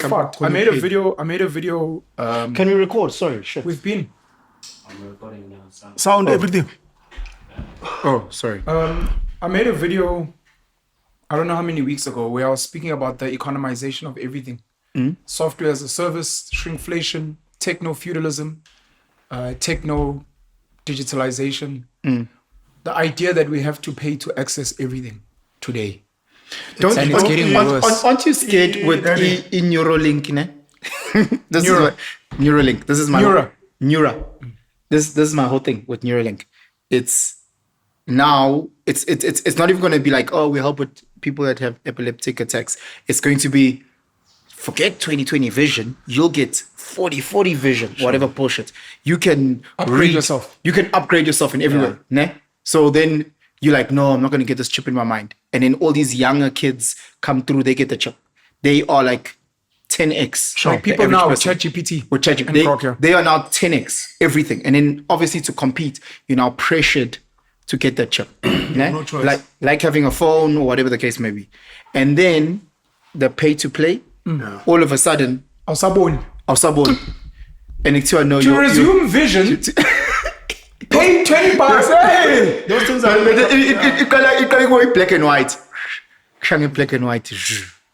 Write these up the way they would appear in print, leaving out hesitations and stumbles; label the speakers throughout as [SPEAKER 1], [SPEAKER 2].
[SPEAKER 1] fucked. I made a video.
[SPEAKER 2] Can we record? Sorry, shit.
[SPEAKER 1] We've been.
[SPEAKER 3] I'm recording now.
[SPEAKER 4] Sound, everything.
[SPEAKER 1] Oh, sorry. I made a video, I don't know how many weeks ago, where I was speaking about the economization of everything. Software as a service, shrinkflation, techno-feudalism, techno-digitalization. The idea that we have to pay to access everything today. And it's getting worse.
[SPEAKER 2] Aren't you scared with Neuralink? Ne? This is what Neuralink. This is my Neura. This is my whole thing with Neuralink. It's now it's not even going to be like, oh, we help with people that have epileptic attacks. It's going to be, forget 20/20 vision. You'll get 40/40 vision, whatever bullshit. You can
[SPEAKER 1] upgrade yourself.
[SPEAKER 2] You can upgrade yourself in every way. Ne? So then you're like, no, I'm not going to get this chip in my mind. And then all these younger kids come through, they get the chip. They are like 10x.
[SPEAKER 1] Like people now with ChatGPT.
[SPEAKER 2] With ChatGPT. They are now 10x everything. And then obviously to compete, you're now pressured to get that chip.
[SPEAKER 4] No choice.
[SPEAKER 2] Like having a phone or whatever the case may be. And then the pay to play, all of a sudden,
[SPEAKER 1] Awusaboni.
[SPEAKER 2] And it's to
[SPEAKER 1] resume vision. Pay 20 bucks. Hey!
[SPEAKER 2] Those things are it can go black and white. Black and white.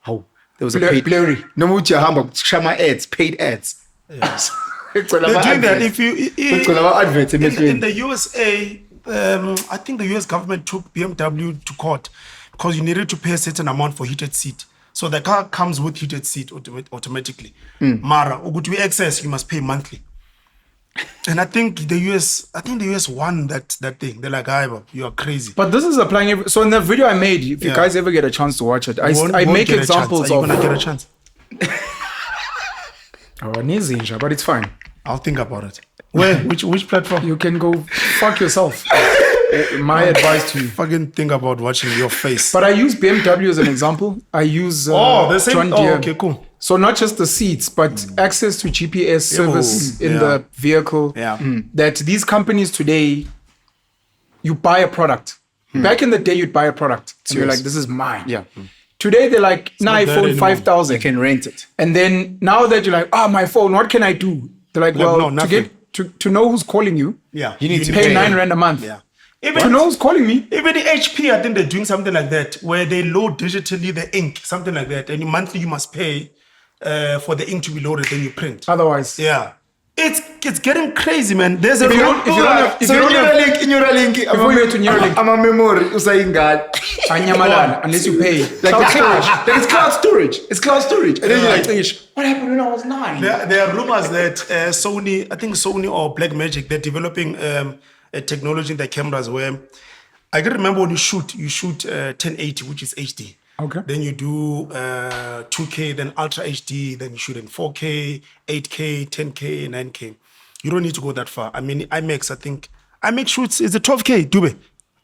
[SPEAKER 2] How there was a paid
[SPEAKER 1] blurry.
[SPEAKER 2] No more shama ads, paid ads.
[SPEAKER 4] Yes. They're doing that. If you in the USA, I think the US government took BMW to court because you needed to pay a certain amount for heated seat. So the car comes with heated seat automatically. Mara, to access, you must pay monthly. And I think the US won that thing. They're like, you are crazy.
[SPEAKER 1] But this is applying. So in the video I made, if you guys ever get a chance to watch it, I make examples of.
[SPEAKER 4] Are you gonna get a chance?
[SPEAKER 1] But it's fine.
[SPEAKER 4] I'll think about it. Where? Which platform?
[SPEAKER 1] You can go fuck yourself. My advice to you.
[SPEAKER 4] Fucking think about watching your face.
[SPEAKER 1] But I use BMW as an example. I use
[SPEAKER 4] the same.
[SPEAKER 1] John Deere.
[SPEAKER 4] Okay, cool.
[SPEAKER 1] So not just the seats, but access to GPS service in the vehicle. That these companies today, you buy a product. Back in the day, you'd buy a product. So you're like, this is mine.
[SPEAKER 2] Yeah.
[SPEAKER 1] Today, they're like, iPhone 5,000.
[SPEAKER 2] You can rent it.
[SPEAKER 1] And then now that you're like, my phone, what can I do? They're like, to know who's calling you,
[SPEAKER 4] you
[SPEAKER 1] need to pay 9 rand a month.
[SPEAKER 4] Yeah.
[SPEAKER 1] Even to know who's calling me.
[SPEAKER 4] Even the HP, I think they're doing something like that, where they load digitally the ink, something like that. And monthly you must pay for the ink to be loaded, then you print.
[SPEAKER 1] Otherwise.
[SPEAKER 4] Yeah. It's getting crazy, man. There's a
[SPEAKER 2] Neuralink,
[SPEAKER 1] before you go to Neuralink,
[SPEAKER 2] I'm a memory.
[SPEAKER 1] unless you pay.
[SPEAKER 2] It's cloud storage. It's cloud storage. And then you're like, what happened when I was 9?
[SPEAKER 4] There are rumors that Sony or Blackmagic, they're developing a technology in the cameras where I can remember when you shoot 1080, which is HD.
[SPEAKER 1] Okay.
[SPEAKER 4] Then you do 2K, then Ultra HD, then you shoot in 4K, 8K, 10K, 9K. You don't need to go that far. I mean, IMAX shoots, is a 12K, Dube.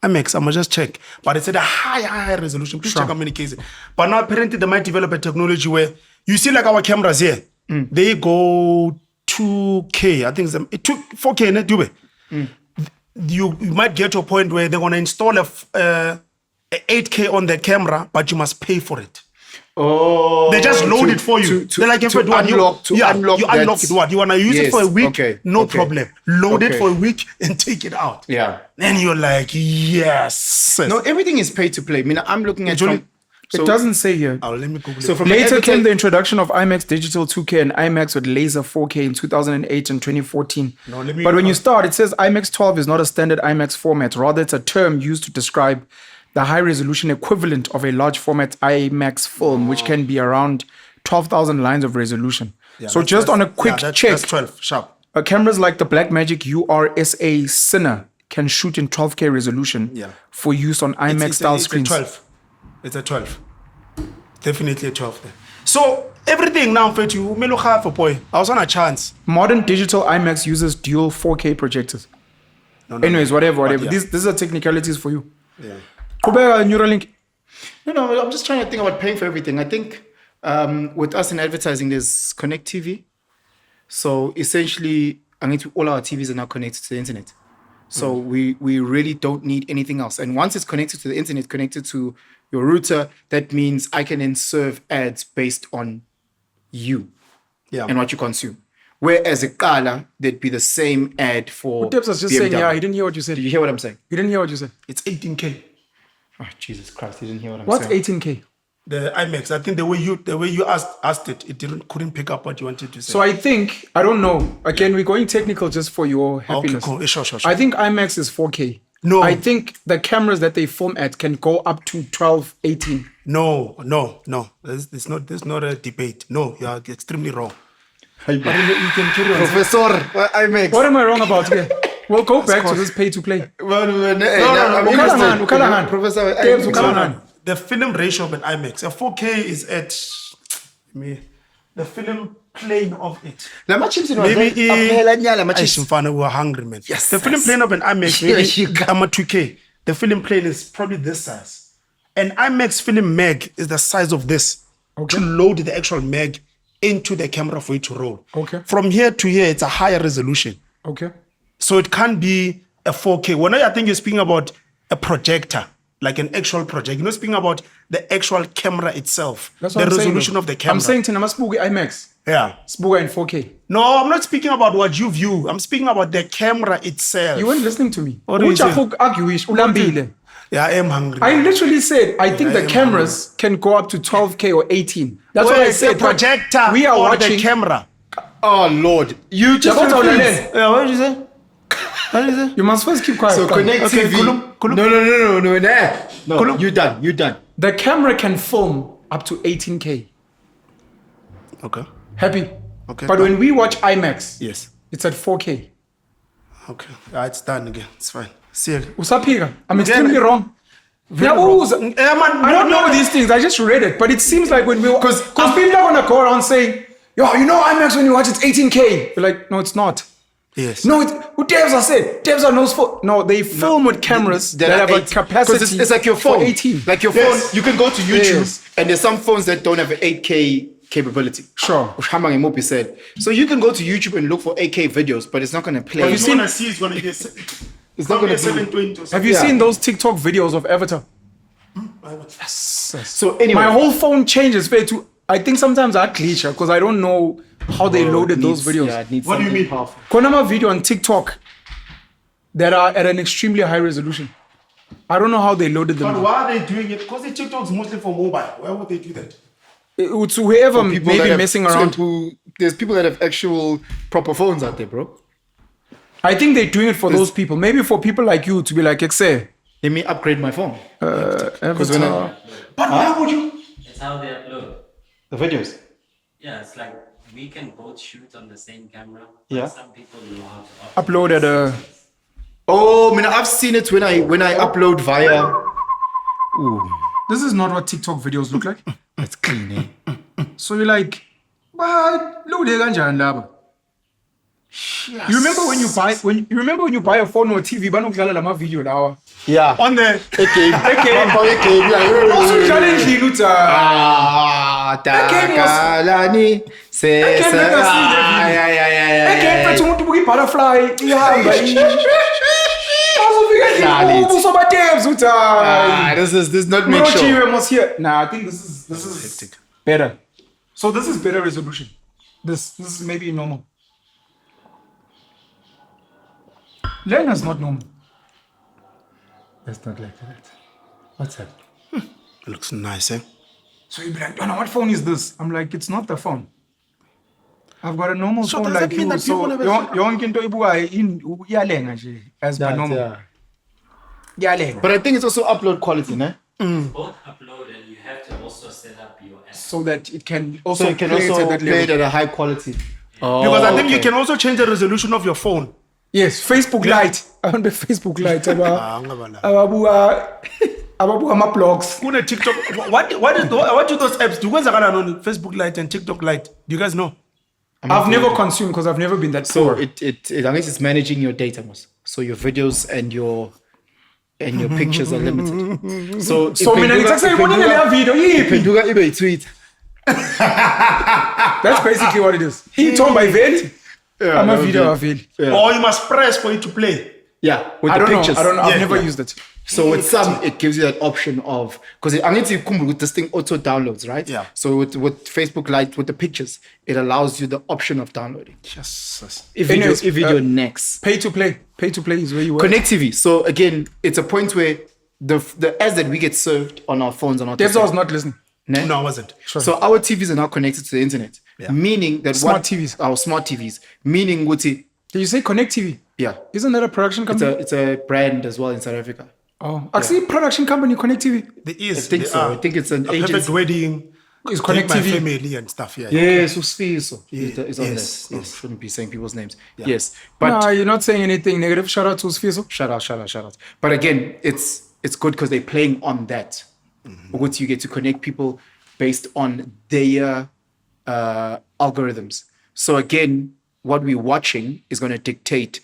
[SPEAKER 4] IMAX, I'm going to just check. But it's at a high resolution. Please check how many cases. But now apparently they might develop a technology where you see like our cameras here, they go 2K. I think it's 4K, Dube. You might get to a point where they're going to install a 8K on the camera, but you must pay for it.
[SPEAKER 2] Oh,
[SPEAKER 4] they just load it for you. They're like, if
[SPEAKER 2] unlock
[SPEAKER 4] it. What you want to use it for a week? No problem. Load it for a week and take it out.
[SPEAKER 2] Yeah.
[SPEAKER 4] Then you're like, yes.
[SPEAKER 2] No, everything is pay to play. I mean, I'm looking at.
[SPEAKER 1] It doesn't say here.
[SPEAKER 4] Let me Google
[SPEAKER 1] so
[SPEAKER 4] it.
[SPEAKER 1] from later came the introduction of IMAX Digital 2K and IMAX with laser 4K in 2008 and 2014. But when you start, it says IMAX 12 is not a standard IMAX format. Rather, it's a term used to describe the high-resolution equivalent of a large-format IMAX film, which can be around 12,000 lines of resolution. So just on a quick check,
[SPEAKER 4] that's 12, sharp.
[SPEAKER 1] Cameras like the Blackmagic URSA Cinna can shoot in 12K resolution for use on IMAX-style screens.
[SPEAKER 4] It's a 12. Definitely a 12 there. So everything now, for you, I was on a chance.
[SPEAKER 1] Modern digital IMAX uses dual 4K projectors. Anyways, whatever. These are technicalities for you.
[SPEAKER 4] Yeah.
[SPEAKER 1] Neuralink.
[SPEAKER 2] No, I'm just trying to think about paying for everything. I think with us in advertising, there's Connect TV. So essentially, all our TVs are now connected to the internet. So we really don't need anything else. And once it's connected to the internet, connected to your router, that means I can then serve ads based on you
[SPEAKER 4] Yeah.
[SPEAKER 2] and what you consume. Whereas a Kala, there'd be the same ad for
[SPEAKER 1] Tips was just saying, yeah, he didn't hear what you said.
[SPEAKER 2] Did you hear what I'm saying?
[SPEAKER 1] You didn't hear what you said.
[SPEAKER 4] It's 18K.
[SPEAKER 2] Oh, Jesus Christ, you didn't hear what I'm
[SPEAKER 1] What's
[SPEAKER 2] saying.
[SPEAKER 1] 18K?
[SPEAKER 4] The IMAX. I think the way you asked it, couldn't pick up what you wanted to say.
[SPEAKER 1] So I think, I don't know. Again, we're going technical just for your happiness.
[SPEAKER 4] Okay, cool. Sure.
[SPEAKER 1] I think IMAX is 4K.
[SPEAKER 4] No.
[SPEAKER 1] I think the cameras that they film at can go up to 12, 18.
[SPEAKER 4] No. There's not a debate. No, you are extremely wrong.
[SPEAKER 1] But you can carry on.
[SPEAKER 2] Professor, IMAX.
[SPEAKER 1] What am I wrong about here? We'll go back to this pay to play.
[SPEAKER 2] No, Professor,
[SPEAKER 1] James,
[SPEAKER 2] IMAX.
[SPEAKER 4] The film ratio of an IMAX, a 4K is at the film plane of it.
[SPEAKER 2] Maybe
[SPEAKER 4] We were hungry, man.
[SPEAKER 2] Yes,
[SPEAKER 4] The film
[SPEAKER 2] yes.
[SPEAKER 4] plane of an IMAX, maybe I'm a 2K. The film plane is probably this size. An IMAX film mag is the size of this to load the actual mag into the camera for it to roll.
[SPEAKER 1] Okay.
[SPEAKER 4] From here to here, it's a higher resolution.
[SPEAKER 1] Okay.
[SPEAKER 4] So it can't be a 4K. When I think you're speaking about a projector, like an actual projector. You're not speaking about the actual camera itself.
[SPEAKER 1] That's
[SPEAKER 4] the
[SPEAKER 1] what I'm
[SPEAKER 4] resolution
[SPEAKER 1] saying,
[SPEAKER 4] of the camera.
[SPEAKER 1] I'm saying, Tina, must book IMAX.
[SPEAKER 4] Yeah.
[SPEAKER 1] Spuga in 4K.
[SPEAKER 4] No, I'm not speaking about what you view. I'm speaking about the camera itself.
[SPEAKER 1] You weren't listening to me.
[SPEAKER 4] What do you say?
[SPEAKER 1] Ulambile.
[SPEAKER 4] Yeah, I am hungry.
[SPEAKER 1] I literally said, I think the cameras can go up to 12K or 18. That's what I said.
[SPEAKER 4] The projector
[SPEAKER 1] We are
[SPEAKER 4] or
[SPEAKER 1] watching.
[SPEAKER 4] the camera.
[SPEAKER 2] Oh, Lord. You just refused.
[SPEAKER 4] Yeah, what did you say? What did you say?
[SPEAKER 1] You must first keep quiet.
[SPEAKER 2] So connect
[SPEAKER 4] Okay,
[SPEAKER 2] TV.
[SPEAKER 4] Kulum.
[SPEAKER 2] No, you done.
[SPEAKER 1] The camera can film up to 18K.
[SPEAKER 4] Okay.
[SPEAKER 1] Happy?
[SPEAKER 4] Okay.
[SPEAKER 1] But when we watch IMAX,
[SPEAKER 4] Yes.
[SPEAKER 1] it's at 4K.
[SPEAKER 4] Okay. It's done again. It's fine. See you.
[SPEAKER 1] Usapika. I'm extremely wrong. Yeah, I don't know these things. I just read it. But it seems like when we... Because people are going to go around saying, yo, you know IMAX when you watch it's 18K. We're like, no, it's not.
[SPEAKER 4] Yes.
[SPEAKER 1] No, who Devs said? Devs are knows for... No, they film with cameras that have a capacity
[SPEAKER 2] Because it's like your phone.
[SPEAKER 1] for 18.
[SPEAKER 2] Like your
[SPEAKER 4] Yes.
[SPEAKER 2] phone, you can go to YouTube
[SPEAKER 1] Yes.
[SPEAKER 2] and there's some phones that don't have an 8K capability.
[SPEAKER 1] Sure.
[SPEAKER 2] Which Hamang and Mopi said. So you can go to YouTube and look for 8K videos, but it's not going to play.
[SPEAKER 4] What
[SPEAKER 1] you
[SPEAKER 4] you
[SPEAKER 1] seen-
[SPEAKER 4] want to see is going to get...
[SPEAKER 2] It's not going to be.
[SPEAKER 4] 720 or
[SPEAKER 1] Have
[SPEAKER 4] something.
[SPEAKER 1] you
[SPEAKER 2] Yeah.
[SPEAKER 1] seen those TikTok videos of Avatar?
[SPEAKER 2] So anyway.
[SPEAKER 1] My whole phone changes. I think sometimes I glitch because I don't know how they loaded those videos.
[SPEAKER 2] Yeah, it needs
[SPEAKER 4] What do you
[SPEAKER 2] something
[SPEAKER 4] mean?
[SPEAKER 2] powerful.
[SPEAKER 1] Konama video on TikTok that are at an extremely high resolution. I don't know how they loaded them.
[SPEAKER 4] But why are they doing it? Because the TikTok is mostly for mobile. Why would they do that?
[SPEAKER 1] It's whoever
[SPEAKER 2] People
[SPEAKER 1] maybe
[SPEAKER 2] that have-
[SPEAKER 1] messing around.
[SPEAKER 2] There's people that have actual proper phones out there, bro.
[SPEAKER 1] I think they're doing it for those people. Maybe for people like you to be like, Exe,
[SPEAKER 2] Let me upgrade my phone.
[SPEAKER 1] Avatar.
[SPEAKER 4] But why would you?
[SPEAKER 3] It's how they upload.
[SPEAKER 2] The videos.
[SPEAKER 3] Yeah, it's like we can both shoot on the same camera.
[SPEAKER 2] Yeah.
[SPEAKER 3] But some people know how to
[SPEAKER 1] Upload at a...
[SPEAKER 2] Oh, man, I've seen it when I upload via. Ooh,
[SPEAKER 1] This is not what TikTok videos look like.
[SPEAKER 2] it's clean, eh?
[SPEAKER 1] So you're like, what? Load it kanjani laba? You remember when you buy a phone or a TV, banokudlala lama video lawa.
[SPEAKER 2] Yeah.
[SPEAKER 4] On the...
[SPEAKER 1] Also udlala endlini uthi
[SPEAKER 2] Takalani.
[SPEAKER 1] again phethe umuntu ubuka i-butterfly ihamba ubuso baTebs uthi
[SPEAKER 2] This is not make sure.
[SPEAKER 1] Mlotshwa was here. Nah, I think this is
[SPEAKER 4] hectic.
[SPEAKER 1] better. So this is better resolution. This is maybe normal. Lena's not normal.
[SPEAKER 2] It's not like that. What's that?
[SPEAKER 4] It looks nice, eh?
[SPEAKER 1] So you'd be like, Donna, what phone is this? I'm like, it's not the phone. I've got a normal
[SPEAKER 4] So
[SPEAKER 1] phone
[SPEAKER 4] does that
[SPEAKER 1] like
[SPEAKER 4] mean
[SPEAKER 1] you.
[SPEAKER 4] that people
[SPEAKER 1] So
[SPEAKER 4] never-
[SPEAKER 1] yonke into ibuka iyalenga nje as per normal.
[SPEAKER 2] Yeah.
[SPEAKER 1] Iyalenga.
[SPEAKER 2] But I think it's also upload quality, ne?
[SPEAKER 3] both upload and you have to also set up your app.
[SPEAKER 1] So that it can also
[SPEAKER 2] So you can
[SPEAKER 1] play it
[SPEAKER 2] also
[SPEAKER 1] at that
[SPEAKER 2] play it
[SPEAKER 1] level.
[SPEAKER 2] at a high quality. Oh,
[SPEAKER 4] Because I think you
[SPEAKER 2] okay.
[SPEAKER 4] can also change the resolution of your phone.
[SPEAKER 1] Yes, Facebook Lite. I want the Facebook Lite.
[SPEAKER 4] ngabala.
[SPEAKER 1] Ababuka my blogs.
[SPEAKER 4] Kuna TikTok. What do those apps do? What's on Facebook Lite and TikTok Lite? Do you guys know?
[SPEAKER 1] I've never consumed because I've never been that
[SPEAKER 2] So
[SPEAKER 1] poor.
[SPEAKER 2] it I guess it's managing your data, most. So your videos and your pictures are limited. So
[SPEAKER 1] mina ngithatha ibonile leya video yiphi?
[SPEAKER 2] iphenduka ibe i-tweet.
[SPEAKER 1] That's basically what it is. He told my vent. I'm a video of it.
[SPEAKER 2] Yeah.
[SPEAKER 4] Or you must press for it to play.
[SPEAKER 2] Yeah, with
[SPEAKER 1] I
[SPEAKER 2] the
[SPEAKER 1] don't
[SPEAKER 2] pictures.
[SPEAKER 1] know. I don't know. I've
[SPEAKER 4] Yeah,
[SPEAKER 1] never
[SPEAKER 4] yeah.
[SPEAKER 1] used it.
[SPEAKER 2] So with some, it gives you that option of, because I'm going to with this thing auto downloads, right?
[SPEAKER 4] Yeah.
[SPEAKER 2] So with Facebook Lite, with the pictures, it allows you the option of downloading.
[SPEAKER 4] Yes.
[SPEAKER 2] Video next.
[SPEAKER 1] Pay to play is where you work.
[SPEAKER 2] Connect TV. So again, it's a point where the ads that we get served on our phones are not.
[SPEAKER 1] Devs was not listening.
[SPEAKER 2] Ne?
[SPEAKER 4] No, I wasn't.
[SPEAKER 2] So our TVs are now connected to the internet, meaning that
[SPEAKER 1] Smart TVs.
[SPEAKER 2] our smart TVs, meaning what?
[SPEAKER 1] Did you say Connect TV?
[SPEAKER 2] Yeah,
[SPEAKER 1] Isn't that a production company?
[SPEAKER 2] it's a brand as well in South Africa.
[SPEAKER 1] Oh, I see production company Connect TV.
[SPEAKER 4] There is.
[SPEAKER 2] I think
[SPEAKER 4] there
[SPEAKER 2] so.
[SPEAKER 4] are.
[SPEAKER 2] I think it's an
[SPEAKER 4] A Perfect
[SPEAKER 2] agency.
[SPEAKER 4] Wedding.
[SPEAKER 1] Is
[SPEAKER 4] Take
[SPEAKER 1] Connect
[SPEAKER 4] My
[SPEAKER 1] TV.
[SPEAKER 4] Family and stuff. Yeah.
[SPEAKER 2] Yes, Usfiso.
[SPEAKER 4] Yeah.
[SPEAKER 2] It's on
[SPEAKER 4] Yes,
[SPEAKER 2] there.
[SPEAKER 4] yes.
[SPEAKER 2] Shouldn't be saying people's names. Yes, but
[SPEAKER 1] Nah, you're not saying anything negative. Shout out to Sfiso.
[SPEAKER 2] shout out. But again, it's good because they're playing on that. What you get to connect people based on their algorithms. So again, what we're watching is going to dictate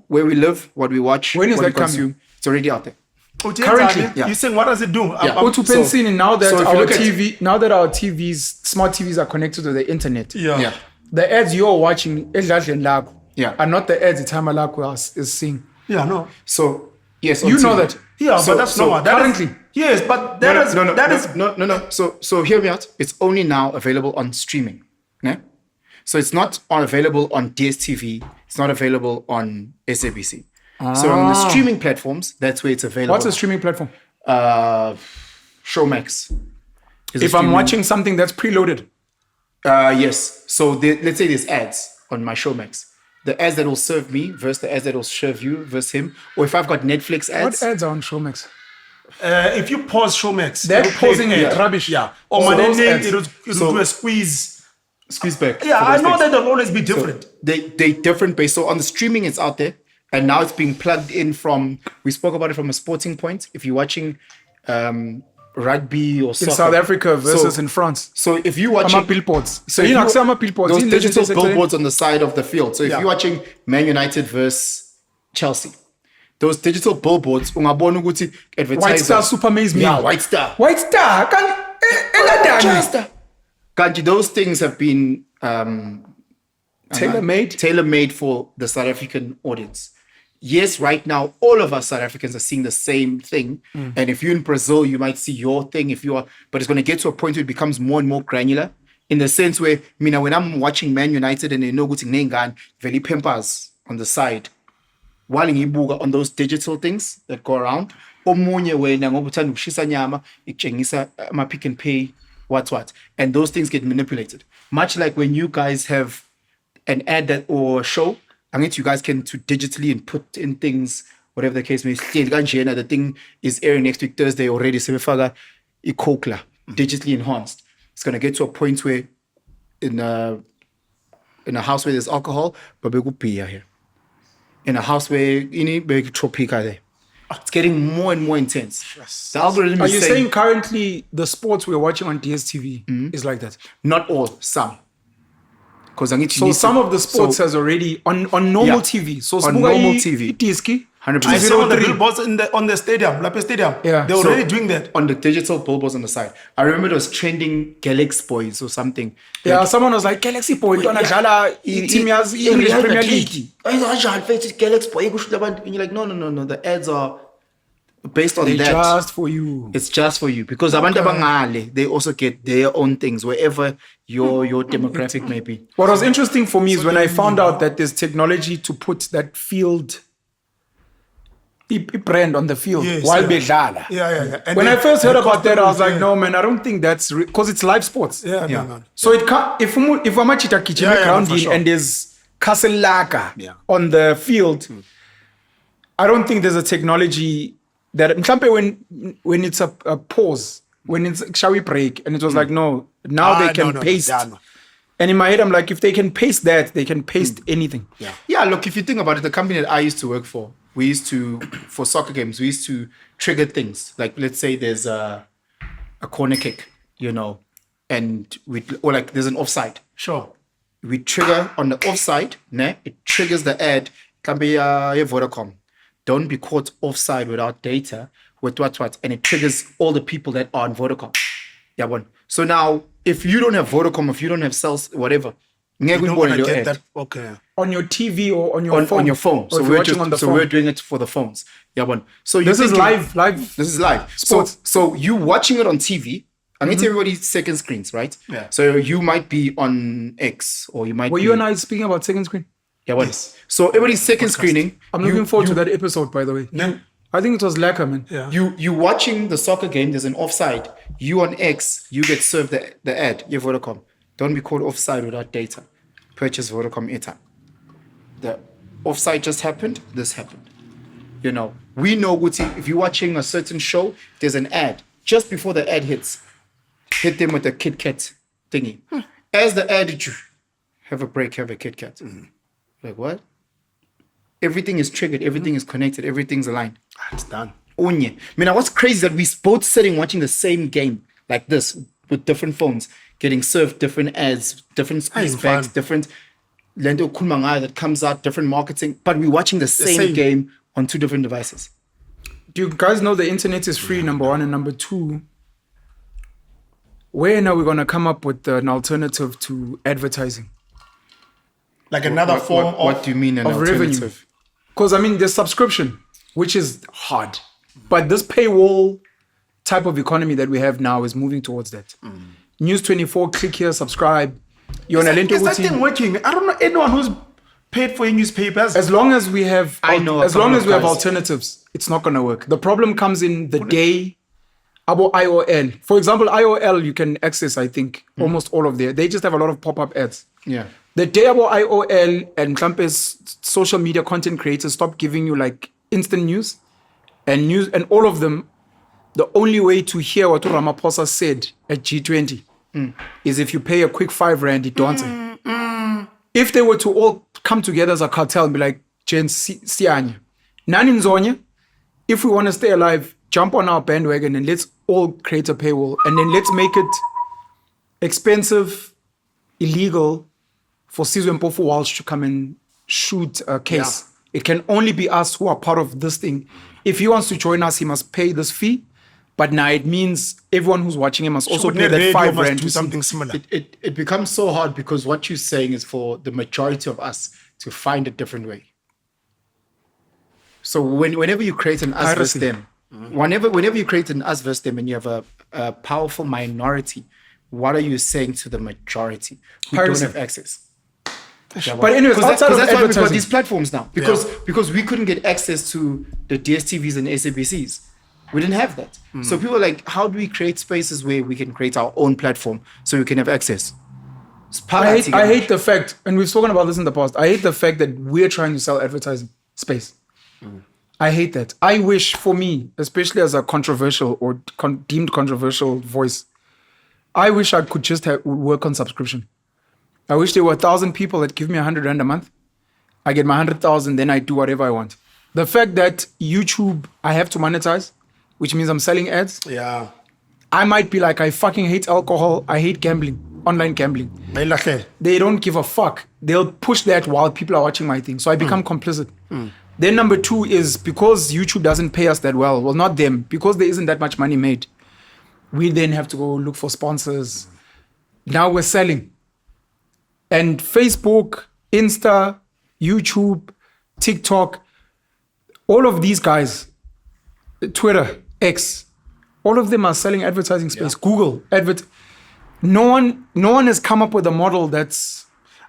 [SPEAKER 2] where we live, what we watch,
[SPEAKER 1] When is
[SPEAKER 2] what
[SPEAKER 1] that
[SPEAKER 2] we consume. It's already out there.
[SPEAKER 1] Currently,
[SPEAKER 4] You saying what does it do?
[SPEAKER 1] Go to Penson now that
[SPEAKER 2] so if you
[SPEAKER 1] our
[SPEAKER 2] look at-
[SPEAKER 1] TV, now that our TVs, smart TVs are connected to the internet.
[SPEAKER 4] Yeah.
[SPEAKER 1] The ads you're watching
[SPEAKER 2] Yeah.
[SPEAKER 1] are not the ads Time Alako is seeing.
[SPEAKER 4] Yeah. No.
[SPEAKER 2] So yes,
[SPEAKER 1] You
[SPEAKER 2] on
[SPEAKER 1] know
[SPEAKER 2] TV.
[SPEAKER 1] that.
[SPEAKER 4] Yeah,
[SPEAKER 2] So-
[SPEAKER 4] but that's
[SPEAKER 2] so
[SPEAKER 4] not that is-
[SPEAKER 1] currently-
[SPEAKER 4] yes, but that is
[SPEAKER 2] No. So hear me out. It's only now available on streaming. Ne? So it's not available on DSTV. It's not available on SABC. So on the streaming platforms, that's where it's available.
[SPEAKER 1] What's a streaming platform?
[SPEAKER 2] Showmax. is a
[SPEAKER 1] If I'm
[SPEAKER 2] streaming-
[SPEAKER 1] watching something that's preloaded,
[SPEAKER 2] yes. So let's say there's ads on my Showmax. The ads that will serve me versus the ads that will serve you versus him. Or if I've got Netflix ads.
[SPEAKER 1] what ads are on Showmax?
[SPEAKER 4] if you pause Showmax,
[SPEAKER 1] That
[SPEAKER 4] it'll play
[SPEAKER 1] pausing
[SPEAKER 4] an
[SPEAKER 1] is
[SPEAKER 4] ad.
[SPEAKER 1] rubbish.
[SPEAKER 4] Yeah. Or
[SPEAKER 1] So
[SPEAKER 4] my
[SPEAKER 1] those
[SPEAKER 4] name,
[SPEAKER 1] ads-
[SPEAKER 4] it'll
[SPEAKER 2] so-
[SPEAKER 4] do a squeeze.
[SPEAKER 2] Squeeze back.
[SPEAKER 4] Yeah,
[SPEAKER 2] for
[SPEAKER 4] I
[SPEAKER 2] those
[SPEAKER 4] know
[SPEAKER 2] things.
[SPEAKER 4] that they'll always be different.
[SPEAKER 2] They different based. So on the streaming, it's out there, and now it's being plugged in from. We spoke about it from a sporting point. If you're watching rugby or
[SPEAKER 1] In
[SPEAKER 2] soccer,
[SPEAKER 1] South Africa versus
[SPEAKER 2] so,
[SPEAKER 1] in France.
[SPEAKER 2] So if you watching
[SPEAKER 1] Billboards.
[SPEAKER 2] so
[SPEAKER 1] You
[SPEAKER 2] if
[SPEAKER 1] know,
[SPEAKER 2] you-
[SPEAKER 1] some billboards.
[SPEAKER 2] those
[SPEAKER 1] In
[SPEAKER 2] digital
[SPEAKER 1] Legends,
[SPEAKER 2] billboards on the side of the field. So if
[SPEAKER 4] Yeah.
[SPEAKER 2] you're watching Man United versus Chelsea, those digital billboards, ungabona ukuthi advertiser.
[SPEAKER 1] White Star Super Maze Meal.
[SPEAKER 2] Yeah, White Star.
[SPEAKER 1] White Star.
[SPEAKER 2] Manchester. Kanji, those things have been tailor-made for the South African audience. Yes, right now, all of us South Africans are seeing the same thing. And if you're in Brazil, you might see your thing. But it's going to get to a point where it becomes more and more granular in the sense where, when I'm watching Man United and they know good Nengan, Veli Pempas on the side, while ngibuka on those digital things that go around, omunye wena ngoba uthanda ukushisa nyama, ikutshengisa ama Pick and Pay, what. And those things get manipulated. Much like when you guys have an ad or a show, I guess you guys can to digitally input in things, whatever the case may be. The thing is airing next week Thursday already. So ikokla digitally enhanced. It's gonna get to a point where in a house where there's alcohol, but we could beer here. In a house where tropica there. It's getting more and more intense.
[SPEAKER 4] Yes.
[SPEAKER 2] The algorithm
[SPEAKER 1] Are
[SPEAKER 2] is
[SPEAKER 1] you
[SPEAKER 2] saying
[SPEAKER 1] saying currently the sports we're watching on DSTV is like that?
[SPEAKER 2] not all, some. Because I need to
[SPEAKER 1] So some of the sports has already on normal
[SPEAKER 2] Yeah.
[SPEAKER 1] TV. So
[SPEAKER 2] On normal TV.
[SPEAKER 1] Itiski.
[SPEAKER 2] 100%.
[SPEAKER 4] I saw the
[SPEAKER 1] 03.
[SPEAKER 4] billboards on the stadium, Lape Stadium.
[SPEAKER 1] Yeah.
[SPEAKER 4] They're already doing that.
[SPEAKER 2] on the digital billboards on the side. I remember it was trending Galaxy Boys or something.
[SPEAKER 1] Yeah, someone was like, Galaxy Boy, don't English Premier League.
[SPEAKER 2] Galaxy Boy, and you're like, no. The ads are based on
[SPEAKER 1] They
[SPEAKER 2] that.
[SPEAKER 1] just for you.
[SPEAKER 2] It's just for you because abantu abangale, they also get their own things wherever your demographic may be.
[SPEAKER 1] What was interesting for me is when I found out that there's technology to put that field brand on the field
[SPEAKER 4] Yes,
[SPEAKER 1] while
[SPEAKER 4] yeah.
[SPEAKER 1] bedlala.
[SPEAKER 4] Yeah. And
[SPEAKER 1] When
[SPEAKER 4] they-
[SPEAKER 1] I first heard
[SPEAKER 4] they
[SPEAKER 1] about that, I was like,
[SPEAKER 4] yeah.
[SPEAKER 1] no, man, I don't think that's because it's live sports.
[SPEAKER 4] Yeah, no.
[SPEAKER 1] So it can't, if I'm a cheetah kitchen
[SPEAKER 4] Yeah,
[SPEAKER 1] ground
[SPEAKER 4] for
[SPEAKER 1] in
[SPEAKER 4] sure.
[SPEAKER 1] and there's Castle Laka
[SPEAKER 4] Yeah.
[SPEAKER 1] on the field, I don't think there's a technology that mhlampe when it's a pause, when it's shall we break, and it was like, no, now they can paste.
[SPEAKER 4] no.
[SPEAKER 1] And in my head, I'm like, if they can paste that, they can paste anything.
[SPEAKER 2] Yeah, look, if you think about it, the company that I used to work for, we used to, for soccer games, we used to trigger things. Like, let's say there's a corner kick, and or like there's an offside.
[SPEAKER 4] Sure.
[SPEAKER 2] We trigger on the offside, it triggers the ad. Can be Vodacom. Don't be caught offside without data, with what, and it triggers all the people that are on Vodacom. Yeah, one. So now, if you don't have Vodacom, if you don't have cells, whatever, Ngeke
[SPEAKER 4] You're not
[SPEAKER 2] uyibone
[SPEAKER 4] gonna
[SPEAKER 2] leyo
[SPEAKER 4] get
[SPEAKER 2] ad.
[SPEAKER 4] that. Okay.
[SPEAKER 1] On your TV or on your phone.
[SPEAKER 2] On your phone.
[SPEAKER 1] Or
[SPEAKER 2] So
[SPEAKER 1] if you're
[SPEAKER 2] we're
[SPEAKER 1] watching on the phone.
[SPEAKER 2] we're doing it for the phones. Yeah, but so
[SPEAKER 1] This is live.
[SPEAKER 2] This is live.
[SPEAKER 1] Sports.
[SPEAKER 2] So you watching it on TV. I mean, everybody's second screens, right?
[SPEAKER 4] Yeah.
[SPEAKER 2] So you might be on X or you might.
[SPEAKER 1] Were
[SPEAKER 2] be,
[SPEAKER 1] you and I speaking about second screen?
[SPEAKER 2] Yeah, but
[SPEAKER 4] Yes.
[SPEAKER 2] so everybody's second screening.
[SPEAKER 1] I'm looking forward to that episode, by the way.
[SPEAKER 4] Yeah.
[SPEAKER 1] I think it was lacquer, man.
[SPEAKER 4] Yeah.
[SPEAKER 2] You watching the soccer game. There's an offside. You on X. You get served the ad. You Vodacom. Don't be called offside without data. Purchase Vodacom airtime. The offside just happened. This happened. You know, we know if you're watching a certain show, there's an ad. Just before the ad hits, hit them with a Kit Kat thingy. As the ad, have a break, have a Kit Kat. Like what? Everything is triggered. Everything is connected. Everything's aligned.
[SPEAKER 4] It's done.
[SPEAKER 2] Onye. I mean, what's crazy is that we both sitting watching the same game like this with different phones, getting served different ads, different squeeze
[SPEAKER 4] It's
[SPEAKER 2] bags,
[SPEAKER 4] fun.
[SPEAKER 2] different lento kulmangai that comes out, different marketing, but we're watching the same game on two different devices.
[SPEAKER 1] Do you guys know the internet is free, number one, and number two, when are we going to come up with an alternative to advertising?
[SPEAKER 4] Like another form
[SPEAKER 2] What do you mean an
[SPEAKER 1] of revenue?
[SPEAKER 2] alternative?
[SPEAKER 1] Because, I mean, there's subscription, which is hard. But this paywall type of economy that we have now is moving towards that. News 24, click here, subscribe. You're on a
[SPEAKER 4] Is that thing working? I don't know anyone who's paid for your newspapers.
[SPEAKER 1] As long as we have,
[SPEAKER 2] I know a
[SPEAKER 1] as long
[SPEAKER 2] couple
[SPEAKER 1] as
[SPEAKER 2] of
[SPEAKER 1] we have
[SPEAKER 2] guys.
[SPEAKER 1] alternatives, it's not going to work. The problem comes in the day about IOL. For example, IOL, you can access, I think, almost all of their. They just have a lot of pop-up ads.
[SPEAKER 2] Yeah.
[SPEAKER 1] The day about IOL and Trump's social media content creators stop giving you like instant news and all of them, the only way to hear what Ramaphosa said at G20 is if you pay a quick R5, it don't. If they were to all come together as a cartel and be like, Jen Sianya, Nani Nzonya, if we want to stay alive, jump on our bandwagon and let's all create a paywall and then let's make it expensive, illegal for Sizwe Mpofu Walsh to come and shoot a case. It can only be us who are part of this thing. If he wants to join us, he must pay this fee. But now it means everyone who's watching him must also pay that R5
[SPEAKER 4] do
[SPEAKER 1] to
[SPEAKER 4] something similar.
[SPEAKER 2] It becomes so hard because what you're saying is for the majority of us to find a different way. So whenever you create an us versus them, whenever you create an us versus them and you have a powerful minority, what are you saying to the majority who
[SPEAKER 1] Piracy.
[SPEAKER 2] don't have access?
[SPEAKER 1] But anyways, outside of
[SPEAKER 2] that's why we've got
[SPEAKER 1] advertising,
[SPEAKER 2] these platforms now because we couldn't get access to the DSTVs and SABCs. We didn't have that. So people are like, how do we create spaces where we can create our own platform so we can have access?
[SPEAKER 1] I hate the fact, and we've spoken about this in the past, I hate the fact that we're trying to sell advertising space. I hate that. I wish for me, especially as a controversial or deemed controversial voice, I wish I could just work on subscription. I wish there were 1,000 people that give me 100 Rand a month. I get my 100,000, then I do whatever I want. The fact that YouTube, I have to monetize, which means I'm selling ads.
[SPEAKER 4] Yeah.
[SPEAKER 1] I might be like, I fucking hate alcohol. I hate gambling, online gambling. They don't give a fuck. They'll push that while people are watching my thing. So I become complicit. Then number two is because YouTube doesn't pay us that well. Well, not them. Because there isn't that much money made. We then have to go look for sponsors. Now we're selling. And Facebook, Insta, YouTube, TikTok, all of these guys, Twitter, X, all of them are selling advertising space. Google, No one has come up with a model that's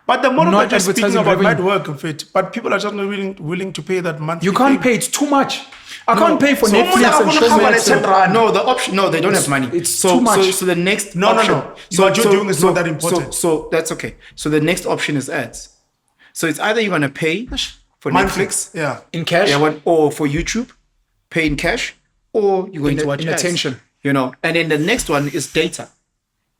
[SPEAKER 4] But the model
[SPEAKER 1] not
[SPEAKER 4] that you're speaking
[SPEAKER 1] advertising
[SPEAKER 4] about might
[SPEAKER 1] revenue.
[SPEAKER 4] work fit, but people are just not willing to pay that monthly
[SPEAKER 1] You can't
[SPEAKER 4] fee.
[SPEAKER 1] pay. It's too much. I can't pay for
[SPEAKER 4] So
[SPEAKER 1] Netflix
[SPEAKER 4] many
[SPEAKER 1] and
[SPEAKER 4] are gonna have
[SPEAKER 1] Showmax.
[SPEAKER 4] an
[SPEAKER 1] and-
[SPEAKER 2] No, the option. No, they don't have money.
[SPEAKER 1] it's too much.
[SPEAKER 2] So the next
[SPEAKER 4] No, no,
[SPEAKER 2] option.
[SPEAKER 4] no. What you're doing is not that important.
[SPEAKER 2] So that's okay. So the next option is ads. So it's either you're gonna pay for
[SPEAKER 4] Monthly.
[SPEAKER 2] Netflix,
[SPEAKER 4] Yeah.
[SPEAKER 1] in cash.
[SPEAKER 2] or for YouTube, pay in cash, or you're going to watch
[SPEAKER 1] in
[SPEAKER 2] ads.
[SPEAKER 1] attention.
[SPEAKER 2] You know, and then the next one is data.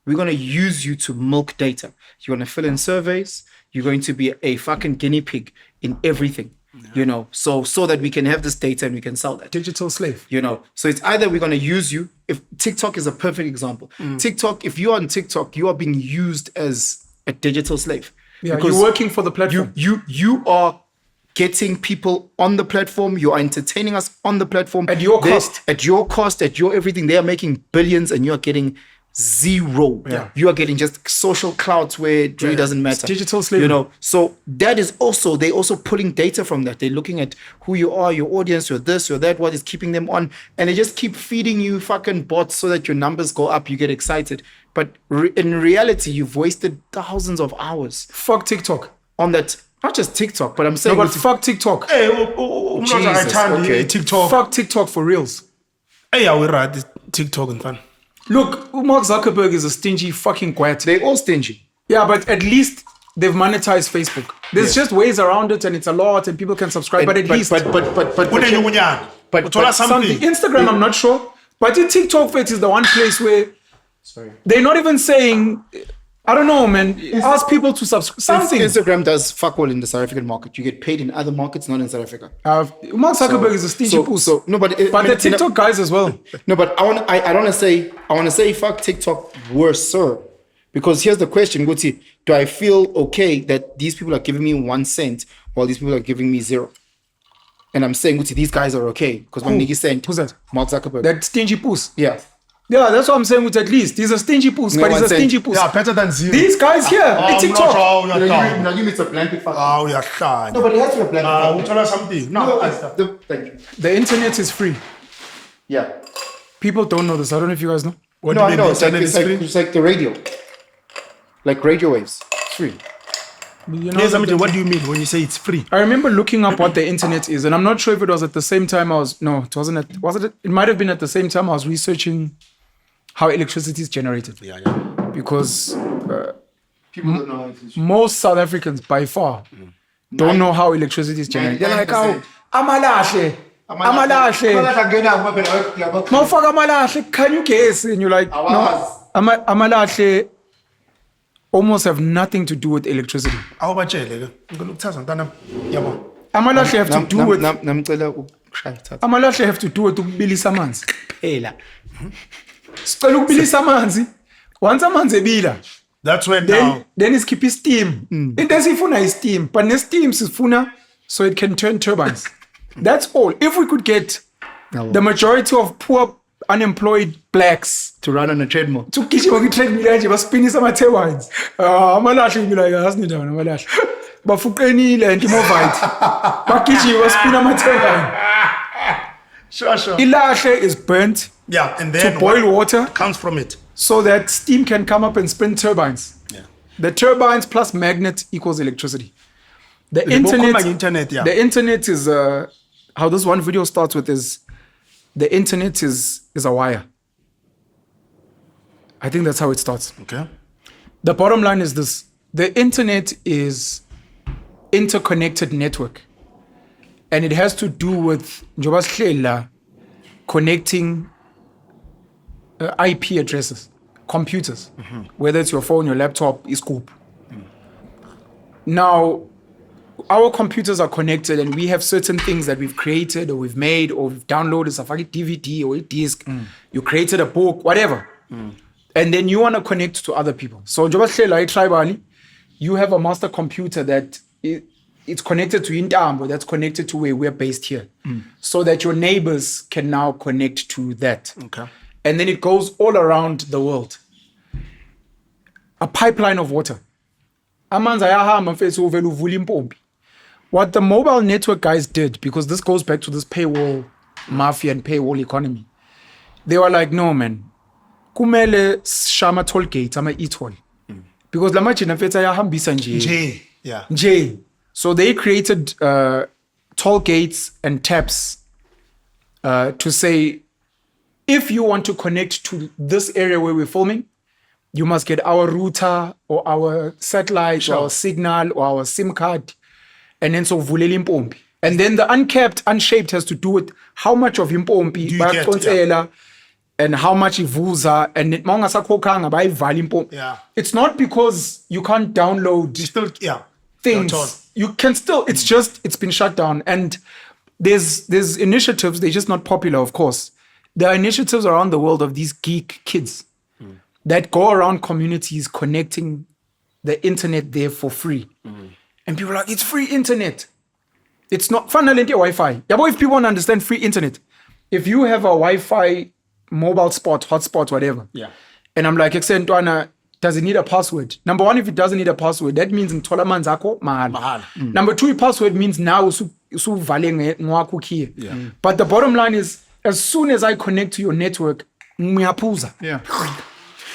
[SPEAKER 2] We're gonna use you to milk data. You're gonna fill in surveys. You're going to be a fucking guinea pig in everything. You know, so that we can have this data and we can sell that.
[SPEAKER 1] Digital slave.
[SPEAKER 2] You know, so it's either we're going to use you. If TikTok is a perfect example. TikTok, if you're on TikTok, you are being used as a digital slave.
[SPEAKER 1] Yeah,
[SPEAKER 2] Because
[SPEAKER 1] you're working for the platform.
[SPEAKER 2] you are getting people on the platform. You are entertaining us on the platform
[SPEAKER 1] At your cost.
[SPEAKER 2] At your cost, at your everything. They are making billions, and you are getting Zero.
[SPEAKER 1] Yeah.
[SPEAKER 2] You are getting just social clout where it really doesn't matter.
[SPEAKER 1] It's digital slavery.
[SPEAKER 2] You know, so that is also, they're also pulling data from that. They're looking at who you are, your audience, your this, your that, what is keeping them on. And they just keep feeding you fucking bots so that your numbers go up, you get excited. But in reality, you've wasted thousands of hours
[SPEAKER 1] Fuck TikTok.
[SPEAKER 2] on that. Not just TikTok, but I'm saying.
[SPEAKER 1] No, but fuck TikTok.
[SPEAKER 4] Hey,
[SPEAKER 2] Jesus, okay.
[SPEAKER 4] TikTok.
[SPEAKER 1] Fuck TikTok for reals.
[SPEAKER 4] Hey, I will write TikTok and fun.
[SPEAKER 1] Look, Mark Zuckerberg is a stingy fucking quat.
[SPEAKER 2] They're all stingy.
[SPEAKER 1] Yeah, but at least they've monetized Facebook. There's just ways around it, and it's a lot, and people can subscribe. But at least,
[SPEAKER 4] What are you doing?
[SPEAKER 2] but
[SPEAKER 1] something. Instagram, I'm not sure. But the TikTok fit is the one place where they're not even saying. I don't know, man. Ask people to subscribe. Something.
[SPEAKER 2] Instagram does fuck all in the South African market. You get paid in other markets, not in South Africa.
[SPEAKER 1] Mark Zuckerberg is a stingy puss. But the TikTok guys as well.
[SPEAKER 2] No, but I want to say fuck TikTok worse, sir. Because here's the question, Guti. Do I feel okay that these people are giving me 1 cent while these people are giving me 0? And I'm saying, Guti, these guys are okay. Because my nigga sent
[SPEAKER 1] Who's that?
[SPEAKER 2] Mark Zuckerberg.
[SPEAKER 1] That stingy puss.
[SPEAKER 2] Yeah.
[SPEAKER 1] Yeah, that's what I'm saying with at least. He's a stingy puss, but he's a stingy puss.
[SPEAKER 4] Yeah, better than 0.
[SPEAKER 1] These guys here, at TikTok.
[SPEAKER 2] Now give me a blanket fuck.
[SPEAKER 4] Oh, you're shy.
[SPEAKER 2] No, but it has to be a blanket.
[SPEAKER 4] We'll tell us something. No,
[SPEAKER 2] Thank you.
[SPEAKER 1] The internet is free.
[SPEAKER 2] Yeah.
[SPEAKER 1] People don't know this. I don't know if you guys know.
[SPEAKER 4] what
[SPEAKER 2] No,
[SPEAKER 4] do
[SPEAKER 2] I
[SPEAKER 4] you
[SPEAKER 2] know.
[SPEAKER 4] mean?
[SPEAKER 2] It's like the radio. Like radio waves. It's free.
[SPEAKER 1] You know,
[SPEAKER 4] Yes, what do you mean when you say it's free?
[SPEAKER 1] I remember looking up what the internet is, and I'm not sure if it was at the same time it wasn't it might have been at the same time I was researching how electricity is generated.
[SPEAKER 4] Yeah.
[SPEAKER 1] Because
[SPEAKER 2] People don't know how it is.
[SPEAKER 1] most South Africans by far don't know how electricity is generated. They're like, oh,
[SPEAKER 2] 9%.
[SPEAKER 1] amalahle. Mawufaka amalahle, can you guess? And you're like, no, amalahle almost have nothing to do with electricity.
[SPEAKER 4] Awubatshele ke. Ngicela ukuthatha mntanami. Yabo.
[SPEAKER 1] Amalahle have to do with
[SPEAKER 2] Namcela ukushaya thatha.
[SPEAKER 1] amalahle have to do with ukubilisa amanzi. Phela. Sicela ukubilisa amanzi. Once amanzi ebila,
[SPEAKER 4] That's when now.
[SPEAKER 1] then isikhipha steam. Into esifuna is steam, but ne steam sifuna so it can turn turbines. That's all. If we could get the majority of poor unemployed blacks
[SPEAKER 2] To run on a treadmill.
[SPEAKER 1] to gijima kwi-treadmill nje baspinisa ama-turbines. Amalahle be like, asinidaba namalahle. Bafuqenile and imovayithi. Bagijima baspina ama-turbine.
[SPEAKER 4] Sure.
[SPEAKER 1] Ilahle is burnt
[SPEAKER 4] Yeah, and then
[SPEAKER 1] to boil water
[SPEAKER 4] comes from it.
[SPEAKER 1] so that steam can come up and spin turbines.
[SPEAKER 4] Yeah.
[SPEAKER 1] The turbines plus magnet equals electricity. The
[SPEAKER 4] internet,
[SPEAKER 1] internet,
[SPEAKER 4] yeah.
[SPEAKER 1] the internet is how this one video starts with is the internet is a wire. I think that's how it starts.
[SPEAKER 4] Okay.
[SPEAKER 1] The bottom line is this: the internet is interconnected network, and it has to do with njoba sihlela connecting IP addresses, computers, whether it's your phone, your laptop, iScoop. Now, our computers are connected and we have certain things that we've created or we've made or we've downloaded, a fucking DVD or a disc. You created a book, whatever. And then you want to connect to other people. So, tribally, you have a master computer that it's connected to Intambo, that's connected to where we're based here. So that your neighbors can now connect to that.
[SPEAKER 4] Okay.
[SPEAKER 1] And then it goes all around the world. A pipeline of water. Amanzi ayahamba mfethu uvela uvula impompi. What the mobile network guys did, because this goes back to this paywall mafia and paywall economy, they were like, no man, kumele shama toll gates, ama e-toll. Because la manje mfethu ayahambisa nje.
[SPEAKER 4] Yeah.
[SPEAKER 1] Nje. So they created toll gates and taps to say, if you want to connect to this area where we're filming, you must get our router or our satellite or our signal or our SIM card. And then so vulela impompi. And then the uncapped, unshaped has to do with how much of impompi
[SPEAKER 4] get,
[SPEAKER 1] and how much ivuza. And maungasakhokhanga bayivala impompi.
[SPEAKER 4] Yeah.
[SPEAKER 1] It's not because you can't download
[SPEAKER 4] Still, yeah.
[SPEAKER 1] things. You can still, it's just, it's been shut down. And there's initiatives, they're just not popular, of course. There are initiatives around the world of these geek kids that go around communities connecting the internet there for free. And people are like, it's free internet. It's not finally Wi-Fi. Yeah, but if people want to understand free internet, if you have a Wi-Fi mobile spot, hotspot, whatever, and I'm like, Exentwana, does it need a password? Number one, if it doesn't need a password, that means ngithola amanzi akho mahala. Number two, a password means now usuvale ngwakho key. But the bottom line is, as soon as I connect to your network, ngiyaphuza.
[SPEAKER 2] Yeah.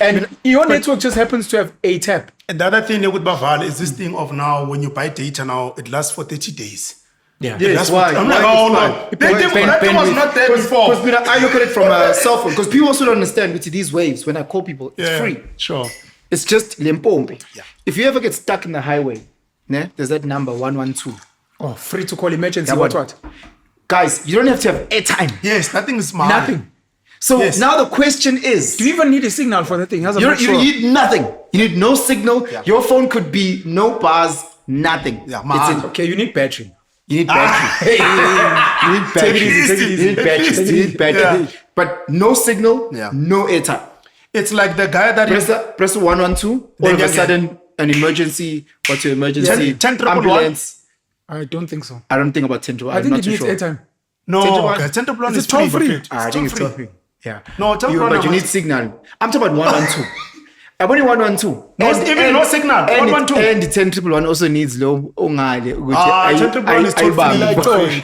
[SPEAKER 1] And your network just happens to have a tap.
[SPEAKER 4] And the other thing with Baval is this thing of now, when you buy data now, it lasts for 30 days.
[SPEAKER 1] Yeah.
[SPEAKER 2] Yes, why?
[SPEAKER 4] I'm like, oh no. That thing was not there before.
[SPEAKER 2] Because I look at it from a cell phone. Because people also don't understand with these waves. When I call people, it's free.
[SPEAKER 4] Sure.
[SPEAKER 2] It's just Limpopo.
[SPEAKER 4] Yeah.
[SPEAKER 2] If you ever get stuck in the highway, there's that number 112.
[SPEAKER 1] Oh, free to call emergency.
[SPEAKER 2] Yeah,
[SPEAKER 1] what?
[SPEAKER 2] Guys, you don't have to have airtime.
[SPEAKER 4] Yes, that thing is smart.
[SPEAKER 1] Nothing.
[SPEAKER 2] So now the question is,
[SPEAKER 1] Do you even need a signal for the thing?
[SPEAKER 2] you need nothing. You need no signal. Yeah. Your phone could be no bars, nothing.
[SPEAKER 4] Yeah,
[SPEAKER 1] okay, you need battery.
[SPEAKER 2] You need battery. You need battery. You need battery.
[SPEAKER 4] Yeah.
[SPEAKER 2] But no signal, no airtime.
[SPEAKER 4] It's like the guy that
[SPEAKER 2] Press the 112. All of a sudden, an emergency. What's your emergency?
[SPEAKER 4] 10
[SPEAKER 2] ambulance.
[SPEAKER 1] I don't think so.
[SPEAKER 2] I don't think about 10 to 1.
[SPEAKER 1] I think it needs airtime.
[SPEAKER 4] No, okay. Central Plan is
[SPEAKER 1] toll free.
[SPEAKER 2] I think it's toll free. Yeah.
[SPEAKER 4] No,
[SPEAKER 2] But you need signal. I'm talking about 112. I'm only 112.
[SPEAKER 4] No signal. 112.
[SPEAKER 2] And the 10 also needs low.
[SPEAKER 4] Central Plan is toll free.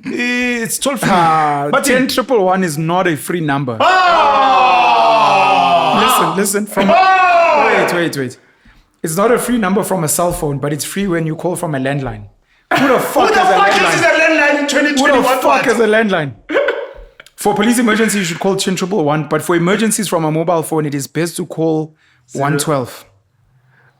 [SPEAKER 4] It's toll free.
[SPEAKER 1] But 10 is not a free number. Listen. Wait. It's not a free number from a cell phone, but it's free when you call from a landline. Who the fuck is a landline in 2021? Who the fuck is a landline? For police emergency, you should call 101. But for emergencies from a mobile phone, it is best to call 112.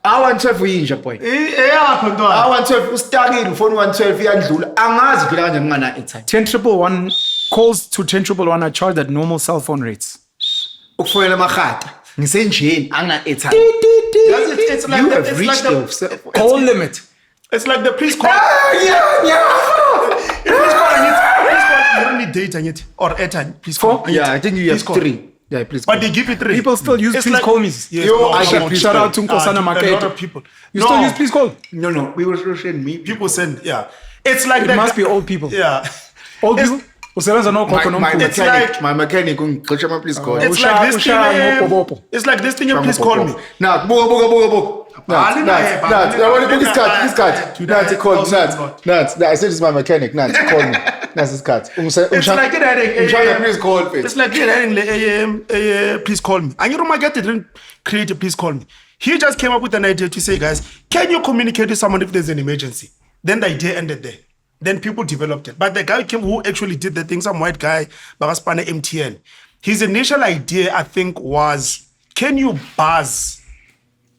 [SPEAKER 2] I-112 uyinja boy. I-112 ustakile phone 112 iyandlula. Angazi vela kanje ngana airtime.
[SPEAKER 1] 10111 calls to 10111 are charged at normal cell phone rates.
[SPEAKER 2] Ukufonela amahata. Ngisenjeni angina airtime.
[SPEAKER 4] It's like
[SPEAKER 2] You
[SPEAKER 4] the,
[SPEAKER 2] have
[SPEAKER 4] it's
[SPEAKER 2] reached
[SPEAKER 4] like
[SPEAKER 2] the
[SPEAKER 1] Call limit.
[SPEAKER 4] It's like the please call. You don't need data yet or airtime. Please call.
[SPEAKER 2] Yeah, I think you have
[SPEAKER 4] Please call.
[SPEAKER 2] 3. Yeah, please.
[SPEAKER 4] But they give you 3.
[SPEAKER 1] People still use
[SPEAKER 4] It's
[SPEAKER 1] please
[SPEAKER 4] like-
[SPEAKER 1] call me.
[SPEAKER 4] Yes,
[SPEAKER 2] Yo, I
[SPEAKER 4] come
[SPEAKER 2] get
[SPEAKER 4] on.
[SPEAKER 2] please
[SPEAKER 1] Shout out to Nkosana
[SPEAKER 4] A lot
[SPEAKER 1] Market.
[SPEAKER 4] of people.
[SPEAKER 1] You still use please call?
[SPEAKER 2] No. We were rushing me.
[SPEAKER 4] People send. Yeah. It's like
[SPEAKER 1] It
[SPEAKER 4] that.
[SPEAKER 1] must be old people.
[SPEAKER 4] Yeah.
[SPEAKER 1] Old
[SPEAKER 4] It's-
[SPEAKER 1] people? Usebenza no khokho nomkhulu.
[SPEAKER 4] It's like-
[SPEAKER 2] my mechanic ungixoxa please call.
[SPEAKER 4] It's
[SPEAKER 1] Usha-
[SPEAKER 4] like this thing.
[SPEAKER 1] usha ngopopopo.
[SPEAKER 4] It's like this thing. Please call me.
[SPEAKER 2] Now, buka.
[SPEAKER 4] Ali na ye,
[SPEAKER 2] Nat, I want to book his card. Nat, call
[SPEAKER 4] Also
[SPEAKER 2] Nat. Nat, I said this is my mechanic. Nat, call me. That's his card.
[SPEAKER 4] It's like it having
[SPEAKER 2] Please call me.
[SPEAKER 4] It's like it having please call me. And you don't get it. Didn't create a please call me. He just came up with an idea to say, guys, can you communicate with someone if there's an emergency? Then the idea ended there. Then people developed it. But the guy who actually did the thing, some white guy, Bagaspana MTN. His initial idea, I think, was, can you buzz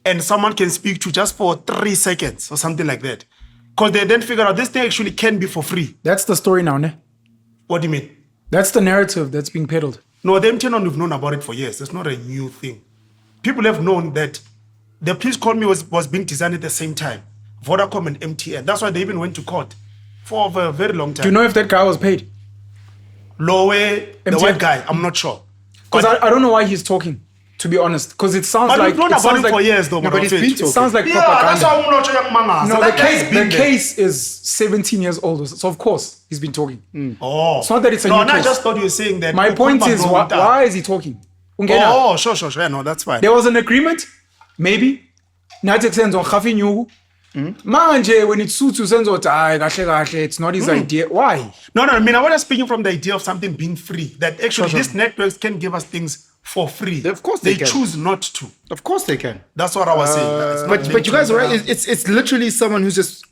[SPEAKER 4] and someone can speak to just for 3 seconds or something like that? Because they then figure out this thing actually can be for free.
[SPEAKER 1] That's the story now, ne?
[SPEAKER 4] What do you mean?
[SPEAKER 1] That's the narrative that's being peddled.
[SPEAKER 4] No, the MTN one, we've known about it for years. It's not a new thing. People have known that the Please Call Me was being designed at the same time. Vodacom and MTN. That's why they even went to court for a very long time.
[SPEAKER 1] Do you know if that guy was paid?
[SPEAKER 4] Lowe, the
[SPEAKER 1] MTN?
[SPEAKER 4] white guy, I'm not sure.
[SPEAKER 1] Because I don't know why he's talking, to be honest. Because it sounds
[SPEAKER 4] But
[SPEAKER 1] like...
[SPEAKER 4] we've known
[SPEAKER 1] it
[SPEAKER 4] about
[SPEAKER 1] sounds
[SPEAKER 4] it
[SPEAKER 1] like
[SPEAKER 4] for years though.
[SPEAKER 2] but he's been
[SPEAKER 1] it sounds like
[SPEAKER 4] Yeah, that's
[SPEAKER 1] propaganda.
[SPEAKER 4] why I'm not sure.
[SPEAKER 1] No,
[SPEAKER 4] That guy's
[SPEAKER 1] the
[SPEAKER 4] been there.
[SPEAKER 1] case is 17 years old. So of course, he's been talking.
[SPEAKER 4] Oh.
[SPEAKER 1] It's not that it's a
[SPEAKER 4] no,
[SPEAKER 1] new
[SPEAKER 4] and I
[SPEAKER 1] case.
[SPEAKER 4] just thought you were saying that.
[SPEAKER 1] My point is, why is he talking? Ungena.
[SPEAKER 4] Oh, sure. Yeah, no, that's fine.
[SPEAKER 1] There was an agreement, maybe. Nathi kusenzo ngafi nyuku. Manje when it suits you senzo kahle it's not his idea. Why?
[SPEAKER 4] No, I mean, I was speaking from the idea of something being free. That actually these networks can give us things for free.
[SPEAKER 2] Of course they can.
[SPEAKER 4] choose not to.
[SPEAKER 2] Of course they can.
[SPEAKER 4] That's what I was saying.
[SPEAKER 2] But you guys are right. It's literally someone who's just,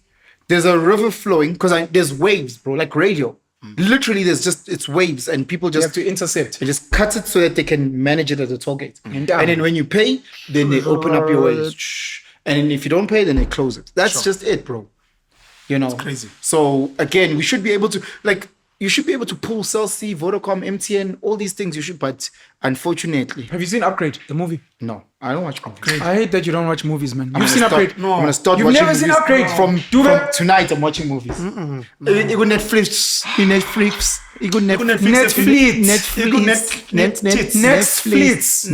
[SPEAKER 2] there's a river flowing because there's waves, bro, like radio. Literally, it's waves, and people
[SPEAKER 1] You
[SPEAKER 2] just
[SPEAKER 1] have to intercept.
[SPEAKER 2] they just cut it so that they can manage it at the toll gate. And then when you pay, then they open up your waves. And then if you don't pay, then they close it. That's just it, bro. You know,
[SPEAKER 4] crazy.
[SPEAKER 2] So again, we should be able to you should be able to pull Cell C, Vodacom, MTN, all these things. You should, but unfortunately,
[SPEAKER 1] Have you seen Upgrade, the movie?
[SPEAKER 2] no. I don't watch movies.
[SPEAKER 1] I hate that you don't watch movies, man. You've
[SPEAKER 2] I'm
[SPEAKER 1] seen
[SPEAKER 2] gonna
[SPEAKER 1] Upgrade?
[SPEAKER 2] start- I'm gonna start
[SPEAKER 1] You've
[SPEAKER 2] watching
[SPEAKER 1] never seen
[SPEAKER 2] movies.
[SPEAKER 1] Upgrade?
[SPEAKER 2] From tonight. I'm watching movies. You go Netflix. You go Netflix.
[SPEAKER 1] Netflix.
[SPEAKER 2] Please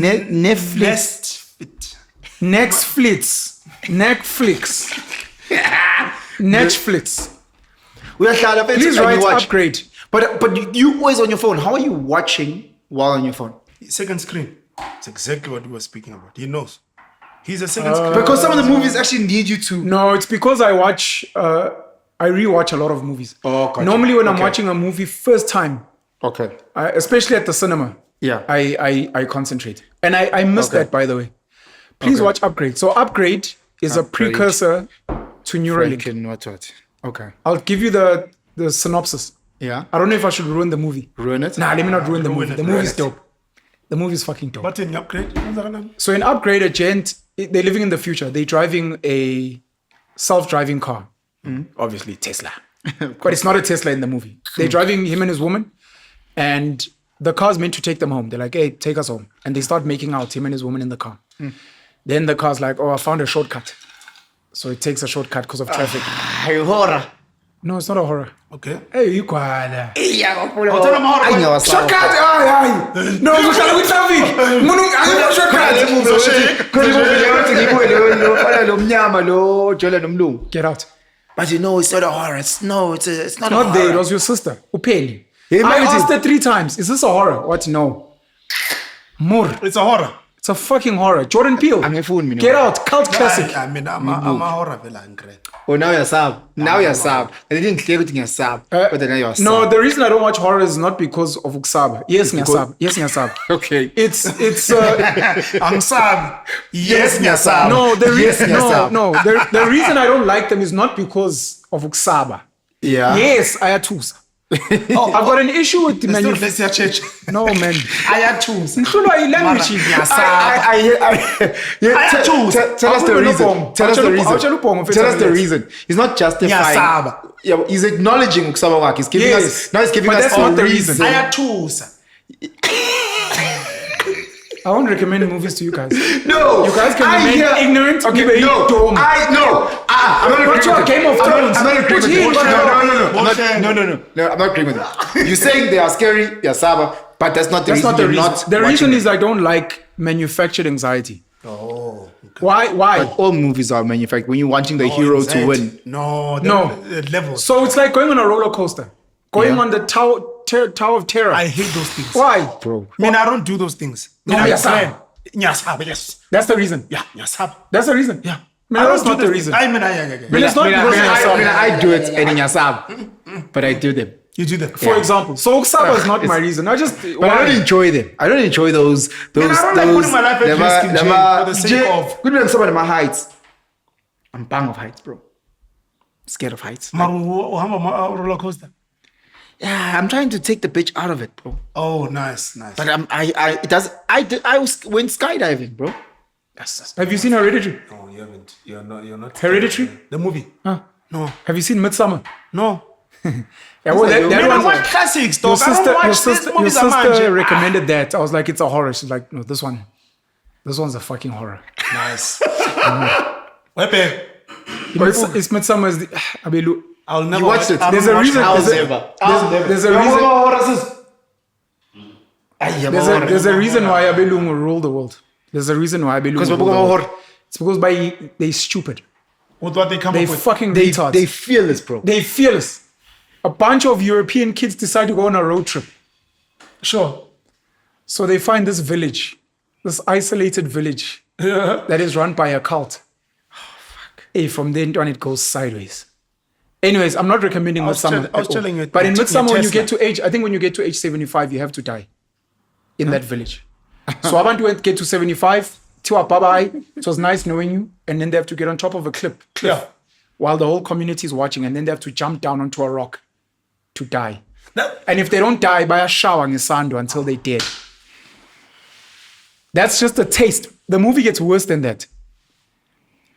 [SPEAKER 1] Please write Upgrade.
[SPEAKER 2] But you always on your phone. How are you watching while on your phone?
[SPEAKER 4] Second screen. It's exactly what we were speaking about. He knows. He's a second screen.
[SPEAKER 2] Because some of the movies actually need you to.
[SPEAKER 1] No, it's because I rewatch a lot of movies.
[SPEAKER 2] Oh, gotcha.
[SPEAKER 1] Normally when I'm watching a movie first time,
[SPEAKER 2] Okay.
[SPEAKER 1] especially at the cinema,
[SPEAKER 2] Yeah.
[SPEAKER 1] I concentrate. And I miss that, by the way. Please watch Upgrade. So Upgrade is a precursor to Neuralink.
[SPEAKER 2] What? Okay.
[SPEAKER 1] I'll give you the synopsis.
[SPEAKER 2] Yeah.
[SPEAKER 1] I don't know if I should ruin the movie.
[SPEAKER 2] Ruin it?
[SPEAKER 1] Nah, let me not ruin the
[SPEAKER 4] Ruin
[SPEAKER 1] movie.
[SPEAKER 4] it,
[SPEAKER 1] The
[SPEAKER 4] ruin
[SPEAKER 1] movie's
[SPEAKER 4] it.
[SPEAKER 1] dope. The movie's fucking dope.
[SPEAKER 4] But in Upgrade,
[SPEAKER 1] So in Upgrade, a gent, they're living in the future. They're driving a self-driving car. Obviously, Tesla. But it's not a Tesla in the movie. They're driving him and his woman, and the car's meant to take them home. They're like, hey, take us home. And they start making out, him and his woman in the car. Then the car's like, oh, I found a shortcut. So it takes a shortcut because of traffic.
[SPEAKER 2] Horror.
[SPEAKER 1] No, it's not a horror.
[SPEAKER 4] okay.
[SPEAKER 1] Hey, you kwala.
[SPEAKER 2] Shortcut.
[SPEAKER 1] No, uzohlala kwi-traffic. Munu, ayikho shortcut. Get out.
[SPEAKER 2] But you know, it's not a horror. It's not a
[SPEAKER 1] Not
[SPEAKER 2] horror.
[SPEAKER 1] there. It was your sister. Upeli.
[SPEAKER 2] Hey,
[SPEAKER 1] I
[SPEAKER 2] Marty.
[SPEAKER 1] asked her 3 times. Is this a horror? What? No. More.
[SPEAKER 4] It's a horror.
[SPEAKER 1] It's a fucking horror. Jordan Peele.
[SPEAKER 2] Angifuni mina.
[SPEAKER 1] Get out. Cult classic.
[SPEAKER 4] I mean, I'm a horror villain.
[SPEAKER 2] Oh, now you're sab. Now you're sab. I didn't clear everything you're sab. But then now you're sab.
[SPEAKER 1] No, the reason I don't watch horror is not because of Uksaba. Yes, Nyasab. Yes, Nyasab.
[SPEAKER 2] Okay.
[SPEAKER 1] It's
[SPEAKER 4] I'm sad. Yes, Nyasab.
[SPEAKER 1] no, the
[SPEAKER 2] Yes,
[SPEAKER 1] reason
[SPEAKER 2] Nyasab.
[SPEAKER 1] no, the reason I don't like them is not because of Uksaba.
[SPEAKER 2] Yeah.
[SPEAKER 1] Yes, Ayatusa. I've got an issue with the
[SPEAKER 4] Let's hear church.
[SPEAKER 1] No, man.
[SPEAKER 4] I had choose.
[SPEAKER 1] Nhlulwa yilanguage.
[SPEAKER 2] Tell us the reason. Tell us the reason.
[SPEAKER 1] Awutshela ubhongo mfethu.
[SPEAKER 2] Tell us the reason. He's not justifying.
[SPEAKER 4] Nyasaba.
[SPEAKER 2] Yeah, he's acknowledging Ukusaba wakhe. He's giving
[SPEAKER 1] Yes.
[SPEAKER 2] us. Now he's giving
[SPEAKER 1] But
[SPEAKER 2] us
[SPEAKER 1] that's
[SPEAKER 2] a
[SPEAKER 1] not the
[SPEAKER 2] reason.
[SPEAKER 1] reason.
[SPEAKER 4] I had choose.
[SPEAKER 1] I won't recommend movies to you guys.
[SPEAKER 2] No,
[SPEAKER 1] You guys can
[SPEAKER 2] I
[SPEAKER 1] remain
[SPEAKER 2] hear-
[SPEAKER 1] ignorant.
[SPEAKER 2] Okay,
[SPEAKER 1] Be
[SPEAKER 2] no,
[SPEAKER 1] dumb.
[SPEAKER 2] I'm not agreeing
[SPEAKER 1] Watch
[SPEAKER 2] with
[SPEAKER 1] your
[SPEAKER 2] it.
[SPEAKER 1] Game of Thrones.
[SPEAKER 2] I'm not agreeing
[SPEAKER 1] Put
[SPEAKER 2] with
[SPEAKER 1] him
[SPEAKER 2] it.
[SPEAKER 1] on
[SPEAKER 2] No, I'm not agreeing with it. You're saying they are scary, they're Saba, but that's not the
[SPEAKER 1] That's
[SPEAKER 2] reason
[SPEAKER 1] not the
[SPEAKER 2] you're
[SPEAKER 1] reason.
[SPEAKER 2] not
[SPEAKER 1] The reason
[SPEAKER 2] watching
[SPEAKER 1] is I don't like manufactured anxiety.
[SPEAKER 4] Oh.
[SPEAKER 1] Why?
[SPEAKER 2] it. All movies are manufactured. When you're watching the hero to win.
[SPEAKER 4] No.
[SPEAKER 1] No.
[SPEAKER 4] Levels.
[SPEAKER 1] So it's like going on a roller coaster, going on the Tower of Terror.
[SPEAKER 4] I hate those things.
[SPEAKER 1] Why?
[SPEAKER 2] Bro.
[SPEAKER 4] I mean, I don't do those things.
[SPEAKER 1] No,
[SPEAKER 4] I'm
[SPEAKER 1] Nyasab.
[SPEAKER 4] friend. Nyasab, yes.
[SPEAKER 1] That's the reason.
[SPEAKER 4] Yeah, Nyasab.
[SPEAKER 1] That's the reason.
[SPEAKER 4] Yeah.
[SPEAKER 1] Man, that's not
[SPEAKER 4] do
[SPEAKER 1] the
[SPEAKER 4] those
[SPEAKER 1] reason.
[SPEAKER 4] things. I mean,
[SPEAKER 1] But it's not because
[SPEAKER 2] I do it in Yasab, but I do them.
[SPEAKER 4] you do that.
[SPEAKER 1] For example, so Uksaba is not my reason. I just
[SPEAKER 2] But I don't enjoy them. I don't enjoy those.
[SPEAKER 4] I don't like putting my life at risk in jail for the sake of-
[SPEAKER 2] Good man, some of my heights. I'm bang of heights, bro. Scared of heights.
[SPEAKER 4] Maru, roller coaster.
[SPEAKER 2] Yeah, I'm trying to take the bitch out of it, bro.
[SPEAKER 4] Oh, nice.
[SPEAKER 2] But I went skydiving, bro.
[SPEAKER 1] Have you seen Hereditary?
[SPEAKER 4] No, you haven't. You're not.
[SPEAKER 1] Hereditary?
[SPEAKER 4] The movie.
[SPEAKER 1] Huh?
[SPEAKER 4] No.
[SPEAKER 1] Have you seen Midsummer?
[SPEAKER 4] No.
[SPEAKER 1] Yeah, well, that
[SPEAKER 4] I
[SPEAKER 1] one.
[SPEAKER 4] watch classics,
[SPEAKER 1] Your
[SPEAKER 4] dog. I
[SPEAKER 1] sister,
[SPEAKER 4] don't watch
[SPEAKER 1] your
[SPEAKER 4] these
[SPEAKER 1] sister, your
[SPEAKER 4] movies.
[SPEAKER 1] sister recommended that. I was like, it's a horror. She's like, no, this one's a fucking horror.
[SPEAKER 4] Nice. Wepe.
[SPEAKER 1] But it's Midsummer. Abelu.
[SPEAKER 4] I'll never
[SPEAKER 2] You watched it.
[SPEAKER 1] There's a reason. There's a reason why Abelung will rule the world. There's a reason why Abelung will rule the world. It's because they stupid.
[SPEAKER 4] With what they come
[SPEAKER 1] They
[SPEAKER 4] up with.
[SPEAKER 1] fucking
[SPEAKER 2] They
[SPEAKER 1] retards.
[SPEAKER 2] fearless, bro.
[SPEAKER 1] They fearless. A bunch of European kids decide to go on a road trip.
[SPEAKER 4] Sure.
[SPEAKER 1] So they find this village, this isolated village that is run by a cult. Hey, from then on it goes sideways. Anyways, I'm not recommending Midsummer.
[SPEAKER 4] I was
[SPEAKER 1] at all.
[SPEAKER 4] telling you,
[SPEAKER 1] But in
[SPEAKER 4] take
[SPEAKER 1] Midsummer,
[SPEAKER 4] your
[SPEAKER 1] when you
[SPEAKER 4] Tesla.
[SPEAKER 1] get to age, I think when you get to age 75, you have to die in that village. So I want to get to 75. Tiwa bye-bye. It was nice knowing you. And then they have to get on top of a cliff
[SPEAKER 4] Yeah.
[SPEAKER 1] while the whole community is watching. And then they have to jump down onto a rock to die.
[SPEAKER 4] That-
[SPEAKER 1] And if they don't die, by a shower in Sando until they dead. That's just a taste. The movie gets worse than that.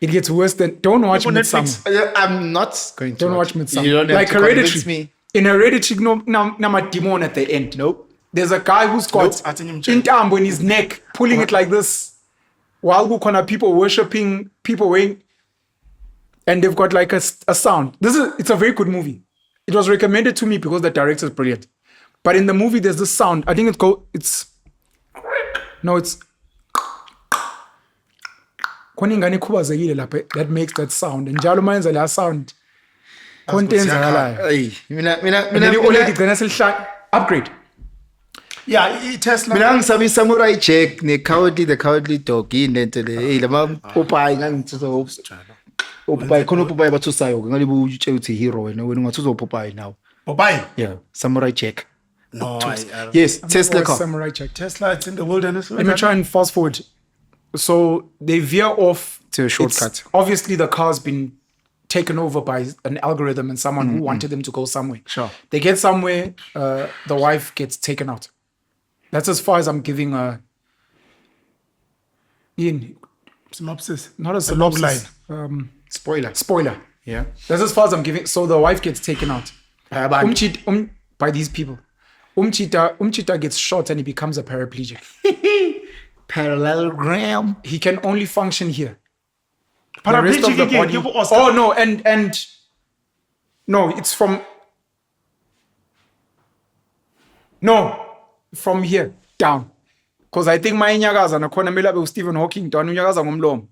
[SPEAKER 1] It gets worse than. Don't watch
[SPEAKER 4] on
[SPEAKER 1] Midsummer.
[SPEAKER 4] Netflix.
[SPEAKER 2] I'm not going to
[SPEAKER 1] Don't watch Midsummer.
[SPEAKER 2] You don't have
[SPEAKER 1] like
[SPEAKER 2] to convince
[SPEAKER 1] Hereditary.
[SPEAKER 2] me.
[SPEAKER 1] In Hereditary, no demon at the end.
[SPEAKER 2] Nope.
[SPEAKER 1] There's a guy who's got
[SPEAKER 4] Nope. I think I'm checking.
[SPEAKER 1] intambo in his neck, pulling it like this. While Gukona people worshipping, people weighing, and they've got like a sound. It's a very good movie. It was recommended to me because the director is brilliant. But in the movie, there's this sound. I think it's khona ingane ikhubazekile lapha that makes that sound. And njalo mayenza la sound. Khona into eyenzakalayo.
[SPEAKER 2] Hey,
[SPEAKER 1] And then i-OLED igcina selihlaya. Upgrade.
[SPEAKER 4] Yeah, Tesla.
[SPEAKER 2] Mina ngisabi samurai Jack the cowardly dog into the lama Popeye ngangithuso Popeye khona Popeye bathusayo ngalibe utshe uthi hero wena ungathuso Popeye now.
[SPEAKER 4] Popeye?
[SPEAKER 2] Yeah, Samurai Jack.
[SPEAKER 4] No,
[SPEAKER 2] yes, Tesla car.
[SPEAKER 1] Samurai Jack.
[SPEAKER 4] Tesla, it's in the wilderness.
[SPEAKER 1] Let me try and fast forward. So they veer off
[SPEAKER 2] to a shortcut.
[SPEAKER 1] Obviously, the car's been taken over by an algorithm and someone who wanted them to go somewhere.
[SPEAKER 2] Sure.
[SPEAKER 1] They get somewhere, the wife gets taken out. That's as far as I'm giving a
[SPEAKER 4] synopsis.
[SPEAKER 1] Not a
[SPEAKER 4] synopsis.
[SPEAKER 2] Spoiler.
[SPEAKER 1] Yeah. That's as far as I'm giving. So the wife gets taken out. By these people. Umchita gets shot and he becomes a paraplegic.
[SPEAKER 2] Parallelogram.
[SPEAKER 1] He can only function here.
[SPEAKER 4] The rest of the body.
[SPEAKER 1] Oh no, and no, it's from here down. Because I think my nyagaza nakhona mele abe Stephen Hawking down unyagaza ngomlomo.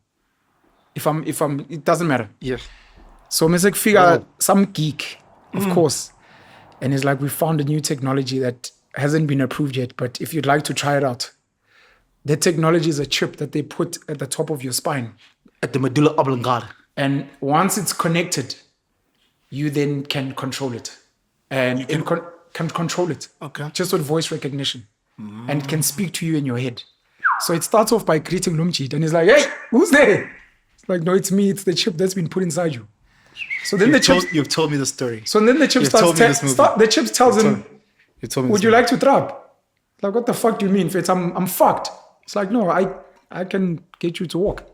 [SPEAKER 1] If I'm it doesn't matter.
[SPEAKER 2] Yes.
[SPEAKER 1] So Mr. Figure some geek, of course. And it's like, we found a new technology that hasn't been approved yet, but if you'd like to try it out, that technology is a chip that they put at the top of your spine.
[SPEAKER 2] At the medulla oblongata. And
[SPEAKER 1] once it's connected, you then can control it. And can control it.
[SPEAKER 4] Okay.
[SPEAKER 1] Just with voice recognition. And it can speak to you in your head. So it starts off by greeting Lumchit, and he's like, hey, who's there? It's like, no, it's me. It's the chip that's been put inside you. So then
[SPEAKER 2] you've told me the story.
[SPEAKER 1] So then the chip tells him, would you like to trap? Like, what the fuck do you mean? Fitz, I'm fucked. It's like, no, I can get you to walk.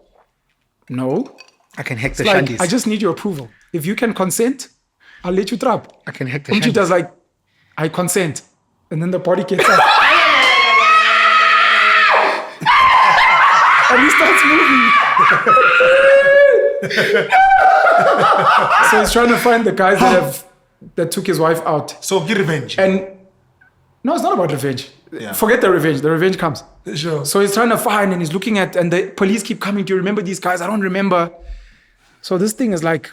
[SPEAKER 1] No.
[SPEAKER 2] I can hack the
[SPEAKER 1] like,
[SPEAKER 2] shandies.
[SPEAKER 1] I just need your approval. If you can consent, I'll let you trap.
[SPEAKER 2] I can hack the shandies.
[SPEAKER 1] Umchita's like, I consent. And then the body gets up. And he starts moving. So he's trying to find the guys that took his wife out.
[SPEAKER 4] So get revenge.
[SPEAKER 1] And no, it's not about revenge.
[SPEAKER 4] Yeah.
[SPEAKER 1] Forget the revenge. The revenge comes.
[SPEAKER 4] Sure.
[SPEAKER 1] So he's trying to find, and he's looking at, and the police keep coming. Do you remember these guys? I don't remember. So this thing is like,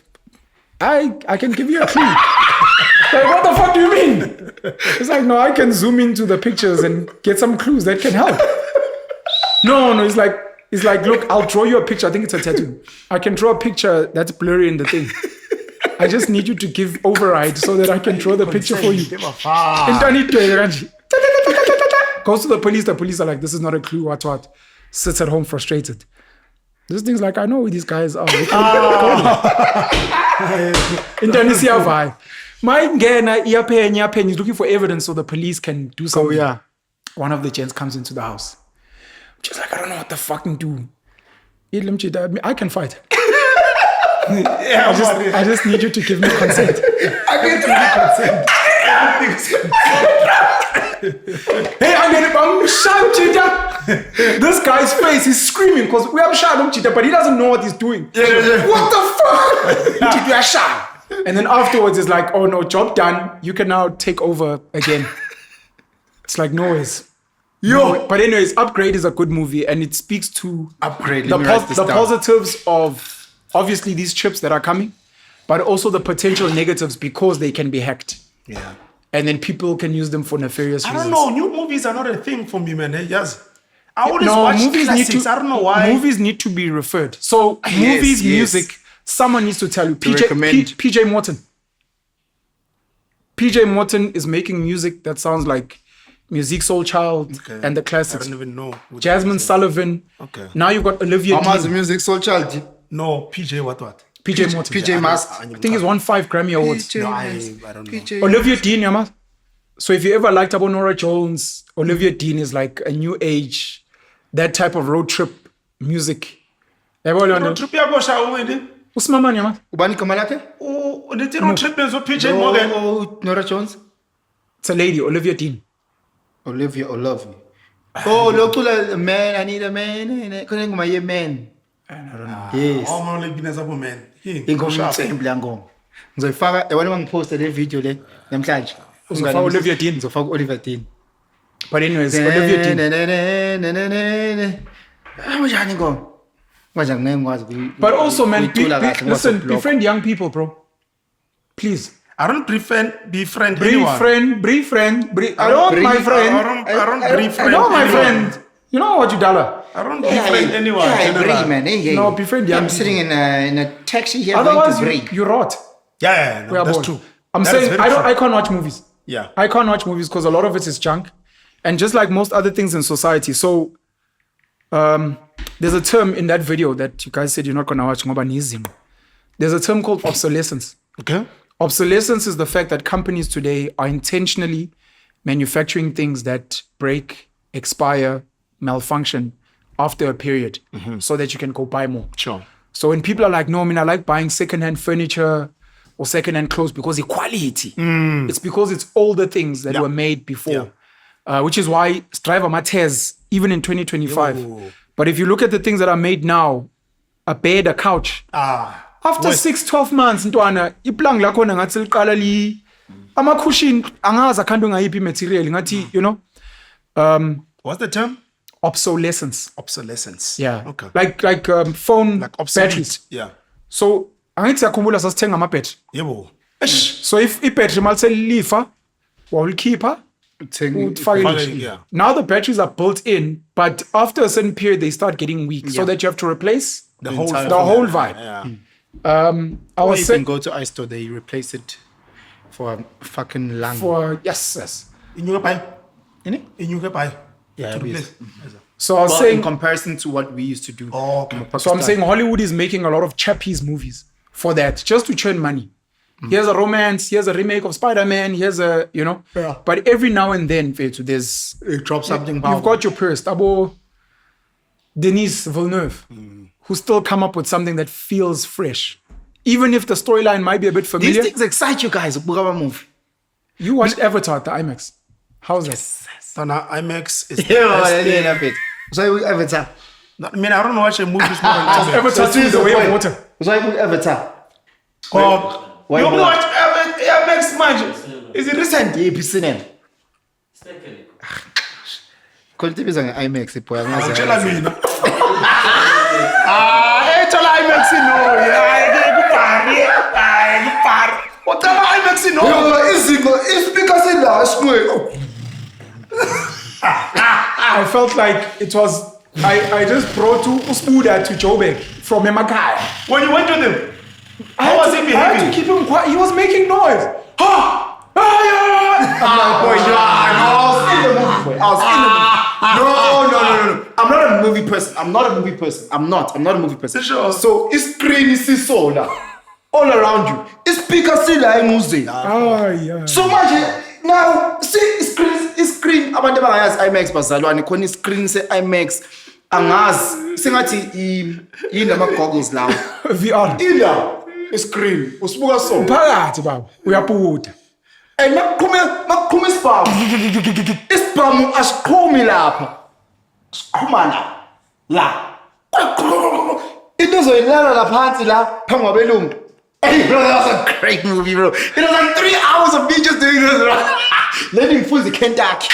[SPEAKER 1] I can give you a clue. Like, what the fuck do you mean? It's like, no, I can zoom into the pictures and get some clues that can help. No, it's like, look, I'll draw you a picture. I think it's a tattoo. I can draw a picture that's blurry in the thing. I just need you to give override so that I can draw the picture for you. Goes to the police. The police are like, this is not a clue, what. Sits at home frustrated. This thing's like, I know who these guys are. Indonesia vibe. He's looking for evidence so the police can do something.
[SPEAKER 2] Oh, yeah.
[SPEAKER 1] One of the gents comes into the house. She's like, I don't know what to fucking do. I can fight. I just need you to give me consent. Hey, I'm shot, this guy's face is screaming because we have shot him, but he doesn't know what he's doing. What the fuck? And then afterwards, it's like, oh no, job done. You can now take over again. It's like noise. No, but anyways, Upgrade is a good movie, and it speaks to the positives of obviously these chips that are coming, but also the potential negatives because they can be hacked.
[SPEAKER 4] Yeah.
[SPEAKER 1] And then people can use them for nefarious reasons.
[SPEAKER 4] I don't know. New movies are not a thing for me, man. Yes. I always watch classics. I don't know why.
[SPEAKER 1] Movies need to be referred. So movies, music, someone needs to tell you. PJ Morton. PJ Morton is making music that sounds like Musique Soul Child and the classics.
[SPEAKER 4] I don't even know.
[SPEAKER 1] Jasmine Sullivan.
[SPEAKER 4] Okay.
[SPEAKER 1] Now you got Olivia Dean.
[SPEAKER 2] How Musique Soul Child?
[SPEAKER 4] No, PJ what?
[SPEAKER 1] PJ Morton.
[SPEAKER 2] PJ Mask.
[SPEAKER 1] I think he's won 5 Grammy Awards.
[SPEAKER 4] No, I don't know.
[SPEAKER 1] Olivia Dean, Yama. So if you ever liked about Nora Jones, Olivia Dean is like a new age, that type of road trip music.
[SPEAKER 4] Road trip ya bosha umende.
[SPEAKER 1] Usmama Yama.
[SPEAKER 2] Ubani kamalake?
[SPEAKER 4] Oh, the road trip is PJ Morgan.
[SPEAKER 2] Oh, Nora Jones.
[SPEAKER 1] It's a lady, Olivia Dean.
[SPEAKER 2] Olivia. Oh, look, man, I need a man. Couldn't my man.
[SPEAKER 1] I don't know.
[SPEAKER 2] Yes.
[SPEAKER 4] Oh, my goodness, I'm a man.
[SPEAKER 2] Ngizofaka yabona mangiposta le video le namhlanje
[SPEAKER 1] uzofaka Olivia Dean.
[SPEAKER 2] Ngizofaka Olivia Dean.
[SPEAKER 1] But anyways, Olivia Dean.
[SPEAKER 2] Njani ngo? Manje ngingekwazi.
[SPEAKER 1] But also man, listen, befriend young people, bro. Please.
[SPEAKER 4] I don't befriend anyone.
[SPEAKER 1] I don't my friend.
[SPEAKER 4] I don't befriend
[SPEAKER 1] I know my
[SPEAKER 4] anyone.
[SPEAKER 1] friend. You know what you dollar?
[SPEAKER 4] I don't befriend anyone.
[SPEAKER 2] Yeah,
[SPEAKER 4] generally.
[SPEAKER 2] man.
[SPEAKER 1] No, befriend young
[SPEAKER 2] I'm sitting in a taxi here.
[SPEAKER 1] Otherwise,
[SPEAKER 2] going to
[SPEAKER 1] you rot.
[SPEAKER 4] Yeah,
[SPEAKER 1] We are
[SPEAKER 4] that's
[SPEAKER 1] bored.
[SPEAKER 4] true.
[SPEAKER 1] I'm
[SPEAKER 4] That is
[SPEAKER 1] saying
[SPEAKER 4] very
[SPEAKER 1] I
[SPEAKER 4] true.
[SPEAKER 1] can't watch movies.
[SPEAKER 4] Yeah.
[SPEAKER 1] I can't watch movies because a lot of it is junk, and just like most other things in society. So, there's a term in that video that you guys said you're not gonna watch. Ngoba nizimo. There's a term called obsolescence.
[SPEAKER 4] Okay.
[SPEAKER 1] Obsolescence is the fact that companies today are intentionally manufacturing things that break, expire, malfunction after a period, so that you can go buy more.
[SPEAKER 4] Sure.
[SPEAKER 1] So when people are like, no, I mean, I like buying secondhand furniture or secondhand clothes because of quality. It's because it's older things that were made before, which is why Striver matters even in 2025.
[SPEAKER 4] Yo.
[SPEAKER 1] But if you look at the things that are made now, a bed, a couch, after 6-12 months, ntwana, iplang lakho ngathi liqala li ama cushion angazi akhandu ngayiphi material ngathi, you know,
[SPEAKER 4] What's the term?
[SPEAKER 1] obsolescence.
[SPEAKER 4] Obsolescence.
[SPEAKER 1] Yeah.
[SPEAKER 4] Okay.
[SPEAKER 1] Like phone
[SPEAKER 4] Like obsolete.
[SPEAKER 1] batteries.
[SPEAKER 4] Yeah.
[SPEAKER 1] So angithi siyakhumbula sasithenga ama battery.
[SPEAKER 4] Yebo.
[SPEAKER 1] So if battery malise lifa, wawulikhipha ufake it.
[SPEAKER 4] Yeah.
[SPEAKER 1] Now the batteries are built in, but after a certain period they start getting weak, so that you have to replace
[SPEAKER 4] The whole
[SPEAKER 1] vibe.
[SPEAKER 4] Yeah.
[SPEAKER 1] I
[SPEAKER 2] Or
[SPEAKER 1] was
[SPEAKER 2] you
[SPEAKER 1] saying
[SPEAKER 2] can go to iStore, they replace it for a fucking lang.
[SPEAKER 1] for yes.
[SPEAKER 4] Inyuke pie.
[SPEAKER 2] Innit?
[SPEAKER 4] Inyuke pie.
[SPEAKER 2] Yeah,
[SPEAKER 4] To
[SPEAKER 2] it
[SPEAKER 4] replace.
[SPEAKER 2] is.
[SPEAKER 1] So I was
[SPEAKER 2] Well,
[SPEAKER 1] saying
[SPEAKER 2] in comparison to what we used to do.
[SPEAKER 4] Oh, okay.
[SPEAKER 1] So I'm saying Hollywood is making a lot of chappies movies for that, just to churn money. Here's a romance, here's a remake of Spider-Man, here's a, you know.
[SPEAKER 2] Yeah.
[SPEAKER 1] But every now and then, Fetu, there's...
[SPEAKER 2] Drop something
[SPEAKER 1] You've
[SPEAKER 2] powerful.
[SPEAKER 1] got your first. Abo Denis Villeneuve, who still come up with something that feels fresh. Even if the storyline might be a bit
[SPEAKER 2] These
[SPEAKER 1] familiar.
[SPEAKER 2] things excite you guys. Bugawa movie.
[SPEAKER 1] You watched Avatar at the IMAX. How's that?
[SPEAKER 4] So now IMAX is
[SPEAKER 2] Yeah, bit. So we Avatar.
[SPEAKER 4] I mean, I don't watch a movie more than IMAX.
[SPEAKER 1] Avatar 2 is the way of water.
[SPEAKER 2] So we Avatar.
[SPEAKER 4] Oh,
[SPEAKER 2] Why
[SPEAKER 4] you
[SPEAKER 2] not?
[SPEAKER 4] watch IMAX, man. Is it recent?
[SPEAKER 2] Yephi cinema.
[SPEAKER 3] Second.
[SPEAKER 2] Kolitibiza nge-IMAX boy.
[SPEAKER 4] Tshela mina. Ethola IMAX no. Kupari. Uthola IMAX no.
[SPEAKER 2] Izinto ispeaker sila esiqwe.
[SPEAKER 1] I felt like it was... I just brought to Uspuda to Joburg from Emakaya.
[SPEAKER 4] When you went to them, how was he
[SPEAKER 1] I had
[SPEAKER 4] behaving?
[SPEAKER 1] to keep him quiet. He was making noise. Ha! Yeah! I'm like, boy,
[SPEAKER 2] I was in the movie. No. I'm not a movie person. I'm not a movie person.
[SPEAKER 4] Sure.
[SPEAKER 2] So screen is solar all around you. Speaker sila emuzi.
[SPEAKER 1] Oh, yeah.
[SPEAKER 2] So much now see screen abantu abangayazi IMAX bazalwane khona screen se IMAX angazi sengathi yini ama goggles lawo
[SPEAKER 1] VR.
[SPEAKER 2] ila screen usibuka so
[SPEAKER 1] Phakathi baba. Uyaputa.
[SPEAKER 2] and makuqhuma isibhamu asiqhumi lapha siqhuma la into zoyilala laphansi la phambi kwabelungu. Hey bro, that was a great movie, bro. It was like 3 hours of me just doing this, bro. Letting fools the Kentucky.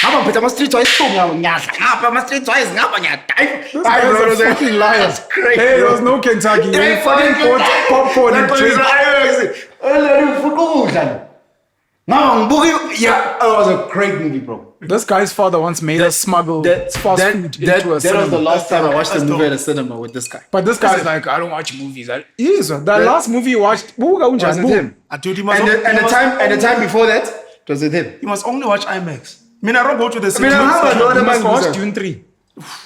[SPEAKER 2] I'm gonna put my street toys ngapha my street toys ngapha ngiyadive.
[SPEAKER 1] Guys are fucking liars.
[SPEAKER 2] Great.
[SPEAKER 1] Hey, there was no Kentucky. They fucking bought popcorn and drink.
[SPEAKER 2] Yeah, it was a great movie, bro.
[SPEAKER 1] This guy's father once made us smuggle fast food into a
[SPEAKER 2] That was
[SPEAKER 1] cinema.
[SPEAKER 2] the last time I watched a movie at a cinema with this guy.
[SPEAKER 1] But this guy's like, I don't watch movies. He is. The last movie he watched,
[SPEAKER 2] Was it him?
[SPEAKER 4] I told him. And
[SPEAKER 2] the time before that, it was with him.
[SPEAKER 4] You must only watch IMAX. I mean, I don't go to the
[SPEAKER 2] mean, I have
[SPEAKER 1] You
[SPEAKER 2] another
[SPEAKER 1] must
[SPEAKER 2] man
[SPEAKER 1] watch
[SPEAKER 2] who's
[SPEAKER 1] Dune 3.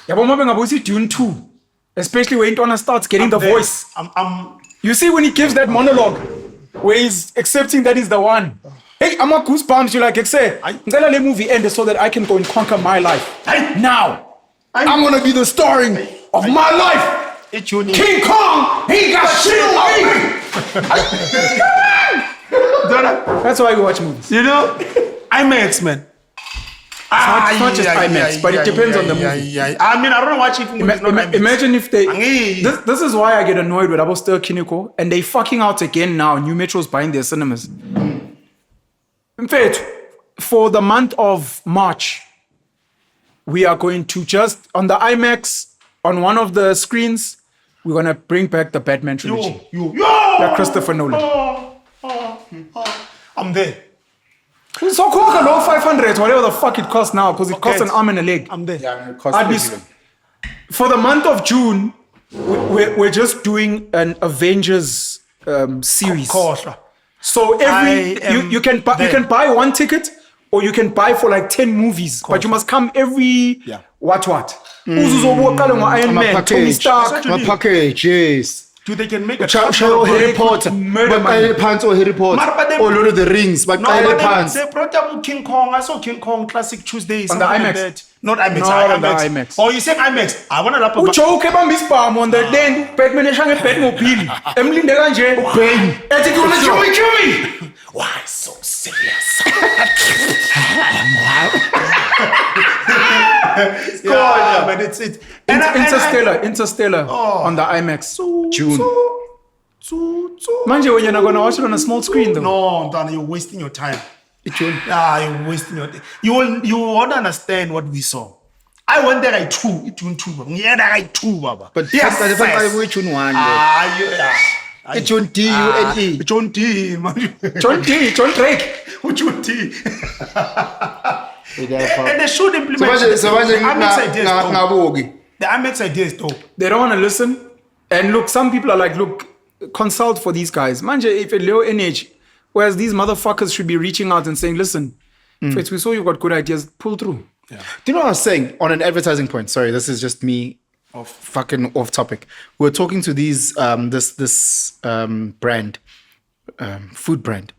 [SPEAKER 1] Yeah, but maybe I see Dune 2. Especially when Tona starts getting the voice. You see when he gives that monologue, where he's accepting that he's the one. Hey, I'm a goosebumps. You're like, say, ngicela le movie end so that I can go and conquer my life. Now, I'm gonna be the starring of my life. King Kong, he got shit on me. That's why we watch movies.
[SPEAKER 4] You know, IMAX, man.
[SPEAKER 1] It's not just IMAX, but it depends on the movie.
[SPEAKER 4] I mean, I don't watch it.
[SPEAKER 1] Imagine if they.
[SPEAKER 4] Angi.
[SPEAKER 1] This is why I get annoyed with Aboster Kiniko, and they fucking out again now. New Metro's buying their cinemas. In fact, for the month of March, we are going to just on the IMAX on one of the screens. We're gonna bring back the Batman trilogy. Like Christopher Nolan.
[SPEAKER 4] I'm there.
[SPEAKER 1] So call low 500, whatever the fuck it costs now, because it costs an arm and a leg.
[SPEAKER 4] I'm there.
[SPEAKER 2] Yeah,
[SPEAKER 1] I'd be, for the month of June, we're just doing an Avengers series.
[SPEAKER 4] Of course.
[SPEAKER 1] So you can buy one ticket, or you can buy for like 10 movies, but you must come every what. Iron Man, Tony Stark,
[SPEAKER 2] my package, yes.
[SPEAKER 4] They can make a
[SPEAKER 2] Shadow Harry Potter, but pants or Harry Potter, or Lord of the Rings, but pants.
[SPEAKER 4] They brought up King Kong. I saw King Kong Classic Tuesdays
[SPEAKER 1] on the IMAX.
[SPEAKER 4] Not IMAX.
[SPEAKER 1] No, on the IMAX.
[SPEAKER 4] Oh, you saying IMAX? I want to rap about.
[SPEAKER 1] Uchoke ba Miss Palm on the then Batman eshange Batmobile. Emlinde kanje.
[SPEAKER 2] Bang.
[SPEAKER 1] Ethi you wanna kill me?
[SPEAKER 4] Why so serious?
[SPEAKER 1] Yeah,
[SPEAKER 4] but it's
[SPEAKER 1] Interstellar on the IMAX.
[SPEAKER 2] June.
[SPEAKER 1] Manje, when you're not gonna watch it on a small screen though.
[SPEAKER 4] No, Dana, you're wasting your time. You're wasting your time. You won't understand what we saw. I went there at 2. It June 2. Yeah, at 2, Baba.
[SPEAKER 2] But yes, I went June 1. It's John D, U-N-E.
[SPEAKER 4] John D, man.
[SPEAKER 1] John Drake.
[SPEAKER 4] Who John D? And they should implement the IMAX ideas. The IMAX ideas, though.
[SPEAKER 1] They don't want to listen. And look, some people are like, look, consult for these guys. Manje, if at low NH, whereas these motherfuckers should be reaching out and saying, listen, Fritz, we saw you got good ideas, pull through.
[SPEAKER 2] Yeah. Do you know what I was saying on an advertising point? Sorry, this is just me fucking off topic. We were talking to these this brand, food brand,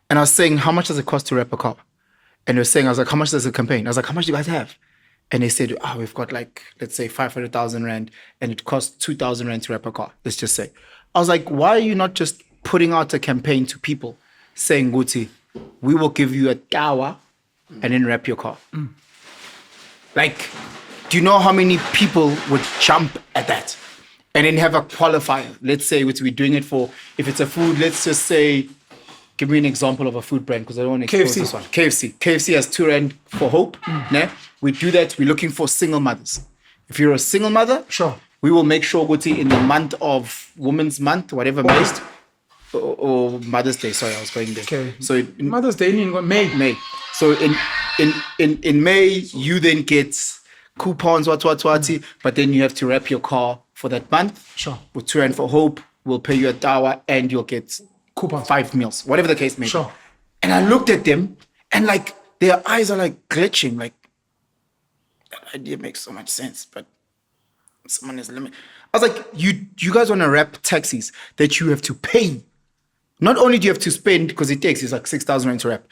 [SPEAKER 2] and I was saying, how much does it cost to rep a car? And they were saying, I was like, how much does it campaign? I was like, how much do you guys have? And they said, we've got like, let's say 500,000 Rand, and it costs 2,000 Rand to rep a car. Let's just say. I was like, why are you not just putting out a campaign to people saying, Guti, we will give you a tower and then rep your car? Like, do you know how many people would jump at that? And then have a qualifier. Let's say we're doing it for, if it's a food, let's just say, give me an example of a food brand because I don't want to expose this one. KFC. KFC has 2 Rand for hope. Né? We do that. We're looking for single mothers. If you're a single mother,
[SPEAKER 1] sure,
[SPEAKER 2] we will make sure, Guti, in the month of Women's Month, whatever based, or Mother's Day. Sorry, I was going there.
[SPEAKER 1] Okay.
[SPEAKER 2] So
[SPEAKER 1] Mother's Day in May.
[SPEAKER 2] May. So in May, you then get coupons, but then you have to wrap your car for that month.
[SPEAKER 1] Sure.
[SPEAKER 2] With 2 Rand for hope, we'll pay you a tower and you'll get
[SPEAKER 1] coupons,
[SPEAKER 2] 5 meals, whatever the case may be.
[SPEAKER 1] Sure.
[SPEAKER 2] And I looked at them and like their eyes are like glitching, like that idea makes so much sense, but someone is limited. I was like, you guys want to wrap taxis that you have to pay. Not only do you have to spend, because it takes, it's like 6,000 Rand to wrap.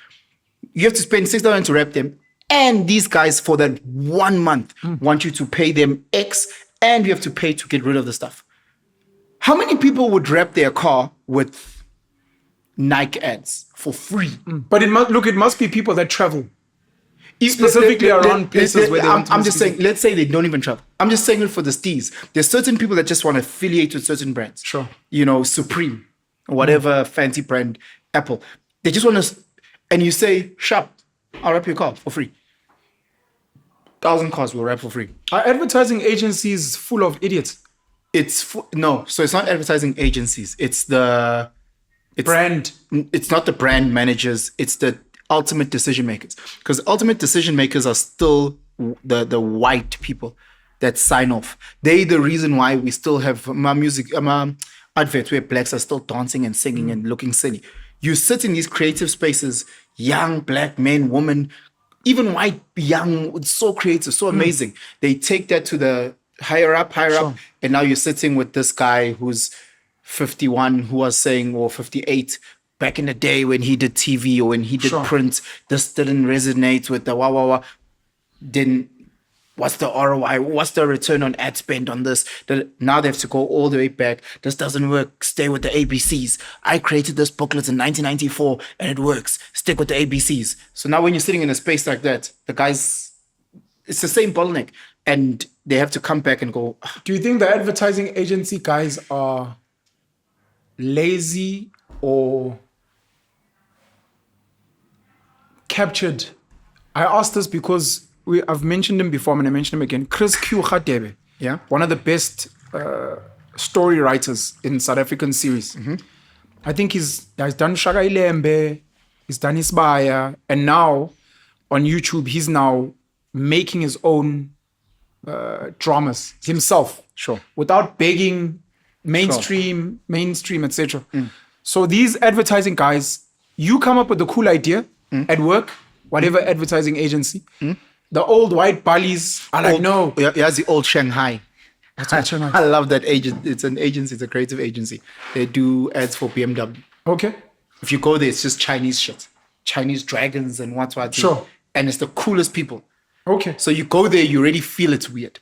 [SPEAKER 2] You have to spend 6,000 Rand to wrap them. And these guys for that 1 month want you to pay them X, and you have to pay to get rid of the stuff. How many people would wrap their car with Nike ads for free?
[SPEAKER 1] But it must be people that travel. Specifically around places where they want to.
[SPEAKER 2] I'm just saying, let's say they don't even travel. I'm just saying it for the steez. There's certain people that just want to affiliate with certain brands.
[SPEAKER 1] Sure.
[SPEAKER 2] You know, Supreme, whatever fancy brand, Apple. They just want to, and you say, shop, I'll wrap your car for free. 1,000 cars will wrap for free.
[SPEAKER 1] Are advertising agencies full of idiots?
[SPEAKER 2] No, so it's not advertising agencies. It's the
[SPEAKER 1] brand.
[SPEAKER 2] It's not the brand managers. It's the ultimate decision makers. Because ultimate decision makers are still the white people that sign off. They the reason why we still have music adverts where blacks are still dancing and singing and looking silly. You sit in these creative spaces, young black men, women, even white, young, it's so creative, so amazing. They take that to the higher up, and now you're sitting with this guy who's 51, who was saying, or 58, back in the day when he did TV or when he did print, this didn't resonate with the Then what's the ROI? What's the return on ad spend on this? Now they have to go all the way back. This doesn't work. Stay with the ABCs. I created this booklet in 1994 and it works. Stick with the ABCs. So now when you're sitting in a space like that, the guys, it's the same bottleneck. And they have to come back and go.
[SPEAKER 1] Do you think the advertising agency guys are lazy or captured? I asked this because I've mentioned him before, and I mentioned him again. Chris Q Khatebe, one of the best story writers in South African series. I think he's done Shaka Ilembe. He's done his Isbaya, and now on YouTube, he's now making his own dramas himself.
[SPEAKER 2] Sure.
[SPEAKER 1] Without begging mainstream, etc. So these advertising guys, you come up with a cool idea at work, whatever advertising agency. The old white bullies are like, no.
[SPEAKER 2] Yeah, the old Shanghai.
[SPEAKER 1] That's what Shanghai.
[SPEAKER 2] I love that agent. It's an agency. It's a creative agency. They do ads for BMW.
[SPEAKER 1] Okay.
[SPEAKER 2] If you go there, it's just Chinese shit. Chinese dragons and what.
[SPEAKER 1] Sure.
[SPEAKER 2] And it's the coolest people.
[SPEAKER 1] Okay.
[SPEAKER 2] So you go there, you already feel it's weird.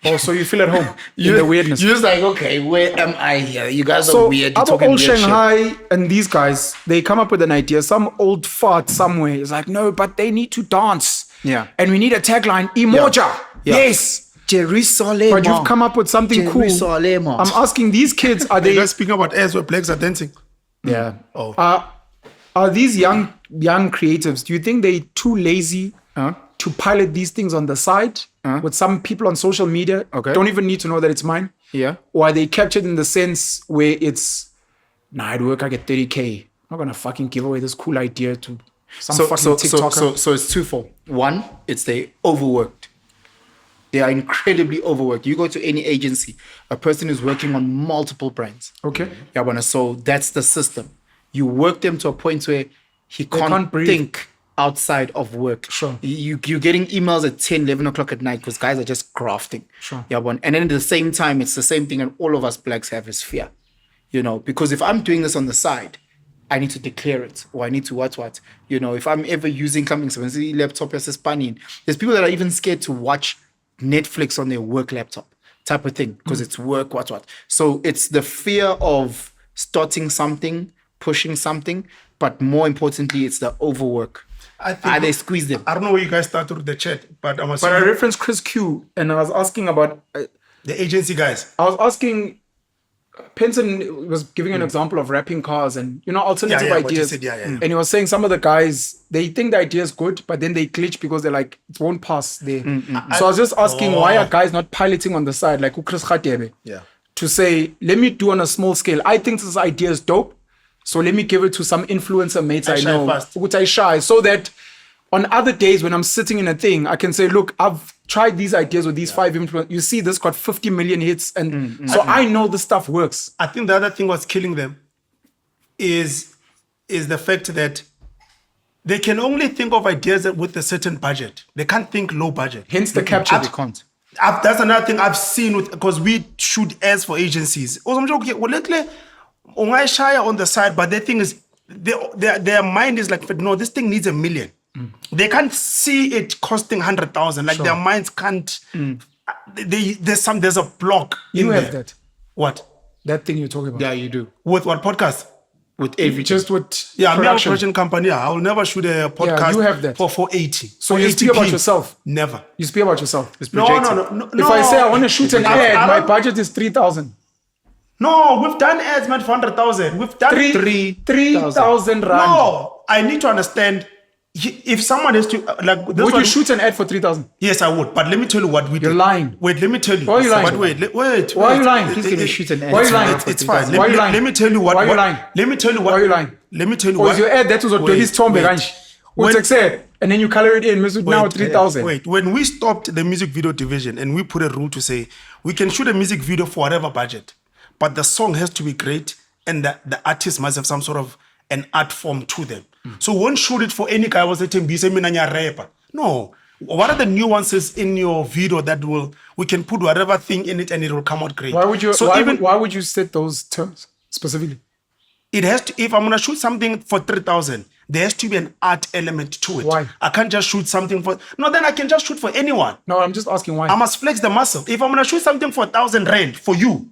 [SPEAKER 1] Oh, so you feel at home in the weirdness.
[SPEAKER 2] You're just like, okay, where am I here? You guys are
[SPEAKER 1] So
[SPEAKER 2] weird. You're
[SPEAKER 1] our
[SPEAKER 2] talking
[SPEAKER 1] old
[SPEAKER 2] weird
[SPEAKER 1] Shanghai
[SPEAKER 2] shit.
[SPEAKER 1] and these guys, they come up with an idea. Some old fart somewhere is like, no, but they need to dance.
[SPEAKER 2] Yeah.
[SPEAKER 1] And we need a tagline, Emoja.
[SPEAKER 2] Yeah.
[SPEAKER 1] Yes.
[SPEAKER 2] Jerusalem.
[SPEAKER 1] But you've come up with something cool.
[SPEAKER 2] Jerusalem.
[SPEAKER 1] I'm asking these kids, are
[SPEAKER 4] You
[SPEAKER 1] they...
[SPEAKER 4] guys speaking about ads where blacks are dancing?
[SPEAKER 1] Yeah.
[SPEAKER 4] Oh.
[SPEAKER 1] Are these young creatives, do you think they're too lazy to pilot these things on the side with some people on social media?
[SPEAKER 2] Okay.
[SPEAKER 1] Don't even need to know that it's mine.
[SPEAKER 2] Yeah.
[SPEAKER 1] Or are they captured in the sense where it's, at work I get 30K. I'm not going to fucking give away this cool idea to some fucking TikToker.
[SPEAKER 2] So it's twofold. One, it's they overworked. They are incredibly overworked. You go to any agency, a person is working on multiple brands.
[SPEAKER 1] Okay.
[SPEAKER 2] Yeah, so that's the system. You work them to a point where he can't
[SPEAKER 1] breathe.
[SPEAKER 2] think outside of work.
[SPEAKER 1] Sure.
[SPEAKER 2] You're getting emails at 10, 11 o'clock at night because guys are just grafting.
[SPEAKER 1] Sure.
[SPEAKER 2] Yeah, and then at the same time, it's the same thing and all of us blacks have is fear. Because if I'm doing this on the side, I need to declare it or I need to what. If I'm ever using something, laptop as a spanning, there's people that are even scared to watch Netflix on their work laptop type of thing because it's work, what. So it's the fear of starting something, pushing something, but more importantly, it's the overwork.
[SPEAKER 4] I think
[SPEAKER 2] They squeeze them.
[SPEAKER 4] I don't know where you guys started with the chat, but I'm
[SPEAKER 1] But I
[SPEAKER 4] assuming
[SPEAKER 1] referenced Chris Q and I was asking about...
[SPEAKER 4] the agency guys.
[SPEAKER 1] I was asking... Penson was giving an example of wrapping cars and, alternative
[SPEAKER 4] Yeah, what you
[SPEAKER 1] ideas.
[SPEAKER 4] said, yeah.
[SPEAKER 1] And he was saying some of the guys, they think the idea is good, but then they glitch because they're like, it won't pass there. So I was just asking, why are guys not piloting on the side, like Chris Khatebe,
[SPEAKER 4] Yeah.
[SPEAKER 1] to say, let me do on a small scale. I think this idea is dope, so let me give it to some influencer mates I
[SPEAKER 4] shy
[SPEAKER 1] know,
[SPEAKER 4] fast.
[SPEAKER 1] which I shy, so that on other days when I'm sitting in a thing, I can say, look, I've tried these ideas with these 5 influencers. You see, this got 50 million hits. And so I know this stuff works.
[SPEAKER 4] I think the other thing what's killing them is the fact that they can only think of ideas with a certain budget. They can't think low budget.
[SPEAKER 1] Hence the capture.
[SPEAKER 2] They can't.
[SPEAKER 4] That's another thing I've seen because we shoot ads for agencies. Also, I'm joking. Well, lately, shy on the side, but the thing is, their mind is like, no, this thing needs $1 million. They can't see it costing 100,000. Like their minds can't. There's a block.
[SPEAKER 1] You
[SPEAKER 4] in
[SPEAKER 1] have
[SPEAKER 4] there.
[SPEAKER 1] that.
[SPEAKER 4] What?
[SPEAKER 1] That thing you're talking about.
[SPEAKER 2] Yeah, you do.
[SPEAKER 4] With what podcast?
[SPEAKER 2] With everything.
[SPEAKER 1] Just with
[SPEAKER 4] Yeah, I'm a
[SPEAKER 1] production.
[SPEAKER 4] production company. Yeah, I will never shoot a podcast
[SPEAKER 1] you have that.
[SPEAKER 4] for 480.
[SPEAKER 1] So you speak about yourself.
[SPEAKER 4] Never.
[SPEAKER 1] You speak about yourself.
[SPEAKER 4] No.
[SPEAKER 1] If I say I want to shoot an ad, my budget is 3,000.
[SPEAKER 4] No, we've done ads meant for 100,000. We've done
[SPEAKER 1] 3,000 rand.
[SPEAKER 4] No, I need to understand. If someone has to
[SPEAKER 1] Would you shoot an ad for 3,000?
[SPEAKER 4] Yes, I would. But let me tell you what we do.
[SPEAKER 1] You're lying.
[SPEAKER 4] Wait, let me tell you.
[SPEAKER 1] Why are you lying?
[SPEAKER 4] But wait.
[SPEAKER 1] Why are you lying?
[SPEAKER 2] He's gonna shoot an ad.
[SPEAKER 1] Why are you lying?
[SPEAKER 4] It's fine.
[SPEAKER 1] Why are you lying?
[SPEAKER 4] Let me tell you what.
[SPEAKER 1] Why are you lying?
[SPEAKER 4] Let me tell you what.
[SPEAKER 1] Why are you lying?
[SPEAKER 4] Let me tell you
[SPEAKER 1] Or
[SPEAKER 4] what.
[SPEAKER 1] is your ad that was a Dolly's Tombe ranch?
[SPEAKER 4] When-
[SPEAKER 1] What's said? And then you color it in, now 3,000.
[SPEAKER 4] Wait, when we stopped the music video division and we put a rule to say we can shoot a music video for whatever budget, but the song has to be great and the artist must have some sort of an art form to them. So we won't shoot it for any guy was saying be rapper. No. What are the nuances in your video that we can put whatever thing in it and it will come out great.
[SPEAKER 1] Why would you?
[SPEAKER 4] So
[SPEAKER 1] why would you set those terms specifically?
[SPEAKER 4] It has to. If I'm gonna shoot something for 3,000, there has to be an art element to it.
[SPEAKER 1] Why?
[SPEAKER 4] I can't just shoot something for. No, then I can just shoot for anyone.
[SPEAKER 1] No, I'm just asking why.
[SPEAKER 4] I must flex the muscle. If I'm gonna shoot something for 1,000 rand for you,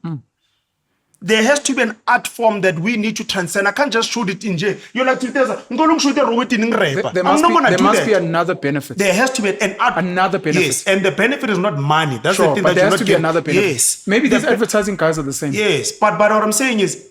[SPEAKER 4] there has to be an art form that we need to transcend. I can't just shoot it in jail. You're like, I'm going to shoot the robot in rapper.
[SPEAKER 1] There
[SPEAKER 4] I'm not gonna do that.
[SPEAKER 1] There must be another benefit.
[SPEAKER 4] There has to be an art.
[SPEAKER 1] Another benefit.
[SPEAKER 4] Yes, and the benefit is not money. That's
[SPEAKER 1] Sure,
[SPEAKER 4] the thing
[SPEAKER 1] but
[SPEAKER 4] that
[SPEAKER 1] there
[SPEAKER 4] you
[SPEAKER 1] has
[SPEAKER 4] not
[SPEAKER 1] to be
[SPEAKER 4] get.
[SPEAKER 1] another benefit.
[SPEAKER 4] Yes.
[SPEAKER 1] Maybe these advertising guys are the same.
[SPEAKER 4] Yes, but what I'm saying is,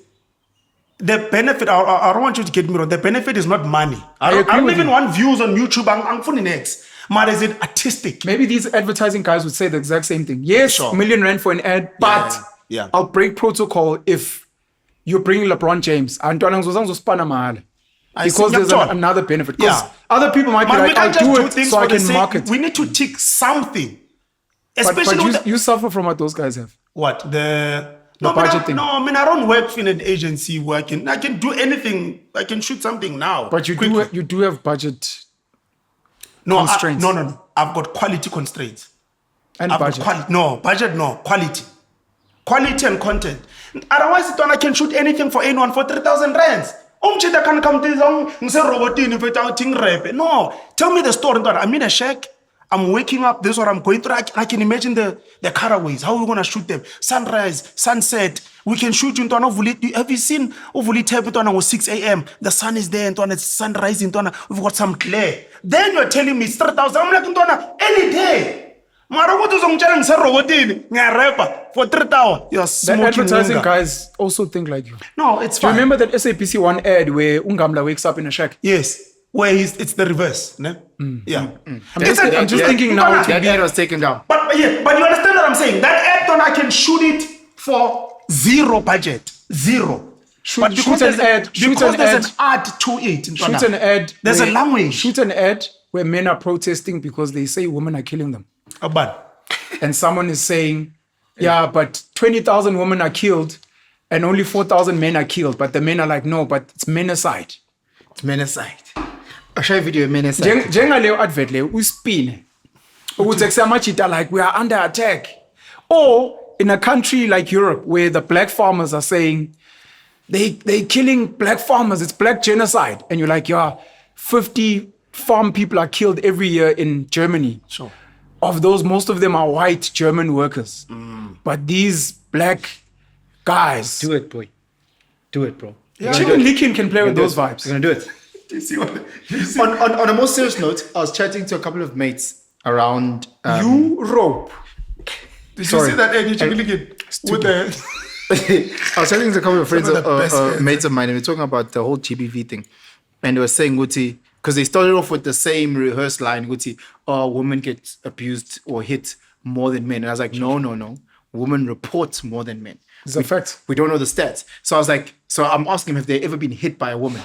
[SPEAKER 4] the benefit, I don't want you to get me wrong, the benefit is not money. I
[SPEAKER 1] agree
[SPEAKER 4] don't
[SPEAKER 1] with
[SPEAKER 4] even
[SPEAKER 1] you.
[SPEAKER 4] want views on YouTube. I'm funny next. But is it artistic?
[SPEAKER 1] Maybe these advertising guys would say the exact same thing. Yes,
[SPEAKER 4] Sure.
[SPEAKER 1] $1 million rand for an ad, but
[SPEAKER 4] Yeah.
[SPEAKER 1] I'll break protocol if you're bringing LeBron James. Because there's another benefit.
[SPEAKER 4] Yeah.
[SPEAKER 1] Other people might be
[SPEAKER 4] Man, we
[SPEAKER 1] like,
[SPEAKER 4] can't
[SPEAKER 1] I'll
[SPEAKER 4] just
[SPEAKER 1] do
[SPEAKER 4] do
[SPEAKER 1] it
[SPEAKER 4] things
[SPEAKER 1] so I
[SPEAKER 4] for the
[SPEAKER 1] can
[SPEAKER 4] sake.
[SPEAKER 1] market.
[SPEAKER 4] We need to tick something.
[SPEAKER 1] But
[SPEAKER 4] Especially with
[SPEAKER 1] you suffer from what those guys have.
[SPEAKER 4] what the
[SPEAKER 1] budget thing.
[SPEAKER 4] No, I mean I don't work in an agency where I can do anything. I can shoot something now.
[SPEAKER 1] But you do have budget constraints.
[SPEAKER 4] No. I've got quality constraints.
[SPEAKER 1] and
[SPEAKER 4] I've
[SPEAKER 1] budget.
[SPEAKER 4] got quality. Quality and content. Otherwise, I can shoot anything for anyone for 3,000 rands. Umchita can come to the No, tell me the story. I'm in a shack. I'm waking up. This is what I'm going through. I can imagine the cutaways. How are we gonna shoot them? Sunrise, sunset. We can shoot in Twana. Have you seen Ovuli type Twana 6 a.m. The sun is there and Twana, it's sunrise in Twana. We've got some glare. Then you're telling me it's 3,000. I'm like Twana any day. Mara what is on challenge for 3,000. You're
[SPEAKER 1] The
[SPEAKER 4] smoking
[SPEAKER 1] advertising
[SPEAKER 4] unga.
[SPEAKER 1] guys also think like you.
[SPEAKER 4] No, it's
[SPEAKER 1] Do you
[SPEAKER 4] fine.
[SPEAKER 1] remember that SAPC one ad where Ungamla wakes up in a shack?
[SPEAKER 4] Yes, where it's the reverse. Ne? Yeah.
[SPEAKER 1] I'm just thinking now to
[SPEAKER 2] That ad was taken down.
[SPEAKER 4] But you understand what I'm saying? That ad I can shoot it for zero budget. Zero. But because there's an art to it.
[SPEAKER 1] shoot an ad.
[SPEAKER 4] There's a
[SPEAKER 1] where-
[SPEAKER 4] language.
[SPEAKER 1] Shoot an ad where men are protesting because they say women are killing them. And someone is saying, yeah, but 20,000 women are killed and only 4,000 men are killed. But the men are like, no, but it's menacide.
[SPEAKER 2] It's menacide. I'll show you a video of menacide.
[SPEAKER 1] Njengaleyo advert leyo uspine. Ukuthi kusamachita like we are under attack. Or in a country like Europe where the black farmers are saying they're killing black farmers, it's black genocide. And you're like, yeah, 50 farm people are killed every year in Germany.
[SPEAKER 4] Sure.
[SPEAKER 1] Of those, most of them are white German workers. But these black guys.
[SPEAKER 2] Do it, boy. Do it, bro.
[SPEAKER 1] Even Likin can play with those vibes.
[SPEAKER 2] We're gonna do it. On a more serious note, I was chatting to a couple of mates around
[SPEAKER 1] Europe.
[SPEAKER 4] Did
[SPEAKER 2] Sorry.
[SPEAKER 4] you see that ad with the
[SPEAKER 2] I was chatting to a couple of friends,
[SPEAKER 4] Some of the best ads.
[SPEAKER 2] mates of mine, and we were talking about the whole GBV thing. And they were saying, Guti, because they started off with the same rehearsed line, Guti, women get abused or hit more than men. And I was like, no. Women report more than men.
[SPEAKER 1] It's a fact.
[SPEAKER 2] We don't know the stats. So I was like, I'm asking them, have they ever been hit by a woman?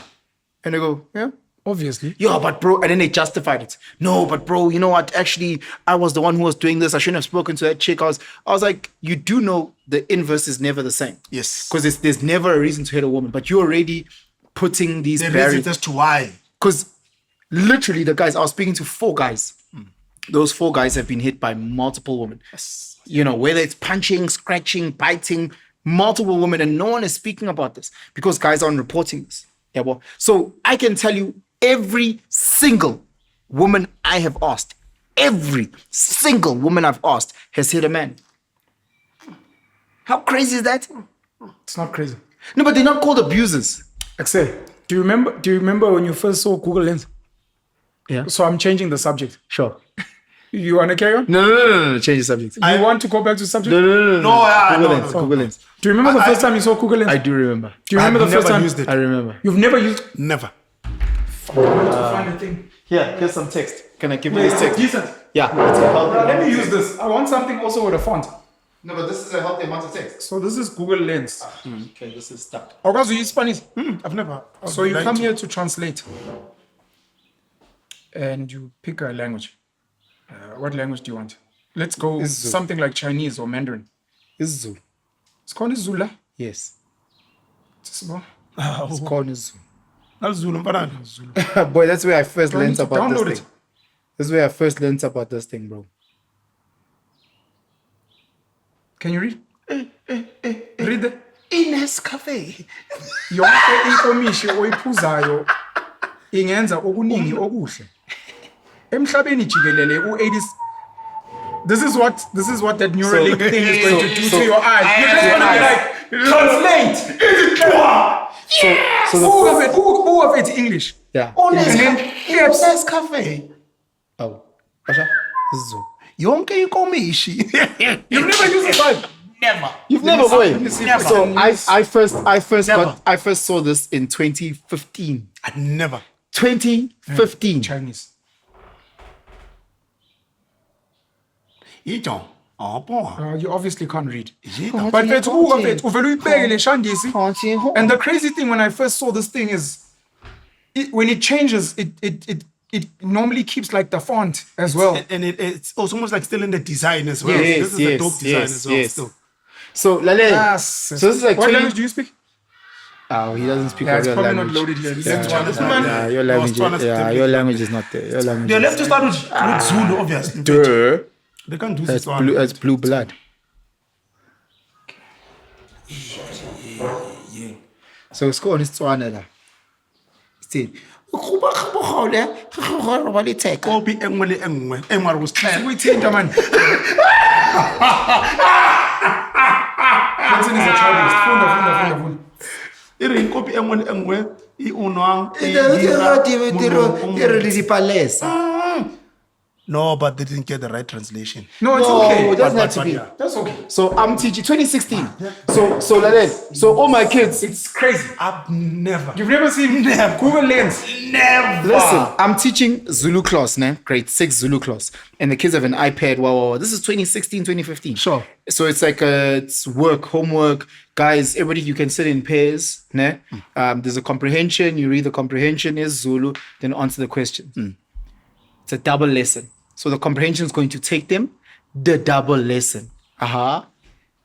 [SPEAKER 2] And they go, yeah.
[SPEAKER 1] Obviously.
[SPEAKER 2] Yeah, but bro, and then they justified it. No, but bro, you know what? Actually, I was the one who was doing this. I shouldn't have spoken to that chick. I was like, you do know the inverse is never the same.
[SPEAKER 4] Yes.
[SPEAKER 2] Because there's never a reason to hit a woman, but you're already putting these
[SPEAKER 4] the
[SPEAKER 2] barriers.
[SPEAKER 4] reason as to why.
[SPEAKER 2] Because literally, the guys, I was speaking to 4 guys. Those 4 guys have been hit by multiple women.
[SPEAKER 4] Yes.
[SPEAKER 2] You know, whether it's punching, scratching, biting, multiple women, and no one is speaking about this because guys aren't reporting this. Yeah, well, so I can tell you every single woman I have asked, every single woman I've asked has hit a man. How crazy is that?
[SPEAKER 1] It's not crazy.
[SPEAKER 2] No, but they're not called abusers.
[SPEAKER 1] Axel, do you remember when you first saw Google Lens?
[SPEAKER 2] Yeah.
[SPEAKER 1] So I'm changing the subject.
[SPEAKER 2] Sure.
[SPEAKER 1] You want to carry on?
[SPEAKER 2] No. Change the subject.
[SPEAKER 1] You want to go back to the subject?
[SPEAKER 2] No.
[SPEAKER 4] No.
[SPEAKER 2] Google Lens.
[SPEAKER 1] Do you remember the first time you saw Google Lens?
[SPEAKER 2] I do remember.
[SPEAKER 1] Do you remember
[SPEAKER 4] I've
[SPEAKER 1] the first
[SPEAKER 4] never
[SPEAKER 1] time?
[SPEAKER 4] used it.
[SPEAKER 2] I remember.
[SPEAKER 1] You've never used.
[SPEAKER 4] Never.
[SPEAKER 1] Find a thing.
[SPEAKER 2] Here's some text. Can I give you
[SPEAKER 1] Yeah,
[SPEAKER 2] this
[SPEAKER 1] it's
[SPEAKER 2] text?
[SPEAKER 1] decent.
[SPEAKER 2] Yeah. It's a healthy
[SPEAKER 1] Let
[SPEAKER 2] amount
[SPEAKER 1] me
[SPEAKER 2] of
[SPEAKER 1] use
[SPEAKER 2] text.
[SPEAKER 1] this. I want something also with a font.
[SPEAKER 2] No, but this is a healthy amount of text.
[SPEAKER 1] So this is Google Lens.
[SPEAKER 2] Okay, this is stuck.
[SPEAKER 1] Okazi, you use Spanish.
[SPEAKER 4] I've never.
[SPEAKER 1] So you come here to translate. And you pick a language. What language do you want? Let's go something like Chinese or Mandarin.
[SPEAKER 2] This is Zulu.
[SPEAKER 1] It's called Zula.
[SPEAKER 2] Yes.
[SPEAKER 1] It's about-
[SPEAKER 2] It's called Zulu.
[SPEAKER 4] That's Zulu, mfana.
[SPEAKER 2] Boy, that's where I first
[SPEAKER 1] Do I need
[SPEAKER 2] learned
[SPEAKER 1] to
[SPEAKER 2] about
[SPEAKER 1] download
[SPEAKER 2] this
[SPEAKER 1] it?
[SPEAKER 2] thing. This is where I first learned about this thing, bro.
[SPEAKER 1] Can you read? Read it.
[SPEAKER 4] Ines Cafe.
[SPEAKER 1] Yonke inkomishi oyiphuzayo ingenza okuningi okuhle. Emhlabeni jikelele u80. This is what that Neuralink thing is going to do to your eyes. You're just gonna be like, translate.
[SPEAKER 2] So
[SPEAKER 1] Who of it's English?
[SPEAKER 2] yeah.
[SPEAKER 1] And then yes.
[SPEAKER 4] Ines Cafe.
[SPEAKER 2] Oh. Asha, this is Zulu.
[SPEAKER 4] Yonke inkomishi.
[SPEAKER 1] You've never used the vibe.
[SPEAKER 4] Never.
[SPEAKER 2] You've never, boy.
[SPEAKER 4] Never.
[SPEAKER 2] So I first
[SPEAKER 4] Never.
[SPEAKER 2] saw this in 2015.
[SPEAKER 4] I never.
[SPEAKER 2] 2015.
[SPEAKER 1] Chinese.
[SPEAKER 4] Ito. Oh, boy.
[SPEAKER 1] You obviously can't read.
[SPEAKER 4] Ito.
[SPEAKER 1] But uvele uyibheke le shandisi. And the crazy thing when I first saw this thing is when it changes, it normally keeps like the font as well.
[SPEAKER 4] And it's also almost like still in the design as well.
[SPEAKER 2] Yes,
[SPEAKER 4] This is the dope design as well. Still.
[SPEAKER 2] So Lale, so this is like
[SPEAKER 1] what
[SPEAKER 2] 20
[SPEAKER 1] language do you speak?
[SPEAKER 2] Oh, he doesn't speak
[SPEAKER 1] Yeah,
[SPEAKER 2] a
[SPEAKER 1] it's
[SPEAKER 2] real
[SPEAKER 1] probably
[SPEAKER 2] language.
[SPEAKER 1] not loaded here.
[SPEAKER 2] Yeah, your language. Your language is not there. Your language.
[SPEAKER 4] They have to start with Zulu, obviously.
[SPEAKER 2] Duh.
[SPEAKER 4] They can't do
[SPEAKER 2] That's
[SPEAKER 4] Setswana.
[SPEAKER 2] blue. That's blue blood. So it's called Setswana la. Still.
[SPEAKER 4] Copy enngwe le enngwe. Mara was clear.
[SPEAKER 1] We change man. Penson is a childist. Funda.
[SPEAKER 4] E re copy enngwe le enngwe e unwang No, but they didn't get the right translation.
[SPEAKER 1] No, it's okay.
[SPEAKER 2] it doesn't have to
[SPEAKER 4] but
[SPEAKER 2] be.
[SPEAKER 4] yeah.
[SPEAKER 1] That's okay.
[SPEAKER 2] So I'm teaching 2016. So like that. So all my kids.
[SPEAKER 1] It's crazy.
[SPEAKER 4] I've never.
[SPEAKER 1] You've never seen Google Lens.
[SPEAKER 4] Never.
[SPEAKER 2] Listen, I'm teaching Zulu class, grade 6 Zulu class, and the kids have an iPad. Wow. This is 2016, 2015.
[SPEAKER 1] Sure.
[SPEAKER 2] So it's like it's work, homework, guys. Everybody, you can sit in pairs. There's a comprehension. You read the comprehension is Zulu, then answer the question. It's a double lesson. So the comprehension is going to take them the double lesson. Tell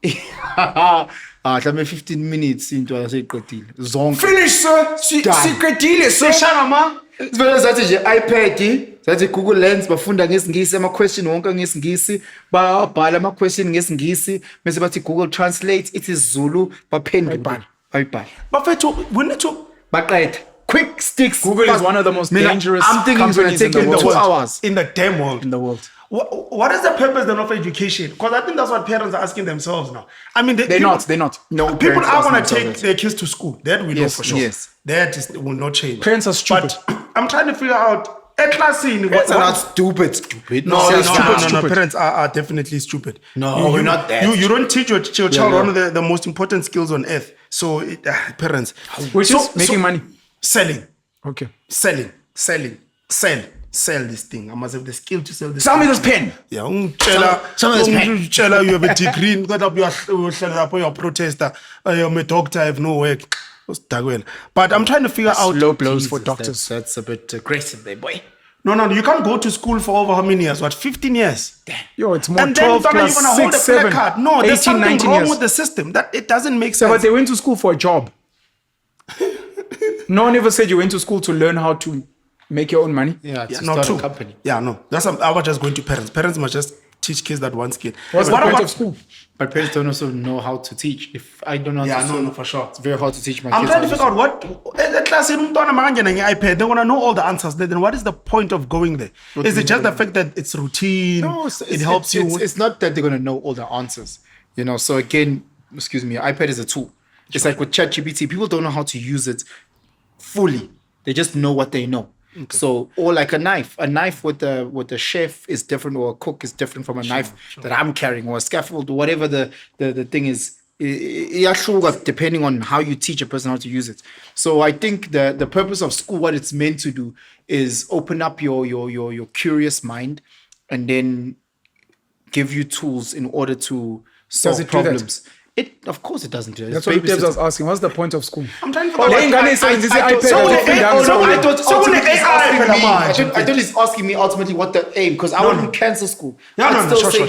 [SPEAKER 2] me 15 minutes into I say zonke.
[SPEAKER 1] Finish, sir. Secretile, sir.
[SPEAKER 2] Sivele zathi nje iPad, zathi Google Lens bafunda ngesingisi ama question wonke ngesingisi, babhala ama question ngesingisi, bese bathi Google Translate it is Zulu, baphendula. Bayibhala.
[SPEAKER 4] Bafethu, we need to
[SPEAKER 2] Baqeda. Quick sticks.
[SPEAKER 1] Google is one of the most dangerous
[SPEAKER 2] I'm thinking it's going to
[SPEAKER 1] companies in
[SPEAKER 2] take
[SPEAKER 1] the
[SPEAKER 2] them
[SPEAKER 1] world.
[SPEAKER 2] 2 hours.
[SPEAKER 4] in the damn world.
[SPEAKER 1] In the world.
[SPEAKER 4] What is the purpose then of education? Because I think that's what parents are asking themselves now. I mean,
[SPEAKER 1] They're not. No,
[SPEAKER 4] People
[SPEAKER 1] parents
[SPEAKER 4] are
[SPEAKER 1] ask
[SPEAKER 4] going to
[SPEAKER 1] themselves
[SPEAKER 4] take
[SPEAKER 1] that.
[SPEAKER 4] their kids to school. That we know
[SPEAKER 2] Yes,
[SPEAKER 4] for sure.
[SPEAKER 2] yes.
[SPEAKER 4] That will not change.
[SPEAKER 1] Parents are stupid.
[SPEAKER 4] But I'm trying to figure out a class in
[SPEAKER 2] Parents are not stupid.
[SPEAKER 4] No,
[SPEAKER 2] they're
[SPEAKER 4] no. Parents are definitely stupid.
[SPEAKER 2] No, we're not that.
[SPEAKER 4] You don't teach your child one of the most important skills on earth. So parents,
[SPEAKER 1] Which is making money.
[SPEAKER 4] selling,
[SPEAKER 1] Okay.
[SPEAKER 4] sell this thing. I must have the skill to sell this.
[SPEAKER 1] Sell me
[SPEAKER 4] thing.
[SPEAKER 1] this pen.
[SPEAKER 4] Yeah,
[SPEAKER 2] Some of this pen.
[SPEAKER 4] you have a degree. Got up you're a protester. I'm a doctor. I have no work. But I'm trying to figure out.
[SPEAKER 1] Low blows for doctors.
[SPEAKER 2] That's a bit aggressive there, boy.
[SPEAKER 4] No. You can't go to school for over how many years? What, 15 years?
[SPEAKER 1] Yo, it's more
[SPEAKER 4] And then
[SPEAKER 1] 12
[SPEAKER 4] you're
[SPEAKER 1] plus
[SPEAKER 4] gonna hold
[SPEAKER 1] 6,
[SPEAKER 4] a
[SPEAKER 1] 7,
[SPEAKER 4] placard. No, there's
[SPEAKER 1] 18,
[SPEAKER 4] something
[SPEAKER 1] 19
[SPEAKER 4] wrong
[SPEAKER 1] years.
[SPEAKER 4] with the system. That it doesn't make
[SPEAKER 1] Yeah,
[SPEAKER 4] sense.
[SPEAKER 1] but they went to school for a job. No one ever said you went to school to learn how to make your own money.
[SPEAKER 2] Yeah, to
[SPEAKER 4] not
[SPEAKER 2] start
[SPEAKER 4] true.
[SPEAKER 2] a company.
[SPEAKER 4] Yeah, no. I was just going to parents. Parents must just teach kids that one skill.
[SPEAKER 1] What's the
[SPEAKER 4] What
[SPEAKER 1] point
[SPEAKER 4] about
[SPEAKER 1] of school?
[SPEAKER 2] But parents don't also know how to teach. If I don't know how to
[SPEAKER 4] no, for sure.
[SPEAKER 2] it's very hard to teach my
[SPEAKER 4] I'm
[SPEAKER 2] kids.
[SPEAKER 4] trying to
[SPEAKER 2] how
[SPEAKER 4] figure out what the class in iPad. They want to know all the answers. Then what is the point of going there? Is it just the fact that it's routine?
[SPEAKER 2] No,
[SPEAKER 4] it helps you.
[SPEAKER 2] It's not that they're going to know all the answers. So again, excuse me, iPad is a tool. It's like with ChatGPT, people don't know how to use it fully. They just know what they know. Okay. So, or like a knife with the chef is different, or a cook is different from a knife that I'm carrying, or a scaffold, or whatever the thing is. Depending on how you teach a person how to use it. So I think the purpose of school, what it's meant to do, is open up your curious mind, and then give you tools in order to solve
[SPEAKER 1] Does it do that?
[SPEAKER 2] problems. Of course it doesn't do that.
[SPEAKER 1] That's what Debs was asking. What's the point of school?
[SPEAKER 4] I'm trying to figure out.
[SPEAKER 2] I thought he's asking me ultimately what the aim, because I wouldn't cancel school. Sure.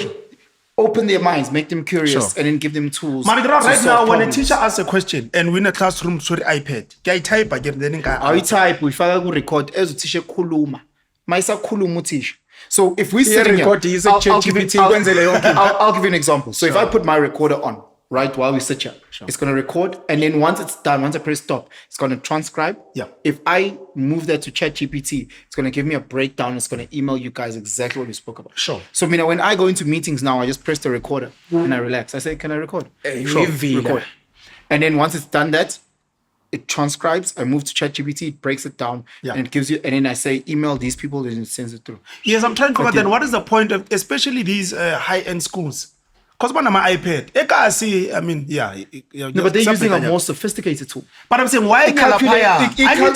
[SPEAKER 2] Open their minds, make them curious, and then give them tools.
[SPEAKER 4] Right now,
[SPEAKER 2] solve
[SPEAKER 4] when a
[SPEAKER 2] problems.
[SPEAKER 4] teacher asks a question and we're in a classroom, sorry, iPad, I type again, then
[SPEAKER 2] I type, we file a record as a teacher kuluma. Maisa kuluma teacher. So if we sit here, I'll give you an example. So if I put my recorder on, right, while we sit here, it's going to record, and then once it's done, once I press stop, it's going to transcribe.
[SPEAKER 4] Yeah.
[SPEAKER 2] If I move that to ChatGPT, it's going to give me a breakdown. It's going to email you guys exactly what we spoke about.
[SPEAKER 4] Sure.
[SPEAKER 2] So when I go into meetings now, I just press the recorder and I relax. I say, can I record? Sure, record. And then once it's done that, it transcribes. I move to ChatGPT, it breaks it down, and it gives you. And then I say, email these people, and it sends it through.
[SPEAKER 4] Yes, I'm trying to figure out then what is the point of, especially these high-end schools? Because one of my iPad,
[SPEAKER 2] No, but they're using a more sophisticated tool.
[SPEAKER 4] But I'm saying, why I need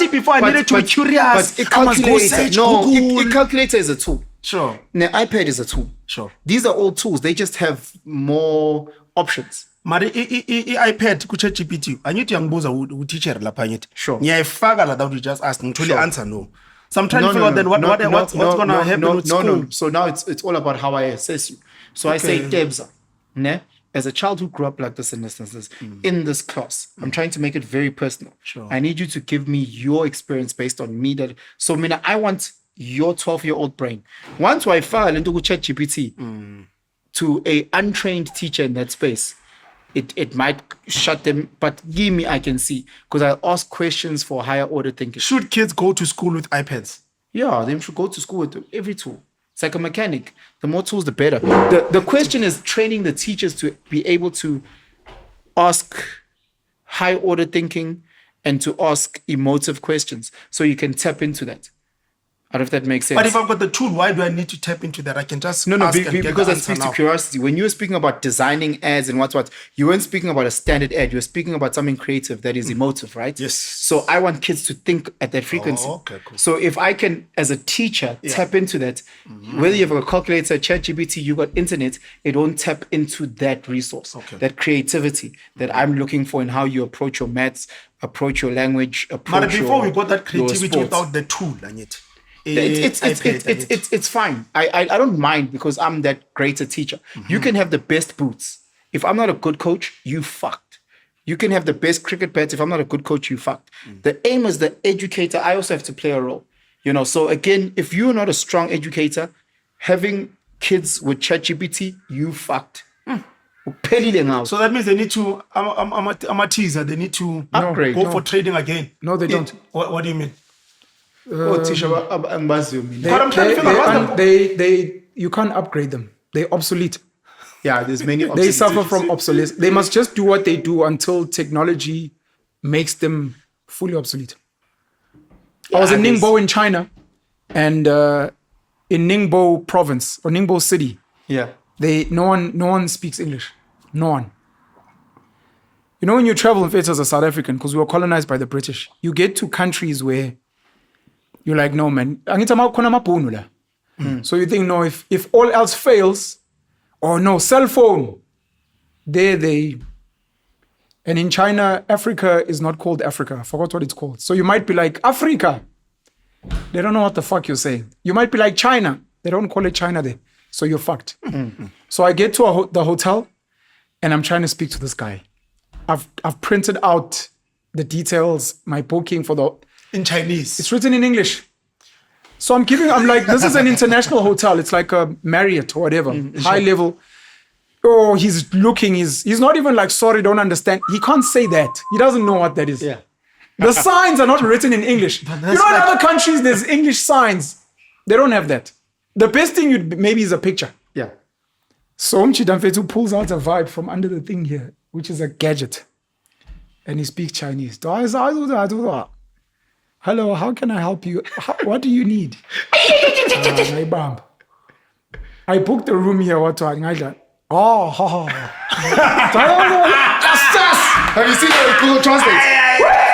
[SPEAKER 4] it before I needed to be curious.
[SPEAKER 2] But
[SPEAKER 4] I must go search Google.
[SPEAKER 2] it calculator is a tool.
[SPEAKER 4] Sure.
[SPEAKER 2] The iPad is a tool.
[SPEAKER 4] Sure.
[SPEAKER 2] These are all tools. They just have more options.
[SPEAKER 4] Mari i-iPad ku-ChatGPT angithi uyangibuza u-teacher lapha ngithi
[SPEAKER 2] Sure.
[SPEAKER 4] ngiyayifaka la that you just asked ngithole answer no. So I'm trying to figure out then what's gonna happen with school.
[SPEAKER 2] No. So now it's all about how I assess you. So I say, Debza, ne? As a child who grew up like this in instances, in this class, I'm trying to make it very personal.
[SPEAKER 4] Sure.
[SPEAKER 2] I need you to give me your experience based on me. So Mina, I want your 12-year-old brain. Once I file into ChatGPT to a untrained teacher in that space, it might shut them, but give me, I can see. Because I ask questions for higher order thinking.
[SPEAKER 4] Should kids go to school with iPads?
[SPEAKER 2] Yeah, they should go to school with every tool. It's like a mechanic. The more tools, the better. The question is training the teachers to be able to ask high order thinking and to ask emotive questions so you can tap into that. I don't know if that makes sense.
[SPEAKER 4] But if I've got the tool, why do I need to tap into that? I can just
[SPEAKER 2] No,
[SPEAKER 4] ask and get
[SPEAKER 2] because
[SPEAKER 4] the
[SPEAKER 2] that
[SPEAKER 4] answer
[SPEAKER 2] speaks
[SPEAKER 4] now.
[SPEAKER 2] to curiosity. When you were speaking about designing ads and what, you weren't speaking about a standard ad. You were speaking about something creative that is emotive, right?
[SPEAKER 4] Yes.
[SPEAKER 2] So I want kids to think at that frequency.
[SPEAKER 4] Oh, okay, cool.
[SPEAKER 2] So if I can, as a teacher, tap into that, whether you have a calculator, ChatGPT, you got internet, it won't tap into that resource, that creativity that I'm looking for in how you approach your maths, approach your language, approach
[SPEAKER 4] But before we got that
[SPEAKER 2] your
[SPEAKER 4] creativity
[SPEAKER 2] sports.
[SPEAKER 4] without the tool, Anyit.
[SPEAKER 2] It's fine. I don't mind because I'm that greater teacher. You can have the best boots. If I'm not a good coach, you fucked. You can have the best cricket bats. If I'm not a good coach, you fucked. The aim is the educator. I also have to play a role. So again, if you're not a strong educator, having kids with ChatGPT, you fucked.
[SPEAKER 4] So that means they need to, I'm a teaser, they need to
[SPEAKER 2] Upgrade.
[SPEAKER 4] go for trading again.
[SPEAKER 1] No, they don't.
[SPEAKER 4] What do you mean?
[SPEAKER 2] Teacher,
[SPEAKER 4] But I'm trying to figure out what's the...
[SPEAKER 1] You can't upgrade them. They're obsolete.
[SPEAKER 2] yeah, there's many
[SPEAKER 1] They
[SPEAKER 2] options.
[SPEAKER 1] suffer from obsolescence. They must just do what they do until technology makes them fully obsolete. I was in Ningbo in China, and in Ningbo province or Ningbo city,
[SPEAKER 2] Yeah.
[SPEAKER 1] no one speaks English. No one. When you travel in fact as a South African, because we were colonized by the British, you get to countries where you're like, no man, so you think, no, if all else fails, or no, cell phone, and in China, Africa is not called Africa. I forgot what it's called. So you might be like, Africa. They don't know what the fuck you're saying. You might be like China. They don't call it China there. So you're fucked. So I get to the hotel and I'm trying to speak to this guy. I've printed out the details, my booking for
[SPEAKER 4] In Chinese.
[SPEAKER 1] it's written in English. So I'm like, this is an international hotel. It's like a Marriott or whatever, high level. Oh, he's looking, he's not even like, sorry, don't understand. He can't say that. He doesn't know what that is.
[SPEAKER 2] Yeah.
[SPEAKER 1] The signs are not written in English. In other countries, there's English signs. They don't have that. The best thing maybe is a picture.
[SPEAKER 2] Yeah.
[SPEAKER 1] So Mchidamfetu pulls out a vibe from under the thing here, which is a gadget. And he speaks Chinese. Hello, how can I help you? What do you need? My bum. I booked a room here. What? Oh, ha ha.
[SPEAKER 2] Have you seen the Google Translate?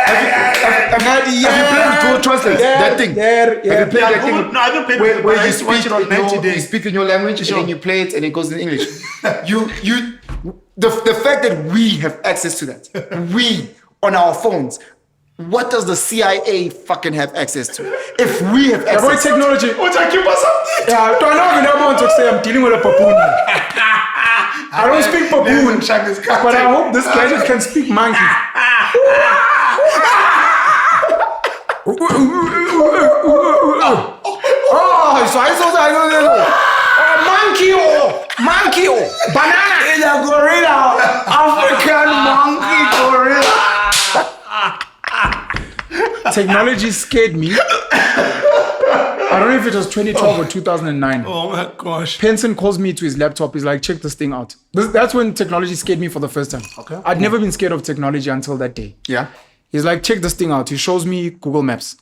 [SPEAKER 2] Have you played with Google Translate? That thing. Have you played that thing?
[SPEAKER 4] No, I haven't played
[SPEAKER 2] Where,
[SPEAKER 4] with it,
[SPEAKER 2] where
[SPEAKER 4] but I
[SPEAKER 2] you
[SPEAKER 4] used to watch it on 90
[SPEAKER 2] you
[SPEAKER 4] days.
[SPEAKER 2] speak in your language and then you play it and it goes in English. The fact that we have access to that, we on our phones, what does the CIA fucking have access to? If we have access
[SPEAKER 1] Avoid technology. Yeah, I want to say I'm dealing with a baboon. I don't speak baboon, but I hope this gadget can speak monkey. Monkey, banana, gorilla, African monkey, gorilla. Technology scared me. I don't know if it was 2012 or 2009.
[SPEAKER 4] Oh my gosh.
[SPEAKER 1] Penson calls me to his laptop. He's like, check this thing out. That's when technology scared me for the first time.
[SPEAKER 4] Okay.
[SPEAKER 1] I'd never been scared of technology until that day.
[SPEAKER 2] Yeah.
[SPEAKER 1] He's like, check this thing out. He shows me Google Maps.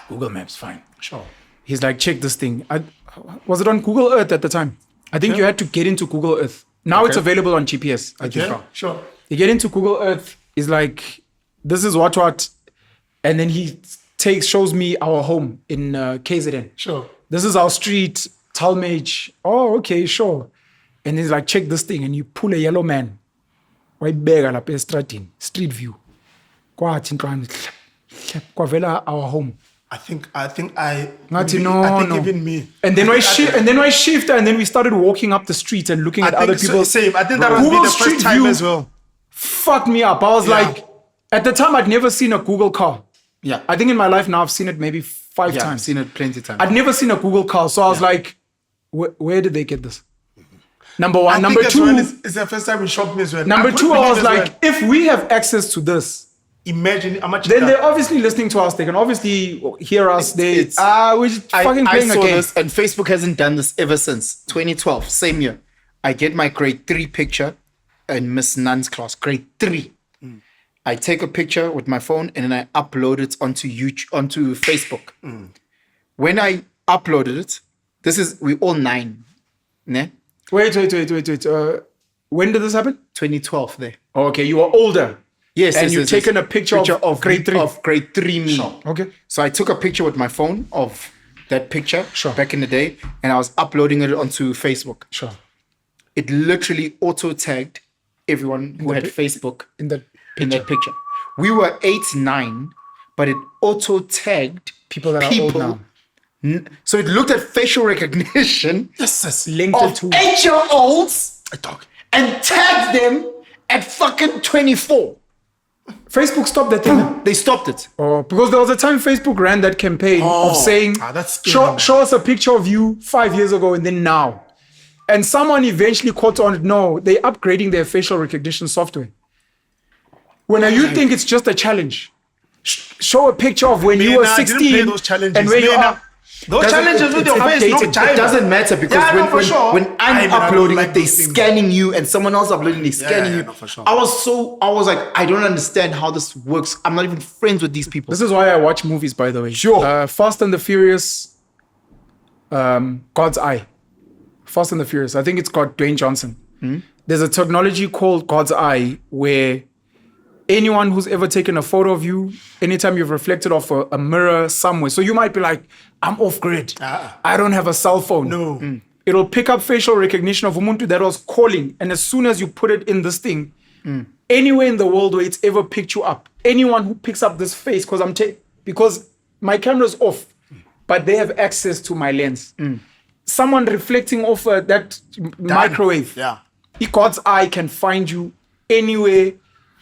[SPEAKER 1] Google Maps, fine.
[SPEAKER 4] Sure.
[SPEAKER 1] He's like, check this thing. Was it on Google Earth at the time? I think you had to get into Google Earth. Now it's available on GPS.
[SPEAKER 4] Sure.
[SPEAKER 1] You get into Google Earth. He's like, this is what. And then he shows me our home in KZN.
[SPEAKER 4] Sure.
[SPEAKER 1] This is our street, Talmage. Oh, okay, sure. And he's like, check this thing. And you pull a yellow man. Wayibeka lapha estradini, street view. Kwathi intwana kwavela our home.
[SPEAKER 4] I think
[SPEAKER 1] no.
[SPEAKER 4] even me.
[SPEAKER 1] And then we shifted, and then we started walking up the street and looking at other people.
[SPEAKER 4] Same. I think that was
[SPEAKER 1] Google
[SPEAKER 4] the
[SPEAKER 1] Street
[SPEAKER 4] first time
[SPEAKER 1] View
[SPEAKER 4] as well.
[SPEAKER 1] Fucked me up. I was like, at the time, I'd never seen a Google car.
[SPEAKER 2] Yeah.
[SPEAKER 1] I think in my life now I've seen it maybe 5
[SPEAKER 2] I've
[SPEAKER 1] times.
[SPEAKER 2] seen it plenty of times.
[SPEAKER 1] I'd never seen a Google car, so I was like, where did they get this? Number one. Number two,
[SPEAKER 4] it's the first time it shocked me as well.
[SPEAKER 1] number two, I was like, if we have access to this,
[SPEAKER 4] imagine how much.
[SPEAKER 1] then they're obviously listening to us. They can obviously hear us. We're just fucking
[SPEAKER 2] I
[SPEAKER 1] playing a
[SPEAKER 2] saw
[SPEAKER 1] game.
[SPEAKER 2] this, and Facebook hasn't done this ever since 2012, same year. I get my grade 3 picture in Miss Nunn's class, grade 3. I take a picture with my phone and then I upload it onto Facebook. When I uploaded it, we all 9. Ne?
[SPEAKER 1] Wait. When did this happen?
[SPEAKER 2] 2012 there.
[SPEAKER 1] Okay, you were older.
[SPEAKER 2] Yes,
[SPEAKER 1] And you've taken a picture of grade 3.
[SPEAKER 2] Of grade 3 me.
[SPEAKER 1] Sure. Okay.
[SPEAKER 2] So I took a picture with my phone of that picture back in the day, and I was uploading it onto Facebook.
[SPEAKER 1] Sure.
[SPEAKER 2] It literally auto-tagged everyone who had Facebook
[SPEAKER 1] In that
[SPEAKER 2] in that picture. We were 8, 9, but it auto-tagged
[SPEAKER 1] people that are old now.
[SPEAKER 2] So it looked at facial recognition
[SPEAKER 1] Linked it
[SPEAKER 2] of
[SPEAKER 1] to
[SPEAKER 2] 8-year-olds and tagged them at fucking 24.
[SPEAKER 1] Facebook stopped that thing.
[SPEAKER 2] They stopped it.
[SPEAKER 1] Oh, because there was a time Facebook ran that campaign of saying,
[SPEAKER 4] that's scary,
[SPEAKER 1] show us a picture of you 5 years ago and then now. And someone eventually caught on, no, they're upgrading their facial recognition software. When you think it's just a challenge, show a picture of when you were
[SPEAKER 4] I didn't
[SPEAKER 1] 16
[SPEAKER 4] play those challenges.
[SPEAKER 1] and where you are.
[SPEAKER 4] Those challenges with your face, no
[SPEAKER 2] It doesn't matter because when I'm uploading it, they're scanning you, and someone else uploading, they're scanning you.
[SPEAKER 4] no, for sure.
[SPEAKER 2] I was like, I don't understand how this works. I'm not even friends with these people.
[SPEAKER 1] This is why I watch movies, by the way.
[SPEAKER 2] Sure.
[SPEAKER 1] Fast and the Furious, God's Eye. Fast and the Furious. I think it's got Dwayne Johnson. There's a technology called God's Eye where anyone who's ever taken a photo of you, anytime you've reflected off a mirror somewhere. So you might be like, I'm off grid. I don't have a cell phone.
[SPEAKER 4] No.
[SPEAKER 1] It'll pick up facial recognition of Umuntu that was calling. And as soon as you put it in this thing, anywhere in the world where it's ever picked you up, anyone who picks up this face, because my camera's off, but they have access to my lens. Someone reflecting off that microwave.
[SPEAKER 4] Yeah.
[SPEAKER 1] God's Eye can find you anywhere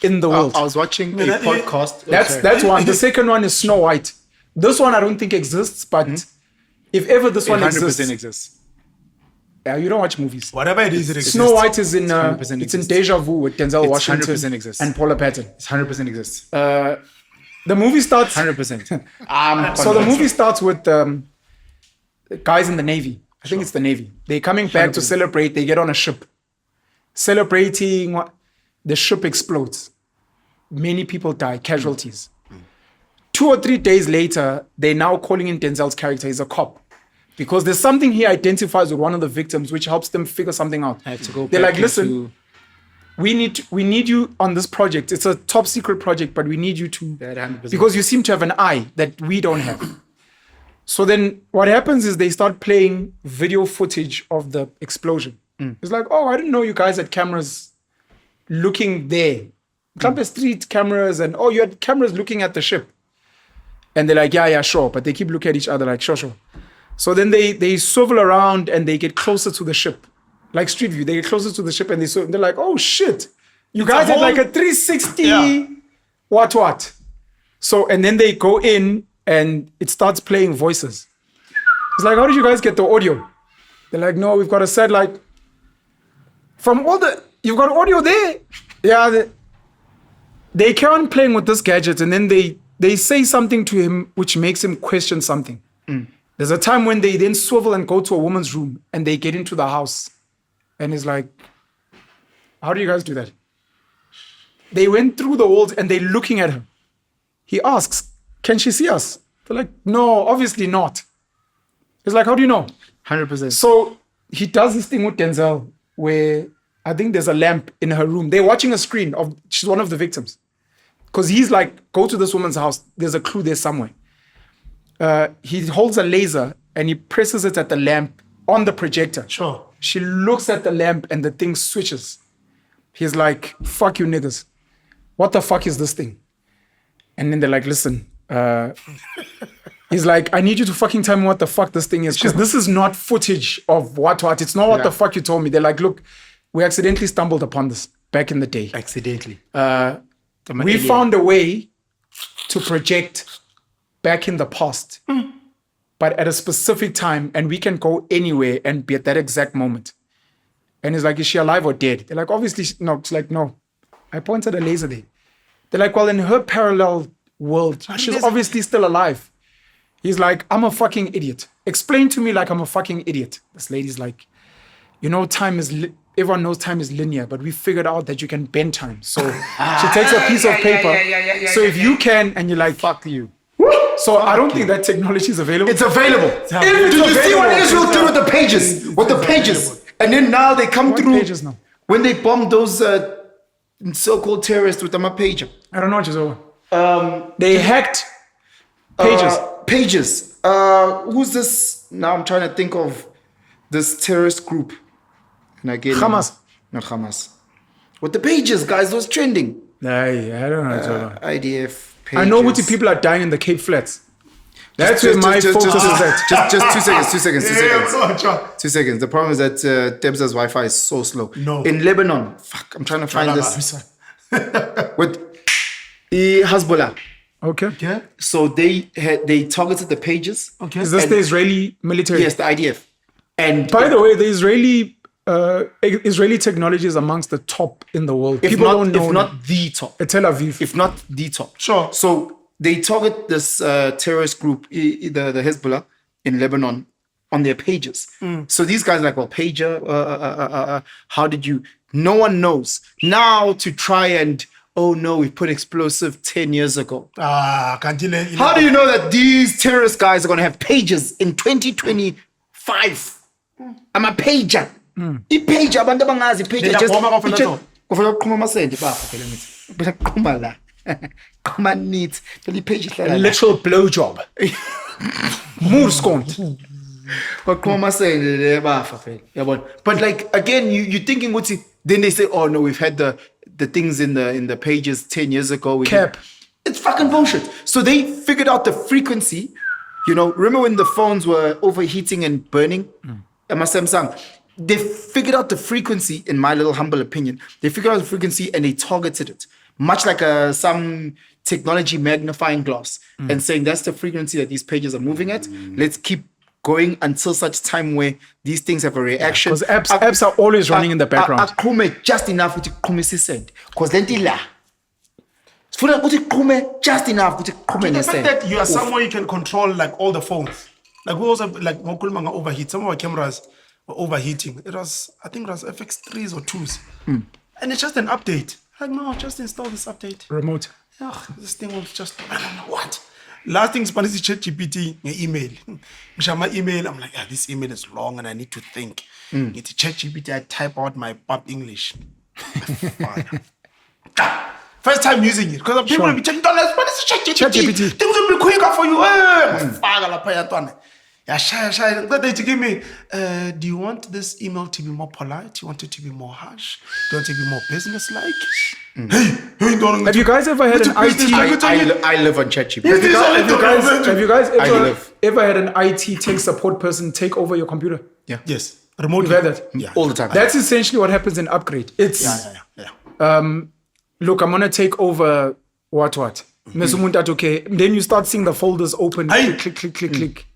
[SPEAKER 1] in the world.
[SPEAKER 2] I was watching a podcast.
[SPEAKER 1] That's one. The second one is Snow White. This one I don't think exists, but if ever this one
[SPEAKER 2] 100% exists.
[SPEAKER 1] Yeah, you don't watch movies.
[SPEAKER 4] Whatever it is, it exists.
[SPEAKER 1] Snow White is in
[SPEAKER 2] 100%
[SPEAKER 1] it's in
[SPEAKER 2] exists.
[SPEAKER 1] Deja Vu with Denzel
[SPEAKER 2] It's
[SPEAKER 1] Washington
[SPEAKER 2] 100% exists.
[SPEAKER 1] and Paula Patton.
[SPEAKER 2] It 100% exists.
[SPEAKER 1] The movie starts
[SPEAKER 2] 100%.
[SPEAKER 1] so the movie starts with guys in the Navy. I think it's the Navy. They're coming back to celebrate. They get on a ship. Celebrating, the ship explodes. Many people die, casualties. 2 or 3 days later, they're now calling in Denzel's character. He's a cop. Because there's something he identifies with one of the victims, which helps them figure something out.
[SPEAKER 2] I have to go
[SPEAKER 1] They're
[SPEAKER 2] back
[SPEAKER 1] like, listen, we need you on this project. It's a top secret project, but we need you to,
[SPEAKER 2] 100%.
[SPEAKER 1] because you seem to have an eye that we don't have. So then what happens is they start playing video footage of the explosion. It's like, oh, I didn't know you guys had cameras looking there. Street cameras, and you had cameras looking at the ship. And they're like, yeah, sure. But they keep looking at each other like, sure. So then they swivel around and they get closer to the ship. Like Street View, they get closer to the ship and they're like, oh shit. You guys had like a 360 what. So, and then they go in and it starts playing voices. It's like, how did you guys get the audio? They're like, no, we've got a satellite. You've got audio there. Yeah, they carry on playing with this gadget, and then they say something to him which makes him question something. There's a time when they then swivel and go to a woman's room and they get into the house. And he's like, how do you guys do that? They went through the walls and they're looking at her. He asks, can she see us? They're like, no, obviously not. He's like, how do you know?
[SPEAKER 2] 100%.
[SPEAKER 1] So he does this thing with Denzel where I think there's a lamp in her room. They're watching a screen she's one of the victims. Because he's like, go to this woman's house. There's a clue there somewhere. He holds a laser and he presses it at the lamp on the projector.
[SPEAKER 4] Sure.
[SPEAKER 1] She looks at the lamp and the thing switches. He's like, fuck you niggas. What the fuck is this thing? And then they're like, listen, he's like, I need you to fucking tell me what the fuck this thing is. Because this is not footage of what. It's not what the fuck you told me. They're like, look, we accidentally stumbled upon this back in the day.
[SPEAKER 2] Accidentally.
[SPEAKER 1] We found a way to project back in the past, but at a specific time, and we can go anywhere and be at that exact moment. And he's like, is she alive or dead? They're like, obviously, no. It's like, no. I pointed a laser there. They're like, well, in her parallel world, she's obviously still alive. He's like, I'm a fucking idiot. Explain to me like I'm a fucking idiot. This lady's like, you know, everyone knows time is linear, but we figured out that you can bend time. So she takes a piece of paper. So if you can, and you're like, fuck you. So I don't think that technology is available.
[SPEAKER 2] It's available. Did you see what Israel did with the pages? With the pages. And then now they come through.
[SPEAKER 1] Pages now?
[SPEAKER 2] When they bombed those so-called terrorists with them a pager.
[SPEAKER 1] I don't know what you're saying. They hacked pages.
[SPEAKER 2] Pages. Who's this? Now I'm trying to think of this terrorist group. And again,
[SPEAKER 1] Hamas.
[SPEAKER 2] Not Hamas. With the pages, guys, those trending.
[SPEAKER 1] I don't know what you're talking about.
[SPEAKER 2] IDF pages.
[SPEAKER 1] I know what people are dying in the Cape Flats. That's where my focus is at.
[SPEAKER 2] Just 2 seconds. 2 seconds. The problem is that Debza's Wi-Fi is so slow.
[SPEAKER 4] No.
[SPEAKER 2] In Lebanon, I'm trying to find this. With Hezbollah.
[SPEAKER 1] Okay.
[SPEAKER 4] Yeah.
[SPEAKER 2] So they targeted the pages.
[SPEAKER 4] Okay.
[SPEAKER 1] Is this the Israeli military?
[SPEAKER 2] Yes, the IDF. And
[SPEAKER 1] by the way, the Israeli technology is amongst the top in the world.
[SPEAKER 2] If not the top.
[SPEAKER 1] Tel Aviv.
[SPEAKER 2] If not the top.
[SPEAKER 4] Sure.
[SPEAKER 2] So they target this terrorist group, the Hezbollah in Lebanon, on their pages. So these guys are like, well, pager, how did you? No one knows. Now to try and, oh no, we put explosive 10 years ago. How do you know that these terrorist guys are going to have pages in 2025? I'm a pager. I-pager, abantu abangazi i-pager. Kufanele uqhuma amasende bafo phela ngithi. Phela qhuma la. Qhuma nithi. Phela i-page ihlala.
[SPEAKER 1] A literal blowjob. Moorskont.
[SPEAKER 2] Qhuma amasende le bafa phela. Yabona. But like again, you thinking ukuthi then they say, oh no, we've had the things in the pages 10 years ago. It's fucking bullshit. So they figured out the frequency. You know, remember when the phones were overheating and burning? My Samsung. They figured out the frequency, in my little humble opinion. They figured out the frequency and they targeted it. Much like some technology magnifying glass and saying that's the frequency that these pages are moving at. Let's keep going until such time where these things have a reaction.
[SPEAKER 1] Because apps are always running in the background.
[SPEAKER 2] Just enough to send. Because then they la. Just enough to
[SPEAKER 4] the fact that you are somewhere you can control like all the phones. Like we also like overheat. Some of our cameras were overheating. I think it was FX3s or 2s. And it's just an update. Like, no, just install this update.
[SPEAKER 1] Remote.
[SPEAKER 4] This thing will just, I don't know what. Last thing Spanish is ChatGPT, email. My email, I'm like, this email is long and I need to think. Need to ChatGPT, I type out my pop English. First time using it. Because people will be checking, Spanish is ChatGPT. Things will be quicker for you. They to give me, do you want this email to be more polite? Do you want it to be more harsh? Do you want it to be more business-like?
[SPEAKER 1] Have you guys ever had an IT?
[SPEAKER 2] I live on ChatGPT.
[SPEAKER 1] Have you guys ever had an IT tech support person take over your computer?
[SPEAKER 2] Yeah.
[SPEAKER 4] Yes. Remotely.
[SPEAKER 1] You've had that?
[SPEAKER 2] Yeah. All the time.
[SPEAKER 1] That's essentially what happens in Upgrade. It's look, I'm gonna take over what. Okay. Then you start seeing the folders open. Click.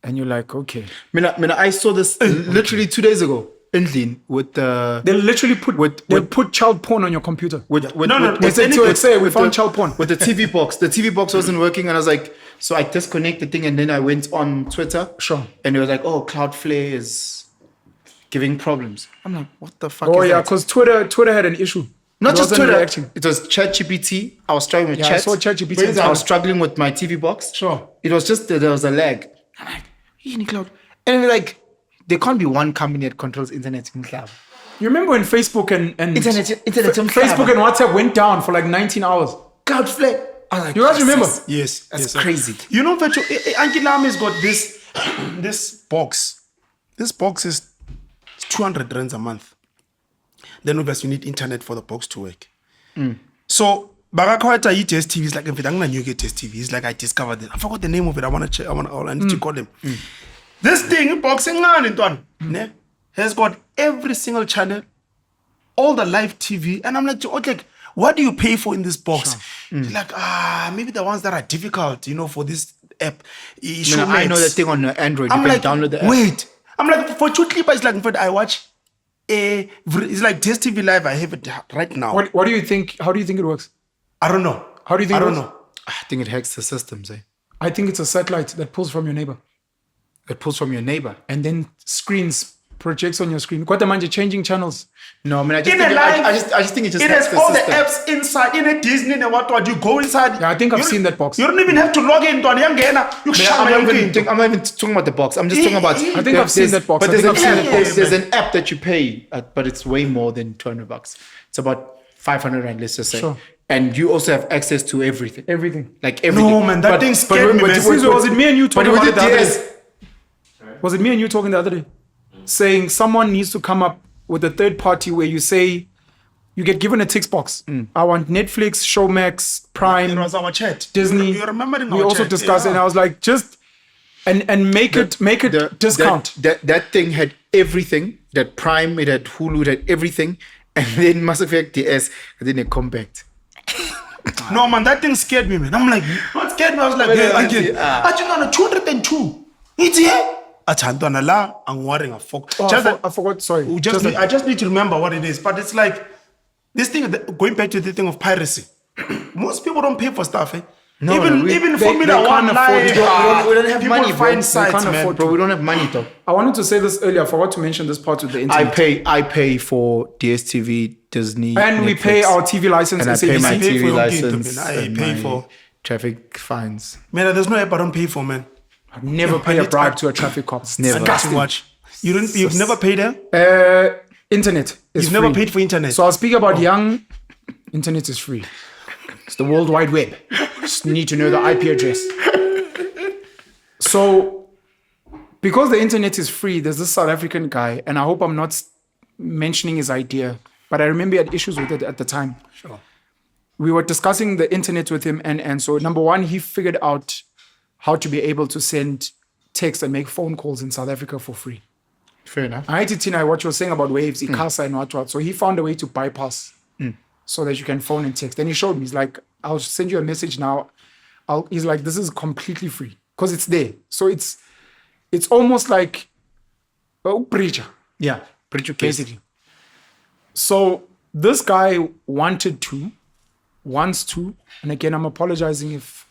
[SPEAKER 1] And you're like, okay.
[SPEAKER 2] I saw this literally 2 days ago. With
[SPEAKER 1] they literally put child porn on your computer.
[SPEAKER 2] They
[SPEAKER 1] said we found child porn
[SPEAKER 2] with the TV box. The TV box wasn't working, and I was like, so I disconnected the thing, and then I went on Twitter.
[SPEAKER 1] Sure.
[SPEAKER 2] And it was like, oh, Cloudflare is giving problems. I'm like, what the fuck?
[SPEAKER 1] Oh yeah, because Twitter had an issue.
[SPEAKER 2] Not just Twitter. Reacting. It was ChatGPT. I was struggling with chat.
[SPEAKER 1] I saw ChatGPT.
[SPEAKER 2] I was struggling with my TV box.
[SPEAKER 1] Sure.
[SPEAKER 2] It was just there was a lag. I'm like, cloud, and like. There can't be one company that controls internet in cloud.
[SPEAKER 1] You remember when Facebook and
[SPEAKER 2] internet
[SPEAKER 1] Facebook and WhatsApp went down for like 19 hours?
[SPEAKER 2] Cloudflare.
[SPEAKER 1] Like, you guys remember?
[SPEAKER 4] Yes.
[SPEAKER 2] That's crazy.
[SPEAKER 4] You know, Anki Lami's got this box. This box is 200 rands a month. Then obviously you need internet for the box to work. So Bagakawata DSTV is like, if I'm going to get DSTV, it's like I discovered it. I forgot the name of it. I want to check. I need to call them. This thing, boxing has got every single channel, all the live TV. And I'm like, what do you pay for in this box? Sure. Like, maybe the ones that are difficult, for this app.
[SPEAKER 2] I know that thing on Android.
[SPEAKER 4] I'm
[SPEAKER 2] you
[SPEAKER 4] like,
[SPEAKER 2] can download the app.
[SPEAKER 4] Wait. I'm like, for two clippers, it's like, in fact, I watch it's like DSTV Live. I have it right now.
[SPEAKER 1] What do you think? How do you think it works?
[SPEAKER 4] I don't know.
[SPEAKER 1] How do you think
[SPEAKER 4] I
[SPEAKER 1] it
[SPEAKER 4] don't
[SPEAKER 1] works?
[SPEAKER 4] know.
[SPEAKER 2] I think it hacks the systems, eh?
[SPEAKER 1] I think it's a satellite that pulls from your neighbor.
[SPEAKER 2] It pulls from your neighbor.
[SPEAKER 1] And then projects on your screen. What am I changing channels?
[SPEAKER 2] No, I mean, I just think it just
[SPEAKER 4] it
[SPEAKER 2] hacks
[SPEAKER 4] has
[SPEAKER 2] the
[SPEAKER 4] all
[SPEAKER 2] system.
[SPEAKER 4] the apps inside. In a Disney and what you go inside.
[SPEAKER 1] Yeah, I think I've seen that box.
[SPEAKER 4] You don't even have to log in. I'm not
[SPEAKER 2] even talking about the box. I'm just talking about.
[SPEAKER 1] I think I've seen that box.
[SPEAKER 2] But
[SPEAKER 1] there's
[SPEAKER 2] there's an app that you pay, but it's way more than $200. It's about 500 rand, let's just say.
[SPEAKER 1] Sure.
[SPEAKER 2] And you also have access to everything.
[SPEAKER 1] Everything.
[SPEAKER 2] Like everything.
[SPEAKER 4] No, man, that thing scared me, man.
[SPEAKER 1] Was it me and you talking about it the other
[SPEAKER 2] DS,
[SPEAKER 1] day? Was it me and you talking the other day? Saying someone needs to come up with a third party where you say, you get given a text box. I want Netflix, Showmax, Prime,
[SPEAKER 4] It was our chat.
[SPEAKER 1] Disney.
[SPEAKER 4] You remember in
[SPEAKER 1] We
[SPEAKER 4] our
[SPEAKER 1] also
[SPEAKER 4] chat?
[SPEAKER 1] discussed it, and I was like, just and make it discount.
[SPEAKER 2] That thing had everything. That Prime, it had Hulu, it had everything. And then Mass Effect DS, and then a compact.
[SPEAKER 4] No, man, that thing scared me, man. I'm like, what scared me? I was like, I just on a 202. It's here. I'm worrying a fuck.
[SPEAKER 1] I forgot. Sorry.
[SPEAKER 4] I just need to remember what it is. But it's like this thing. Going back to the thing of piracy. Most people don't pay for stuff. Eh?
[SPEAKER 2] No,
[SPEAKER 4] even Formula One live.
[SPEAKER 2] We don't have money, bro.
[SPEAKER 4] Find sites, man.
[SPEAKER 2] Bro, we don't have money, though.
[SPEAKER 1] I wanted to say this earlier. I forgot to mention this part with the internet.
[SPEAKER 2] I pay for DSTV, Disney,
[SPEAKER 1] and we
[SPEAKER 2] Netflix,
[SPEAKER 1] pay our TV license.
[SPEAKER 2] and I pay my
[SPEAKER 4] I pay for
[SPEAKER 2] TV
[SPEAKER 4] your
[SPEAKER 2] license.
[SPEAKER 4] kid, I
[SPEAKER 2] and
[SPEAKER 4] pay
[SPEAKER 2] my
[SPEAKER 4] for
[SPEAKER 2] traffic fines.
[SPEAKER 4] Man, there's no app I don't pay for, man.
[SPEAKER 1] I've never paid a bribe to a traffic cop.
[SPEAKER 2] Never.
[SPEAKER 4] I got to watch. You've never paid them?
[SPEAKER 1] Internet is
[SPEAKER 4] You've
[SPEAKER 1] free.
[SPEAKER 4] never paid for internet.
[SPEAKER 1] So I'll speak about young. Internet is free. It's the World Wide Web. Just need to know the IP address. So, because the internet is free, there's this South African guy, and I hope I'm not mentioning his idea, but I remember he had issues with it at the time.
[SPEAKER 4] Sure.
[SPEAKER 1] We were discussing the internet with him, and so number one, he figured out how to be able to send text and make phone calls in South Africa for free.
[SPEAKER 2] Fair enough.
[SPEAKER 1] I had to Tina what you were saying about waves, ICASA and what. So he found a way to bypass so that you can phone and text. Then he showed me, he's like, I'll send you a message now. He's like, this is completely free because it's there. So it's almost like a preacher.
[SPEAKER 2] Yeah, preacher
[SPEAKER 1] Basically. So this guy wants to, and again, I'm apologizing if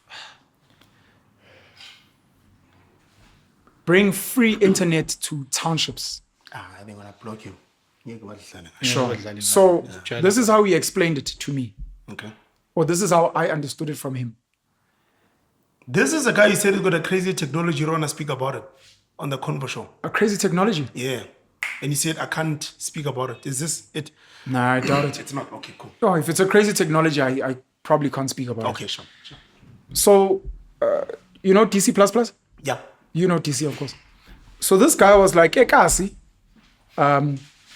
[SPEAKER 1] bring free internet to townships.
[SPEAKER 4] I think when I block you.
[SPEAKER 1] Sure. So this is how he explained it to me.
[SPEAKER 4] Okay.
[SPEAKER 1] Or this is how I understood it from him.
[SPEAKER 4] This is a guy who said he's got a crazy technology. You don't want to speak about it on the Convo show.
[SPEAKER 1] A crazy technology.
[SPEAKER 4] Yeah. And he said, I can't speak about it. Is this it?
[SPEAKER 1] Nah, I doubt it.
[SPEAKER 4] It's not. Okay, cool.
[SPEAKER 1] Oh, if it's a crazy technology, I probably can't speak about it.
[SPEAKER 4] Okay, sure.
[SPEAKER 1] So, you know DC++?
[SPEAKER 4] Yeah.
[SPEAKER 1] You know DC, of course. So this guy was like, Kasi,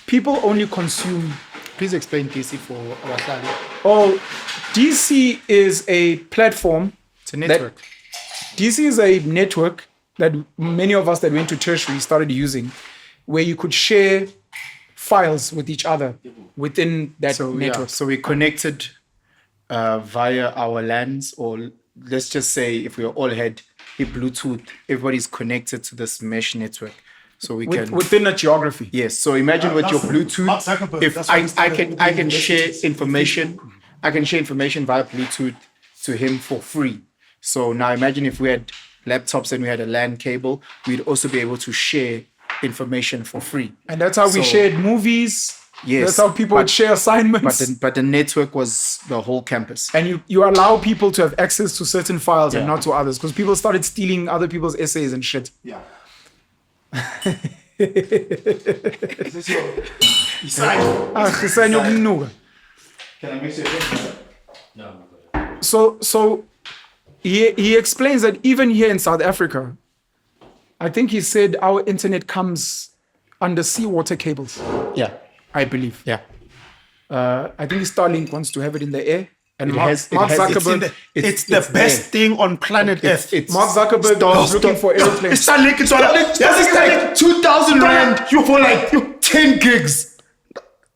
[SPEAKER 1] people only consume...
[SPEAKER 2] Please explain DC for our side.
[SPEAKER 1] Oh, DC is a platform.
[SPEAKER 2] It's a network.
[SPEAKER 1] DC is a network that many of us that went to tertiary started using, where you could share files with each other within that network.
[SPEAKER 2] So we connected via our LANs, or let's just say if we all had a Bluetooth, everybody's connected to this mesh network. So we can
[SPEAKER 1] within a geography.
[SPEAKER 2] Yes. So imagine with your Bluetooth,
[SPEAKER 4] Mark Zuckerberg,
[SPEAKER 2] if
[SPEAKER 4] that's what
[SPEAKER 2] I can share information, I can share information via Bluetooth to him for free. So now imagine if we had laptops and we had a LAN cable, we'd also be able to share information for free.
[SPEAKER 1] And that's how we shared movies.
[SPEAKER 2] Yes.
[SPEAKER 1] That's how people would share assignments.
[SPEAKER 2] But the network was the whole campus.
[SPEAKER 1] And you allow people to have access to certain files and not to others, because people started stealing other people's essays and shit.
[SPEAKER 4] Yeah.
[SPEAKER 2] Can I mix it?
[SPEAKER 3] No, I'm good.
[SPEAKER 1] So he explains that even here in South Africa, I think he said our internet comes undersea water cables,
[SPEAKER 2] Yeah.
[SPEAKER 1] I believe.
[SPEAKER 2] Yeah.
[SPEAKER 1] I think Starlink wants to have it in the air. And
[SPEAKER 2] It
[SPEAKER 1] Mark
[SPEAKER 2] has-
[SPEAKER 1] Zuckerberg,
[SPEAKER 4] It's the best thing on planet Earth.
[SPEAKER 2] It's
[SPEAKER 1] Mark Zuckerberg is looking for airplanes.
[SPEAKER 4] It's Starlink. It's all.
[SPEAKER 2] It's like 2,000 rand for like 10 gigs.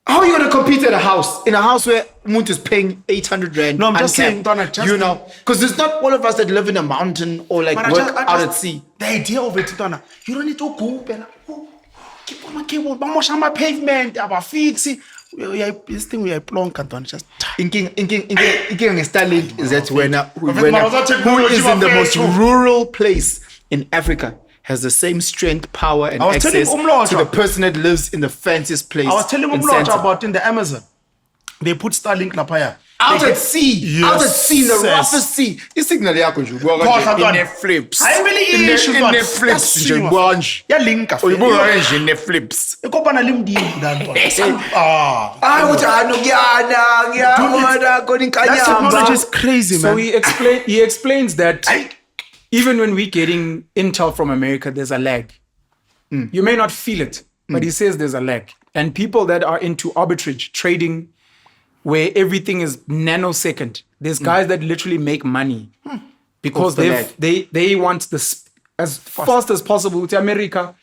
[SPEAKER 2] How are you going to compete at a house? In a house where Muntu is paying 800 rand?
[SPEAKER 4] No, I'm just saying,
[SPEAKER 2] uncapped,
[SPEAKER 4] Donna, just-
[SPEAKER 2] you know, because there's not all of us that live in a mountain or like
[SPEAKER 4] But
[SPEAKER 2] work out at sea.
[SPEAKER 4] The idea of it, Donna, you don't need to go, Bella. Keep on my cable, vamos on my pavement, our fix. This thing we are plonk and just.
[SPEAKER 2] Inking Starlink is that when who
[SPEAKER 4] technology
[SPEAKER 2] is in the most
[SPEAKER 4] too.
[SPEAKER 2] rural place in Africa has the same strength, power, and
[SPEAKER 4] I was telling
[SPEAKER 2] access
[SPEAKER 4] Mlotshwa.
[SPEAKER 2] to the person that lives in the fanciest place.
[SPEAKER 4] I was telling
[SPEAKER 2] in
[SPEAKER 4] Mlotshwa
[SPEAKER 2] Santa.
[SPEAKER 4] about in the Amazon. They put Starlink lapaya.
[SPEAKER 2] Out at sea, out at sea, in the
[SPEAKER 4] Yes.
[SPEAKER 2] roughest sea. Isignal yakho nje ubuka
[SPEAKER 4] Khohlwa,
[SPEAKER 2] nje
[SPEAKER 4] Donna.
[SPEAKER 2] ine-flips.
[SPEAKER 4] Ayivele isho, Donna.
[SPEAKER 2] Ine-flips nje
[SPEAKER 4] Yashiwa.
[SPEAKER 2] ubuka nje.
[SPEAKER 4] Yalinka.
[SPEAKER 2] Uyibuka nje ine-flips.
[SPEAKER 4] Ekopana limdini danto.
[SPEAKER 2] Ukuthi ngiyabona khona
[SPEAKER 4] That technology is crazy,
[SPEAKER 1] So
[SPEAKER 4] man.
[SPEAKER 1] he explains that even when we're getting intel from America, there's a lag. You may not feel it, but he says there's a lag. And people that are into arbitrage trading, where everything is nanosecond, there's guys that literally make money because
[SPEAKER 2] Off the
[SPEAKER 1] they want this as fast as possible. To America,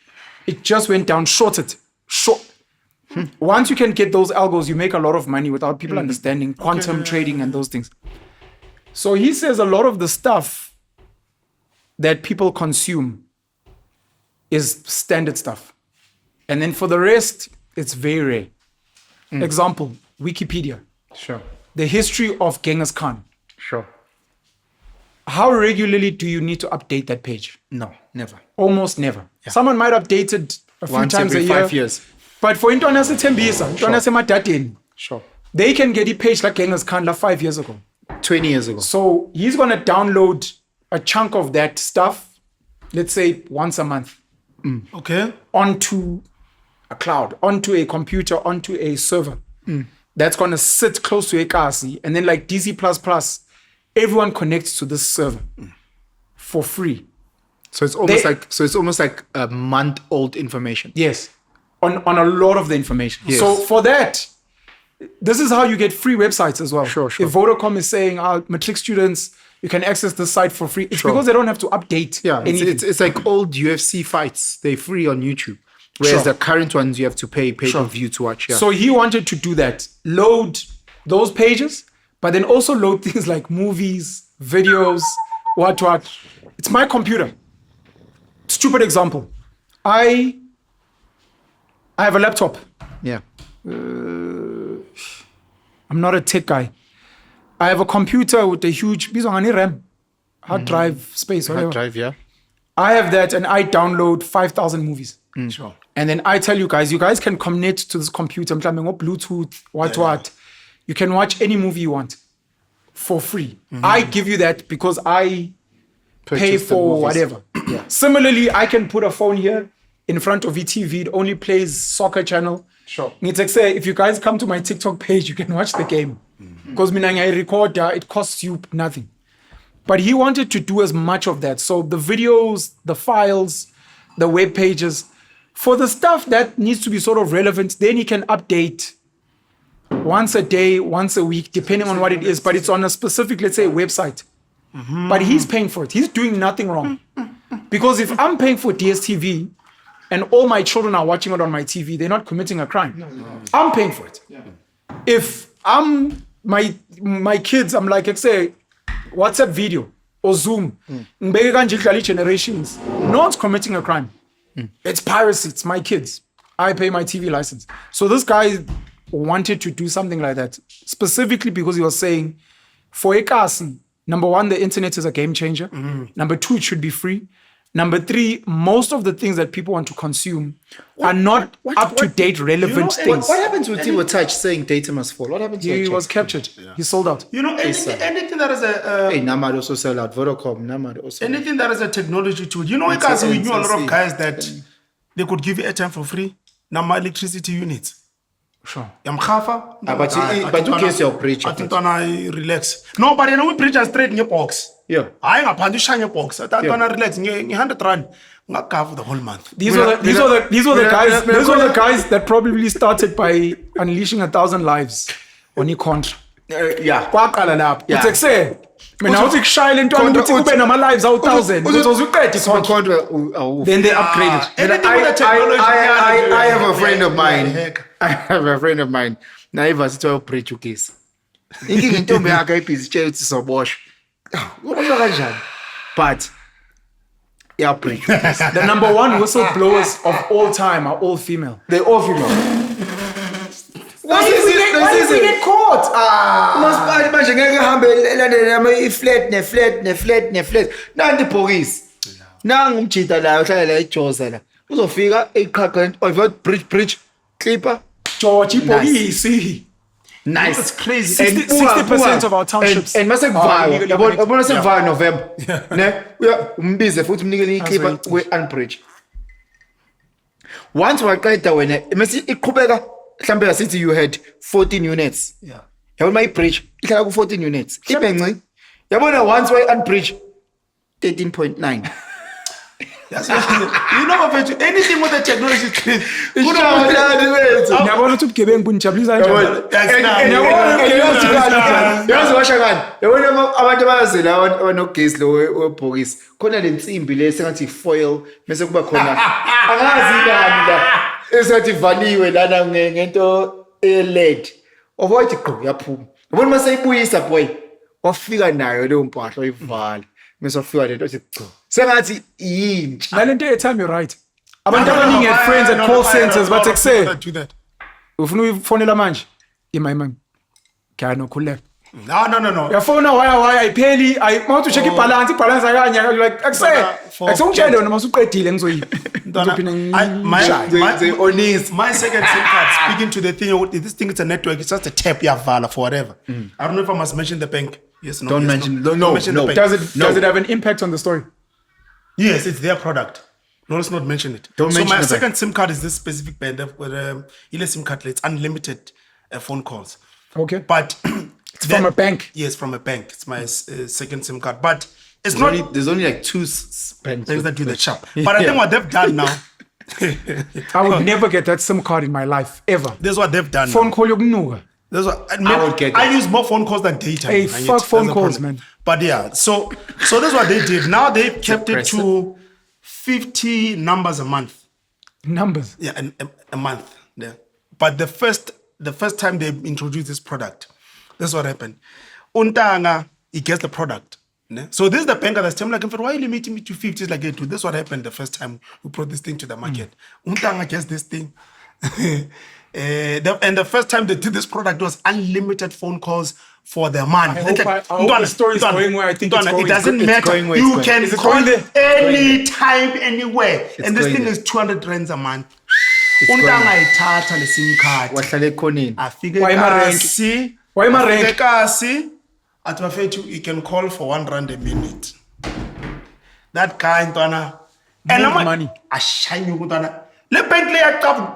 [SPEAKER 1] it just went down short. Once you can get those algos, you make a lot of money without people understanding quantum trading and those things. So he says a lot of the stuff that people consume is standard stuff. And then for the rest, it's very rare. Example, Wikipedia.
[SPEAKER 2] Sure,
[SPEAKER 1] The history of Genghis Khan.
[SPEAKER 2] sure.
[SPEAKER 1] How regularly do you need to update that page?
[SPEAKER 2] No, never.
[SPEAKER 1] Almost never. Someone might update it a few
[SPEAKER 2] Once
[SPEAKER 1] times
[SPEAKER 2] every
[SPEAKER 1] a year.
[SPEAKER 2] 5 years.
[SPEAKER 1] But for Intwana Tembisa, Intwana Sematadeni,
[SPEAKER 2] Sure.
[SPEAKER 1] they can get a page like Genghis Khan like 5 years ago.
[SPEAKER 2] 20 years ago.
[SPEAKER 1] So he's going to download a chunk of that stuff, let's say once a month,
[SPEAKER 4] Okay.
[SPEAKER 1] onto a cloud, onto a computer, onto a server. That's going to sit close to a kasi. And then like DC++, everyone connects to this server for free.
[SPEAKER 2] So it's almost
[SPEAKER 1] They-
[SPEAKER 2] like a month old information.
[SPEAKER 1] Yes, on a lot of the information.
[SPEAKER 2] Yes.
[SPEAKER 1] So for that, this is how you get free websites as well.
[SPEAKER 2] Sure.
[SPEAKER 1] If Vodacom is saying, matric students, you can access this site for free. It's because they don't have to update
[SPEAKER 2] Yeah,
[SPEAKER 1] anything.
[SPEAKER 2] it's like old UFC fights. They're free on YouTube. Whereas
[SPEAKER 1] Sure.
[SPEAKER 2] the current ones you have to pay per view to watch. Yeah.
[SPEAKER 1] So he wanted to do that. Load those pages, but then also load things like movies, videos, what. It's my computer. Stupid example. I have a laptop.
[SPEAKER 2] yeah.
[SPEAKER 1] I'm not a tech guy. I have a computer with a huge RAM, hard drive space, whatever.
[SPEAKER 2] Hard drive, yeah.
[SPEAKER 1] I have that and I download 5,000 movies.
[SPEAKER 4] Sure.
[SPEAKER 1] And then I tell you guys can connect to this computer, mhlawumbe Bluetooth, what. You can watch any movie you want for free. I give you that because I pay
[SPEAKER 2] Purchase the
[SPEAKER 1] for
[SPEAKER 2] movies.
[SPEAKER 1] whatever. Similarly, I can put a phone here in front of ETV. It only plays soccer channel.
[SPEAKER 2] Sure.
[SPEAKER 1] It's like say, if you guys come to my TikTok page, you can watch the game. Because I record, it costs you nothing. But he wanted to do as much of that. So the videos, the files, the web pages, for the stuff that needs to be sort of relevant, then he can update once a day, once a week, depending on what it is. But it's on a specific, let's say, website. But he's paying for it. He's doing nothing wrong. Because if I'm paying for DSTV and all my children are watching it on my TV, they're not committing a crime. I'm paying for it. If I'm my kids, I'm like, let's say, WhatsApp video or Zoom, generations, no one's committing a crime. It's piracy. It's my kids. I pay my TV license. So this guy wanted to do something like that, specifically because he was saying, for Ekasi, number one, the internet is a game changer. Number two, it should be free. Number three, most of the things that people want to consume are not up-to-date, relevant things.
[SPEAKER 2] What happens with Tibo Touch saying data must fall? What happened to
[SPEAKER 1] He
[SPEAKER 2] that
[SPEAKER 1] was
[SPEAKER 2] check?
[SPEAKER 1] captured. He sold out.
[SPEAKER 4] You know, anything that is
[SPEAKER 2] Hey, Namad also sell out. Vodacom, Namad also.
[SPEAKER 4] anything that is a technology tool. You know, guys, we knew a lot of guys that they could give you airtime for free. Now my electricity units.
[SPEAKER 1] Sure.
[SPEAKER 4] Yamkhafa.
[SPEAKER 2] But you case your bridge.
[SPEAKER 4] I think I relax. No, but we bridge straight in your box.
[SPEAKER 2] Yeah.
[SPEAKER 4] I ain't a shine your box. I don't relax. You 100 rand. Not cover the whole month.
[SPEAKER 1] These were the guys that probably started by unleashing 1,000 lives on e-contra.
[SPEAKER 2] Yeah.
[SPEAKER 1] Kwaqala lapho.
[SPEAKER 2] Yeah.
[SPEAKER 1] Uthi kuse mina uthi kushayela intwana ukuthi kube nama lives awu 1,000 ukuthi uzuqede i-contra. Then they upgraded.
[SPEAKER 2] I have a friend of mine. I have a friend of mine. Naiva sithiwa ubridge ugesi. Inkinga intombi yakhe ayibhizi tshela ukuthi soboshwa. Uboshwa kanjani? But yeah, bridge.
[SPEAKER 1] The number one whistleblowers of all time are all female.
[SPEAKER 2] They're all female.
[SPEAKER 1] Why did we get caught?
[SPEAKER 2] Manje ngeke hambe elandele i-flat. Nanti ibhokisi. Nanga umjita la uhlala la eJoza la. Uzofika eqhaqa bridge clipper.
[SPEAKER 1] George ibhokisi.
[SPEAKER 2] Nice.
[SPEAKER 1] It's crazy. 60% of our townships.
[SPEAKER 2] And mase kuvayo. Yabona sekuvayo November. Ne? Umbize futhi umnikele iclipper we-unbridge. Once waqeda wena mase iqhubeka mhlambe yasithi you had 14 units.
[SPEAKER 4] Yeah.
[SPEAKER 2] Yabona my bridge ihlala ku 14 units. Ibenci. Yabona once we-unbridge 13.9.
[SPEAKER 4] You know what? Anything with the technology is crazy.
[SPEAKER 1] Ngiyabona ukuthi ubugebengu bunijabulisa kanjani.
[SPEAKER 2] Yazi washa ngani? Yabona abantu bayazela abanogesi lo webhokisi. Khona le nsimbi le sengathi foil bese kuba khona angazi ngani la. Esathi valiwe lana ngento LED. Ovoid gqo yaphuma. Yabona mase ibuyisa boy. Wafika nayo leyo mpahla oyivala. Mase wafika lento ethi gqo. Sengathi yintsha.
[SPEAKER 1] Nalento etime you're right. Abantu abaningi had friends at call centers but ekuse.
[SPEAKER 4] Do that.
[SPEAKER 1] Ufuna uyifonela manje. Imam. Kaya nokhuleka.
[SPEAKER 4] No.
[SPEAKER 1] Uyafona why ayipheli mawuthi check ibalance akanya like ekuse ungitshele wena masuqedile ngizoyipa.
[SPEAKER 4] My second SIM card, speaking to the thing, this thing is a network, it's just a tap, vala for whatever. I don't know if I must mention the bank. Yes, no.
[SPEAKER 2] Don't mention the bank.
[SPEAKER 1] Does it have an impact on the story?
[SPEAKER 4] Yes, it's their product. No, let's not mention it.
[SPEAKER 2] Don't mention
[SPEAKER 4] my
[SPEAKER 2] the
[SPEAKER 4] second SIM card is this specific band with SIM card. It's unlimited phone calls.
[SPEAKER 1] Okay.
[SPEAKER 4] But
[SPEAKER 1] it's from a bank.
[SPEAKER 4] Yes, from a bank. It's my second SIM card. But it's
[SPEAKER 2] there's only like two banks
[SPEAKER 4] that do the sharp. But I think what they've done now.
[SPEAKER 1] I would never get that SIM card in my life ever.
[SPEAKER 4] That's what they've done.
[SPEAKER 1] Phone call yokunuka.
[SPEAKER 4] That's what
[SPEAKER 2] I would get.
[SPEAKER 4] I use more phone calls than data.
[SPEAKER 1] Hey, fuck phone calls, man.
[SPEAKER 4] But yeah, so that's what they did. Now they've kept it to 50 numbers a month.
[SPEAKER 1] Numbers?
[SPEAKER 4] Yeah, a month. Yeah. But the first time they introduced this product, that's what happened. Untanga, he gets the product. Ne? So this is the banker that's telling me, like, why are you limiting me to 50? It's like, this is what happened the first time we brought this thing to the market. Untanga gets this thing. And the first time they did this product was unlimited phone calls for the month.
[SPEAKER 1] I hope the story is going where I think it's going.
[SPEAKER 4] It doesn't matter. You can call anytime, anywhere. And this thing is 200 rands a month. Untanga ithatha le SIM card.
[SPEAKER 2] Wahlala ekhoneni.
[SPEAKER 4] Afike kasi.
[SPEAKER 1] Why am I rank?
[SPEAKER 4] Kasi. At Mafetu, you can call for 1 rand a minute. That guy, Ntwana. And I'm
[SPEAKER 1] money.
[SPEAKER 4] I shine you, Ntwana. Le Bentley I have.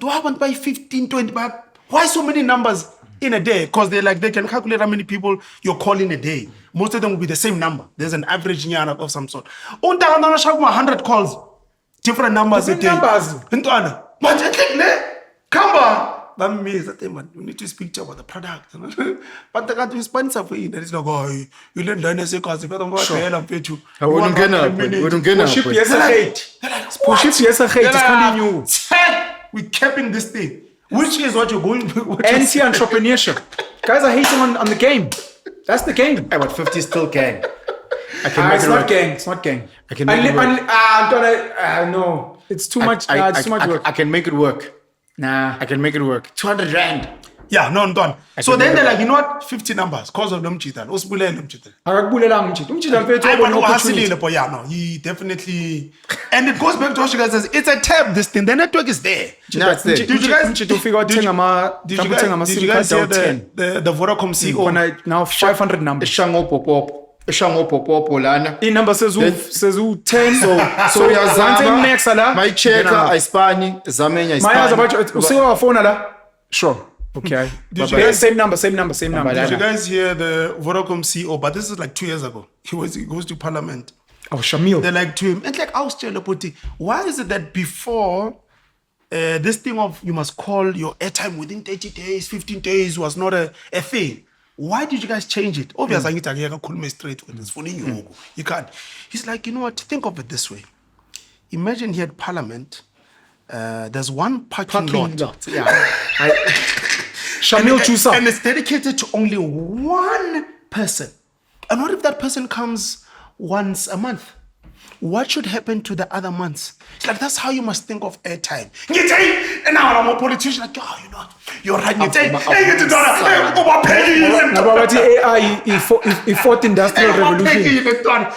[SPEAKER 4] Do I want to buy 15, 20 bucks? Why so many numbers in a day? Because they can calculate how many people you're calling a day. Most of them will be the same number. There's an average of some sort. Untanga 100 calls. Different numbers a day. Ntwana. Come on. That means that you need to speak to about the product. But the guy is sponsor for you. It's like, oh, you learn the NSA because if you don't go to hell and pay you.
[SPEAKER 2] I wouldn't get up.
[SPEAKER 1] Push it, yes, I hate. It's continue.
[SPEAKER 4] We're capping this thing. Which is what you're going
[SPEAKER 1] anti-entrepreneurship. Guys are hating on the game. That's the game.
[SPEAKER 2] But 50 still gang. I can
[SPEAKER 1] make it work. It's not gang.
[SPEAKER 2] I can make it work.
[SPEAKER 1] No. It's too much. It's too much work.
[SPEAKER 2] I can make it work.
[SPEAKER 1] Nah.
[SPEAKER 2] I can make it work. 200 rand.
[SPEAKER 4] Yeah, no, I'm done. So then they're like, you know what? 50 numbers. Cause of them cheating. Yeah, no, he definitely. And it goes back to what you guys says. It's a tab, this thing. The network is there.
[SPEAKER 2] No, it's there.
[SPEAKER 4] Did you guys hear the Vodacom CEO?
[SPEAKER 1] Now 500 numbers.
[SPEAKER 2] Shango popo lana.
[SPEAKER 1] In number says 10.
[SPEAKER 2] So yazama. My checker, Ispani, Zamenya Ispani.
[SPEAKER 1] My phone la. Sure. Okay.
[SPEAKER 4] Did you guys-
[SPEAKER 1] Same number.
[SPEAKER 4] Did you guys hear the Vodacom CEO? But this is like 2 years ago. He goes to Parliament.
[SPEAKER 1] Oh, Shamil.
[SPEAKER 4] They're like to him, and like I was telling Poti, why is it that before this thing of you must call your airtime within 30 days, 15 days was not a thing? Why did you guys change it? Obviously, I can't call me straight with this phone. You can't. He's like, you know what? Think of it this way. Imagine here at Parliament, there's one parking lot.
[SPEAKER 2] Yeah.
[SPEAKER 1] Shamil Chusa.
[SPEAKER 4] And it's dedicated to only one person. And what if that person comes once a month? What should happen to the other months? It's like, that's how you must think of airtime. And now I'm a politician, like, oh, you know, you're right.
[SPEAKER 1] He fought industrial revolution.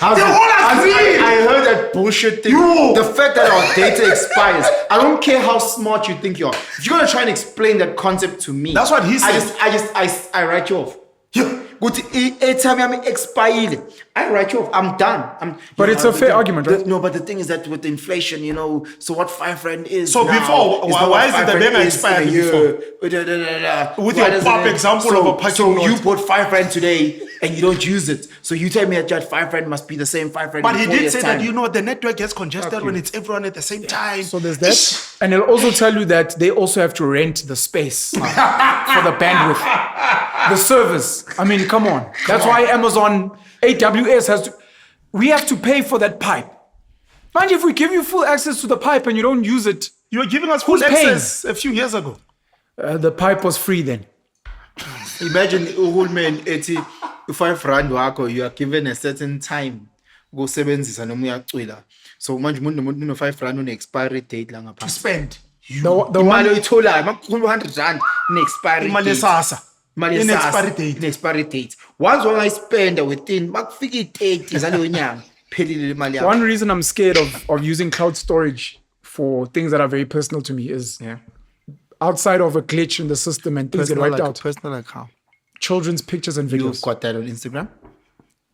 [SPEAKER 2] I heard that bullshit thing. The fact that our data expires. I don't care how smart you think you are. If you're gonna try and explain that concept to me,
[SPEAKER 4] that's what he said.
[SPEAKER 2] I write you off. Good, airtime I'm expired. I write you off. I'm done.
[SPEAKER 1] But it's a fair argument, right?
[SPEAKER 2] No, but the thing is that with inflation, you know, so what 5 rand is.
[SPEAKER 4] So
[SPEAKER 2] now
[SPEAKER 4] before,
[SPEAKER 2] is not
[SPEAKER 4] why
[SPEAKER 2] what
[SPEAKER 4] is it
[SPEAKER 2] 5
[SPEAKER 4] that
[SPEAKER 2] rand
[SPEAKER 4] they
[SPEAKER 2] is
[SPEAKER 4] expired
[SPEAKER 2] in a year.
[SPEAKER 4] With
[SPEAKER 2] Why
[SPEAKER 4] your
[SPEAKER 2] doesn't
[SPEAKER 4] pop
[SPEAKER 2] it-
[SPEAKER 4] example of a parking
[SPEAKER 2] So
[SPEAKER 4] lot.
[SPEAKER 2] you bought 5 rand today and you don't use it. So you tell me that 5 rand must be the same 5 rand.
[SPEAKER 4] But
[SPEAKER 2] in
[SPEAKER 4] he
[SPEAKER 2] 4
[SPEAKER 4] did
[SPEAKER 2] years'
[SPEAKER 4] say
[SPEAKER 2] time.
[SPEAKER 4] that, you know, the network gets congested when it's everyone at the same time.
[SPEAKER 1] So there's that. And it'll also tell you that they also have to rent the space for the bandwidth. The servers. I mean, come on. That's why Amazon AWS has to. We have to pay for that pipe. Mind if we give you full access to the pipe and you don't use it,
[SPEAKER 4] You were giving us full
[SPEAKER 1] Who's paying?
[SPEAKER 4] access a few years ago.
[SPEAKER 1] the pipe was free then.
[SPEAKER 2] Imagine uhulumeni ethi u5 rand wakho you are given a certain time ukusebenzisa noma uyacwila. So manje umuntu no5 rand une expiry date la
[SPEAKER 4] To
[SPEAKER 2] ngaphansi.
[SPEAKER 4] spend.
[SPEAKER 1] The
[SPEAKER 2] Imali
[SPEAKER 1] one,
[SPEAKER 2] oyitholayo makukhulu 100 rand ne expiry
[SPEAKER 4] Imali
[SPEAKER 2] date.
[SPEAKER 4] yesasa.
[SPEAKER 2] Imali
[SPEAKER 4] In
[SPEAKER 2] yesasa,
[SPEAKER 4] expiry date.
[SPEAKER 2] in expiry date. Once wangayispenda within makufika i-30 zaleyo nyanga phelile imali yakho.
[SPEAKER 1] one reason I'm scared of using cloud storage for things that are very personal to me is outside of a glitch in the system and things get wiped out.
[SPEAKER 2] Personal like how?
[SPEAKER 1] Children's pictures and videos.
[SPEAKER 2] You've got that on Instagram?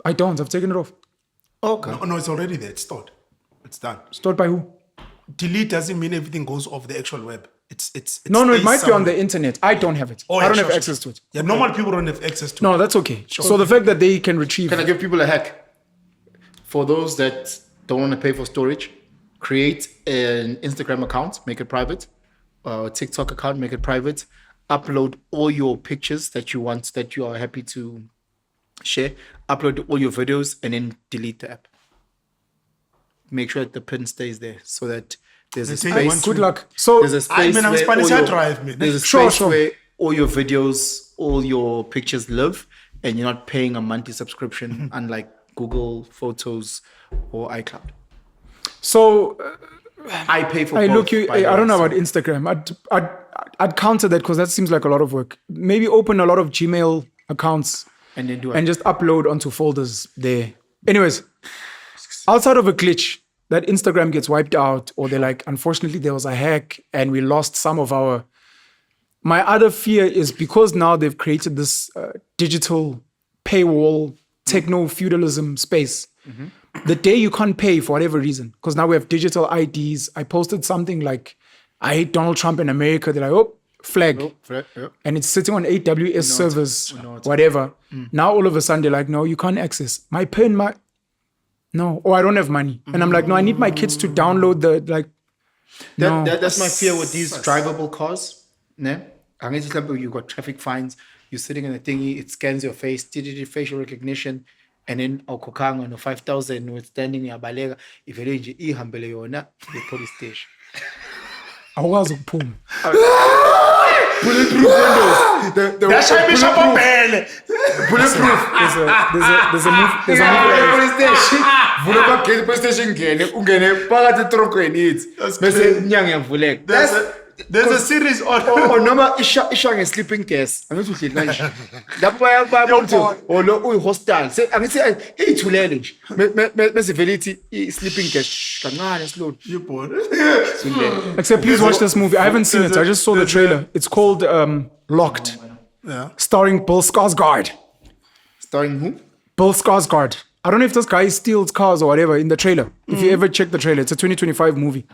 [SPEAKER 1] I don't. I've taken it off.
[SPEAKER 2] Okay.
[SPEAKER 4] No, it's already there. It's stored. It's done.
[SPEAKER 1] Stored by who?
[SPEAKER 4] Delete doesn't mean everything goes off the actual web. It's
[SPEAKER 1] No, it
[SPEAKER 4] stays
[SPEAKER 1] might be on
[SPEAKER 4] somewhere.
[SPEAKER 1] the internet. I don't have it.
[SPEAKER 4] Oh,
[SPEAKER 1] I
[SPEAKER 4] yeah,
[SPEAKER 1] don't
[SPEAKER 4] sure,
[SPEAKER 1] have
[SPEAKER 4] sure.
[SPEAKER 1] access to it.
[SPEAKER 4] Yeah, normal people don't have access to it.
[SPEAKER 1] No, that's okay. So the fact that they can retrieve.
[SPEAKER 2] Can I give people a hack? For those that don't want to pay for storage, create an Instagram account, make it private, TikTok account, make it private, upload all your pictures that you want, that you are happy to share, upload all your videos, and then delete the app. Make sure that the pin stays there so that there's a
[SPEAKER 4] They say you want
[SPEAKER 2] space.
[SPEAKER 1] Good luck. So
[SPEAKER 2] There's a space
[SPEAKER 4] I'm
[SPEAKER 2] where
[SPEAKER 4] Spanish
[SPEAKER 2] all your-
[SPEAKER 4] drive, man.
[SPEAKER 2] There's a
[SPEAKER 1] Sure,
[SPEAKER 2] space
[SPEAKER 1] sure.
[SPEAKER 2] where all your videos, all your pictures live, and you're not paying a monthly subscription, unlike Google Photos or iCloud.
[SPEAKER 1] So
[SPEAKER 2] I pay for.
[SPEAKER 1] I
[SPEAKER 2] both,
[SPEAKER 1] look you.
[SPEAKER 2] by the
[SPEAKER 1] I don't
[SPEAKER 2] way,
[SPEAKER 1] know
[SPEAKER 2] so-
[SPEAKER 1] about Instagram. I'd counter that because that seems like a lot of work. Maybe open a lot of Gmail accounts
[SPEAKER 2] And then do
[SPEAKER 1] and just upload onto folders there. Anyways, outside of a glitch that Instagram gets wiped out, or they're like, unfortunately, there was a hack and we lost some of our. My other fear is because now they've created this digital paywall, techno feudalism space. The day you can't pay for whatever reason, because now we have digital IDs. I posted something like, I hate Donald Trump in America. They're like, oh, flag. And it's sitting on AWS servers, whatever. Now all of a sudden they're like, no, you can't access. My PIN, no, or I don't have money. And I'm like, no, I need my kids to download the, like, no.
[SPEAKER 2] That's my fear with these drivable cars. Ne? Unless you've got traffic fines, you're sitting in a thingy, it scans your face, facial recognition, and then awukhokanga no 5,000 withstanding yabaleka ivele nje ihambele yona the police station.
[SPEAKER 1] Awukwazi ukuphuma.
[SPEAKER 2] Bulletproof windows.
[SPEAKER 4] That's why Bishop Obele.
[SPEAKER 2] Bulletproof.
[SPEAKER 1] There's a movie.
[SPEAKER 2] Police station. Vula bagate police station ngene ungene phakathi etrokweni yithi. Bese inyanga iyavuleka.
[SPEAKER 4] There's a series on.
[SPEAKER 2] Or noma isha nge-sleeping gas. Angithi uhleli kanje. Lapho bayabona ukuthi lo uyi-hostel. Angithi iyithulele nje. Bese vele ithi i-sleeping gas kancane slowly.
[SPEAKER 4] You bored?
[SPEAKER 1] Except please watch this movie. I haven't seen it. I just saw the trailer. It's called Locked,
[SPEAKER 4] Yeah.
[SPEAKER 1] starring Bill Skarsgård.
[SPEAKER 2] Starring who?
[SPEAKER 1] Bill Skarsgård. I don't know if this guy steals cars or whatever in the trailer. If you ever check the trailer, it's a 2025 movie.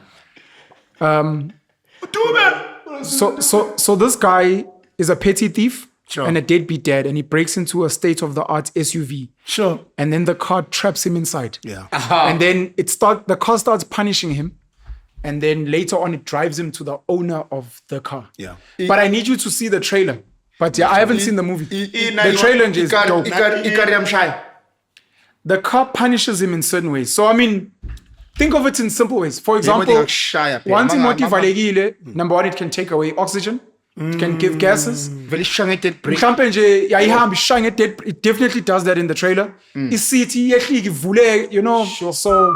[SPEAKER 4] Do it.
[SPEAKER 1] So this guy is a petty thief
[SPEAKER 4] Sure.
[SPEAKER 1] and a deadbeat dad, and he breaks into a state-of-the-art SUV.
[SPEAKER 4] Sure.
[SPEAKER 1] And then the car traps him inside.
[SPEAKER 4] Yeah.
[SPEAKER 1] And then the car starts punishing him. And then later on, it drives him to the owner of the car.
[SPEAKER 4] Yeah.
[SPEAKER 1] But I need you to see the trailer. But yeah, I haven't seen the movie. The trailer is dope. The car punishes him in certain ways. So, I mean, think of it in simple ways. For example, one thing number one, it can take away oxygen. It can give gases. Mhlampe nje yayihamba ishaya ngedead, it definitely does that in the trailer. Isithi yehlike ivule, you know. So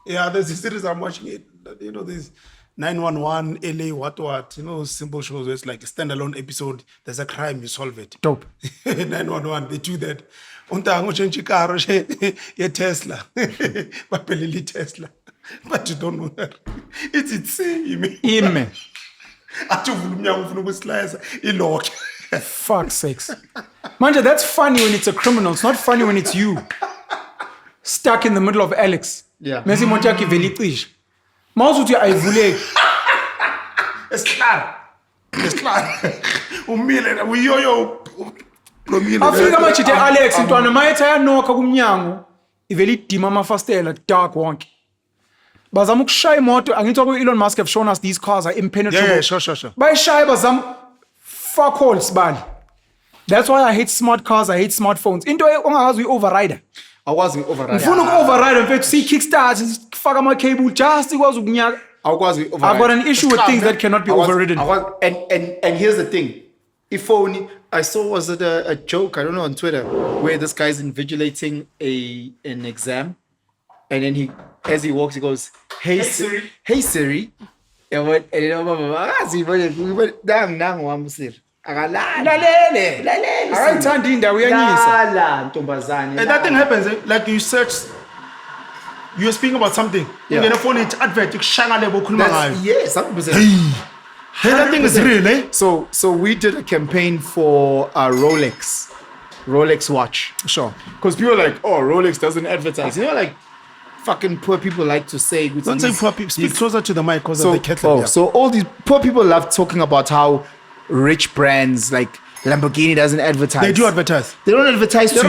[SPEAKER 4] Yeah, there's a series I'm watching it. You know, there's 911, LA, what, you know, simple shows where it's like a standalone episode. There's a crime, you solve it.
[SPEAKER 1] dope.
[SPEAKER 4] 911, they do that. Untango change car, ye Tesla. Bapelili Tesla. But you don't know that. It's
[SPEAKER 1] Ime.
[SPEAKER 4] Lock.
[SPEAKER 1] Fuck's sakes. Manja, that's funny when it's a criminal. It's not funny when it's you. Stuck in the middle of Alex.
[SPEAKER 2] Yeah.
[SPEAKER 1] Mesi motyaki veliqish. Mawuzuthi ayivuleki.
[SPEAKER 4] Esclar. Umile, uyoyo.
[SPEAKER 1] Afika manje Alex intwana mayetha yanokha kumnyango ivele idima amafastela dark wonke. Bazama ukushaya imoto, angithi ku Elon Musk have shown us these cars are impenetrable.
[SPEAKER 4] Yeah, sure.
[SPEAKER 1] Bayishaya bazama fuck all sibali. That's why I hate smart cars, I hate smartphones. Into ongakazi uyi-overrider.
[SPEAKER 2] Awukwazi uku-override.
[SPEAKER 1] Ufuna uku-override mfethu see kickstart, faka ama-cable just ikwazi ukunyaka.
[SPEAKER 2] Awukwazi uku-override.
[SPEAKER 1] I've got an issue with things that cannot be overridden.
[SPEAKER 2] And here's the thing. If only I saw, was it a joke, I don't know, on Twitter, where this guy's invigilating an exam, and then as he walks, he goes, Hey Siri. And what? And then
[SPEAKER 4] And that thing happens, like you search, you're speaking about something.
[SPEAKER 2] Yeah.
[SPEAKER 4] You're going to phone it advert,
[SPEAKER 2] yes, 100%.
[SPEAKER 4] Hey, that thing is real, eh?
[SPEAKER 2] So we did a campaign for a Rolex watch.
[SPEAKER 4] Sure.
[SPEAKER 2] Because people are like, oh, Rolex doesn't advertise. You know, like fucking poor people like to say.
[SPEAKER 4] Don't say poor people. Speak closer to the mic because of the kettle.
[SPEAKER 2] So all these poor people love talking about how rich brands like Lamborghini doesn't advertise.
[SPEAKER 4] They do advertise.
[SPEAKER 2] They don't advertise to you. They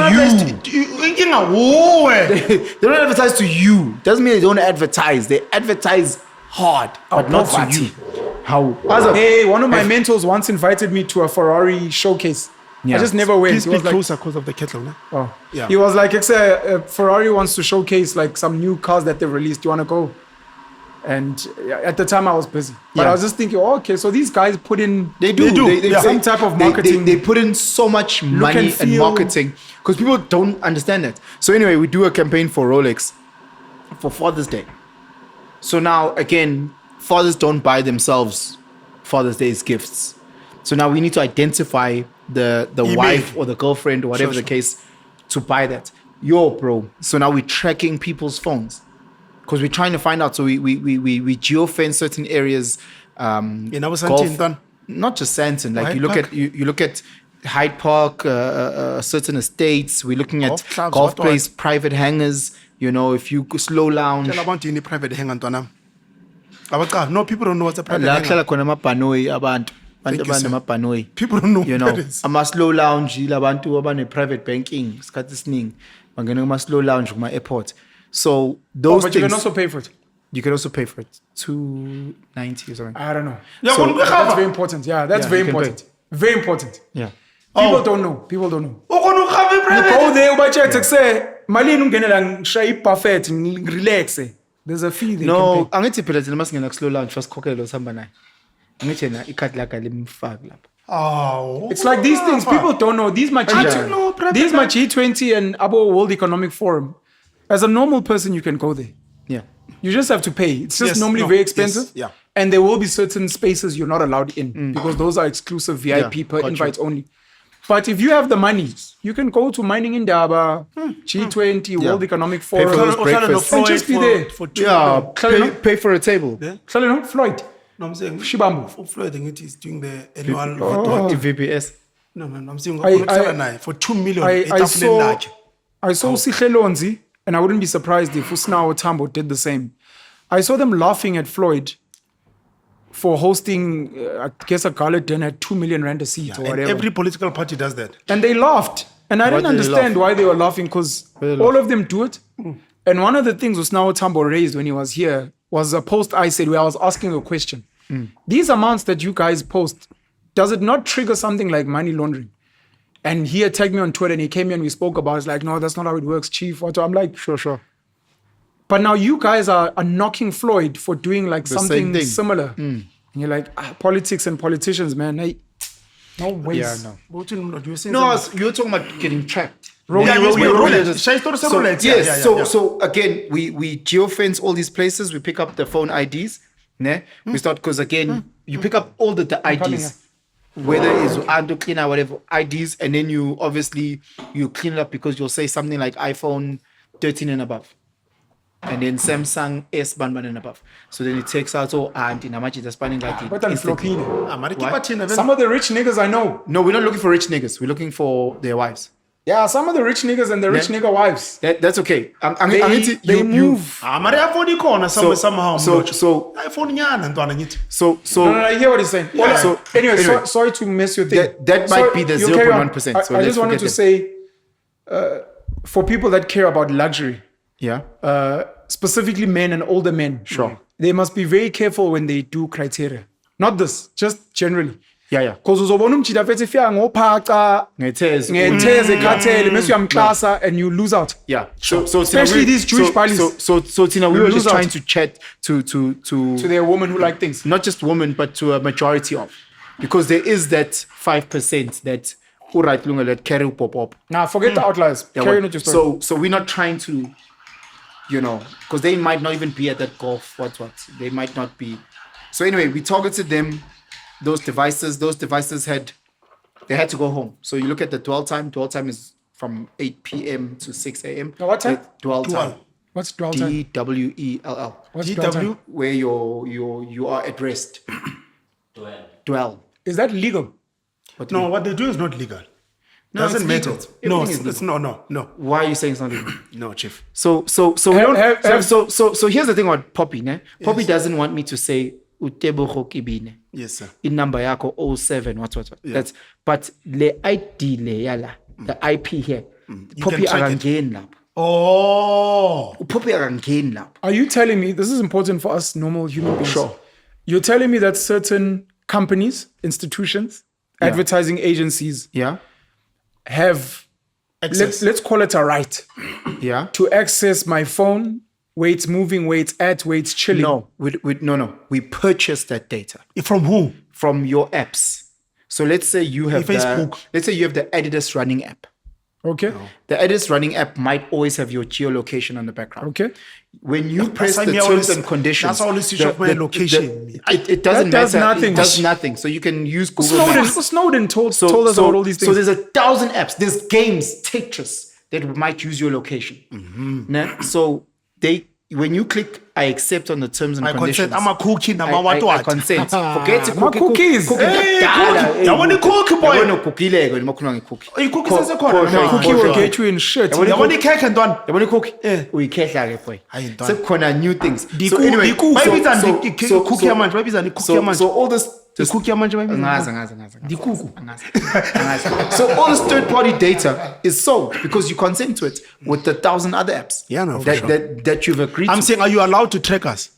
[SPEAKER 2] don't advertise to you. Doesn't mean they don't advertise. They advertise hard, but not to you. How?
[SPEAKER 1] Hey, one of my mentors once invited me to a Ferrari showcase.
[SPEAKER 2] Yeah.
[SPEAKER 1] I just never went.
[SPEAKER 4] Please
[SPEAKER 1] He was
[SPEAKER 4] speak
[SPEAKER 1] like,
[SPEAKER 4] closer because of the kettle. No?
[SPEAKER 1] oh.
[SPEAKER 4] Yeah.
[SPEAKER 1] He was like, Ferrari wants to showcase like some new cars that they've released. Do you want to go? And at the time I was busy. But
[SPEAKER 2] Yeah.
[SPEAKER 1] I was just thinking, oh, okay, so these guys put in
[SPEAKER 2] They do.
[SPEAKER 1] some type of marketing.
[SPEAKER 2] They put in so much money and
[SPEAKER 1] feel.
[SPEAKER 2] marketing because people don't understand that. So anyway, we do a campaign for Rolex for Father's Day. So now again, fathers don't buy themselves Father's Day's gifts. So now we need to identify the wife or the girlfriend or whatever the case to buy that. Yo, bro. So now we're tracking people's phones because we're trying to find out. So we geofence certain areas.
[SPEAKER 4] In our Santin,
[SPEAKER 2] not just Santon. Like
[SPEAKER 4] Hyde
[SPEAKER 2] you
[SPEAKER 4] Park?
[SPEAKER 2] look at Hyde Park, certain estates. We're looking at
[SPEAKER 4] Golf clubs,
[SPEAKER 2] golf
[SPEAKER 4] what?
[SPEAKER 2] place, private hangars. You know, if you go slow lounge.
[SPEAKER 4] Tell about any private hang on. No, people don't know what's a private
[SPEAKER 2] La
[SPEAKER 4] hang.
[SPEAKER 2] kuhlala khona amabhanoyi abantu
[SPEAKER 4] Thank you, sir.
[SPEAKER 2] abanamabhanoyi.
[SPEAKER 4] People don't know
[SPEAKER 2] You know,
[SPEAKER 4] what that is.
[SPEAKER 2] ama-slow lounge labantu abane-private banking isikhathi esiningi bangena kuma-slow lounge kuma-airport. So those
[SPEAKER 1] but
[SPEAKER 2] things
[SPEAKER 1] you can also pay for it.
[SPEAKER 2] you can also pay for it. $290 or something.
[SPEAKER 1] I don't know.
[SPEAKER 4] Yeah,
[SPEAKER 1] So
[SPEAKER 4] well,
[SPEAKER 1] that's very important. Yeah, that's
[SPEAKER 2] Yeah,
[SPEAKER 1] very
[SPEAKER 2] you can
[SPEAKER 1] important. Very important.
[SPEAKER 2] Yeah.
[SPEAKER 1] People don't know. People don't know.
[SPEAKER 4] Oh, no, have a
[SPEAKER 1] You
[SPEAKER 4] private.
[SPEAKER 1] go there, ubatshele say, malini ungenela ngishaya i-buffet, relax. There's a fee they
[SPEAKER 2] No,
[SPEAKER 1] can pay.
[SPEAKER 2] angithi phela thina masingena ku-slow lounge fasikhokhele lo sihamba naye. Angithi yena ikhadi lakhe limfaki lapho.
[SPEAKER 4] Oh.
[SPEAKER 1] It's like these things people don't know. These my G20 and Abo World Economic Forum. As a normal person, you can go there.
[SPEAKER 2] Yeah.
[SPEAKER 1] You just have to pay. It's just
[SPEAKER 4] Yes,
[SPEAKER 1] normally
[SPEAKER 4] no,
[SPEAKER 1] very
[SPEAKER 4] yes,
[SPEAKER 1] expensive.
[SPEAKER 4] yeah.
[SPEAKER 1] And there will be certain spaces you're not allowed in because those are exclusive VIP
[SPEAKER 2] Yeah,
[SPEAKER 1] per
[SPEAKER 2] got
[SPEAKER 1] invite only. But if you have the money, you can go to Mining Indaba, G20, World Economic
[SPEAKER 2] for those
[SPEAKER 1] Forum.
[SPEAKER 2] breakfasts.
[SPEAKER 1] And just be there.
[SPEAKER 4] For 2
[SPEAKER 2] Yeah,
[SPEAKER 4] million.
[SPEAKER 2] pay for a table.
[SPEAKER 4] Yeah.
[SPEAKER 1] Floyd.
[SPEAKER 4] No, I'm saying
[SPEAKER 1] Shivambu.
[SPEAKER 4] Floyd, I think he's doing the annual.
[SPEAKER 2] VPS.
[SPEAKER 4] No, I'm saying for 2 million.
[SPEAKER 1] I saw
[SPEAKER 4] large.
[SPEAKER 1] Sihlelonzi, and I wouldn't be surprised if Usna or Tambo did the same. I saw them laughing at Floyd for hosting, I guess, a gala dinner at 2 million rand a seat or
[SPEAKER 4] And
[SPEAKER 1] whatever.
[SPEAKER 4] every political party does that.
[SPEAKER 1] And they laughed. And I didn't
[SPEAKER 2] did they
[SPEAKER 1] understand
[SPEAKER 2] laugh?
[SPEAKER 1] why they were laughing because all of them do it. And one of the things Usnawo Tambo raised when he was here was a post I said where I was asking a question. These amounts that you guys post, does it not trigger something like money laundering? And he attacked me on Twitter and he came here and we spoke about it. It's like, no, that's not how it works, Chief. I'm like, sure. But now you guys are knocking Floyd for doing like
[SPEAKER 2] same
[SPEAKER 1] something
[SPEAKER 2] thing.
[SPEAKER 1] similar. And you're like, politics and politicians, man. No ways.
[SPEAKER 2] Yeah, no.
[SPEAKER 4] But you were saying
[SPEAKER 2] No,
[SPEAKER 4] something.
[SPEAKER 2] you're talking about getting tracked.
[SPEAKER 4] Roulette. Shall I start to say roulette?
[SPEAKER 2] So again, we geofence all these places. We pick up the phone IDs. Ne? We start because again, you pick up all the IDs, whether it's Andokina, whatever IDs, and then you obviously you clean it up because you'll say something like iPhone 13 and above, and then Samsung S1 and above. So then it takes out all and in Amaji that's spanning like
[SPEAKER 1] But I'm
[SPEAKER 2] instantly.
[SPEAKER 1] flopping. Some of the rich niggas I know.
[SPEAKER 2] No, we're not looking for rich niggas. We're looking for their wives.
[SPEAKER 1] Yeah, some of the rich niggas and the rich nigga wives.
[SPEAKER 2] That's okay.
[SPEAKER 1] They move.
[SPEAKER 4] Mari iPhone icona somehow.
[SPEAKER 2] so
[SPEAKER 4] iPhone nyana ntwana ngithi.
[SPEAKER 2] So
[SPEAKER 1] No, I hear what he's saying.
[SPEAKER 2] Yeah.
[SPEAKER 1] So anyway, sorry to mess your thing.
[SPEAKER 2] That might be the
[SPEAKER 1] you carry on.
[SPEAKER 2] 0.1%, so
[SPEAKER 1] I
[SPEAKER 2] let's
[SPEAKER 1] just wanted
[SPEAKER 2] forget
[SPEAKER 1] to
[SPEAKER 2] them.
[SPEAKER 1] say, for people that care about luxury,
[SPEAKER 2] yeah.
[SPEAKER 1] specifically men and older men,
[SPEAKER 2] Sure.
[SPEAKER 1] they must be very careful when they do criteria. Not this, just generally.
[SPEAKER 2] Yeah.
[SPEAKER 1] Because uzobona umjida afethu ifika ngophaca ngetheze ekhathele mase uyamklasa and you lose out.
[SPEAKER 2] Yeah. So
[SPEAKER 1] Especially these Jewish bodies.
[SPEAKER 2] So Tina, we
[SPEAKER 1] You
[SPEAKER 2] were
[SPEAKER 1] lose
[SPEAKER 2] just
[SPEAKER 1] out.
[SPEAKER 2] trying to chat to
[SPEAKER 1] Their women who like things.
[SPEAKER 2] not just women, but to a majority of, because there is that 5% that who right lunga that carry pop.
[SPEAKER 1] Nah, forget the outliers. Carry on with your story.
[SPEAKER 2] So we're not trying to, because they might not even be at that golf. What? They might not be. So anyway, we targeted them. Those devices had to go home. So you look at the dwell time. Dwell time is from 8 p.m. to 6 a.m.
[SPEAKER 1] Now what time?
[SPEAKER 2] Dwell time.
[SPEAKER 1] What's dwell time?
[SPEAKER 2] DWELL.
[SPEAKER 1] What's dwell time?
[SPEAKER 2] Where you are at rest.
[SPEAKER 3] Duel.
[SPEAKER 2] Dwell.
[SPEAKER 1] Is that legal?
[SPEAKER 4] No, what they do is not legal.
[SPEAKER 2] No,
[SPEAKER 4] Doesn't
[SPEAKER 2] it's
[SPEAKER 4] matter.
[SPEAKER 2] legal.
[SPEAKER 4] No,
[SPEAKER 2] Everything is
[SPEAKER 4] it's no.
[SPEAKER 2] Why are you saying it's not legal?
[SPEAKER 4] No, Chief.
[SPEAKER 2] So we don't.
[SPEAKER 1] So
[SPEAKER 2] So here's the thing about POPI. Ne? POPI doesn't want me to say Utebogo Kibine.
[SPEAKER 4] Yes, sir.
[SPEAKER 2] In number yako 07 what. That's but le ID le yala the IP here.
[SPEAKER 4] You
[SPEAKER 2] POPI
[SPEAKER 4] can track it.
[SPEAKER 2] arangeni lapho.
[SPEAKER 4] Oh.
[SPEAKER 2] POPI arangeni lapho.
[SPEAKER 1] are you telling me, this is important for us normal human beings.
[SPEAKER 2] Sure.
[SPEAKER 1] You're telling me that certain companies, institutions, advertising agencies
[SPEAKER 2] Yeah.
[SPEAKER 1] have,
[SPEAKER 4] Access.
[SPEAKER 1] let's call it a right
[SPEAKER 2] Yeah.
[SPEAKER 1] to access my phone, where it's moving, where it's at, where it's chilling.
[SPEAKER 2] No, no. We purchase that data
[SPEAKER 4] From who?
[SPEAKER 2] from your apps. So let's say you have
[SPEAKER 4] Facebook.
[SPEAKER 2] let's say you have the Adidas running app.
[SPEAKER 1] Okay.
[SPEAKER 2] The Adidas running app might always have your geolocation on the background.
[SPEAKER 1] Okay.
[SPEAKER 2] When you press
[SPEAKER 4] why
[SPEAKER 2] the
[SPEAKER 4] me
[SPEAKER 2] terms
[SPEAKER 4] always-
[SPEAKER 2] and conditions,
[SPEAKER 4] that's always switch off my location.
[SPEAKER 2] It doesn't
[SPEAKER 1] That does
[SPEAKER 2] matter.
[SPEAKER 1] nothing.
[SPEAKER 2] It does nothing. So you can use Google Maps.
[SPEAKER 1] Snowden told us about all these things.
[SPEAKER 2] So there's 1,000 apps. There's games, Tetris, that might use your location. Nah? So when you click I accept on the terms and
[SPEAKER 4] I
[SPEAKER 2] conditions.
[SPEAKER 4] consent. I'm a cookie.
[SPEAKER 2] I consent. Forget
[SPEAKER 1] My cookies.
[SPEAKER 4] Hey, cookie. I want a cookie, boy.
[SPEAKER 2] Yabona cookie lego nimakhuluma ngecookie.
[SPEAKER 4] Icookie sesekhona.
[SPEAKER 2] Kho-
[SPEAKER 1] Cookie
[SPEAKER 2] kho-
[SPEAKER 1] will
[SPEAKER 2] kho-
[SPEAKER 1] get you in shit.
[SPEAKER 4] Yabona ikhekhe ntwana.
[SPEAKER 2] Yabona cookie?
[SPEAKER 4] Eh.
[SPEAKER 2] Uyikhehla ke boy.
[SPEAKER 4] Hayi, ntwana.
[SPEAKER 2] Sekukhona new things.
[SPEAKER 4] Bayibiza icookie yamanje, bayibiza icookie yamanje.
[SPEAKER 2] So all this
[SPEAKER 4] Icookie yamanje bayibiza.
[SPEAKER 2] Ngazi.
[SPEAKER 4] Dikuku.
[SPEAKER 2] So all this third-party data is sold because you consent to it with the 1,000 other apps.
[SPEAKER 4] Yeah, no, for
[SPEAKER 2] that,
[SPEAKER 4] sure.
[SPEAKER 2] that you've agreed
[SPEAKER 4] I'm
[SPEAKER 2] to.
[SPEAKER 4] saying, are you allowed to track us?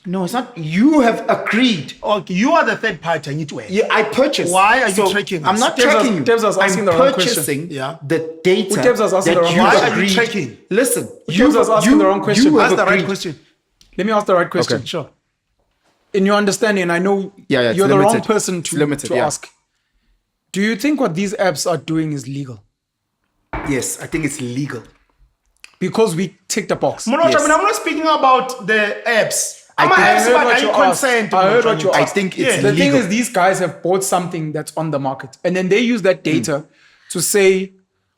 [SPEAKER 2] No, it's not. You have agreed.
[SPEAKER 4] Okay, you are the third party. I need to wait.
[SPEAKER 2] Yeah, I purchased.
[SPEAKER 4] Why are you tracking
[SPEAKER 2] I'm
[SPEAKER 4] us?
[SPEAKER 2] not
[SPEAKER 1] Debs
[SPEAKER 2] tracking you.
[SPEAKER 1] Debs was asking
[SPEAKER 2] I'm
[SPEAKER 1] the wrong question.
[SPEAKER 2] purchasing
[SPEAKER 4] Yeah.
[SPEAKER 2] the data
[SPEAKER 1] Debs was asking
[SPEAKER 2] that
[SPEAKER 1] the wrong
[SPEAKER 2] you
[SPEAKER 1] question.
[SPEAKER 4] Why are you
[SPEAKER 2] agreed.
[SPEAKER 4] tracking?
[SPEAKER 2] Listen,
[SPEAKER 1] Debs was asking the wrong question.
[SPEAKER 2] You
[SPEAKER 4] That's
[SPEAKER 2] have
[SPEAKER 4] the right
[SPEAKER 2] agreed.
[SPEAKER 4] question.
[SPEAKER 1] Let me ask the right question.
[SPEAKER 2] Okay.
[SPEAKER 4] Sure.
[SPEAKER 1] In your understanding, and I know
[SPEAKER 2] Yeah, it's
[SPEAKER 1] you're the wrong
[SPEAKER 2] limited.
[SPEAKER 1] person
[SPEAKER 2] It's
[SPEAKER 1] to
[SPEAKER 2] limited, yeah.
[SPEAKER 1] ask. Do you think what these apps are doing is legal?
[SPEAKER 2] Yes, I think it's legal.
[SPEAKER 1] Because we ticked a box.
[SPEAKER 4] Mlotshwa,
[SPEAKER 2] Yes.
[SPEAKER 4] I mean, I'm not speaking about the apps.
[SPEAKER 2] I
[SPEAKER 4] I'm
[SPEAKER 2] think-
[SPEAKER 4] apps,
[SPEAKER 1] I heard
[SPEAKER 4] but
[SPEAKER 1] what
[SPEAKER 4] are
[SPEAKER 1] you
[SPEAKER 4] you
[SPEAKER 1] asked.
[SPEAKER 4] consent?
[SPEAKER 1] I heard what you
[SPEAKER 2] I
[SPEAKER 1] asked.
[SPEAKER 2] think it's
[SPEAKER 1] The thing
[SPEAKER 2] legal.
[SPEAKER 1] is, these guys have bought something that's on the market, and then they use that data to say,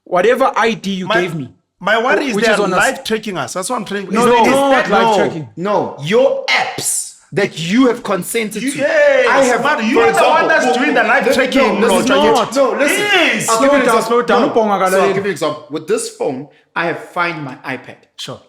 [SPEAKER 1] whatever ID you gave me.
[SPEAKER 4] My worry is
[SPEAKER 1] Which
[SPEAKER 4] they
[SPEAKER 1] is
[SPEAKER 4] are
[SPEAKER 1] on us.
[SPEAKER 4] live tracking us. That's what I'm trying.
[SPEAKER 1] No,
[SPEAKER 4] Is
[SPEAKER 1] no,
[SPEAKER 4] that-
[SPEAKER 1] not live tracking.
[SPEAKER 2] No, your apps that you have consented to.
[SPEAKER 4] Yes,
[SPEAKER 2] I have.
[SPEAKER 4] but you
[SPEAKER 2] for
[SPEAKER 4] are the one that's
[SPEAKER 2] example,
[SPEAKER 4] doing the live tracking,
[SPEAKER 2] No, this is
[SPEAKER 4] Mlotshwa.
[SPEAKER 2] not. No, listen.
[SPEAKER 4] Yes.
[SPEAKER 2] I'll give you an example.
[SPEAKER 1] Slow down.
[SPEAKER 2] No. So I'll give you an example. With this phone, I have Find My iPad.
[SPEAKER 4] Sure.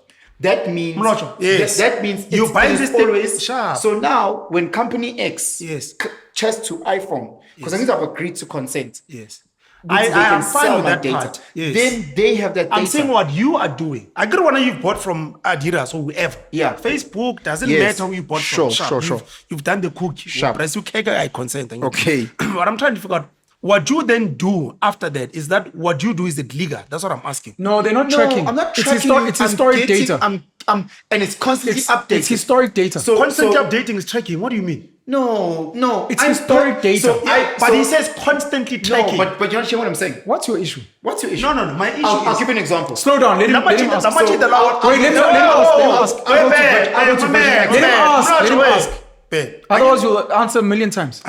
[SPEAKER 2] that means
[SPEAKER 4] Mlotshwa, yes.
[SPEAKER 2] that means
[SPEAKER 4] You
[SPEAKER 2] it's,
[SPEAKER 4] buy
[SPEAKER 2] it is
[SPEAKER 4] this thing-
[SPEAKER 2] always
[SPEAKER 4] Sharp.
[SPEAKER 2] So now when company X
[SPEAKER 4] Yes.
[SPEAKER 2] chats to iPhone, because I mean I've agreed to consent.
[SPEAKER 4] Yes.
[SPEAKER 2] which
[SPEAKER 4] I
[SPEAKER 2] they can
[SPEAKER 4] am fine
[SPEAKER 2] sell
[SPEAKER 4] with
[SPEAKER 2] my
[SPEAKER 4] that
[SPEAKER 2] data.
[SPEAKER 4] part. Yes.
[SPEAKER 2] Then they have that data.
[SPEAKER 4] I'm saying what you are doing. I get one you've bought from Adidas or whoever.
[SPEAKER 2] Yeah.
[SPEAKER 4] Facebook doesn't
[SPEAKER 2] Yes.
[SPEAKER 4] matter who you bought
[SPEAKER 2] Sure,
[SPEAKER 4] from. Sharp.
[SPEAKER 2] sure.
[SPEAKER 4] You've done the cookie.
[SPEAKER 2] Sharp.
[SPEAKER 4] Press you cake, I consent.
[SPEAKER 2] Okay.
[SPEAKER 4] What I'm trying to figure out, what you then do after that is that what you do is it legal? That's what I'm asking.
[SPEAKER 1] No, they're not
[SPEAKER 2] No,
[SPEAKER 1] tracking.
[SPEAKER 2] I'm not
[SPEAKER 1] It's
[SPEAKER 2] tracking.
[SPEAKER 1] It's
[SPEAKER 2] I'm
[SPEAKER 1] historic
[SPEAKER 2] getting-
[SPEAKER 1] data.
[SPEAKER 2] And it's constantly updated.
[SPEAKER 1] It's historic data.
[SPEAKER 2] So-
[SPEAKER 4] Constantly updating is tracking. What do you mean?
[SPEAKER 2] No.
[SPEAKER 1] It's historic data.
[SPEAKER 2] So
[SPEAKER 4] But he says constantly tracking.
[SPEAKER 2] No, but you understand what I'm saying?
[SPEAKER 1] What's your issue?
[SPEAKER 2] What's your issue?
[SPEAKER 4] No. My issue
[SPEAKER 2] I'll
[SPEAKER 4] is...
[SPEAKER 2] give you an example.
[SPEAKER 1] Slow down. Let him ask.
[SPEAKER 2] So,
[SPEAKER 1] Wait, let me ask.
[SPEAKER 2] I'll
[SPEAKER 1] Let him ask. Otherwise, you'll answer a million times.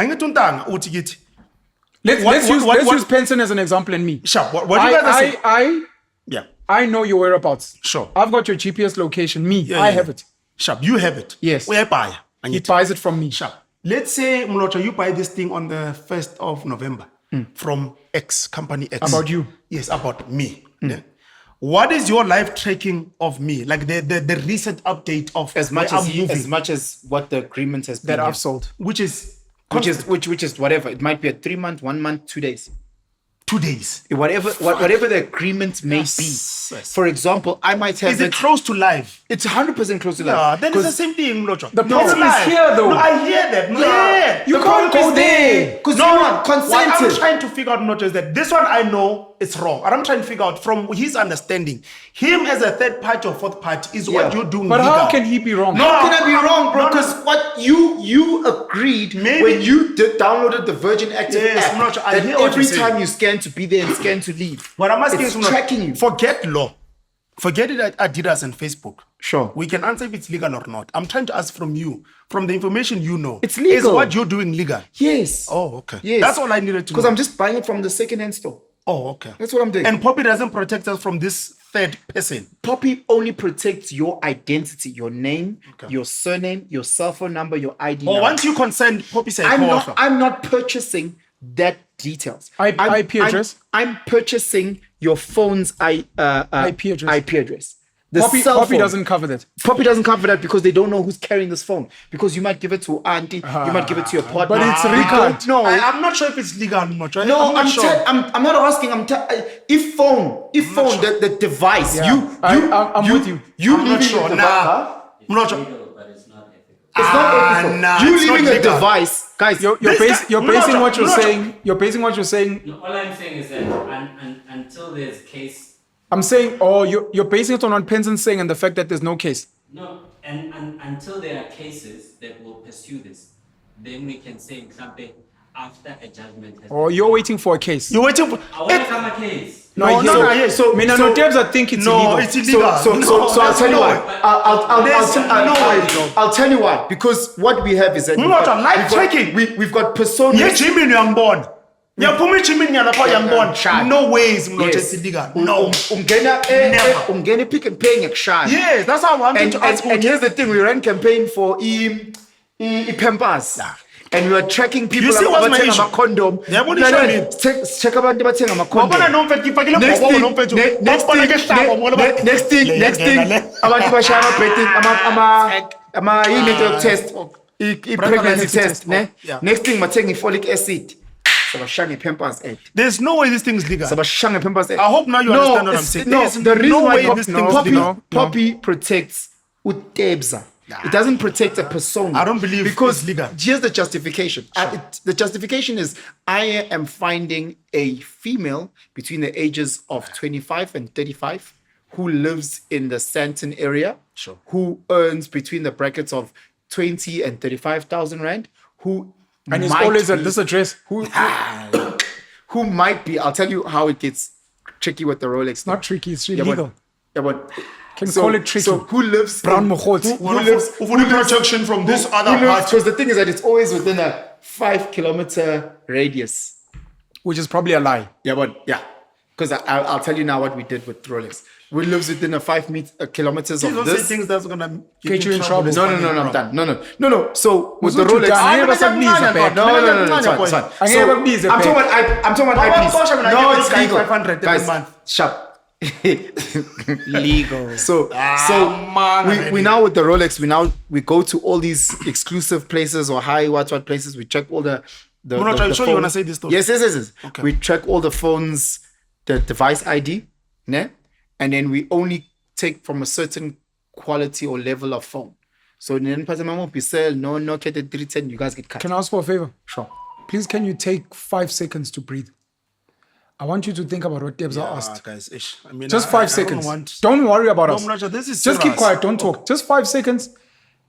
[SPEAKER 1] Let's use Penson as an example and me.
[SPEAKER 4] Sure. What do you guys are saying? Yeah.
[SPEAKER 1] I know your whereabouts.
[SPEAKER 4] Sure.
[SPEAKER 1] I've got your GPS location. I have it.
[SPEAKER 4] Sharp. You have it.
[SPEAKER 1] Yes.
[SPEAKER 4] Where buy?
[SPEAKER 1] He buys it from me.
[SPEAKER 4] Sharp. Let's say, Mlotshwa, you buy this thing on the 1st of November from X, company X.
[SPEAKER 1] About you?
[SPEAKER 4] Yes, about me. Yeah. What is your live tracking of me? Like the recent update of
[SPEAKER 2] as much
[SPEAKER 4] where
[SPEAKER 2] as
[SPEAKER 4] I'm moving,
[SPEAKER 2] as much as what the agreement has been.
[SPEAKER 1] That
[SPEAKER 2] yeah.
[SPEAKER 1] I've sold.
[SPEAKER 4] which is
[SPEAKER 2] which is whatever. It might be a 3 month, 1 month, 2 days.
[SPEAKER 4] 2 days.
[SPEAKER 2] Whatever the agreement may be.
[SPEAKER 4] Yes.
[SPEAKER 2] For example, I might have
[SPEAKER 4] Is it close to live?
[SPEAKER 2] It's 100% close to
[SPEAKER 4] Yeah,
[SPEAKER 2] live.
[SPEAKER 4] then it's the same thing, Mlotshwa.
[SPEAKER 1] The problem is
[SPEAKER 4] live.
[SPEAKER 1] here, though.
[SPEAKER 4] No, I hear that. Yeah.
[SPEAKER 1] You
[SPEAKER 4] The
[SPEAKER 1] can't
[SPEAKER 4] problem
[SPEAKER 1] go
[SPEAKER 4] is
[SPEAKER 1] there.
[SPEAKER 2] Because
[SPEAKER 4] No,
[SPEAKER 2] you want
[SPEAKER 4] what I'm
[SPEAKER 2] consented.
[SPEAKER 4] trying to figure out, Mlotshwa, is that this one I know it's wrong. And I'm trying to figure out from his understanding, him as a third party or fourth party is what
[SPEAKER 2] Yeah.
[SPEAKER 4] you're doing.
[SPEAKER 1] But
[SPEAKER 4] legal.
[SPEAKER 1] how can he be wrong?
[SPEAKER 2] How can I be wrong, bro?
[SPEAKER 4] No, no.
[SPEAKER 2] Because what you agreed
[SPEAKER 4] Maybe-
[SPEAKER 2] when you downloaded the Virgin Active
[SPEAKER 4] Yes,
[SPEAKER 2] app,
[SPEAKER 4] Mlotshwa, I
[SPEAKER 2] that
[SPEAKER 4] hear what
[SPEAKER 2] every
[SPEAKER 4] you're saying.
[SPEAKER 2] time you scan to be there and scan to leave,
[SPEAKER 4] What I'm asking
[SPEAKER 2] it's
[SPEAKER 4] is,
[SPEAKER 2] tracking you.
[SPEAKER 4] Forget law. Forget it at Adidas and Facebook.
[SPEAKER 2] Sure.
[SPEAKER 4] We can answer if it's legal or not. I'm trying to ask from you, from the information you know.
[SPEAKER 2] It's legal.
[SPEAKER 4] Is what you're doing legal?
[SPEAKER 2] Yes.
[SPEAKER 4] Oh, okay.
[SPEAKER 2] Yes.
[SPEAKER 4] That's all I needed to know.
[SPEAKER 2] Because I'm just buying it from the second-hand store.
[SPEAKER 4] Oh, okay.
[SPEAKER 2] That's what I'm doing.
[SPEAKER 4] And POPI doesn't protect us from this third person.
[SPEAKER 2] POPI only protects your identity, your name, your surname, your cell phone number, your ID
[SPEAKER 4] Or
[SPEAKER 2] number.
[SPEAKER 4] once you consent, POPI says,
[SPEAKER 2] I'm not purchasing that details.
[SPEAKER 1] IP address?
[SPEAKER 2] I'm purchasing your phone's IP
[SPEAKER 1] address.
[SPEAKER 2] IP address. The
[SPEAKER 1] POPI
[SPEAKER 2] cell phone.
[SPEAKER 1] doesn't cover that.
[SPEAKER 2] POPI doesn't cover that because they don't know who's carrying this phone. Because you might give it to auntie, you might give it to your partner.
[SPEAKER 1] But it's
[SPEAKER 2] We
[SPEAKER 1] legal.
[SPEAKER 2] don't know.
[SPEAKER 4] I'm not sure if it's legal or not. Right?
[SPEAKER 2] No,
[SPEAKER 4] I'm not sure.
[SPEAKER 2] I'm not asking. If phone, the device,
[SPEAKER 1] Yeah. I'm with you.
[SPEAKER 2] You
[SPEAKER 4] I'm not
[SPEAKER 2] leaving
[SPEAKER 4] sure.
[SPEAKER 2] the
[SPEAKER 4] Nah.
[SPEAKER 2] device,
[SPEAKER 4] I'm not sure.
[SPEAKER 3] Legal, but it's not ethical.
[SPEAKER 2] it's not ethical.
[SPEAKER 4] nah,
[SPEAKER 2] you
[SPEAKER 4] it's not
[SPEAKER 2] leaving a
[SPEAKER 4] legal.
[SPEAKER 2] device, guys.
[SPEAKER 1] You're
[SPEAKER 4] This
[SPEAKER 1] basing
[SPEAKER 4] guy-
[SPEAKER 1] what you're
[SPEAKER 4] Mlotshwa.
[SPEAKER 1] saying. You're basing what you're saying.
[SPEAKER 3] No, all I'm saying is that until there's case,
[SPEAKER 1] I'm saying, you're basing it on what Penson's saying and the fact that there's no case.
[SPEAKER 3] no, and until there are cases that will pursue this, then we can say, Mhlampe, after a judgment has
[SPEAKER 1] Or you're waiting for a case.
[SPEAKER 4] You're waiting for...
[SPEAKER 3] I want to come a case.
[SPEAKER 1] No,
[SPEAKER 2] No, yeah, so-
[SPEAKER 1] Mina
[SPEAKER 2] so-
[SPEAKER 1] no Debs, I think it's illegal.
[SPEAKER 4] No, it's illegal.
[SPEAKER 2] So I'll tell you why.
[SPEAKER 4] There's no way.
[SPEAKER 2] I'll tell you why. Because what we have is that
[SPEAKER 4] Mlotshwa, live tracking.
[SPEAKER 2] we've got personas.
[SPEAKER 4] Yeah, Jimmy Nyambon. Yeah, Pumi Jimmy Nyambon.
[SPEAKER 2] Shy.
[SPEAKER 4] No ways, Mlotshwa,
[SPEAKER 2] Yes.
[SPEAKER 4] it's illegal. No.
[SPEAKER 2] Never. Ungena pick and paying action.
[SPEAKER 4] Yes, that's how I wanted
[SPEAKER 2] And,
[SPEAKER 4] to ask
[SPEAKER 2] and here's the thing: we ran campaign for Pampers. And we were tracking people.
[SPEAKER 4] You see what's my
[SPEAKER 2] abathenga
[SPEAKER 4] issue?
[SPEAKER 2] ama-condom.
[SPEAKER 4] Yeah, what do you show me?
[SPEAKER 2] Check abantu abathenga ama-condom.
[SPEAKER 4] Wabona nomfethu ngifakile
[SPEAKER 2] Next
[SPEAKER 4] mbobo
[SPEAKER 2] thing,
[SPEAKER 4] nomfethu.
[SPEAKER 2] next
[SPEAKER 4] Wabona ke hlabo ngoba ba-
[SPEAKER 2] thing, next thing, abantu bashaya ama-betting, yini into yoku-test, i-pregnancy test, ne?
[SPEAKER 4] Yeah.
[SPEAKER 2] Next thing, mathenga i-folic acid. Sabashaya nge-Pampers ad.
[SPEAKER 4] There's no way this thing is legal.
[SPEAKER 2] Sabashaya nge-Pampers ad.
[SPEAKER 4] I hope now you understand what I'm
[SPEAKER 2] it's-
[SPEAKER 4] saying.
[SPEAKER 2] No,
[SPEAKER 4] There's
[SPEAKER 2] the reason
[SPEAKER 4] no
[SPEAKER 2] why
[SPEAKER 4] way this thing is legal.
[SPEAKER 2] POPI protects utebza. It doesn't protect a persona.
[SPEAKER 4] I don't believe
[SPEAKER 2] because
[SPEAKER 4] it's legal.
[SPEAKER 2] Here's the justification. The justification is I am finding a female between the ages of 25 and 35 who lives in the Sandton area,
[SPEAKER 4] Sure.
[SPEAKER 2] who earns between the brackets of 20 and 35,000 rand, who
[SPEAKER 1] And it's
[SPEAKER 2] might
[SPEAKER 1] always at
[SPEAKER 2] be-
[SPEAKER 1] this address.
[SPEAKER 2] who might be. I'll tell you how it gets tricky with the Rolex.
[SPEAKER 1] It's not tricky, it's
[SPEAKER 2] Yeah,
[SPEAKER 1] illegal.
[SPEAKER 2] but
[SPEAKER 1] Can call it tricky.
[SPEAKER 2] So who lives
[SPEAKER 1] Brown
[SPEAKER 2] in-
[SPEAKER 1] Mokhotsi.
[SPEAKER 2] who lives
[SPEAKER 4] Who need protection from this other part?
[SPEAKER 2] Because the thing is that it's always within a 5-kilometer radius.
[SPEAKER 1] Which is probably a lie.
[SPEAKER 2] Because I'll tell you now what we did with Rolex. We lives within a 5 kilometers
[SPEAKER 4] Please
[SPEAKER 2] of
[SPEAKER 4] don't say
[SPEAKER 2] this.
[SPEAKER 4] things that's gonna
[SPEAKER 1] Get you in trouble.
[SPEAKER 2] No, I'm done. No. So with the
[SPEAKER 1] Uzothu
[SPEAKER 2] Rolex,
[SPEAKER 1] done. Angeke basakubize back.
[SPEAKER 2] No, it's fine.
[SPEAKER 1] Angeke bakubize
[SPEAKER 2] I'm
[SPEAKER 1] back.
[SPEAKER 2] talking about
[SPEAKER 4] Baba,
[SPEAKER 2] IPs.
[SPEAKER 4] Mlotshwa, when I
[SPEAKER 2] No,
[SPEAKER 4] give
[SPEAKER 2] it's
[SPEAKER 4] this guy
[SPEAKER 2] legal.
[SPEAKER 4] 500 every
[SPEAKER 2] Guys,
[SPEAKER 4] month.
[SPEAKER 2] sharp. Legal. So we now with the Rolex, we go to all these exclusive places or high what places. We check all the
[SPEAKER 4] Mlotshwa, I'm sure you wanna say this story.
[SPEAKER 2] Yes.
[SPEAKER 4] Okay.
[SPEAKER 2] We track all the phones, the device ID, ne? And then we only take from a certain quality or level of phone. So then sell no Nokia 310, you guys get cut.
[SPEAKER 1] Can I ask for a favor?
[SPEAKER 2] Sure.
[SPEAKER 1] Please, can you take 5 seconds to breathe? I want you to think about what Debs are asked.
[SPEAKER 4] Guys, I mean,
[SPEAKER 1] Just 5 seconds. Don't worry about us.
[SPEAKER 4] Mlotshwa, this is
[SPEAKER 1] Just keep
[SPEAKER 4] serious.
[SPEAKER 1] quiet. Don't talk. Just 5 seconds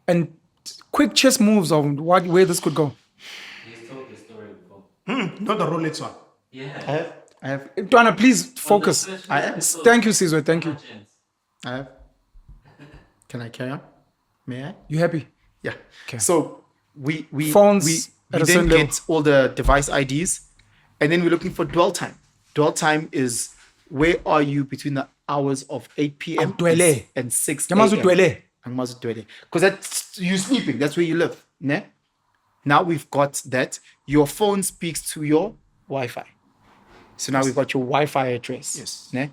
[SPEAKER 1] and quick chess moves on where this could go.
[SPEAKER 3] He's told the story before.
[SPEAKER 4] Not the Rolex one.
[SPEAKER 3] Yeah.
[SPEAKER 2] I have.
[SPEAKER 1] Dwana, please focus. Thank you, Caesar. Thank you.
[SPEAKER 2] I have. Can I carry on? May I?
[SPEAKER 1] You happy?
[SPEAKER 2] Yeah.
[SPEAKER 1] Okay.
[SPEAKER 2] So we
[SPEAKER 1] Phones
[SPEAKER 2] we
[SPEAKER 1] at a
[SPEAKER 2] then
[SPEAKER 1] certain
[SPEAKER 2] get
[SPEAKER 1] level.
[SPEAKER 2] all the device IDs, and then we're looking for dwell time. Dwell time is where are you between the hours of 8 p.m.
[SPEAKER 1] Awudwele.
[SPEAKER 2] and 6
[SPEAKER 1] Yamazi
[SPEAKER 2] a.m.
[SPEAKER 1] udwele.
[SPEAKER 2] Because that's you sleeping. That's where you live. Ne? Now we've got that. Your phone speaks to your Wi-Fi. So now we've got your Wi-Fi address.
[SPEAKER 4] Yes.
[SPEAKER 2] Ne?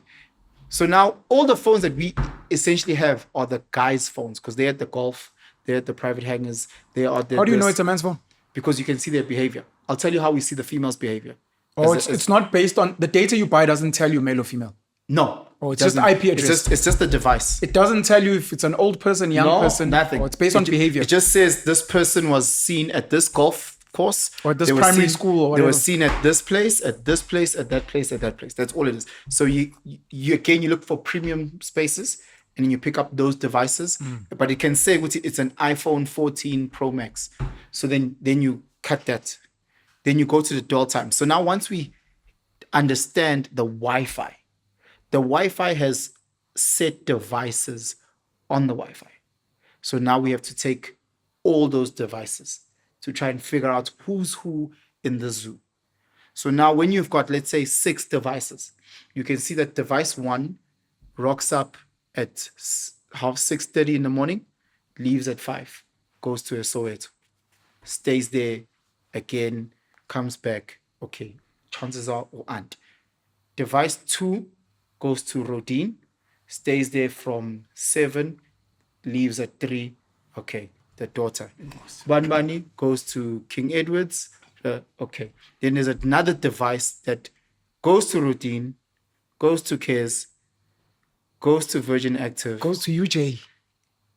[SPEAKER 2] So now all the phones that we essentially have are the guys' phones because they're at the golf, they're at the private hangars, they are the.
[SPEAKER 1] How do you know it's a man's phone?
[SPEAKER 2] Because you can see their behavior. I'll tell you how we see the female's behavior.
[SPEAKER 1] Oh, it's not based on the data you buy. Doesn't tell you male or female.
[SPEAKER 2] No.
[SPEAKER 1] Oh, it's just
[SPEAKER 2] doesn't.
[SPEAKER 1] IP address.
[SPEAKER 2] It's just the device.
[SPEAKER 1] It doesn't tell you if it's an old person, young person.
[SPEAKER 2] Nothing.
[SPEAKER 1] Or it's based on behavior.
[SPEAKER 2] It just says this person was seen at this golf course.
[SPEAKER 1] Or this
[SPEAKER 2] They were
[SPEAKER 1] primary
[SPEAKER 2] seen-
[SPEAKER 1] school or
[SPEAKER 2] They
[SPEAKER 1] whatever.
[SPEAKER 2] were seen at this place, at this place, at that place, at that place. That's all it is. So you again, you look for premium spaces and then you pick up those devices. But it can say it's an iPhone 14 Pro Max. So then you cut that. Then you go to the dwell time. So now once we understand the Wi-Fi has set devices on the Wi-Fi. So now we have to take all those devices to try and figure out who's who in the zoo. So now when you've got, let's say, 6 devices, you can see that device 1 rocks up at 6:30 in the morning, leaves at 5, goes to a Soweto, stays there again, comes back. Okay, chances are aunt. Device 2 goes to Rodin, stays there from 7, leaves at 3. Okay, the daughter. Banbani goes to King Edward's. Okay. Then there's another device that goes to Rodin, goes to Cares, goes to Virgin Active,
[SPEAKER 1] Goes to UJ.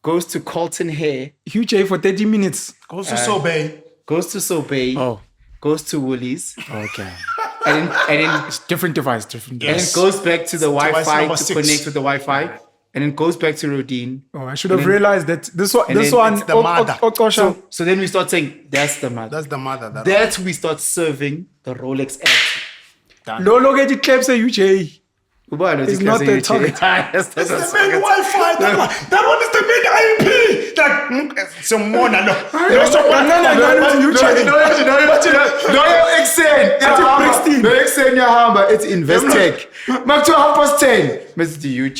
[SPEAKER 2] goes to Carlton Hair,
[SPEAKER 1] UJ for 30 minutes.
[SPEAKER 4] Goes to Sobe.
[SPEAKER 2] goes to Sobey,
[SPEAKER 1] Oh.
[SPEAKER 2] goes to Woolies,
[SPEAKER 1] Okay.
[SPEAKER 2] and then
[SPEAKER 1] Different device. Different device.
[SPEAKER 2] and then goes back to the
[SPEAKER 4] Device
[SPEAKER 2] Wi-Fi
[SPEAKER 4] number
[SPEAKER 2] to
[SPEAKER 4] 6.
[SPEAKER 2] connect with the Wi-Fi, and then goes back to Rodin.
[SPEAKER 1] Oh, I should have realized that this one.
[SPEAKER 2] and
[SPEAKER 1] This
[SPEAKER 2] then
[SPEAKER 1] one.
[SPEAKER 4] it's the mother.
[SPEAKER 1] Okosha.
[SPEAKER 2] So then we start saying that's the mother.
[SPEAKER 4] That's the mother.
[SPEAKER 2] That we start serving the Rolex ad.
[SPEAKER 1] Lolo get it claims a UJ.
[SPEAKER 2] It's
[SPEAKER 1] not the target.
[SPEAKER 4] That's the main Wi-Fi. That one is the main IP. Like some more no.
[SPEAKER 1] No,
[SPEAKER 2] it's Investec. Back to 10:30. Mr. UJ.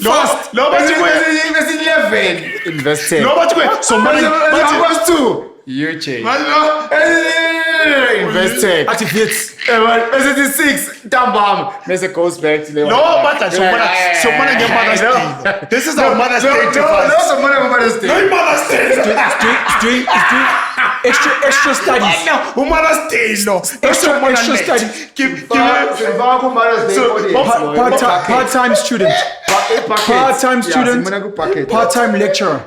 [SPEAKER 2] Fast.
[SPEAKER 4] No, but you wait.
[SPEAKER 2] It's 11. Investec.
[SPEAKER 4] No, but you wait. So money.
[SPEAKER 2] But 2. UJ. Investec.
[SPEAKER 1] Activates.
[SPEAKER 2] It's 6. Dambam. Mr. goes back to the
[SPEAKER 4] No, but so money your Mother's Day. This is our Mother's Day.
[SPEAKER 2] No, some money Mother's Day.
[SPEAKER 4] No, Mother's Day.
[SPEAKER 1] It's doing extra studies.
[SPEAKER 4] No, Mother's Day. No,
[SPEAKER 1] Extra studies.
[SPEAKER 4] Give
[SPEAKER 1] Part-time student. Part-time student. Part-time lecturer.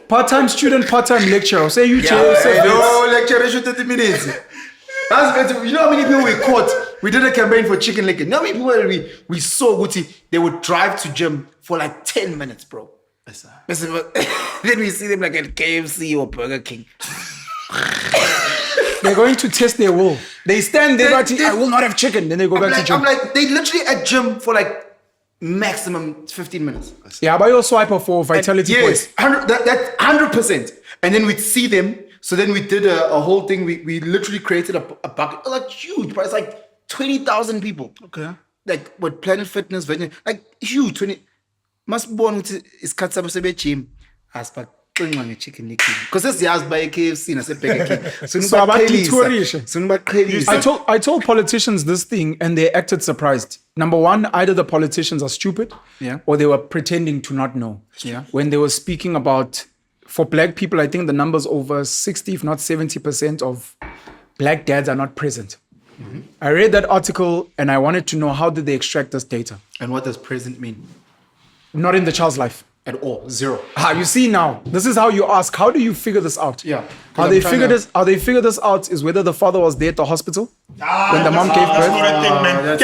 [SPEAKER 1] Part-time student. Part-time lecturer. Say UJ. Say this.
[SPEAKER 2] No, lecture should 30 minutes. That's better. You know how many people we caught? We did a campaign for chicken licken. You know how many people we saw Gucci? They would drive to gym for like 10 minutes, bro. Then we see them like at KFC or Burger King.
[SPEAKER 1] They're going to test their will. They stand there, I will not have chicken. Then they go back to gym.
[SPEAKER 2] I'm like, they literally at gym for like maximum 15 minutes.
[SPEAKER 1] Yeah, but your swiper for vitality
[SPEAKER 2] Yes,
[SPEAKER 1] points.
[SPEAKER 2] that's 100%. And then we'd see them. So then we did a whole thing. We literally created a bucket, like huge, but it's like 20,000 people.
[SPEAKER 4] Okay.
[SPEAKER 2] Like with Planet Fitness, like huge. 20. Must born with is Katsaba gym. As but chicken licking. Because it's just by KFC and I said Burger King.
[SPEAKER 1] So I told politicians this thing and they acted surprised. Number one, either the politicians are stupid, or they were pretending to not know. When they were speaking about, for black people, I think the numbers over 60, if not 70% of black dads are not present. I read that article and I wanted to know, how did they extract this data?
[SPEAKER 2] And what does present mean?
[SPEAKER 1] Not in the child's life.
[SPEAKER 2] At all. Zero.
[SPEAKER 1] You see now, this is how you ask, how do you figure this out? How they figure this out is whether the father was there at the hospital when the mom gave birth.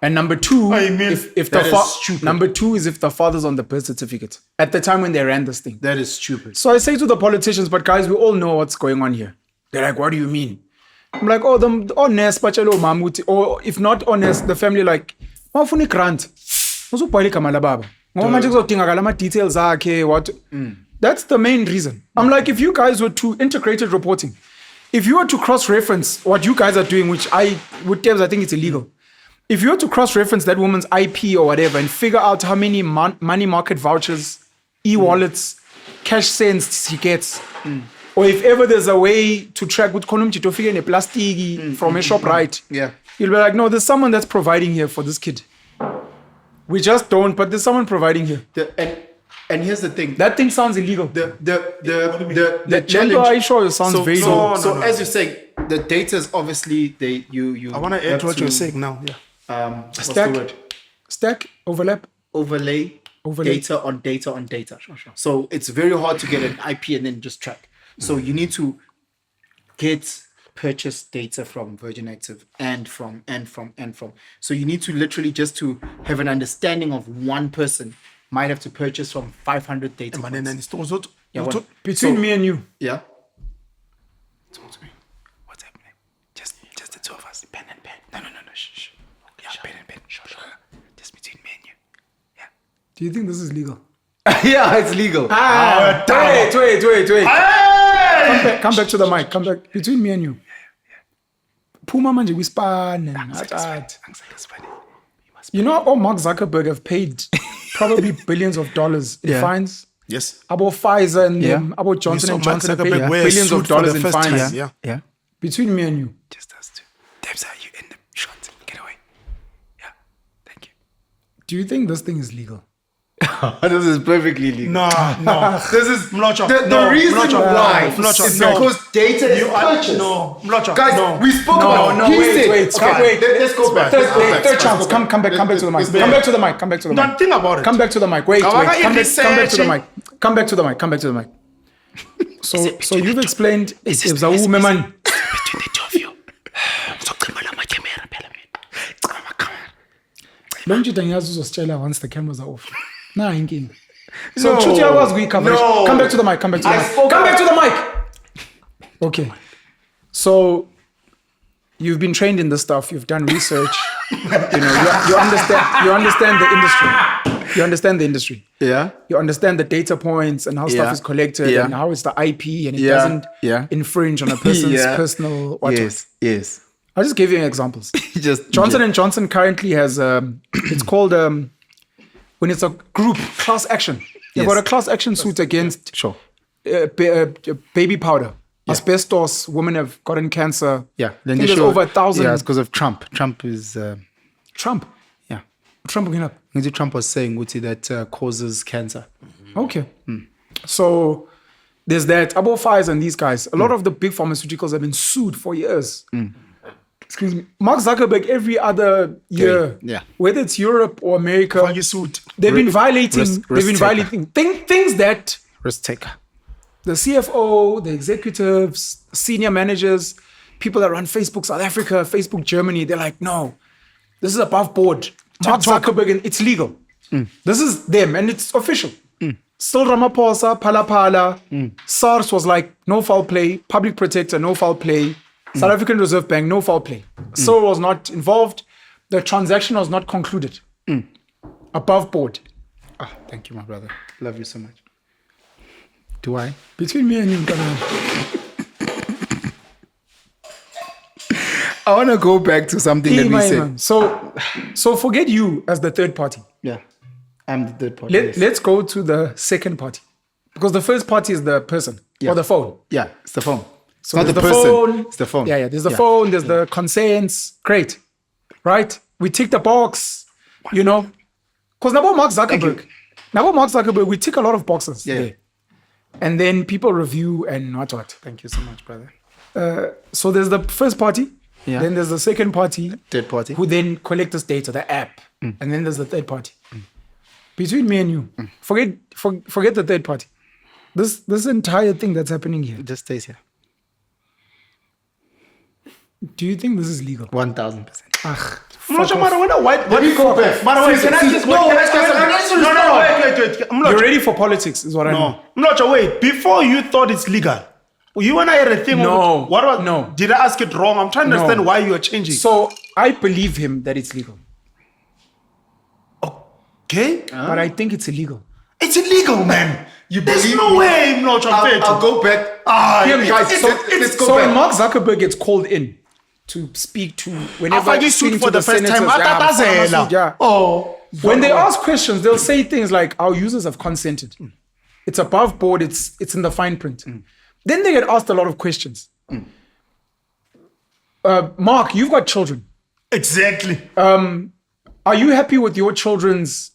[SPEAKER 1] And number two, if the father's on the birth certificate at the time when they ran this thing.
[SPEAKER 2] That is stupid.
[SPEAKER 1] So I say to the politicians, but guys, we all know what's going on here. They're like, what do you mean? I'm like, or if not honest, the family like, mawufuna grant. Details what? That's the main reason. I'm like, if you guys were to integrated reporting, if you were to cross-reference what you guys are doing, which I think it's illegal. If you were to cross-reference that woman's IP or whatever and figure out how many money market vouchers, e-wallets, cash sends she gets, or if ever there's a way to track with konum chitofika in a plastic from a shop, right? You'll be like, no, there's someone that's providing here for this kid. We just don't, but there's someone providing here.
[SPEAKER 2] And here's the thing.
[SPEAKER 1] That thing sounds illegal.
[SPEAKER 2] The challenge.
[SPEAKER 1] I sure it sounds very illegal.
[SPEAKER 2] So as you say, the data is obviously you.
[SPEAKER 4] I want to add to what you're saying now.
[SPEAKER 1] Stack, overlay,
[SPEAKER 2] data on data. So it's very hard to get an IP and then just track. So you need to get purchase data from Virgin Active and from. So you need to literally just to have an understanding of one person might have to purchase from 500 data points.
[SPEAKER 1] Between me and you.
[SPEAKER 2] Yeah.
[SPEAKER 1] Talk to me. What's happening? Just the two of us. Pen and pen. No. Shh. Pen and pen. Sure. Just between me and you. Yeah. Do you think this is legal?
[SPEAKER 2] Yeah, it's legal.
[SPEAKER 1] Wait. Come back to the mic. Come back between me and you. Puma manje wispan. You know, Mark Zuckerberg have paid probably billions of dollars in fines.
[SPEAKER 4] Yes.
[SPEAKER 1] About Pfizer and about Johnson & Johnson have paid billions of dollars in fines.
[SPEAKER 4] Yeah.
[SPEAKER 1] Between me and you.
[SPEAKER 5] Just us two. Debs, are you in the shot? Get away. Yeah. Thank you.
[SPEAKER 1] Do you think this thing is legal?
[SPEAKER 2] This is perfectly legal.
[SPEAKER 4] No.
[SPEAKER 2] This is
[SPEAKER 4] Mlotshwa.
[SPEAKER 2] the reason why is because data is purchased.
[SPEAKER 4] No, Mlotshwa.
[SPEAKER 2] Guys, we spoke about.
[SPEAKER 1] Wait.
[SPEAKER 2] Let's go back.
[SPEAKER 1] Third chance. Come back to the mic. Come back to the mic.
[SPEAKER 4] Don't think about it.
[SPEAKER 1] Come back to the mic. Wait. Come back to the mic. Come back to the mic. So you've explained it's a woman.
[SPEAKER 5] Between the two of you.
[SPEAKER 1] Don't you think you once the cameras are off? Nah, inking. So truth was we coverage. Come back to the mic. Come back to the mic. Okay. So you've been trained in this stuff. You've done research. you understand the industry. You understand the industry.
[SPEAKER 2] Yeah.
[SPEAKER 1] You understand the data points and how stuff is collected and how it's the IP and it doesn't infringe on a person's personal whatever.
[SPEAKER 2] Yes.
[SPEAKER 1] I'll just give you examples. Johnson & Johnson currently has it's called when it's a group class action. They've got a class action suit against baby powder. Asbestos, women have gotten cancer.
[SPEAKER 2] Yeah.
[SPEAKER 1] Then there's over 1,000.
[SPEAKER 2] Yeah, it's because of Trump. Trump is
[SPEAKER 1] Trump.
[SPEAKER 2] Yeah.
[SPEAKER 1] Trump going up.
[SPEAKER 2] Trump was saying that causes cancer.
[SPEAKER 1] Okay. So there's that. About Pfizer and these guys. A lot of the big pharmaceuticals have been sued for years. Excuse me. Mark Zuckerberg every other year, whether it's Europe or America, they've been violating. Things that
[SPEAKER 2] risk taker.
[SPEAKER 1] The CFO, the executives, senior managers, people that run Facebook South Africa, Facebook Germany, they're like, no, this is above board. Mark Zuckerberg, and it's legal. This is them, and it's official. Still Ramaphosa, Phala. SARS was like, no foul play. Public Protector, no foul play. South African Reserve Bank, no foul play. So was not involved. The transaction was not concluded. Above board.
[SPEAKER 2] Thank you, my brother. Love you so much. Do I?
[SPEAKER 1] Between me and you,
[SPEAKER 2] I want to go back to something that we said.
[SPEAKER 1] So forget you as the third party.
[SPEAKER 2] Yeah, I'm the third party.
[SPEAKER 1] Let's go to the second party. Because the first party is the person or the phone.
[SPEAKER 2] Yeah, it's the phone.
[SPEAKER 1] So
[SPEAKER 2] Not
[SPEAKER 1] there's
[SPEAKER 2] the
[SPEAKER 1] the
[SPEAKER 2] person.
[SPEAKER 1] phone.
[SPEAKER 2] It's the phone.
[SPEAKER 1] Yeah. There's the phone. There's the consents. Great. Right? We tick the box, you know. Because now Mark Zuckerberg, we tick a lot of boxes there. And then people review and what.
[SPEAKER 2] Thank you so much, brother.
[SPEAKER 1] So there's the first party.
[SPEAKER 2] Yeah.
[SPEAKER 1] Then there's the second party.
[SPEAKER 2] Third party.
[SPEAKER 1] Who then collect this data, the app. And then there's the third party. Between me and you, forget the third party. This entire thing that's happening here.
[SPEAKER 2] It just stays here.
[SPEAKER 1] Do you think this is legal?
[SPEAKER 2] 1000%.
[SPEAKER 4] Mlotshwa, mara, when a white...
[SPEAKER 2] Let me go back.
[SPEAKER 4] By the way, can I just... Wait.
[SPEAKER 1] You're ready for politics, is what I know.
[SPEAKER 4] Mlotshwa, wait. Before you thought it's legal, you and I had a thing...
[SPEAKER 1] No.
[SPEAKER 4] What was...
[SPEAKER 1] No.
[SPEAKER 4] Did I ask it wrong? I'm trying to understand why you are changing.
[SPEAKER 1] So I believe him that it's legal.
[SPEAKER 4] Okay?
[SPEAKER 1] But I think it's illegal.
[SPEAKER 4] It's illegal, man. There's
[SPEAKER 2] believe
[SPEAKER 4] no
[SPEAKER 2] me?
[SPEAKER 4] way, Mlotshwa.
[SPEAKER 2] I'll go back.
[SPEAKER 1] Hear me.
[SPEAKER 2] Guys, let's go
[SPEAKER 1] when
[SPEAKER 2] back.
[SPEAKER 1] Mark Zuckerberg gets called in to speak to whenever
[SPEAKER 4] After you
[SPEAKER 1] speaking
[SPEAKER 4] sued for
[SPEAKER 1] to
[SPEAKER 4] the first time,
[SPEAKER 1] senators,
[SPEAKER 4] yeah. Oh.
[SPEAKER 1] When they ask questions, they'll say things like, our users have consented. It's above board, it's in the fine print. Then they get asked a lot of questions. Mark, you've got children.
[SPEAKER 4] Exactly.
[SPEAKER 1] Are you happy with your children's...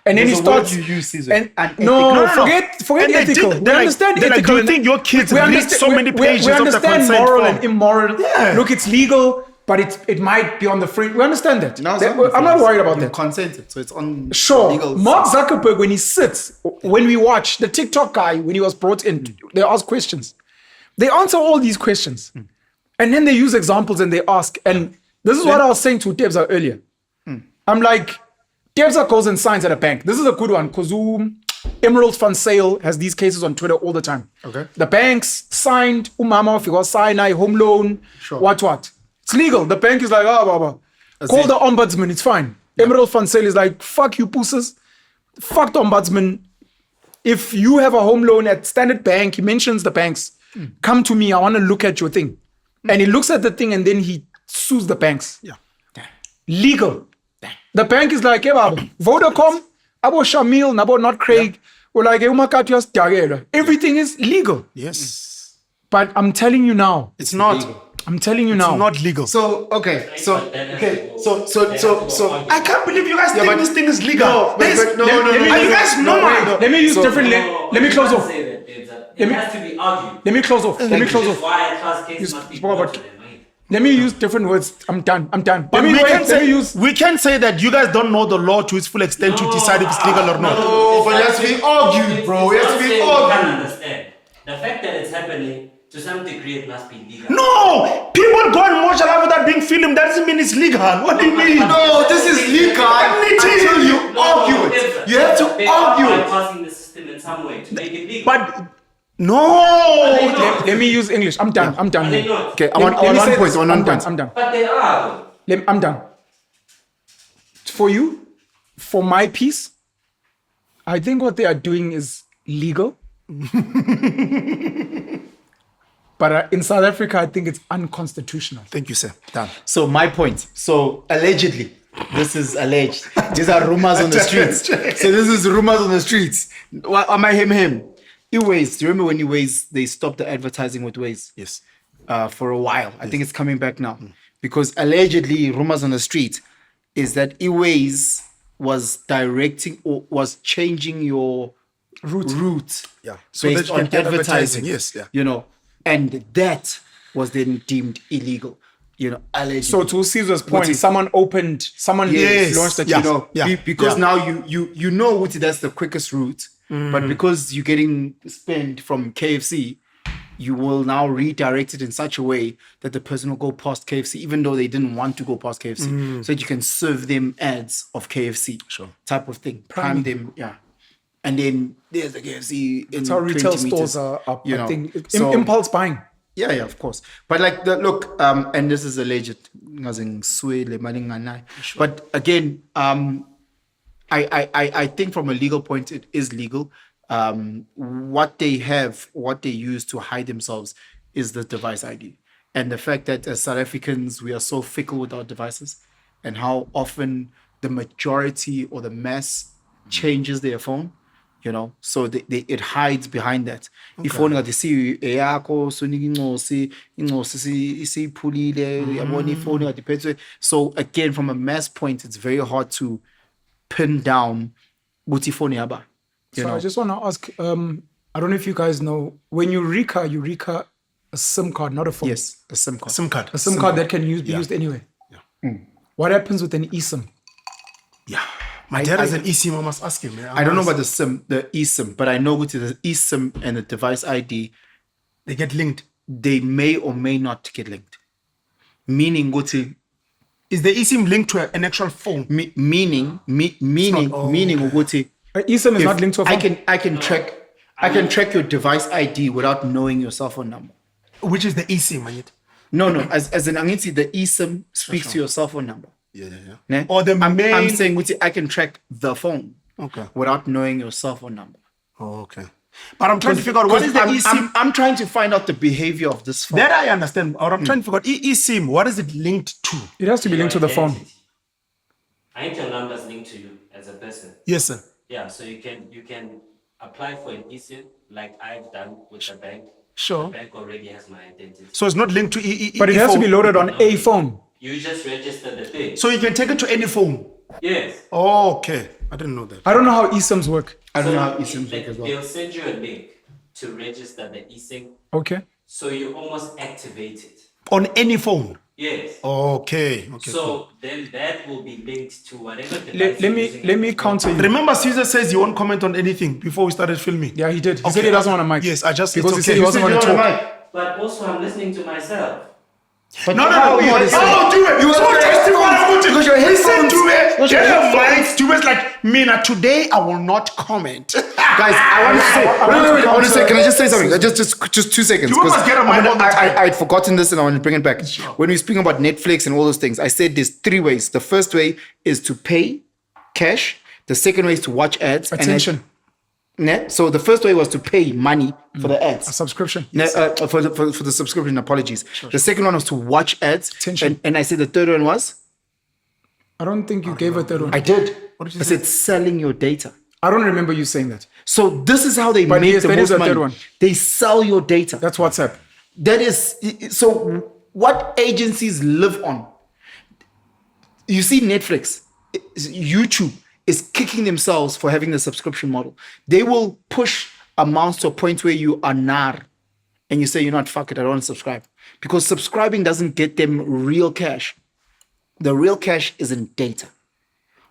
[SPEAKER 1] And then he starts...
[SPEAKER 2] You use, Caesar.
[SPEAKER 1] And,
[SPEAKER 2] Unethical.
[SPEAKER 1] forget ethical. We understand
[SPEAKER 4] then
[SPEAKER 1] ethical.
[SPEAKER 4] do you think your kids
[SPEAKER 1] we
[SPEAKER 4] read
[SPEAKER 1] understand-
[SPEAKER 4] so many pages
[SPEAKER 1] we
[SPEAKER 4] of the
[SPEAKER 1] understand
[SPEAKER 4] consent
[SPEAKER 1] moral
[SPEAKER 4] form?
[SPEAKER 1] and immoral.
[SPEAKER 4] Yeah.
[SPEAKER 1] Look, it's legal, but it might be on the fringe. We understand that.
[SPEAKER 2] No, it's
[SPEAKER 1] That-
[SPEAKER 2] not
[SPEAKER 1] I'm not worried about
[SPEAKER 2] you
[SPEAKER 1] that.
[SPEAKER 2] consented, so it's on
[SPEAKER 1] Sure.
[SPEAKER 2] legal.
[SPEAKER 1] Mark Zuckerberg, when he sits, when we watch the TikTok guy, when he was brought in, they ask questions. They answer all these questions. And then they use examples and they ask. And this is what I was saying to Tebza earlier. I'm like, Tebza goes and signs at a bank. This is a good one because Emerald Fund Sale has these cases on Twitter all the time.
[SPEAKER 2] Okay.
[SPEAKER 1] The banks signed, umama figure sign, home loan,
[SPEAKER 2] Sure.
[SPEAKER 1] what. It's legal. The bank is like, blah. Call the ombudsman, it's fine. Emerald Fund Sale is like, fuck you, pussies. Fuck the ombudsman. If you have a home loan at Standard Bank, he mentions the banks. Come to me, I want to look at your thing. And he looks at the thing and then he sues the banks.
[SPEAKER 4] Yeah.
[SPEAKER 1] Legal. The bank is like, hey, baba, Vodacom, abo Shamil, nabo not Craig. We're like, hey, umakatios dagela. Everything is legal.
[SPEAKER 4] Yes.
[SPEAKER 1] But I'm telling you now.
[SPEAKER 4] It's not.
[SPEAKER 1] I'm telling you now.
[SPEAKER 4] It's not legal.
[SPEAKER 2] So okay, so
[SPEAKER 4] I can't believe you guys think
[SPEAKER 2] but-
[SPEAKER 4] this thing is legal.
[SPEAKER 2] No, but no.
[SPEAKER 4] Are you guys normal?
[SPEAKER 1] Let me use different. Let me close off.
[SPEAKER 3] It has to be argued.
[SPEAKER 1] Let me close off. Let me close
[SPEAKER 3] Which is
[SPEAKER 1] off.
[SPEAKER 3] why a class case must be
[SPEAKER 1] spoke about-
[SPEAKER 3] brought to them, right?
[SPEAKER 1] Let me use different words. I'm done.
[SPEAKER 4] But we can say that you guys don't know the law to its full extent to decide if it's legal or not.
[SPEAKER 2] No, but it has to be argued, bro. It has to be
[SPEAKER 3] You can't
[SPEAKER 2] argued.
[SPEAKER 3] understand. The fact that it's happening, to some degree, it must be legal.
[SPEAKER 4] No! People go and watch Allah without being filmed. That doesn't mean it's legal. What do you mean?
[SPEAKER 2] No, this is legal until you argue it. You have to
[SPEAKER 3] They
[SPEAKER 2] argue
[SPEAKER 3] are
[SPEAKER 2] it.
[SPEAKER 3] bypassing the system in some way to make it legal.
[SPEAKER 4] But no!
[SPEAKER 1] Let me use English. I'm done. I'm done.
[SPEAKER 3] Are they not?
[SPEAKER 2] Okay, I
[SPEAKER 1] Let
[SPEAKER 2] want
[SPEAKER 1] me
[SPEAKER 2] one
[SPEAKER 1] say
[SPEAKER 2] point.
[SPEAKER 1] this.
[SPEAKER 2] One
[SPEAKER 1] I'm done.
[SPEAKER 2] point.
[SPEAKER 1] I'm done.
[SPEAKER 3] But they are.
[SPEAKER 1] I'm done. For you, for my piece, I think what they are doing is legal. But in South Africa, I think it's unconstitutional.
[SPEAKER 4] Thank you, sir. Done.
[SPEAKER 2] So my point. So allegedly, this is alleged. These are rumors on the streets. So this is rumors on the streets. Am I him? E-Ways. Do you remember when E-Ways they stopped the advertising with Ways?
[SPEAKER 4] Yes.
[SPEAKER 2] For a while. I think it's coming back now. Because allegedly, rumors on the street is that E-Ways was directing or was changing your route.
[SPEAKER 4] Yeah. So
[SPEAKER 2] based
[SPEAKER 4] that you
[SPEAKER 2] on
[SPEAKER 4] can get
[SPEAKER 2] advertising.
[SPEAKER 4] Yes. Yeah.
[SPEAKER 2] You know, and that was then deemed illegal. You know, allegedly.
[SPEAKER 1] So to Caesar's point,
[SPEAKER 2] What
[SPEAKER 1] someone
[SPEAKER 4] Yes.
[SPEAKER 1] launched a
[SPEAKER 4] Yeah.
[SPEAKER 1] case.
[SPEAKER 2] you know,
[SPEAKER 4] Yeah.
[SPEAKER 2] because
[SPEAKER 4] Yeah.
[SPEAKER 2] now you know Wuti, that's the quickest route, but because you're getting spent from KFC, you will now redirect it in such a way that the person will go past KFC, even though they didn't want to go past KFC, so that you can serve them ads of KFC,
[SPEAKER 4] Sure.
[SPEAKER 2] type of thing, prime them, yeah. And then there's the KFC.
[SPEAKER 1] That's how retail
[SPEAKER 2] 20
[SPEAKER 1] stores
[SPEAKER 2] meters,
[SPEAKER 1] are
[SPEAKER 2] you
[SPEAKER 1] I
[SPEAKER 2] know.
[SPEAKER 1] think,
[SPEAKER 2] So-
[SPEAKER 1] impulse buying.
[SPEAKER 2] Yeah, of course. But like look, and this is alleged, but again, I think from a legal point, it is legal. What they use to hide themselves is the device ID. And the fact that as South Africans, we are so fickle with our devices and how often the majority or the mass changes their phone. you know, so it hides behind that. If only got to see eyakho so so again, from a mass point, it's very hard to pin down uthi phone yaba.
[SPEAKER 1] So I just want to ask, I don't know if you guys know, when you recur a SIM card, not a phone.
[SPEAKER 2] Yes, a SIM card.
[SPEAKER 4] SIM card.
[SPEAKER 1] A SIM card that can be used anywhere.
[SPEAKER 4] Yeah.
[SPEAKER 1] What happens with an eSIM?
[SPEAKER 4] Yeah. My dad has an eSIM. I must ask him. Man.
[SPEAKER 2] I don't know about the eSIM, but I know with the eSIM and the device ID,
[SPEAKER 4] They get linked.
[SPEAKER 2] they may or may not get linked. Meaning,
[SPEAKER 4] Is the eSIM linked to an actual phone?
[SPEAKER 2] meaning, ukuthi
[SPEAKER 1] An eSIM is
[SPEAKER 2] if
[SPEAKER 1] not linked to a phone.
[SPEAKER 2] I can track your device ID without knowing your cell phone number.
[SPEAKER 4] Which is the eSIM, right?
[SPEAKER 2] No, as in Angiti, the eSIM speaks to your cell phone number.
[SPEAKER 4] Yeah.
[SPEAKER 2] Ne?
[SPEAKER 4] Or the
[SPEAKER 2] I'm
[SPEAKER 4] main...
[SPEAKER 2] saying ukuthi I can track the phone without knowing your cell phone number.
[SPEAKER 4] Oh, okay. But I'm trying to figure out what is the eSIM.
[SPEAKER 2] I'm trying to find out the behavior of this phone.
[SPEAKER 4] That I understand. Or I'm trying to figure out eSIM. What is it linked to?
[SPEAKER 1] It has to be linked to the phone.
[SPEAKER 3] I think your number is linked to you as a person.
[SPEAKER 4] Yes, sir.
[SPEAKER 3] Yeah, so you can apply for an eSIM like I've done with the bank.
[SPEAKER 4] Sure.
[SPEAKER 3] The bank already has my identity.
[SPEAKER 4] So it's not linked to
[SPEAKER 1] But it has to be loaded on a phone.
[SPEAKER 3] You just register the thing.
[SPEAKER 4] So you can take it to any phone.
[SPEAKER 3] Yes.
[SPEAKER 4] Oh, okay. I didn't know that.
[SPEAKER 1] I don't know how eSIMs work.
[SPEAKER 2] I don't
[SPEAKER 3] So
[SPEAKER 2] know how eSIMs work as well.
[SPEAKER 3] They'll send you a link to register the eSIM.
[SPEAKER 1] Okay.
[SPEAKER 3] So you almost activate it.
[SPEAKER 4] On any phone.
[SPEAKER 3] Yes.
[SPEAKER 4] Okay.
[SPEAKER 3] So then that will be linked to whatever device
[SPEAKER 1] Let
[SPEAKER 3] you're
[SPEAKER 1] me
[SPEAKER 3] using.
[SPEAKER 1] counter you.
[SPEAKER 4] Remember, Caesar says he won't comment on anything before we started filming.
[SPEAKER 1] Yeah, he did. He said he doesn't want a mic.
[SPEAKER 4] Yes, I just
[SPEAKER 1] because he
[SPEAKER 4] it's
[SPEAKER 1] said
[SPEAKER 4] okay.
[SPEAKER 1] he wasn't
[SPEAKER 4] You
[SPEAKER 1] going to
[SPEAKER 4] said you
[SPEAKER 1] talk.
[SPEAKER 4] want
[SPEAKER 3] But also I'm listening to myself.
[SPEAKER 2] But
[SPEAKER 4] No,
[SPEAKER 2] how you
[SPEAKER 4] do
[SPEAKER 2] listen?
[SPEAKER 4] it.
[SPEAKER 2] You
[SPEAKER 4] So
[SPEAKER 2] have
[SPEAKER 4] testify about it.
[SPEAKER 2] because your headphones-
[SPEAKER 4] Do it.
[SPEAKER 2] because your
[SPEAKER 4] Get your
[SPEAKER 2] headphones-
[SPEAKER 4] mics. Do it like, Mina, today I will not comment.
[SPEAKER 2] Guys, I want to say, I want to say, can I just say something? Just 2 seconds.
[SPEAKER 4] You must
[SPEAKER 2] 'cause
[SPEAKER 4] get a mic all the time.
[SPEAKER 2] I had forgotten this and I want to bring it back. When we're speaking about Netflix and all those things, I said there's 3 ways. The first way is to pay cash. The second way is to watch ads.
[SPEAKER 1] Attention.
[SPEAKER 2] So the first way was to pay money for the ads.
[SPEAKER 1] A subscription.
[SPEAKER 2] For the subscription, apologies. The second one was to watch ads.
[SPEAKER 1] Attention.
[SPEAKER 2] And I said the third one was?
[SPEAKER 1] I don't think you gave a third one.
[SPEAKER 2] I did. I said selling your data.
[SPEAKER 1] I don't remember you saying that.
[SPEAKER 2] So this is how they
[SPEAKER 1] But
[SPEAKER 2] make
[SPEAKER 1] yes,
[SPEAKER 2] the
[SPEAKER 1] that is
[SPEAKER 2] most
[SPEAKER 1] the third
[SPEAKER 2] money.
[SPEAKER 1] one.
[SPEAKER 2] They sell your data.
[SPEAKER 1] That's WhatsApp.
[SPEAKER 2] That is, so what agencies live on? You see Netflix, YouTube is kicking themselves for having the subscription model. They will push amounts to a point where you are nar and you say, you know what, fuck it, I don't want to subscribe. Because subscribing doesn't get them real cash. The real cash is in data.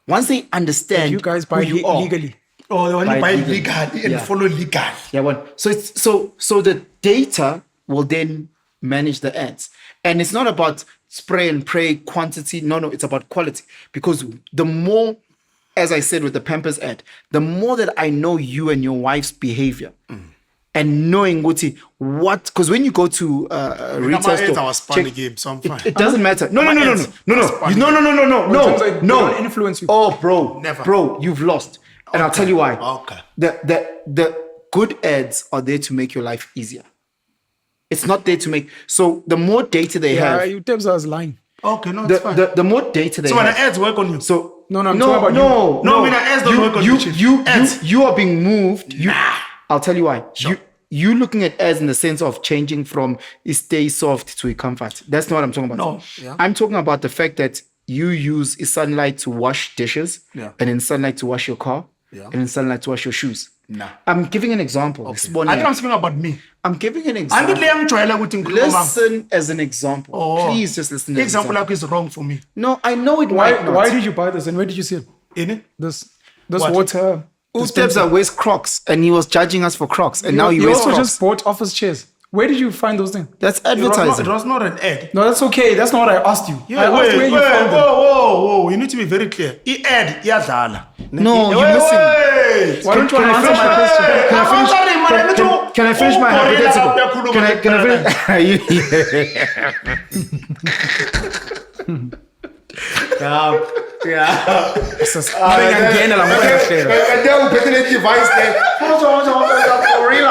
[SPEAKER 2] Once they understand
[SPEAKER 1] You guys buy
[SPEAKER 2] who you are,
[SPEAKER 1] legally.
[SPEAKER 4] Oh, they only
[SPEAKER 2] By
[SPEAKER 4] buy
[SPEAKER 2] legal.
[SPEAKER 4] legally and
[SPEAKER 2] Yeah.
[SPEAKER 4] follow legally.
[SPEAKER 2] Yeah, well, so it's so the data will then manage the ads, and it's not about spray and pray quantity. No, it's about quality. Because the more, as I said with the Pampers ad, the more that I know you and your wife's behavior, and knowing what, because when you go to a retail
[SPEAKER 4] my ads
[SPEAKER 2] store,
[SPEAKER 4] are Spanish game, so I'm fine.
[SPEAKER 2] it doesn't matter. No,
[SPEAKER 4] My ads are Spanish.
[SPEAKER 2] no,
[SPEAKER 1] They
[SPEAKER 2] no.
[SPEAKER 1] don't influence you.
[SPEAKER 2] Oh, bro,
[SPEAKER 4] Never.
[SPEAKER 2] bro, you've lost, and I'll tell you why.
[SPEAKER 4] Okay.
[SPEAKER 2] The good ads are there to make your life easier. It's not there to make. So the more data they
[SPEAKER 1] Yeah,
[SPEAKER 2] have,
[SPEAKER 1] you Debs was lying.
[SPEAKER 4] Okay, no, it's fine.
[SPEAKER 2] the more data they
[SPEAKER 4] So when the
[SPEAKER 2] have.
[SPEAKER 4] ads work on you.
[SPEAKER 2] So
[SPEAKER 1] No, I'm talking about
[SPEAKER 2] no,
[SPEAKER 4] No, I mean, the ads don't work on you, Chief. Ads.
[SPEAKER 2] you are being moved. I'll tell you why. You looking at ads in the sense of changing from a stay soft to a comfort. That's not what I'm talking about.
[SPEAKER 4] No, yeah.
[SPEAKER 2] I'm talking about the fact that you use sunlight to wash dishes,
[SPEAKER 4] Yeah.
[SPEAKER 2] and in sunlight to wash your car,
[SPEAKER 4] Yeah.
[SPEAKER 2] and in sunlight to wash your shoes.
[SPEAKER 4] Nah.
[SPEAKER 2] I'm giving an example.
[SPEAKER 4] I think I'm speaking about me.
[SPEAKER 2] I'm giving an
[SPEAKER 4] I'm
[SPEAKER 2] example.
[SPEAKER 4] Listen.
[SPEAKER 2] Listen as an example.
[SPEAKER 4] Oh.
[SPEAKER 2] Please just listen. As an
[SPEAKER 4] Example
[SPEAKER 2] example.
[SPEAKER 4] like is wrong for me.
[SPEAKER 2] No, I know it might not.
[SPEAKER 1] Why did you buy this and where did you see it?
[SPEAKER 4] In it?
[SPEAKER 1] This
[SPEAKER 4] What?
[SPEAKER 1] water.
[SPEAKER 2] Steps are wears Crocs, and he was judging us for Crocs, and now he
[SPEAKER 1] you
[SPEAKER 2] wears
[SPEAKER 1] also
[SPEAKER 2] Crocs.
[SPEAKER 1] just bought office chairs. Where did you find those things?
[SPEAKER 2] That's
[SPEAKER 4] It was,
[SPEAKER 2] advertising.
[SPEAKER 4] it was not an ad.
[SPEAKER 1] No, that's okay. That's not what I asked you. I asked where you found them.
[SPEAKER 4] Whoa. You need to be very clear. Ad, iyadlala.
[SPEAKER 2] No, you're missing.
[SPEAKER 4] Wait.
[SPEAKER 1] Why don't you
[SPEAKER 2] Can I
[SPEAKER 1] answer my
[SPEAKER 2] finish?
[SPEAKER 1] question?
[SPEAKER 2] Can I finish my hypothetical? Can I finish? Yeah.
[SPEAKER 1] Ngingangena la ngoba ngiyahlela.
[SPEAKER 2] And then we put in a device there. For real.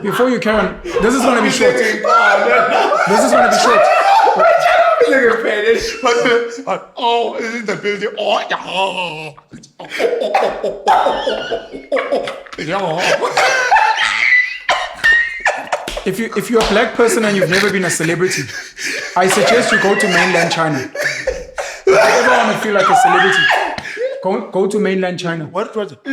[SPEAKER 1] Before you carry on, this is going to be short. This is going to be short.
[SPEAKER 4] Oh, in the building. Oh,
[SPEAKER 1] If you're a black person and you've never been a celebrity, I suggest you go to mainland China. If you ever want to feel like a celebrity, go to mainland China.
[SPEAKER 4] What was it?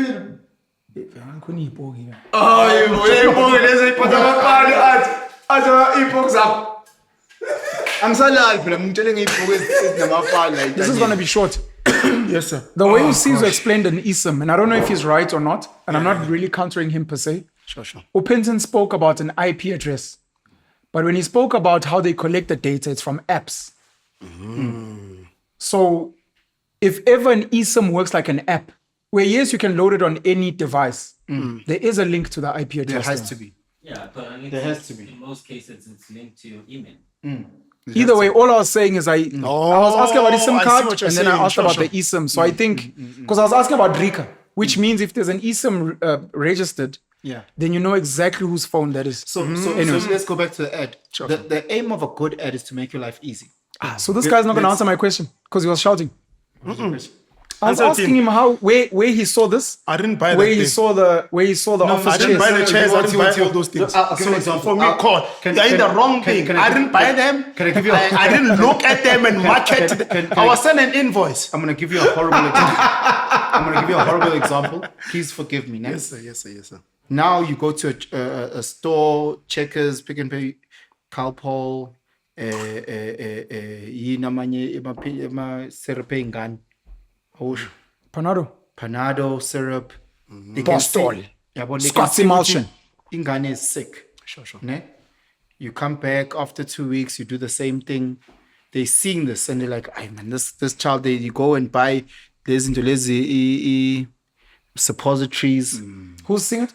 [SPEAKER 1] This is going to be short.
[SPEAKER 4] Yes, sir.
[SPEAKER 1] The way Usizo explained an ISM, and I don't know if he's right or not, and I'm not really countering him per se.
[SPEAKER 4] Sure.
[SPEAKER 1] Penson spoke about an IP address, but when he spoke about how they collect the data, it's from apps. So if ever an eSIM works like an app, where yes, you can load it on any device, there is a link to the IP address.
[SPEAKER 2] There has to be.
[SPEAKER 3] Yeah, but I mean,
[SPEAKER 2] There has to be.
[SPEAKER 3] in most cases, it's linked to your email.
[SPEAKER 1] Either way, all I was saying is I was asking about the SIM
[SPEAKER 4] I see
[SPEAKER 1] card
[SPEAKER 4] what you're
[SPEAKER 1] and then I
[SPEAKER 4] saying.
[SPEAKER 1] asked
[SPEAKER 4] Sure,
[SPEAKER 1] about
[SPEAKER 4] sure.
[SPEAKER 1] the eSIM. So I think, because I was asking about RICA, which means if there's an eSIM registered,
[SPEAKER 2] Yeah.
[SPEAKER 1] then you know exactly whose phone that is.
[SPEAKER 2] So
[SPEAKER 1] Anyways.
[SPEAKER 2] let's go back to the ad. The aim of a good ad is to make your life easy.
[SPEAKER 1] So this guy's not going to answer my question because he was shouting. I was
[SPEAKER 4] Answer
[SPEAKER 1] asking him where he saw this.
[SPEAKER 4] I didn't buy that
[SPEAKER 1] where he
[SPEAKER 4] thing.
[SPEAKER 1] saw the office
[SPEAKER 4] I didn't buy
[SPEAKER 1] chairs.
[SPEAKER 4] the chairs. I didn't buy
[SPEAKER 2] What's your-
[SPEAKER 4] all those things.
[SPEAKER 2] I'll give an example.
[SPEAKER 4] For me, call.
[SPEAKER 2] Can-
[SPEAKER 4] They're in the
[SPEAKER 2] can-
[SPEAKER 4] wrong
[SPEAKER 2] can-
[SPEAKER 4] thing.
[SPEAKER 2] can
[SPEAKER 4] I
[SPEAKER 2] I
[SPEAKER 4] didn't
[SPEAKER 2] give-
[SPEAKER 4] buy them.
[SPEAKER 2] can I give you a-
[SPEAKER 4] I didn't look at them and market. I was sent an invoice.
[SPEAKER 2] I'm gonna give you a horrible example. Please forgive me.
[SPEAKER 4] Yes, sir.
[SPEAKER 2] Now you go to a store, Checkers, Pick and Pay, Calpol, yinamanye syrup ingane. Awusho. Panado syrup. They can
[SPEAKER 1] Bostol.
[SPEAKER 2] see- yabo, they can
[SPEAKER 1] Scott's
[SPEAKER 2] see
[SPEAKER 1] emulsion.
[SPEAKER 2] ukuthi ingane is sick.
[SPEAKER 4] Sure.
[SPEAKER 2] Ne? You come back after 2 weeks, you do the same thing. They seeing this and they're like, "Ay man, this child." You go and buy there's into lazy suppositories.
[SPEAKER 1] Who's seeing it?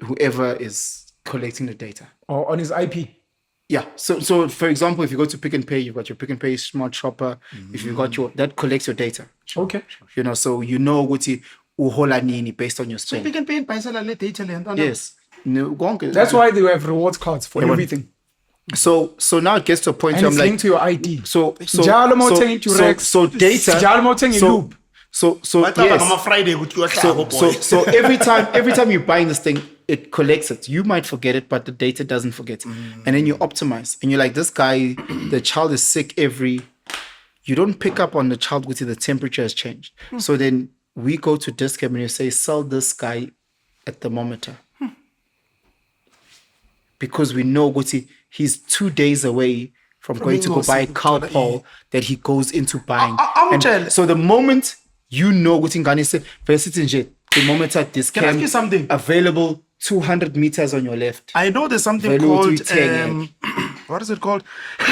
[SPEAKER 2] Whoever is collecting the data.
[SPEAKER 1] Or on his IP?
[SPEAKER 2] Yeah. So for example, if you go to Pick and Pay, you've got your Pick and Pay smart shopper. If you got that collects your data.
[SPEAKER 1] Okay.
[SPEAKER 2] You know, so you know ukuthi uhola nini based on your spend.
[SPEAKER 4] Pick and Pay and Penson le data le.
[SPEAKER 2] Yes. No, konke.
[SPEAKER 1] That's why they have rewards cards for everything.
[SPEAKER 2] So now it gets to a point
[SPEAKER 1] And
[SPEAKER 2] where
[SPEAKER 1] it's
[SPEAKER 2] I'm like,
[SPEAKER 1] linked to your ID.
[SPEAKER 2] so
[SPEAKER 1] Njalo uma uthenga i-Durex,
[SPEAKER 2] so data.
[SPEAKER 1] njalo uma uthenga i-Loop.
[SPEAKER 2] So
[SPEAKER 4] Yes.
[SPEAKER 2] yes.
[SPEAKER 4] Friday with your boy.
[SPEAKER 2] So every time you're buying this thing, it collects it. You might forget it, but the data doesn't forget. And then you optimize. And you're like, this guy, the child is sick you don't pick up on the child with the temperature has changed. So then we go to Discount and you say, sell this guy a thermometer. Because we know he's 2 days away from going to go buy Calpol that he goes into buying.
[SPEAKER 4] I'm
[SPEAKER 2] And
[SPEAKER 4] telling-
[SPEAKER 2] so the moment you know what Ngani said, thermometer discount
[SPEAKER 4] Can I ask you something?
[SPEAKER 2] available 200 meters on your left.
[SPEAKER 4] I know there's something
[SPEAKER 2] Value
[SPEAKER 4] called
[SPEAKER 2] to 10,
[SPEAKER 4] what is it called?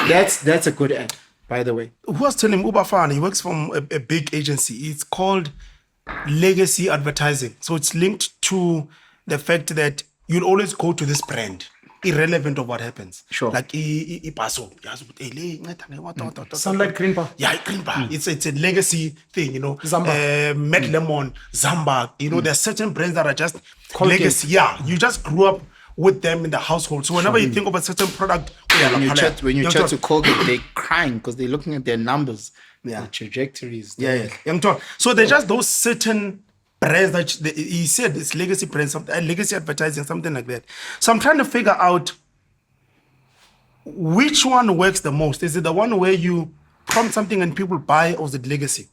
[SPEAKER 2] That's a good ad, by the way.
[SPEAKER 4] Who was telling him Ubafana, he works from a big agency. It's called legacy advertising. So it's linked to the fact that you'll always go to this brand, irrelevant of what happens.
[SPEAKER 2] Sure.
[SPEAKER 4] Like Ipaso.
[SPEAKER 1] Sunlight Green Bar.
[SPEAKER 4] Yeah, Green Bar. It's a legacy thing, you know.
[SPEAKER 1] Zamba.
[SPEAKER 4] Met Lemon, Zamba. You know, there's certain brands that are just
[SPEAKER 1] Colgate.
[SPEAKER 4] legacy. Yeah, you just grew up with them in the household. So whenever you think of a certain product,
[SPEAKER 2] When you chat to Colgate, they're crying because they're looking at their numbers, the trajectories.
[SPEAKER 4] Young Tom. So they're just those certain brands that he said it's legacy brands, legacy advertising, something like that. So I'm trying to figure out which one works the most. Is it the one where you prompt something and people buy, or is it legacy?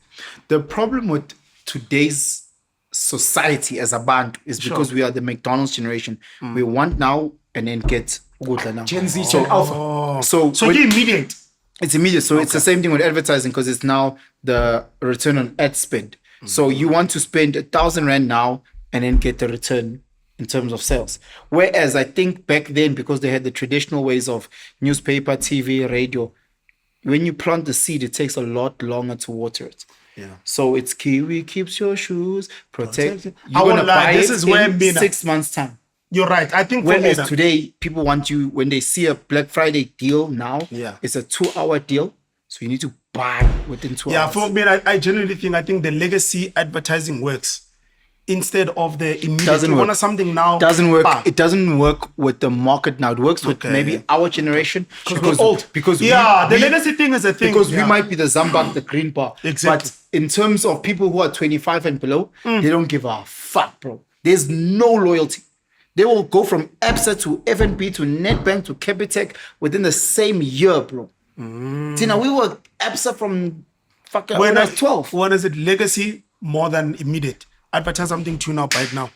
[SPEAKER 2] The problem with today's society as a band is because we are the McDonald's generation. We want now and then get good now.
[SPEAKER 1] Gen Z, Gen Alpha.
[SPEAKER 2] So
[SPEAKER 4] So
[SPEAKER 2] when-
[SPEAKER 4] you're immediate.
[SPEAKER 2] it's immediate. So it's the same thing with advertising because it's now the return on ad spend. So you want to spend 1,000 Rand now and then get the return in terms of sales. Whereas I think back then, because they had the traditional ways of newspaper, TV, radio, when you plant the seed, it takes a lot longer to water it.
[SPEAKER 4] Yeah.
[SPEAKER 2] So it's Kiwi keeps your shoes protected.
[SPEAKER 4] I
[SPEAKER 2] You're
[SPEAKER 4] won't
[SPEAKER 2] gonna
[SPEAKER 4] lie,
[SPEAKER 2] buy
[SPEAKER 4] this
[SPEAKER 2] it
[SPEAKER 4] is where
[SPEAKER 2] in
[SPEAKER 4] Mina-
[SPEAKER 2] 6 months' time.
[SPEAKER 4] You're right. I think for me,
[SPEAKER 2] Whereas
[SPEAKER 4] that-
[SPEAKER 2] today, people want you, when they see a Black Friday deal now,
[SPEAKER 4] Yeah.
[SPEAKER 2] it's a 2-hour deal. So you need to buy within 2
[SPEAKER 4] yeah,
[SPEAKER 2] hours.
[SPEAKER 4] for me, I genuinely think the legacy advertising works instead of the immediate.
[SPEAKER 2] Doesn't
[SPEAKER 4] You
[SPEAKER 2] work.
[SPEAKER 4] want something now.
[SPEAKER 2] Doesn't work.
[SPEAKER 4] Bam.
[SPEAKER 2] It doesn't work with the market now. It works with
[SPEAKER 4] Okay.
[SPEAKER 2] maybe our generation
[SPEAKER 4] Because we're old.
[SPEAKER 2] Because
[SPEAKER 4] Yeah, the
[SPEAKER 2] we-
[SPEAKER 4] legacy thing is a thing.
[SPEAKER 2] Because we
[SPEAKER 4] Yeah.
[SPEAKER 2] might be the Zambak, the green bar.
[SPEAKER 4] Exactly.
[SPEAKER 2] But in terms of people who are 25 and below, they don't give a fuck, bro. There's no loyalty. They will go from Absa to FNB to Nedbank to Capitec within the same year, bro. Tina, we were Absa from fucking when I was 12.
[SPEAKER 4] When is it legacy more than immediate? Advertise something to you now, buy it now.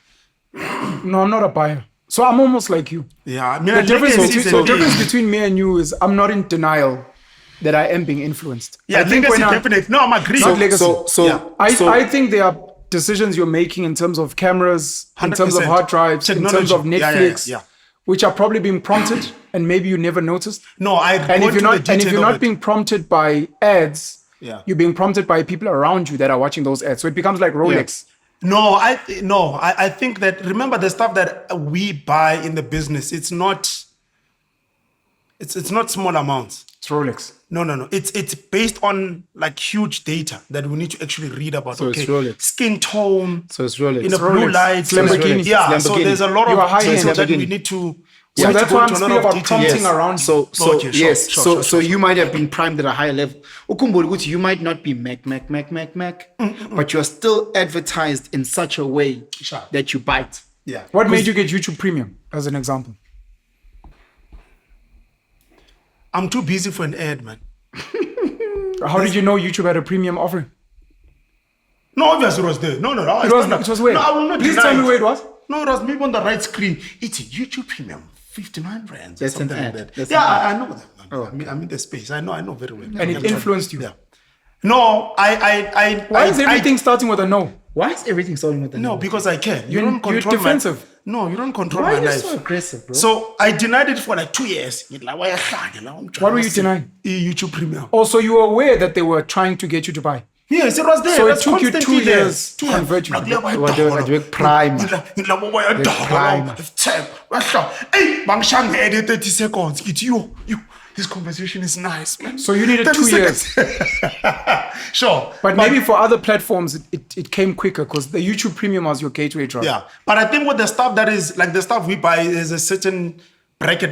[SPEAKER 1] No, I'm not a buyer. So I'm almost like you.
[SPEAKER 4] Yeah, I mean,
[SPEAKER 1] The difference,
[SPEAKER 4] legacy is a thing.
[SPEAKER 1] between me and you is I'm not in denial that I am being influenced.
[SPEAKER 4] Yeah,
[SPEAKER 1] I think
[SPEAKER 4] legacy
[SPEAKER 1] when
[SPEAKER 4] definitely. No, I'm agreeing.
[SPEAKER 1] Not legacy.
[SPEAKER 4] Yeah.
[SPEAKER 1] I think there are decisions you're making in terms of cameras, in terms of
[SPEAKER 4] 100%.
[SPEAKER 1] hard drives, in terms of
[SPEAKER 4] Technology.
[SPEAKER 1] Netflix,
[SPEAKER 4] Yeah.
[SPEAKER 1] which are probably being prompted and maybe you never noticed.
[SPEAKER 4] No, I
[SPEAKER 1] And if you're not being prompted by ads,
[SPEAKER 4] Yeah.
[SPEAKER 1] you're being prompted by people around you that are watching those ads. So it becomes like Rolex.
[SPEAKER 4] No, I think that, remember, the stuff that we buy in the business, it's not small amounts.
[SPEAKER 1] It's Rolex.
[SPEAKER 4] No. It's based on like huge data that we need to actually read about.
[SPEAKER 2] So it's Rolex.
[SPEAKER 4] Skin tone.
[SPEAKER 2] So it's Rolex.
[SPEAKER 4] In a
[SPEAKER 2] It's
[SPEAKER 4] blue
[SPEAKER 1] Rolex.
[SPEAKER 4] light.
[SPEAKER 1] It's Lamborghini.
[SPEAKER 4] Yeah.
[SPEAKER 2] It's
[SPEAKER 4] So
[SPEAKER 2] Lamborghini.
[SPEAKER 4] there's a lot
[SPEAKER 1] You are
[SPEAKER 4] of
[SPEAKER 1] high-end.
[SPEAKER 4] detail that we
[SPEAKER 2] Lamborghini.
[SPEAKER 4] need to.
[SPEAKER 1] So
[SPEAKER 4] we need
[SPEAKER 1] that's
[SPEAKER 4] to
[SPEAKER 1] why
[SPEAKER 4] go
[SPEAKER 1] I'm
[SPEAKER 4] into a
[SPEAKER 1] speaking
[SPEAKER 4] lot of
[SPEAKER 1] about
[SPEAKER 4] detail.
[SPEAKER 1] prompting
[SPEAKER 4] Yes.
[SPEAKER 1] around.
[SPEAKER 2] So
[SPEAKER 4] Okay, sure,
[SPEAKER 2] yes.
[SPEAKER 4] sure,
[SPEAKER 2] So you might have been primed at a higher level. Ukhumbule ukuthi you might not be Mac, but you are still advertised in such a way
[SPEAKER 4] Sure.
[SPEAKER 2] that you bite.
[SPEAKER 4] Yeah.
[SPEAKER 1] What made you get YouTube Premium, as an example?
[SPEAKER 4] I'm too busy for an ad, man.
[SPEAKER 1] How did you know YouTube had a premium offering?
[SPEAKER 4] No, obviously it was there. No.
[SPEAKER 1] It was where?
[SPEAKER 4] No, I will not
[SPEAKER 1] Please
[SPEAKER 4] deny
[SPEAKER 1] tell me
[SPEAKER 4] it.
[SPEAKER 1] where it was.
[SPEAKER 4] No, it was maybe on the right screen. It's a YouTube Premium, 59 rands.
[SPEAKER 2] That's an
[SPEAKER 4] something
[SPEAKER 2] ad.
[SPEAKER 4] like that.
[SPEAKER 2] That's
[SPEAKER 4] Yeah,
[SPEAKER 2] an
[SPEAKER 4] I know that. Man. I'm in the space. I know very well.
[SPEAKER 1] And it influenced you.
[SPEAKER 4] Yeah. No, I.
[SPEAKER 1] Why is everything starting with a no?
[SPEAKER 2] Why is everything starting with the
[SPEAKER 4] No, because I can. You
[SPEAKER 1] You're-
[SPEAKER 4] don't control
[SPEAKER 1] you're defensive.
[SPEAKER 4] No, you don't control
[SPEAKER 2] Why
[SPEAKER 4] my
[SPEAKER 2] are you
[SPEAKER 4] life.
[SPEAKER 2] so aggressive, bro?
[SPEAKER 4] So I denied it for like 2 years.
[SPEAKER 1] What were you denying?
[SPEAKER 4] YouTube Premium.
[SPEAKER 1] Also, you were aware that they were trying to get you to buy.
[SPEAKER 4] Yes, it was there.
[SPEAKER 1] So it
[SPEAKER 4] That's
[SPEAKER 1] took you
[SPEAKER 4] constantly
[SPEAKER 1] 2
[SPEAKER 4] there.
[SPEAKER 1] years to convert you.
[SPEAKER 2] Prime.
[SPEAKER 4] Hey, Bangshang added 30 seconds. It's you. This conversation is nice, man.
[SPEAKER 1] So you needed
[SPEAKER 4] 30
[SPEAKER 1] 2 years.
[SPEAKER 4] seconds. Sure.
[SPEAKER 1] But maybe for other platforms, it came quicker because the YouTube Premium was your gateway drug.
[SPEAKER 4] Yeah. But I think with the stuff that is, like the stuff we buy, is a certain bracket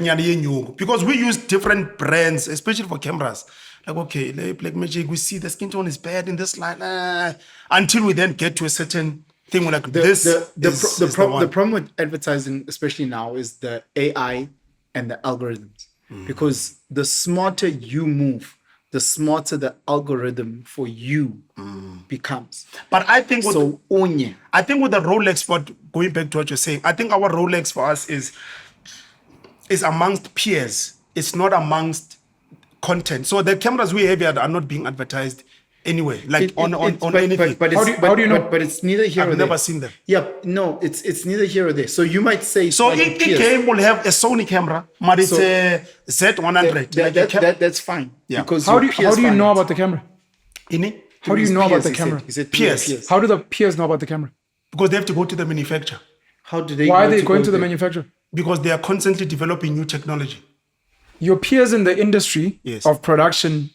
[SPEAKER 4] because we use different brands, especially for cameras. Like, okay, like Magic, we see the skin tone is bad in this light. Until we then get to a certain thing, we're like,
[SPEAKER 2] The problem with advertising, especially now, is the AI and the algorithms. Because the smarter you move, the smarter the algorithm for you becomes.
[SPEAKER 4] But I think with,
[SPEAKER 2] I
[SPEAKER 4] think with the Rolex, but going back to what you're saying, I think our Rolex for us is amongst peers. It's not amongst content. So the cameras we have here are not being advertised anyway, like on anything.
[SPEAKER 1] How do you know?
[SPEAKER 2] But it's neither here or
[SPEAKER 4] I've
[SPEAKER 2] there.
[SPEAKER 4] never seen them.
[SPEAKER 2] Yeah, no, it's neither here or there. So you might say.
[SPEAKER 4] So
[SPEAKER 2] like
[SPEAKER 4] it
[SPEAKER 2] peers.
[SPEAKER 4] game will have a Sony camera, but it's
[SPEAKER 2] So
[SPEAKER 4] a Z100.
[SPEAKER 2] That's fine.
[SPEAKER 4] Yeah.
[SPEAKER 2] Because
[SPEAKER 1] How do
[SPEAKER 2] your peers
[SPEAKER 1] you
[SPEAKER 2] find
[SPEAKER 1] know
[SPEAKER 2] it.
[SPEAKER 1] about the camera? How do you know about the camera?
[SPEAKER 2] He said
[SPEAKER 4] Peers.
[SPEAKER 1] How do the peers know about the camera?
[SPEAKER 4] Because they have to go to the manufacturer.
[SPEAKER 2] How do they?
[SPEAKER 1] Why are
[SPEAKER 2] know
[SPEAKER 1] they
[SPEAKER 2] to
[SPEAKER 1] going
[SPEAKER 2] go
[SPEAKER 1] to the
[SPEAKER 2] there?
[SPEAKER 1] manufacturer?
[SPEAKER 4] Because they are constantly developing new technology.
[SPEAKER 1] Your peers in the industry
[SPEAKER 4] Yes.
[SPEAKER 1] of production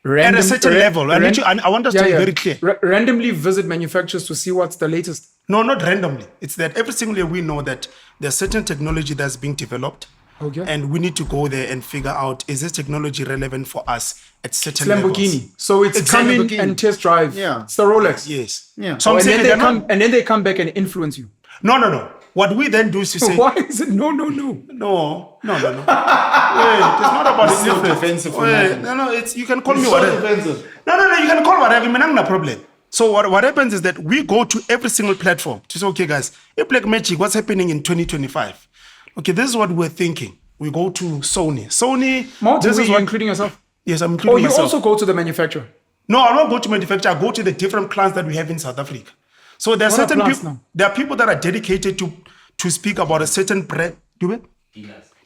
[SPEAKER 4] At a certain level. I want us to be very clear.
[SPEAKER 1] Randomly visit manufacturers to see what's the latest.
[SPEAKER 4] No, not randomly. It's that every single year we know that there's certain technology that's being developed.
[SPEAKER 1] Okay.
[SPEAKER 4] And we need to go there and figure out, is this technology relevant for us at certain
[SPEAKER 1] It's
[SPEAKER 4] levels?
[SPEAKER 1] Lamborghini. So it's
[SPEAKER 4] Exactly.
[SPEAKER 1] come in
[SPEAKER 2] Lamborghini.
[SPEAKER 1] and test drive.
[SPEAKER 2] Yeah.
[SPEAKER 1] It's the Rolex.
[SPEAKER 4] Yes.
[SPEAKER 2] Yeah.
[SPEAKER 4] So I'm
[SPEAKER 1] and,
[SPEAKER 4] saying
[SPEAKER 1] then they
[SPEAKER 4] they're
[SPEAKER 1] come,
[SPEAKER 4] not,
[SPEAKER 1] and then they come back and influence you.
[SPEAKER 4] no. What we then do is to say,
[SPEAKER 1] Why is it no?
[SPEAKER 4] No. Wait, it's not about the
[SPEAKER 2] so
[SPEAKER 4] difference.
[SPEAKER 2] defensive for
[SPEAKER 4] Wait,
[SPEAKER 2] nothing.
[SPEAKER 4] no, it's, you can call me
[SPEAKER 2] so
[SPEAKER 4] whatever.
[SPEAKER 2] defensive.
[SPEAKER 4] No, you can call whatever. No problem. So what happens is that we go to every single platform to say, okay, guys, if Black Magic, what's happening in 2025? Okay, this is what we're thinking. We go to Sony.
[SPEAKER 1] This is including yourself.
[SPEAKER 4] Yes, I'm including
[SPEAKER 1] You
[SPEAKER 4] myself.
[SPEAKER 1] also go to the manufacturer.
[SPEAKER 4] No, I don't go to manufacturer. I go to the different clients that we have in South Africa. So there are
[SPEAKER 1] What are
[SPEAKER 4] certain
[SPEAKER 1] plants
[SPEAKER 4] people.
[SPEAKER 1] now?
[SPEAKER 4] There are people that are dedicated to speak about a certain brand.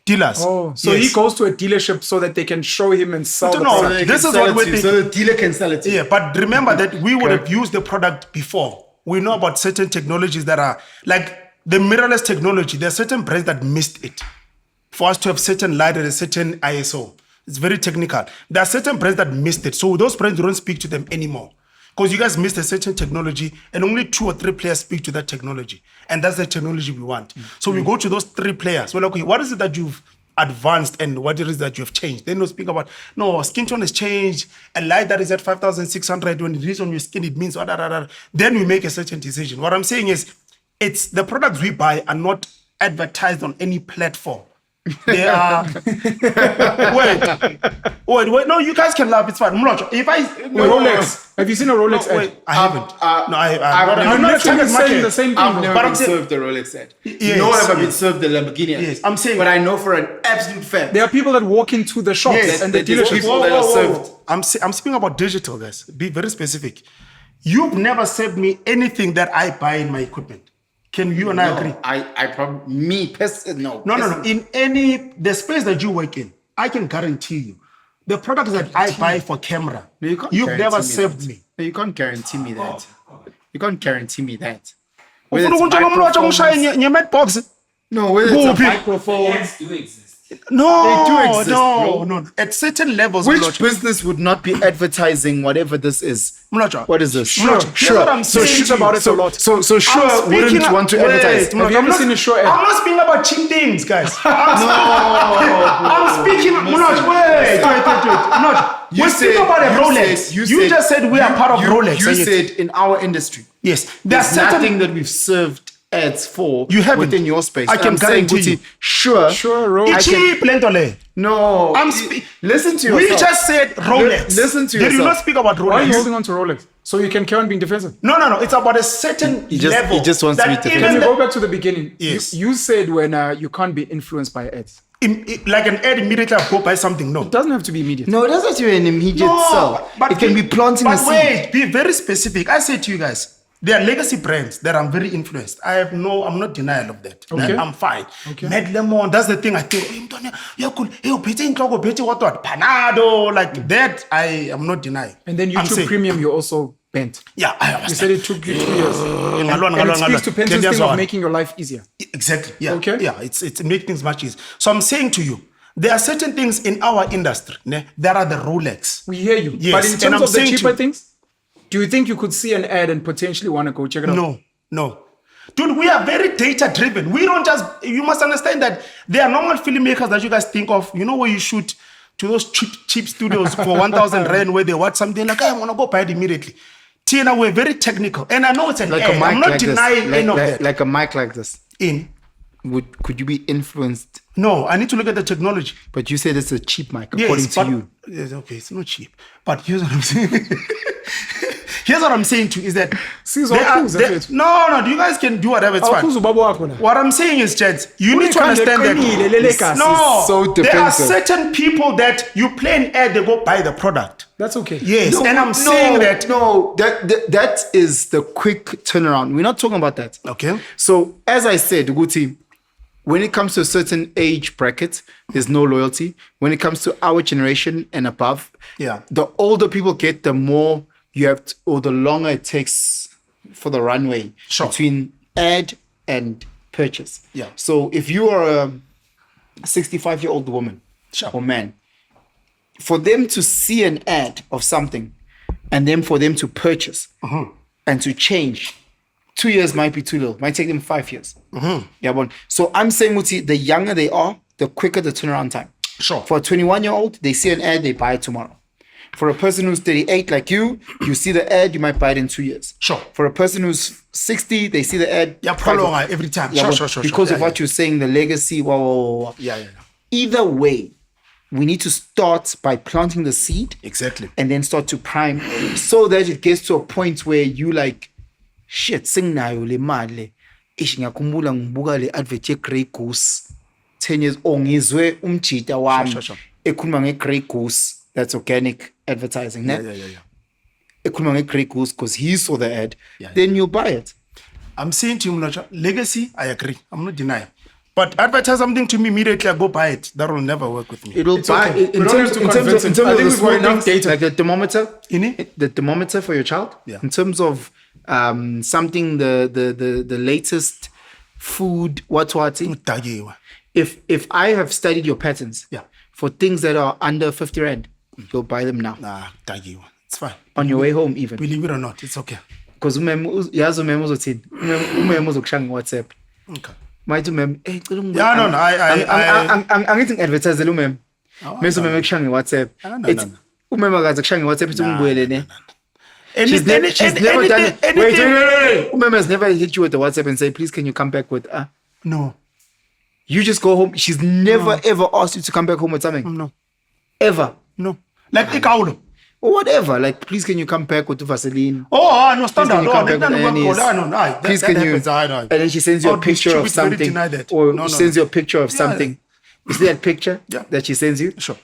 [SPEAKER 4] Dealers.
[SPEAKER 1] Oh, so
[SPEAKER 4] Yes.
[SPEAKER 1] he goes to a dealership so that they can show him and sell the
[SPEAKER 4] No,
[SPEAKER 1] product.
[SPEAKER 4] this is what we're thinking.
[SPEAKER 2] So the dealer can sell it to you.
[SPEAKER 4] Yeah, but remember that we would have used the product before. We know about certain technologies that are like the mirrorless technology. There are certain brands that missed it. For us to have certain light at a certain ISO, it's very technical. There are certain brands that missed it. So those brands, you don't speak to them anymore Because you guys missed a certain technology and only 2 or 3 players speak to that technology. And that's the technology we want. So we go to those 3 players. We're like, okay, what is it that you've advanced and what it is that you have changed? Then we'll speak about, no, skin tone has changed. A light that is at 5,600, when it is on your skin, it means, then we make a certain decision. What I'm saying is, it's the products we buy are not advertised on any platform. They are. wait. No, you guys can laugh. It's fine. Mlotshwa, if I
[SPEAKER 1] Rolex. Have you seen a Rolex ad?
[SPEAKER 4] I haven't.
[SPEAKER 1] I'm not saying the same thing.
[SPEAKER 2] I've never
[SPEAKER 1] But
[SPEAKER 2] been served a Rolex ad.
[SPEAKER 4] Yes,
[SPEAKER 2] Nor have I been served a Lamborghini ad.
[SPEAKER 4] Yes, I'm saying.
[SPEAKER 2] But I know for an absolute fact.
[SPEAKER 1] there are people that walk into the shops
[SPEAKER 2] Yes,
[SPEAKER 1] and the
[SPEAKER 2] there's
[SPEAKER 1] dealerships.
[SPEAKER 2] people that are served.
[SPEAKER 4] I'm speaking about digital, guys. Be very specific. You've never served me anything that I buy in my equipment. Can you and I agree?
[SPEAKER 2] I probably, me, no.
[SPEAKER 4] No. In the space that you work in, I can guarantee you, the products that I buy for camera,
[SPEAKER 2] No, you can't
[SPEAKER 4] you've
[SPEAKER 2] guarantee
[SPEAKER 4] never
[SPEAKER 2] me
[SPEAKER 4] served
[SPEAKER 2] that.
[SPEAKER 4] me.
[SPEAKER 2] No, you can't guarantee me that. You can't guarantee me that.
[SPEAKER 4] Ufuna
[SPEAKER 2] Whether it's
[SPEAKER 4] ukuthi Mlotshwa
[SPEAKER 2] microphones-
[SPEAKER 4] ungishaye nge-Matbox?
[SPEAKER 2] No, whether it's a
[SPEAKER 4] Kuphi?
[SPEAKER 2] microphone.
[SPEAKER 3] Ads do exist.
[SPEAKER 4] No,
[SPEAKER 2] They do exist,
[SPEAKER 4] no,
[SPEAKER 2] bro.
[SPEAKER 4] no. At certain levels,
[SPEAKER 2] Which
[SPEAKER 4] Mlotshwa.
[SPEAKER 2] business would not be advertising whatever this is?
[SPEAKER 4] Mlotshwa.
[SPEAKER 2] What is this?
[SPEAKER 4] Mlotshwa, here's what I'm
[SPEAKER 2] So
[SPEAKER 4] saying
[SPEAKER 2] shit
[SPEAKER 4] to you.
[SPEAKER 2] about it a lot. So sure
[SPEAKER 4] I'm
[SPEAKER 2] wouldn't
[SPEAKER 4] speaking
[SPEAKER 2] want to
[SPEAKER 4] wait,
[SPEAKER 2] advertise.
[SPEAKER 4] Mlotshwa,
[SPEAKER 1] Have you
[SPEAKER 4] I'm
[SPEAKER 1] ever
[SPEAKER 4] not-
[SPEAKER 1] seen a show ad?
[SPEAKER 4] I'm not speaking about cheap things, guys. I'm speaking. Mlotshwa, wait. Mlotshwa,
[SPEAKER 2] You
[SPEAKER 4] we're speaking about a Rolex. You just said we are part of Rolex.
[SPEAKER 2] You
[SPEAKER 4] and
[SPEAKER 2] said in our industry.
[SPEAKER 4] yes. There are
[SPEAKER 2] There's
[SPEAKER 4] certain
[SPEAKER 2] nothing that we've served ads for
[SPEAKER 4] You haven't.
[SPEAKER 2] within your space.
[SPEAKER 4] I
[SPEAKER 2] And
[SPEAKER 4] can
[SPEAKER 2] I'm saying,
[SPEAKER 4] guarantee you.
[SPEAKER 2] Guti, sure,
[SPEAKER 1] Rolex.
[SPEAKER 2] I
[SPEAKER 4] It's
[SPEAKER 2] can-
[SPEAKER 4] cheap, Lentole.
[SPEAKER 2] No, listen to yourself.
[SPEAKER 4] We just said Rolex.
[SPEAKER 2] Listen to
[SPEAKER 4] Did you
[SPEAKER 2] yourself.
[SPEAKER 4] not speak about
[SPEAKER 1] Why are you
[SPEAKER 4] Rolex?
[SPEAKER 1] holding on to Rolex? So you can carry on being defensive.
[SPEAKER 4] No. It's about a certain
[SPEAKER 2] He just-
[SPEAKER 4] level.
[SPEAKER 2] he just wants
[SPEAKER 4] that
[SPEAKER 2] me to
[SPEAKER 4] even
[SPEAKER 1] Can we
[SPEAKER 2] defend
[SPEAKER 1] go back to the beginning?
[SPEAKER 4] Yes.
[SPEAKER 1] You said when you can't be influenced by ads.
[SPEAKER 4] like an ad immediately I go buy something. No.
[SPEAKER 1] It doesn't have to be immediate.
[SPEAKER 2] No, it doesn't have to be an immediate sell. It can be planting a
[SPEAKER 4] But
[SPEAKER 2] seed.
[SPEAKER 4] wait, be very specific. I say to you guys, there are legacy brands that I'm very influenced. I'm not denial of that.
[SPEAKER 1] Okay.
[SPEAKER 4] I'm fine.
[SPEAKER 1] Okay.
[SPEAKER 4] Mad Lemon, that's the thing I think. Hey, Mntwana, you're cool. Hey, uphethe inhloko, uphethe what? Panado, like that, I am not denying.
[SPEAKER 1] And then
[SPEAKER 4] I'm
[SPEAKER 1] YouTube
[SPEAKER 4] saying-
[SPEAKER 1] Premium, you also bent.
[SPEAKER 4] Yeah, I
[SPEAKER 1] You
[SPEAKER 4] understand.
[SPEAKER 1] said it took you 2 years.
[SPEAKER 4] Ngalwana,
[SPEAKER 1] And it
[SPEAKER 4] ngalwana,
[SPEAKER 1] speaks to
[SPEAKER 4] ngalwana.
[SPEAKER 1] Penson's
[SPEAKER 4] Then
[SPEAKER 1] thing of
[SPEAKER 4] one.
[SPEAKER 1] making your life easier.
[SPEAKER 4] Exactly. Yeah.
[SPEAKER 1] Okay.
[SPEAKER 4] Yeah. It's make things much easier. So I'm saying to you, there are certain things in our industry that are the Rolex.
[SPEAKER 1] We hear you.
[SPEAKER 4] Yes,
[SPEAKER 1] But in
[SPEAKER 4] and
[SPEAKER 1] terms
[SPEAKER 4] I'm
[SPEAKER 1] of the
[SPEAKER 4] saying to
[SPEAKER 1] cheaper
[SPEAKER 4] you-
[SPEAKER 1] things, do you think you could see an ad and potentially want to go check it out?
[SPEAKER 4] No. Dude, we are very data driven. We don't just, you must understand that there are normal filmmakers that you guys think of, you know, where you shoot to those cheap studios for 1,000 rand where they watch something like, hey, I want to go buy it immediately. Tina, we're very technical. And I know it's an
[SPEAKER 2] Like
[SPEAKER 4] ad.
[SPEAKER 2] a mic
[SPEAKER 4] I'm not
[SPEAKER 2] like
[SPEAKER 4] denying
[SPEAKER 2] this.
[SPEAKER 4] any of that.
[SPEAKER 2] Like a mic like this. Could you be influenced?
[SPEAKER 4] No, I need to look at the technology.
[SPEAKER 2] But you said it's a cheap mic, according to you.
[SPEAKER 4] Yes, okay, it's not cheap. But here's what I'm saying. Here's what I'm saying to you is that
[SPEAKER 1] Sis,
[SPEAKER 4] there are-
[SPEAKER 1] awukuza
[SPEAKER 4] there-
[SPEAKER 1] mfethu.
[SPEAKER 4] no, you guys can do whatever, it's fine.
[SPEAKER 1] Awukuza ubaba wakho la.
[SPEAKER 4] What I'm saying is, gents, you need to
[SPEAKER 1] Unekhanda
[SPEAKER 4] understand
[SPEAKER 1] eqinile, lele
[SPEAKER 4] that
[SPEAKER 1] kasi.
[SPEAKER 4] no,
[SPEAKER 2] So
[SPEAKER 4] there are
[SPEAKER 2] defensive.
[SPEAKER 4] certain people that you play an ad, they go buy the product.
[SPEAKER 1] That's okay.
[SPEAKER 4] Yes, and I'm saying that.
[SPEAKER 2] No, that is the quick turnaround. We're not talking about that.
[SPEAKER 4] Okay.
[SPEAKER 2] So as I said, Guti, when it comes to a certain age bracket, there's no loyalty. When it comes to our generation and above,
[SPEAKER 4] Yeah.
[SPEAKER 2] the older people get, the more you have to, or the longer it takes for the runway
[SPEAKER 4] Sure.
[SPEAKER 2] between ad and purchase.
[SPEAKER 4] Yeah.
[SPEAKER 2] So if you are a 65-year-old woman
[SPEAKER 4] Sure.
[SPEAKER 2] or man, for them to see an ad of something and then for them to purchase and to change, 2 years might be too little. Might take them 5 years. Yeah, but so I'm saying, Muti, the younger they are, the quicker the turnaround time.
[SPEAKER 4] Sure.
[SPEAKER 2] For a 21-year-old, they see an ad, they buy it tomorrow. For a person who's 38 like you see the ad, you might buy it in 2 years.
[SPEAKER 4] Sure.
[SPEAKER 2] For a person who's 60, they see the ad.
[SPEAKER 4] Yeah,
[SPEAKER 2] 5
[SPEAKER 4] prolong
[SPEAKER 2] years.
[SPEAKER 4] every time.
[SPEAKER 2] Yeah,
[SPEAKER 4] Sure,
[SPEAKER 2] but
[SPEAKER 4] sure.
[SPEAKER 2] Because of
[SPEAKER 4] Yeah,
[SPEAKER 2] what you're saying, the legacy, wow.
[SPEAKER 4] Yeah.
[SPEAKER 2] Either way, we need to start by planting the seed.
[SPEAKER 4] Exactly.
[SPEAKER 2] And then start to prime so that it gets to a point where you like, shit, singnayo le mali. Ish ngiyakhumbula ngibuka le advert ye Grey Goose 10 years ngizwe umjita wami
[SPEAKER 4] Sure.
[SPEAKER 2] ekhuluma nge Grey Goose. That's organic advertising.
[SPEAKER 4] Yeah.
[SPEAKER 2] Ekhuluma nge Grey Goose because he saw the ad.
[SPEAKER 4] Yeah.
[SPEAKER 2] Then you buy it.
[SPEAKER 4] I'm saying to you, Mlotshwa, legacy, I agree. I'm not denying. But advertise something to me immediately, I go buy it. That will never work with me.
[SPEAKER 2] It'll buy
[SPEAKER 1] okay.
[SPEAKER 2] in
[SPEAKER 1] We don't
[SPEAKER 2] terms,
[SPEAKER 1] have to
[SPEAKER 2] in terms
[SPEAKER 1] convince
[SPEAKER 2] of, in
[SPEAKER 1] him.
[SPEAKER 2] terms
[SPEAKER 1] I
[SPEAKER 2] of
[SPEAKER 1] think
[SPEAKER 2] the
[SPEAKER 1] we've got
[SPEAKER 2] small
[SPEAKER 1] enough
[SPEAKER 2] things,
[SPEAKER 1] data.
[SPEAKER 2] like the thermometer.
[SPEAKER 4] Ini?
[SPEAKER 2] The thermometer for your child.
[SPEAKER 4] Yeah.
[SPEAKER 2] In terms of something the latest food, what
[SPEAKER 4] Utagiwe.
[SPEAKER 2] if I have studied your patterns
[SPEAKER 4] Yeah.
[SPEAKER 2] for things that are under 50 rand, you'll buy them now.
[SPEAKER 4] Nah, utagiwe. It's fine.
[SPEAKER 2] On your way home even.
[SPEAKER 4] Believe it or not, it's okay.
[SPEAKER 2] Because yazi umema uzothini? Umema uzokushaya ngeWhatsApp.
[SPEAKER 4] Okay.
[SPEAKER 2] Mayithi umema, hey cela
[SPEAKER 4] Yeah, no,
[SPEAKER 2] angithi ngi-advertisele umema. Mase umema kushaya ngeWhatsApp. It's umema kaze kushaya ngeWhatsApp ithi ungibuyele ne. She's never done it. Wait. Umema has never hit you with the WhatsApp and say, please can you come back with
[SPEAKER 4] No.
[SPEAKER 2] You just go home. She's never ever asked you to come back home with something.
[SPEAKER 4] No.
[SPEAKER 2] Ever.
[SPEAKER 4] No. Like ikaulo.
[SPEAKER 2] Or whatever. Like, please can you come back with Vaseline?
[SPEAKER 4] Oh, no, standard.
[SPEAKER 2] Please can you come back with anise? Please can you? And then she sends you a picture of something. Or sends you a picture of something. You see that picture that she sends you?
[SPEAKER 4] Sure.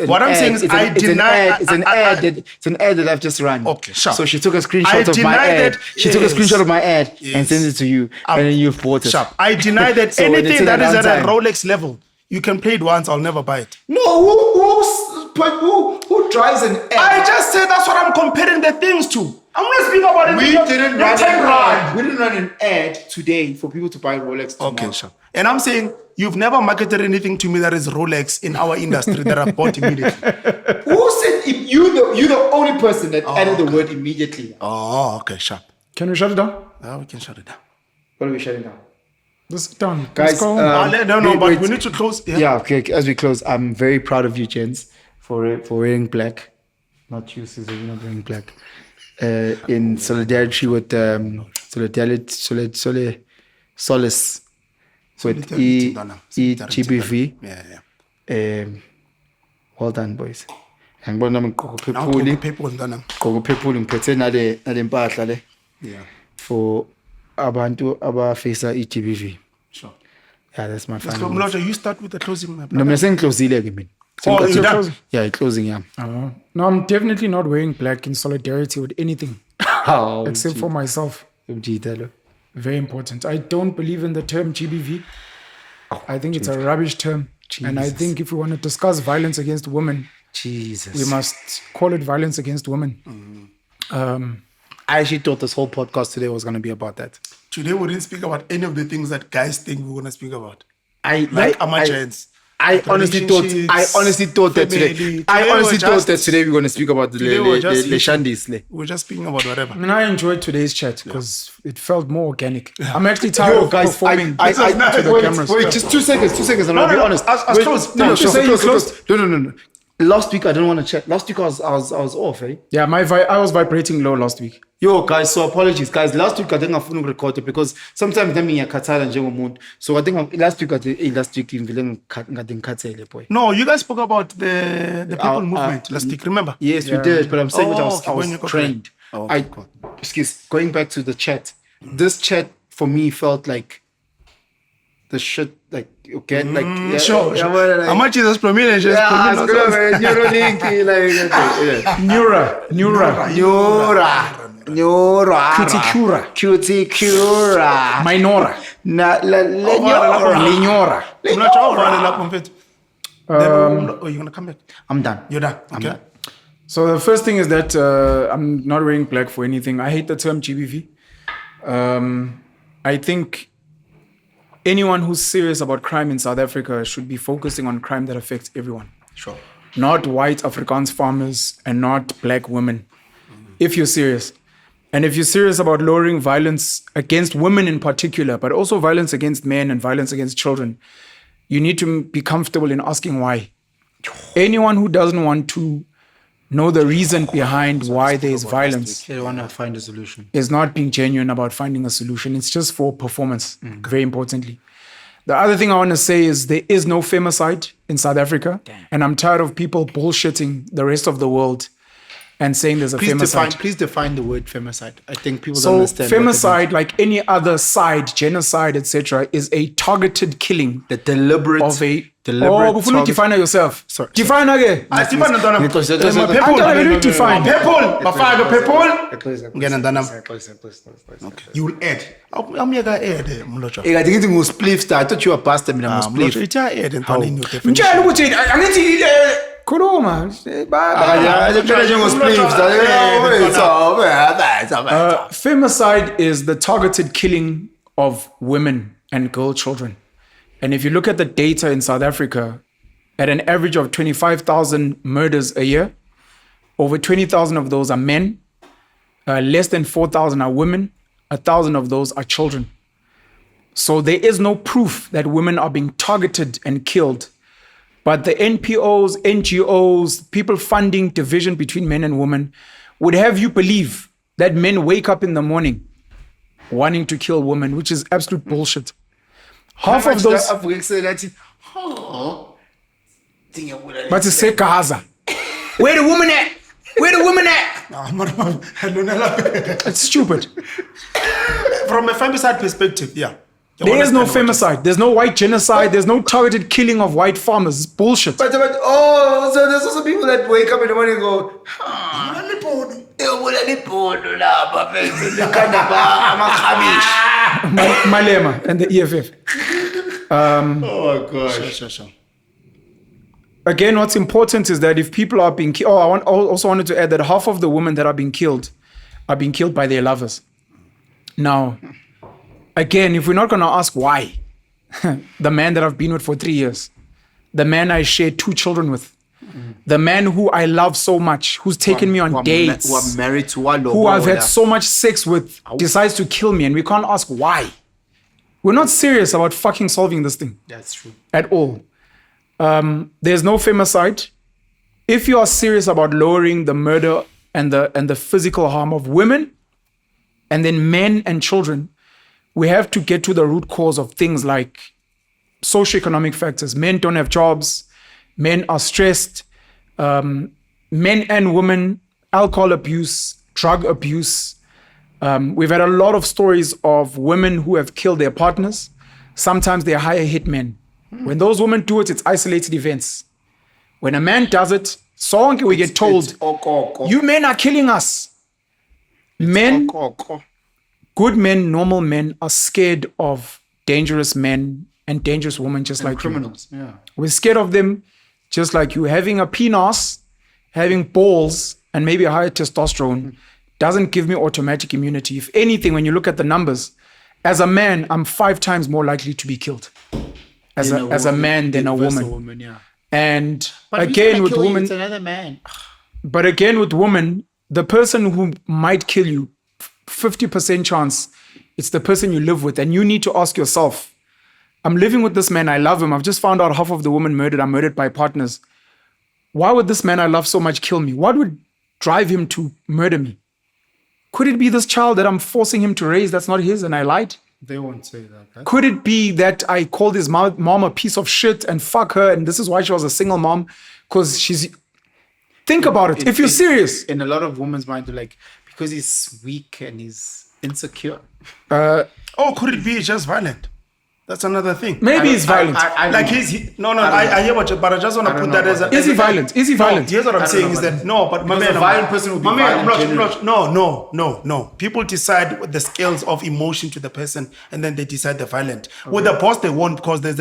[SPEAKER 2] What I'm saying is
[SPEAKER 4] I deny.
[SPEAKER 2] It's an ad that I've just run.
[SPEAKER 4] Okay, sure.
[SPEAKER 2] So she took a screenshot of my ad. She took a screenshot of my ad and sent it to you. And then you've bought it.
[SPEAKER 4] Sharp. I deny that anything that is at a Rolex level, you can play it once, I'll never buy it.
[SPEAKER 2] No, who drives an ad?
[SPEAKER 4] I just said that's what I'm comparing the things to. I'm not speaking about it.
[SPEAKER 2] We didn't run an ad today for people to buy Rolex tomorrow.
[SPEAKER 4] Okay, sure. And I'm saying you've never marketed anything to me that is Rolex in our industry that I bought immediately.
[SPEAKER 2] Who said you're the only person that added the word immediately?
[SPEAKER 4] Oh, okay, sharp.
[SPEAKER 1] Can we shut it down?
[SPEAKER 4] Now we can shut it down.
[SPEAKER 2] What are we shutting down?
[SPEAKER 1] This is done.
[SPEAKER 2] Guys,
[SPEAKER 1] Let's go.
[SPEAKER 4] But we need to close.
[SPEAKER 2] Yeah, okay. As we close, I'm very proud of you, gents, for wearing black. Not you, Caesar. You're not wearing black. In solidarity with solace with EGBV.
[SPEAKER 4] Yeah.
[SPEAKER 2] Well done, boys. Ngibona nami ngqoqa phephuli ngiphethe nale mpahla le.
[SPEAKER 4] Yeah.
[SPEAKER 2] For abantu abafisa EGBV.
[SPEAKER 4] Sure.
[SPEAKER 2] Yeah, that's my
[SPEAKER 4] So,
[SPEAKER 2] final.
[SPEAKER 4] Mlotshwa, you start with the closing.
[SPEAKER 2] No, mina sengiclosile ke mina.
[SPEAKER 4] Oh, you done?
[SPEAKER 2] Yeah, closing, yeah.
[SPEAKER 1] No, I'm definitely not wearing black in solidarity with anything except for myself. Very important. I don't believe in the term GBV. I think it's a rubbish term. And I think if we want to discuss violence against women, we must call it violence against women.
[SPEAKER 2] I actually thought this whole podcast today was going to be about that.
[SPEAKER 4] Today we didn't speak about any of the things that guys think we're going to speak about.
[SPEAKER 2] I honestly thought that today. I honestly thought that today we're going to speak about the Shandis.
[SPEAKER 4] We're just speaking about whatever.
[SPEAKER 1] I mean, I enjoyed today's chat because it felt more organic. I'm actually tired of performing to the cameras.
[SPEAKER 2] Wait, just 2 seconds. I'm going to be honest. Close. No. Last week I didn't want to chat. Last week I was off, eh?
[SPEAKER 1] Yeah, I was vibrating low last week.
[SPEAKER 2] Yo, guys, so apologies, guys. Last week I think I couldn't record it because sometimes I'm in Qatar and Jengo. So I think last week boy.
[SPEAKER 4] No, you guys spoke about the people movement last week, remember?
[SPEAKER 2] Yes, we did, but I'm saying I was trained. Going back to the chat. This chat for me felt like the shit, like, okay, like,
[SPEAKER 4] sure. How much is this prominent?
[SPEAKER 2] Neuralink, Cuticura.
[SPEAKER 1] Minora.
[SPEAKER 2] Lenyora.
[SPEAKER 4] Oh, you're gonna come back?
[SPEAKER 2] I'm done.
[SPEAKER 4] You're done. Okay.
[SPEAKER 2] I'm done.
[SPEAKER 1] So the first thing is that I'm not wearing black for anything. I hate the term GBV. I think anyone who's serious about crime in South Africa should be focusing on crime that affects everyone.
[SPEAKER 4] Sure.
[SPEAKER 1] Not white Afrikaans farmers and not black women. If you're serious. And if you're serious about lowering violence against women in particular, but also violence against men and violence against children, you need to be comfortable in asking why. Anyone who doesn't want to know the reason behind why there is violence
[SPEAKER 2] They want to find a solution.
[SPEAKER 1] is not being genuine about finding a solution. It's just for performance, very importantly. The other thing I want to say is there is no femicide in South Africa. And I'm tired of people bullshitting the rest of the world and saying there's a femicide.
[SPEAKER 2] Please define the word femicide. I think people don't
[SPEAKER 1] So
[SPEAKER 2] understand.
[SPEAKER 1] femicide, like any other side, genocide, etc., is a targeted killing
[SPEAKER 2] The deliberate.
[SPEAKER 1] of a...
[SPEAKER 2] deliberate
[SPEAKER 1] Oh, before you define yourself.
[SPEAKER 2] Sorry.
[SPEAKER 1] Define again.
[SPEAKER 4] Define it. You will add. I'm here to add, Mlotshwa.
[SPEAKER 2] I think it was spliff. I thought you were pastor. I'm a spliff.
[SPEAKER 4] Mlotshwa, it's a add and turn in your definition.
[SPEAKER 1] Mtshela ukuthi angithi khuluma. Femicide is the targeted killing of women and girl children. And if you look at the data in South Africa, at an average of 25,000 murders a year, Over 20,000 of those are men. Less than 4,000 are women. 1,000 of those are children. So there is no proof that women are being targeted and killed. But the NPOs, NGOs, people funding division between men and women would have you believe that men wake up in the morning wanting to kill women, which is absolute bullshit. Half of those... But to say Gaza. Where the woman at? Where the woman at? It's stupid.
[SPEAKER 4] From a femicide perspective, yeah.
[SPEAKER 1] There is no femicide. There's no white genocide. There's no targeted killing of white farmers. It's bullshit.
[SPEAKER 2] So there's also people that wake up in the morning and go,
[SPEAKER 1] Malema and the EFF.
[SPEAKER 2] oh gosh.
[SPEAKER 4] Sure.
[SPEAKER 1] Again, what's important is that if people are being killed, I also wanted to add that half of the women that are being killed by their lovers. Now, again, if we're not going to ask why, the man that I've been with for 3 years, the man I shared 2 children with, the man who I love so much, who's taken me on dates,
[SPEAKER 2] who are married to one,
[SPEAKER 1] who I've had so much sex with, decides to kill me, and we can't ask why. We're not serious about fucking solving this thing.
[SPEAKER 2] That's true.
[SPEAKER 1] At all. There's no femicide. If you are serious about lowering the murder and the physical harm of women, and then men and children, we have to get to the root cause of things like socioeconomic factors. Men don't have jobs. Men are stressed. Men and women, alcohol abuse, drug abuse. We've had a lot of stories of women who have killed their partners. Sometimes they hire hitmen. When those women do it, it's isolated events. When a man does it, we get told, you men are killing us. Men, good men, normal men are scared of dangerous men and dangerous women just like
[SPEAKER 2] criminals.
[SPEAKER 1] you.
[SPEAKER 2] Yeah.
[SPEAKER 1] We're scared of them just like you. Having a penis, having balls, and maybe a higher testosterone doesn't give me automatic immunity. If anything, when you look at the numbers, as a man, I'm 5 times more likely to be killed as a man than a woman.
[SPEAKER 2] Yeah.
[SPEAKER 1] And
[SPEAKER 2] But
[SPEAKER 1] again with women,
[SPEAKER 2] it's another man.
[SPEAKER 1] but again with women, the person who might kill you, 50% chance, it's the person you live with. And you need to ask yourself, I'm living with this man, I love him. I've just found out half of the women are murdered by partners. Why would this man I love so much kill me? What would drive him to murder me? Could it be this child that I'm forcing him to raise that's not his and I lied?
[SPEAKER 2] They won't say that.
[SPEAKER 1] Could it be that I called his mom a piece of shit and fuck her and this is why she was a single mom? Because she's... Think about it. If you're serious.
[SPEAKER 2] In a lot of women's mind, they're like, because he's weak and he's insecure.
[SPEAKER 4] Could it be just violent? That's another thing.
[SPEAKER 1] Maybe he's violent.
[SPEAKER 4] I hear what you, but I just want to put that as a...
[SPEAKER 1] Is he violent? Is he violent?
[SPEAKER 4] Here's what I'm saying is that, no, but my man...
[SPEAKER 2] a violent person would be violent.
[SPEAKER 4] No. People decide the scales of emotion to the person and then they decide the violent. Okay. With the boss, they won't because there's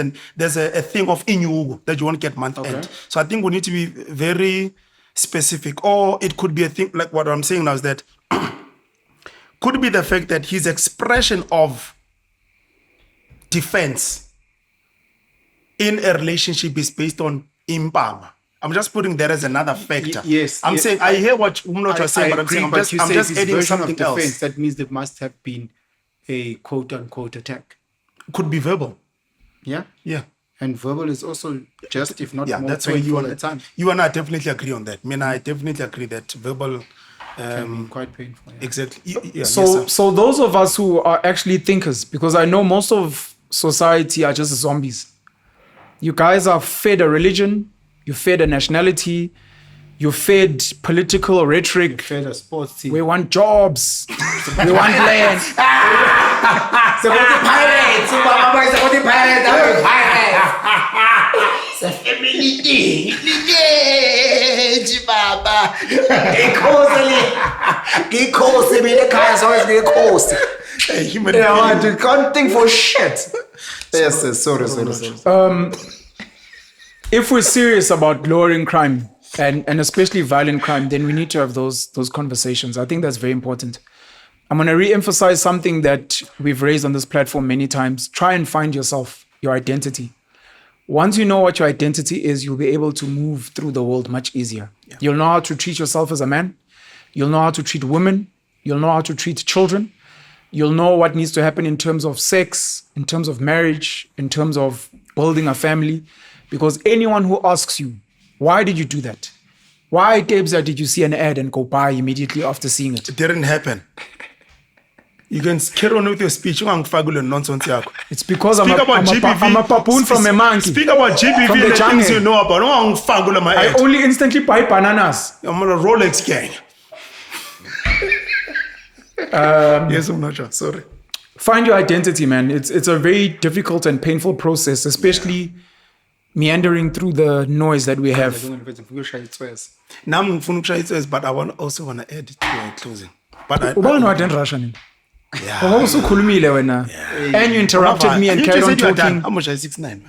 [SPEAKER 4] a thing of inyugu that you won't get month end. So I think we need to be very specific. Or it could be a thing, like what I'm saying now is that could be the fact that his expression of defense in a relationship is based on impama. I'm just putting that as another factor. I'm saying I hear what Mlotshwa was saying, but I'm saying I'm just adding something else.
[SPEAKER 2] That means there must have been a quote unquote attack.
[SPEAKER 4] Could be verbal.
[SPEAKER 2] Yeah.
[SPEAKER 4] Yeah.
[SPEAKER 2] And verbal is also just, if not more,
[SPEAKER 4] that's where you
[SPEAKER 2] at times.
[SPEAKER 4] You and I definitely agree on that. I mean, I definitely agree that verbal
[SPEAKER 2] can be quite painful. Yeah.
[SPEAKER 4] Exactly. Yeah,
[SPEAKER 1] so those of us who are actually thinkers, because I know most of society are just zombies. You guys are fed a religion, you fed a nationality, you fed political rhetoric.
[SPEAKER 2] You fed a sports team.
[SPEAKER 1] We want jobs. We want land.
[SPEAKER 2] Supporting pirates. Supporting pirates. It's a family thing. Baba. Gikosi. Me the cars always gikosi.
[SPEAKER 4] Human
[SPEAKER 2] being. Can't think for shit. Yes, sorry.
[SPEAKER 1] If we're serious about lowering crime and especially violent crime, then we need to have those conversations. I think that's very important. I'm going to re-emphasize something that we've raised on this platform many times. Try and find yourself, your identity. once you know what your identity is, you'll be able to move through the world much easier. Yeah. You'll know how to treat yourself as a man. You'll know how to treat women. You'll know how to treat children. You'll know what needs to happen in terms of sex, in terms of marriage, in terms of building a family. Because anyone who asks you, why did you do that? Why, Debza, did you see an ad and go buy immediately after seeing it?
[SPEAKER 4] It didn't happen. You can carry on with your speech. Nonsense.
[SPEAKER 1] It's because I'm a baboon from a monkey.
[SPEAKER 4] Speak about GBV
[SPEAKER 1] From the
[SPEAKER 4] and the
[SPEAKER 1] jungle.
[SPEAKER 4] things you know about.
[SPEAKER 1] I only instantly buy bananas.
[SPEAKER 4] I'm on a Rolex gang. Yes, I'm not sure. Sorry.
[SPEAKER 1] Find your identity, man. It's a very difficult and painful process, especially meandering through the noise that we have.
[SPEAKER 4] Now I'm going to try but I also want to add it to your closing. But I
[SPEAKER 1] in Russian. And you interrupted me and carried on talking.
[SPEAKER 4] How much is 6'9"?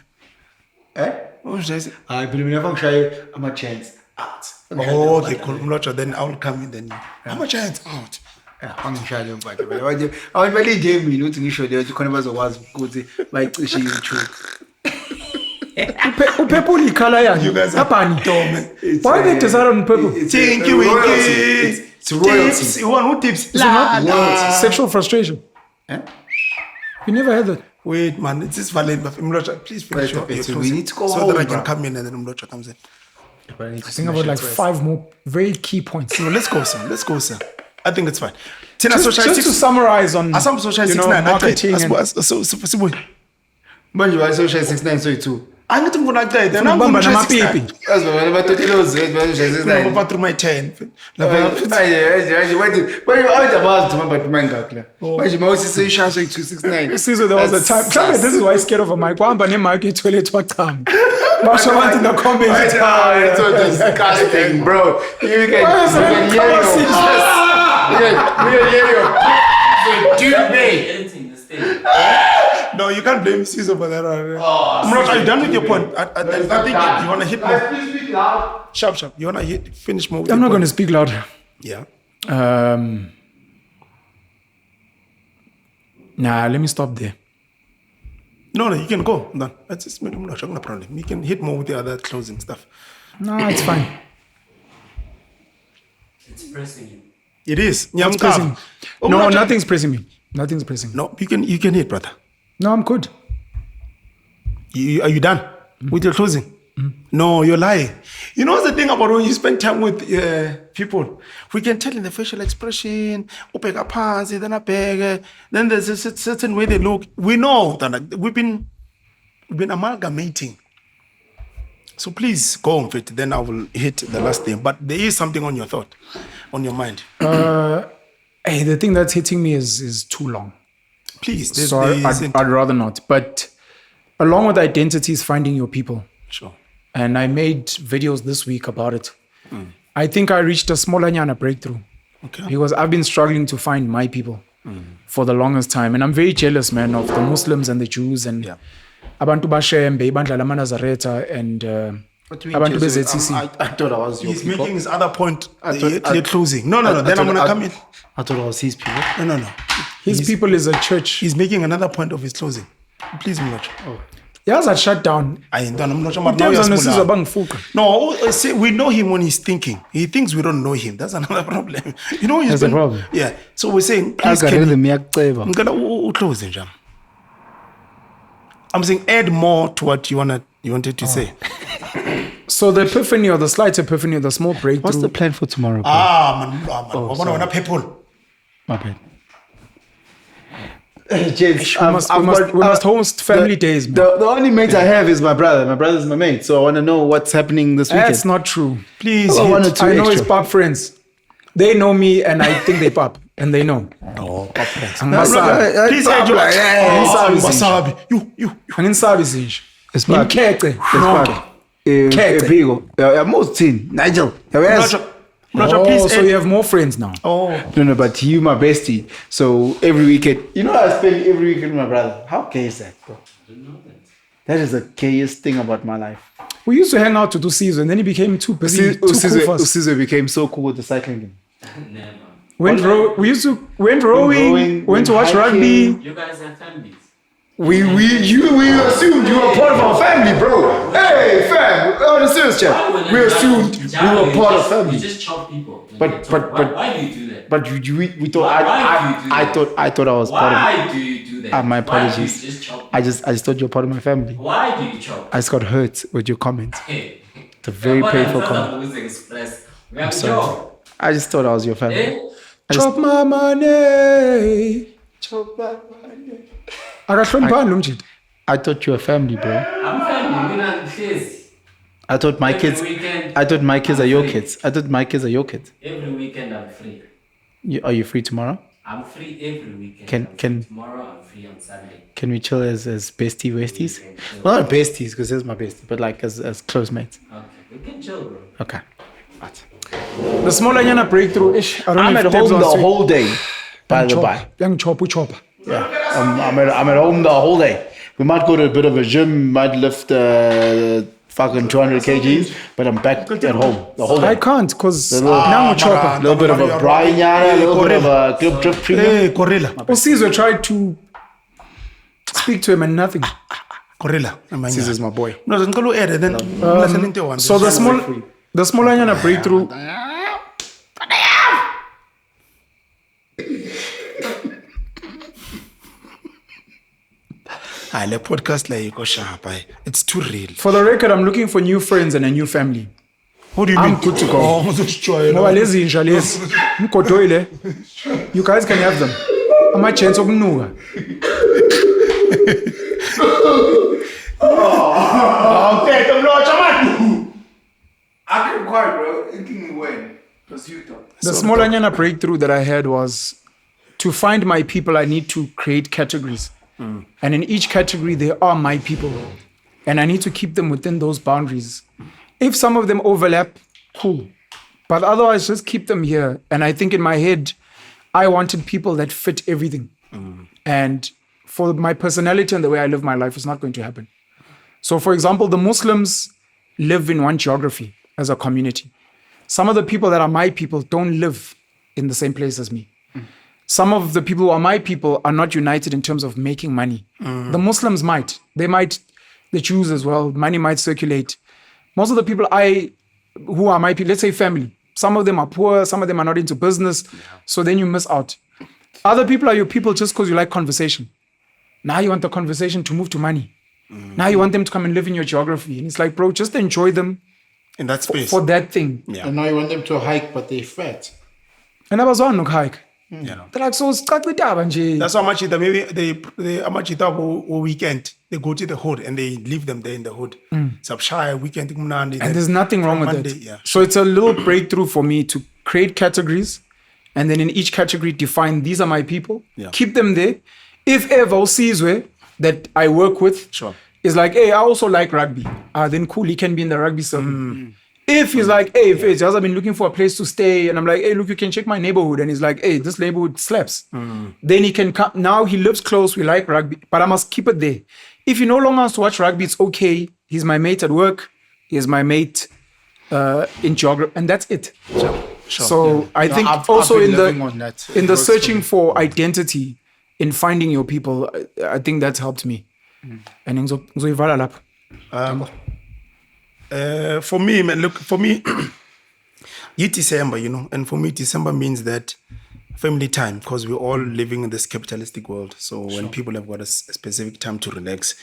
[SPEAKER 4] How much is it?
[SPEAKER 2] I believe I'm a chance out.
[SPEAKER 4] Oh, okay, cool. Mlotshwa, then I'll come in then. How much is out?
[SPEAKER 2] I'm shy about it. I really gave me looking issue there to connect was good like she true.
[SPEAKER 1] Purple color,
[SPEAKER 4] You guys are dumb.
[SPEAKER 1] why they decide on purple?
[SPEAKER 4] Thank you, Winky.
[SPEAKER 2] It's royalty.
[SPEAKER 4] Tips. You want who tips?
[SPEAKER 1] Sexual frustration. You never had that.
[SPEAKER 4] Wait, man, it's this valid. Mlotshwa, please finish your
[SPEAKER 2] We
[SPEAKER 4] closing
[SPEAKER 2] need to go
[SPEAKER 4] so
[SPEAKER 2] home,
[SPEAKER 4] that I can
[SPEAKER 2] bro.
[SPEAKER 4] come in and then Mlotshwa comes in.
[SPEAKER 1] I think about like 5 more very key points.
[SPEAKER 4] No, let's go, sir. I think it's fine. Tina,
[SPEAKER 1] Just to summarize on
[SPEAKER 4] Asam social
[SPEAKER 1] you know,
[SPEAKER 4] 6'9",
[SPEAKER 1] marketing and
[SPEAKER 2] Manje wa social 69 so itu.
[SPEAKER 4] angithi ngifuna aqede
[SPEAKER 1] Bamba namapipi.
[SPEAKER 2] Yazi bona bathothi lozi social 69.
[SPEAKER 4] ngifuna through my 10
[SPEAKER 2] When you out about to remember mangak la. Manje mawusise ishaya so 269.
[SPEAKER 1] Sizwe, there was a time. Tell me, this is why I'm scared of a mic. Wahamba nemic ethwele twachama. Basho abantu in the comments.
[SPEAKER 2] It's so disgusting, bro. You can
[SPEAKER 3] Editing the stage.
[SPEAKER 4] No, you can't blame Caesar for that. I'm not done with your point. I think you want to hit more. Sharp. You want to finish more with
[SPEAKER 1] I'm
[SPEAKER 4] your
[SPEAKER 1] not going to
[SPEAKER 4] point.
[SPEAKER 1] speak loud.
[SPEAKER 4] Yeah.
[SPEAKER 1] Nah, let me stop there.
[SPEAKER 4] No, you can go. No, that's just no problem. You can hit more with the other closing stuff.
[SPEAKER 1] No, it's fine.
[SPEAKER 3] It's pressing you.
[SPEAKER 4] It is.
[SPEAKER 1] What's pressing? No, nothing's pressing me. Nothing's pressing me.
[SPEAKER 4] No, you can hit, brother.
[SPEAKER 1] No, I'm good.
[SPEAKER 4] Are you done with your closing? No, you're lying. You know what's the thing about when you spend time with people? We can tell in the facial expression, then there's a certain way they look. We know that we've been amalgamating. So please go on with it. Then I will hit the last thing. But there is something on your thought, on your mind.
[SPEAKER 1] Hey, the thing that's hitting me is too long.
[SPEAKER 4] Please.
[SPEAKER 1] So I'd rather not. But along with identity is finding your people.
[SPEAKER 4] Sure.
[SPEAKER 1] And I made videos this week about it. I think I reached a small breakthrough.
[SPEAKER 4] Okay.
[SPEAKER 1] Because I've been struggling to find my people for the longest time. And I'm very jealous, man, of the Muslims and the Jews and abantu bashembe, ibandla lamanazareta and abantu beZCC.
[SPEAKER 2] I thought I was your
[SPEAKER 4] He's
[SPEAKER 2] people.
[SPEAKER 4] making his other point. They're closing. No. Then I'm going to come in.
[SPEAKER 2] I thought I was his people.
[SPEAKER 4] No.
[SPEAKER 1] His people is a church.
[SPEAKER 4] He's making another point of his closing. Please, Mlotshwa.
[SPEAKER 1] Yes, I shut down.
[SPEAKER 4] I'm Mlotshwa, but now you're spoiling. No, see, we know him when he's thinking. He thinks we don't know him. That's another problem. You know,
[SPEAKER 2] That's a problem.
[SPEAKER 4] Yeah. So we're saying, please, can you close it, Jam? I'm saying add more to what you wanted to say.
[SPEAKER 1] So the epiphany or the slight epiphany or the small breakthrough.
[SPEAKER 2] What's the plan for tomorrow?
[SPEAKER 4] Man. Wanna people.
[SPEAKER 2] My bad.
[SPEAKER 1] James, we must host family days, man.
[SPEAKER 2] The only mate I have is my brother. My brother's my mate, so I want to know what's happening this weekend.
[SPEAKER 1] That's not true.
[SPEAKER 4] Please,
[SPEAKER 2] I wanted to
[SPEAKER 1] I know his
[SPEAKER 2] extra.
[SPEAKER 1] pop friends. They know me and I think they pop. And they know.
[SPEAKER 4] Oh, pop friends.
[SPEAKER 1] Please
[SPEAKER 4] add your
[SPEAKER 1] wasabi.
[SPEAKER 4] You.
[SPEAKER 1] Angingisabi sinje.
[SPEAKER 2] Smart.
[SPEAKER 1] Ngimkece nonke. Kete.
[SPEAKER 2] Vigo. Most team. Nigel.
[SPEAKER 4] Mlotshwa, please
[SPEAKER 1] So
[SPEAKER 4] add.
[SPEAKER 1] you have more friends now.
[SPEAKER 2] No, but you my bestie. So every weekend, you know, I spend every weekend with my brother. How gay is that, bro? That is the gayest thing about my life.
[SPEAKER 1] We used to hang out to do season, and then he became too busy. Too cool for us.
[SPEAKER 2] Usize became so cool with the cycling game.
[SPEAKER 3] Never.
[SPEAKER 1] We went rowing, went to watch
[SPEAKER 2] hiking.
[SPEAKER 1] rugby.
[SPEAKER 3] You guys have families.
[SPEAKER 1] We assumed you were part of our family, bro. Hey, fam. On a serious chat. We assumed we were part of family.
[SPEAKER 3] You just chop people.
[SPEAKER 1] But
[SPEAKER 3] why do you do that?
[SPEAKER 1] But we thought I thought I was part of.
[SPEAKER 3] Why do you do that?
[SPEAKER 1] My
[SPEAKER 3] Why do you
[SPEAKER 1] apologies.
[SPEAKER 3] just chop people?
[SPEAKER 1] I just thought you were part of my family.
[SPEAKER 3] Why do you chop?
[SPEAKER 1] I just got hurt with your comment.
[SPEAKER 3] Hey.
[SPEAKER 1] It's a very painful comment.
[SPEAKER 3] I'm
[SPEAKER 1] sorry. I just thought I was your family.
[SPEAKER 3] Eh?
[SPEAKER 1] Chop my money. Chop my money. I thought you were family, bro.
[SPEAKER 3] I'm family. We're not kids.
[SPEAKER 1] I thought my
[SPEAKER 3] Every
[SPEAKER 1] kids.
[SPEAKER 3] weekend,
[SPEAKER 1] I thought my kids are
[SPEAKER 3] I'm
[SPEAKER 1] your
[SPEAKER 3] free.
[SPEAKER 1] kids. I thought my kids are your kids.
[SPEAKER 3] Every weekend I'm free.
[SPEAKER 1] Are you free tomorrow?
[SPEAKER 3] I'm free every weekend.
[SPEAKER 1] Can-
[SPEAKER 3] I'm
[SPEAKER 1] can-
[SPEAKER 3] free tomorrow I'm free on Sunday.
[SPEAKER 1] Can we chill as bestie besties?
[SPEAKER 3] We can chill.
[SPEAKER 1] Well, not besties because this is my bestie, but like as close mates.
[SPEAKER 3] Okay, we can chill, bro.
[SPEAKER 1] Okay. Right. The small Anyana breakthrough ish. I'm at home the whole day. By the by.
[SPEAKER 2] Young chopper chopper.
[SPEAKER 1] Yeah. I'm at home the whole day. We might go to a bit of a gym, might lift fucking 200 kgs, but I'm back at home the whole
[SPEAKER 2] I
[SPEAKER 1] day.
[SPEAKER 2] can't because
[SPEAKER 1] Little-
[SPEAKER 2] now
[SPEAKER 1] A
[SPEAKER 2] chopper.
[SPEAKER 1] little bit of a Brian Yana, a little bit of a Clip Drip Premium.
[SPEAKER 4] Hey, Gorilla.
[SPEAKER 2] Caesar tried to speak to him and nothing.
[SPEAKER 4] Gorilla.
[SPEAKER 1] Caesar's my boy.
[SPEAKER 4] No, then go ahead. Then
[SPEAKER 2] So the small Anyana breakthrough.
[SPEAKER 4] the podcast like you go sharp. It's too real.
[SPEAKER 2] For the record, I'm looking for new friends and a new family.
[SPEAKER 4] What do you
[SPEAKER 2] I'm
[SPEAKER 4] mean?
[SPEAKER 2] good to go.
[SPEAKER 4] Oh, that's true.
[SPEAKER 2] Ngoba lezi inja lezi mgodoile. You guys can have them. Ama chance okunuka.
[SPEAKER 4] Okay, the Mlotshwa man.
[SPEAKER 5] I keep quiet, bro. It can win. Because you don't.
[SPEAKER 2] The small Anyana breakthrough that I had was to find my people, I need to create categories. And in each category, there are my people. And I need to keep them within those boundaries. If some of them overlap, cool. But otherwise, just keep them here. And I think in my head, I wanted people that fit everything. And for my personality and the way I live my life, it's not going to happen. So, for example, the Muslims live in one geography as a community. Some of the people that are my people don't live in the same place as me. Some of the people who are my people are not united in terms of making money. The Muslims might. The Jews as well. Money might circulate. Most of the people who are my people, let's say family, some of them are poor, some of them are not into business. So then you miss out. Other people are your people just because you like conversation. Now you want the conversation to move to money. Now you want them to come and live in your geography. And it's like, bro, just enjoy them
[SPEAKER 4] In that space.
[SPEAKER 2] for that thing.
[SPEAKER 4] Yeah.
[SPEAKER 1] And now you want them to hike, but they're fat.
[SPEAKER 2] And I was on hike.
[SPEAKER 4] Yeah.
[SPEAKER 2] They're like, so nje.
[SPEAKER 4] That's how much maybe they how much weekend they go to the hood and they leave them there in the hood. Subshire weekend
[SPEAKER 2] And there's nothing wrong with
[SPEAKER 4] Monday,
[SPEAKER 2] that.
[SPEAKER 4] yeah.
[SPEAKER 2] So it's a little breakthrough for me to create categories and then in each category define these are my people.
[SPEAKER 4] Yeah.
[SPEAKER 2] Keep them there. If ever Sizwe that I work with
[SPEAKER 4] Sure.
[SPEAKER 2] is like, hey, I also like rugby. Then cool, he can be in the rugby circle. If he's like, hey, if it's just I've been looking for a place to stay, and I'm like, hey, look, you can check my neighborhood, and he's like, hey, this neighborhood slaps. Then he can come. Now he lives close. We like rugby, but I must keep it there. If he no longer wants to watch rugby, it's okay. He's my mate at work. He's my mate in geography, and that's it.
[SPEAKER 4] Sure.
[SPEAKER 2] So I think
[SPEAKER 1] I've
[SPEAKER 2] also
[SPEAKER 1] been
[SPEAKER 2] in
[SPEAKER 1] living on that.
[SPEAKER 2] the
[SPEAKER 1] It works
[SPEAKER 2] searching for identity, in finding your people, I think that's helped me. And ngizoyivala lapho.
[SPEAKER 4] For me, man, look, for me, it's December, and for me, December means that family time because we're all living in this capitalistic world. So when people have got a specific time to relax,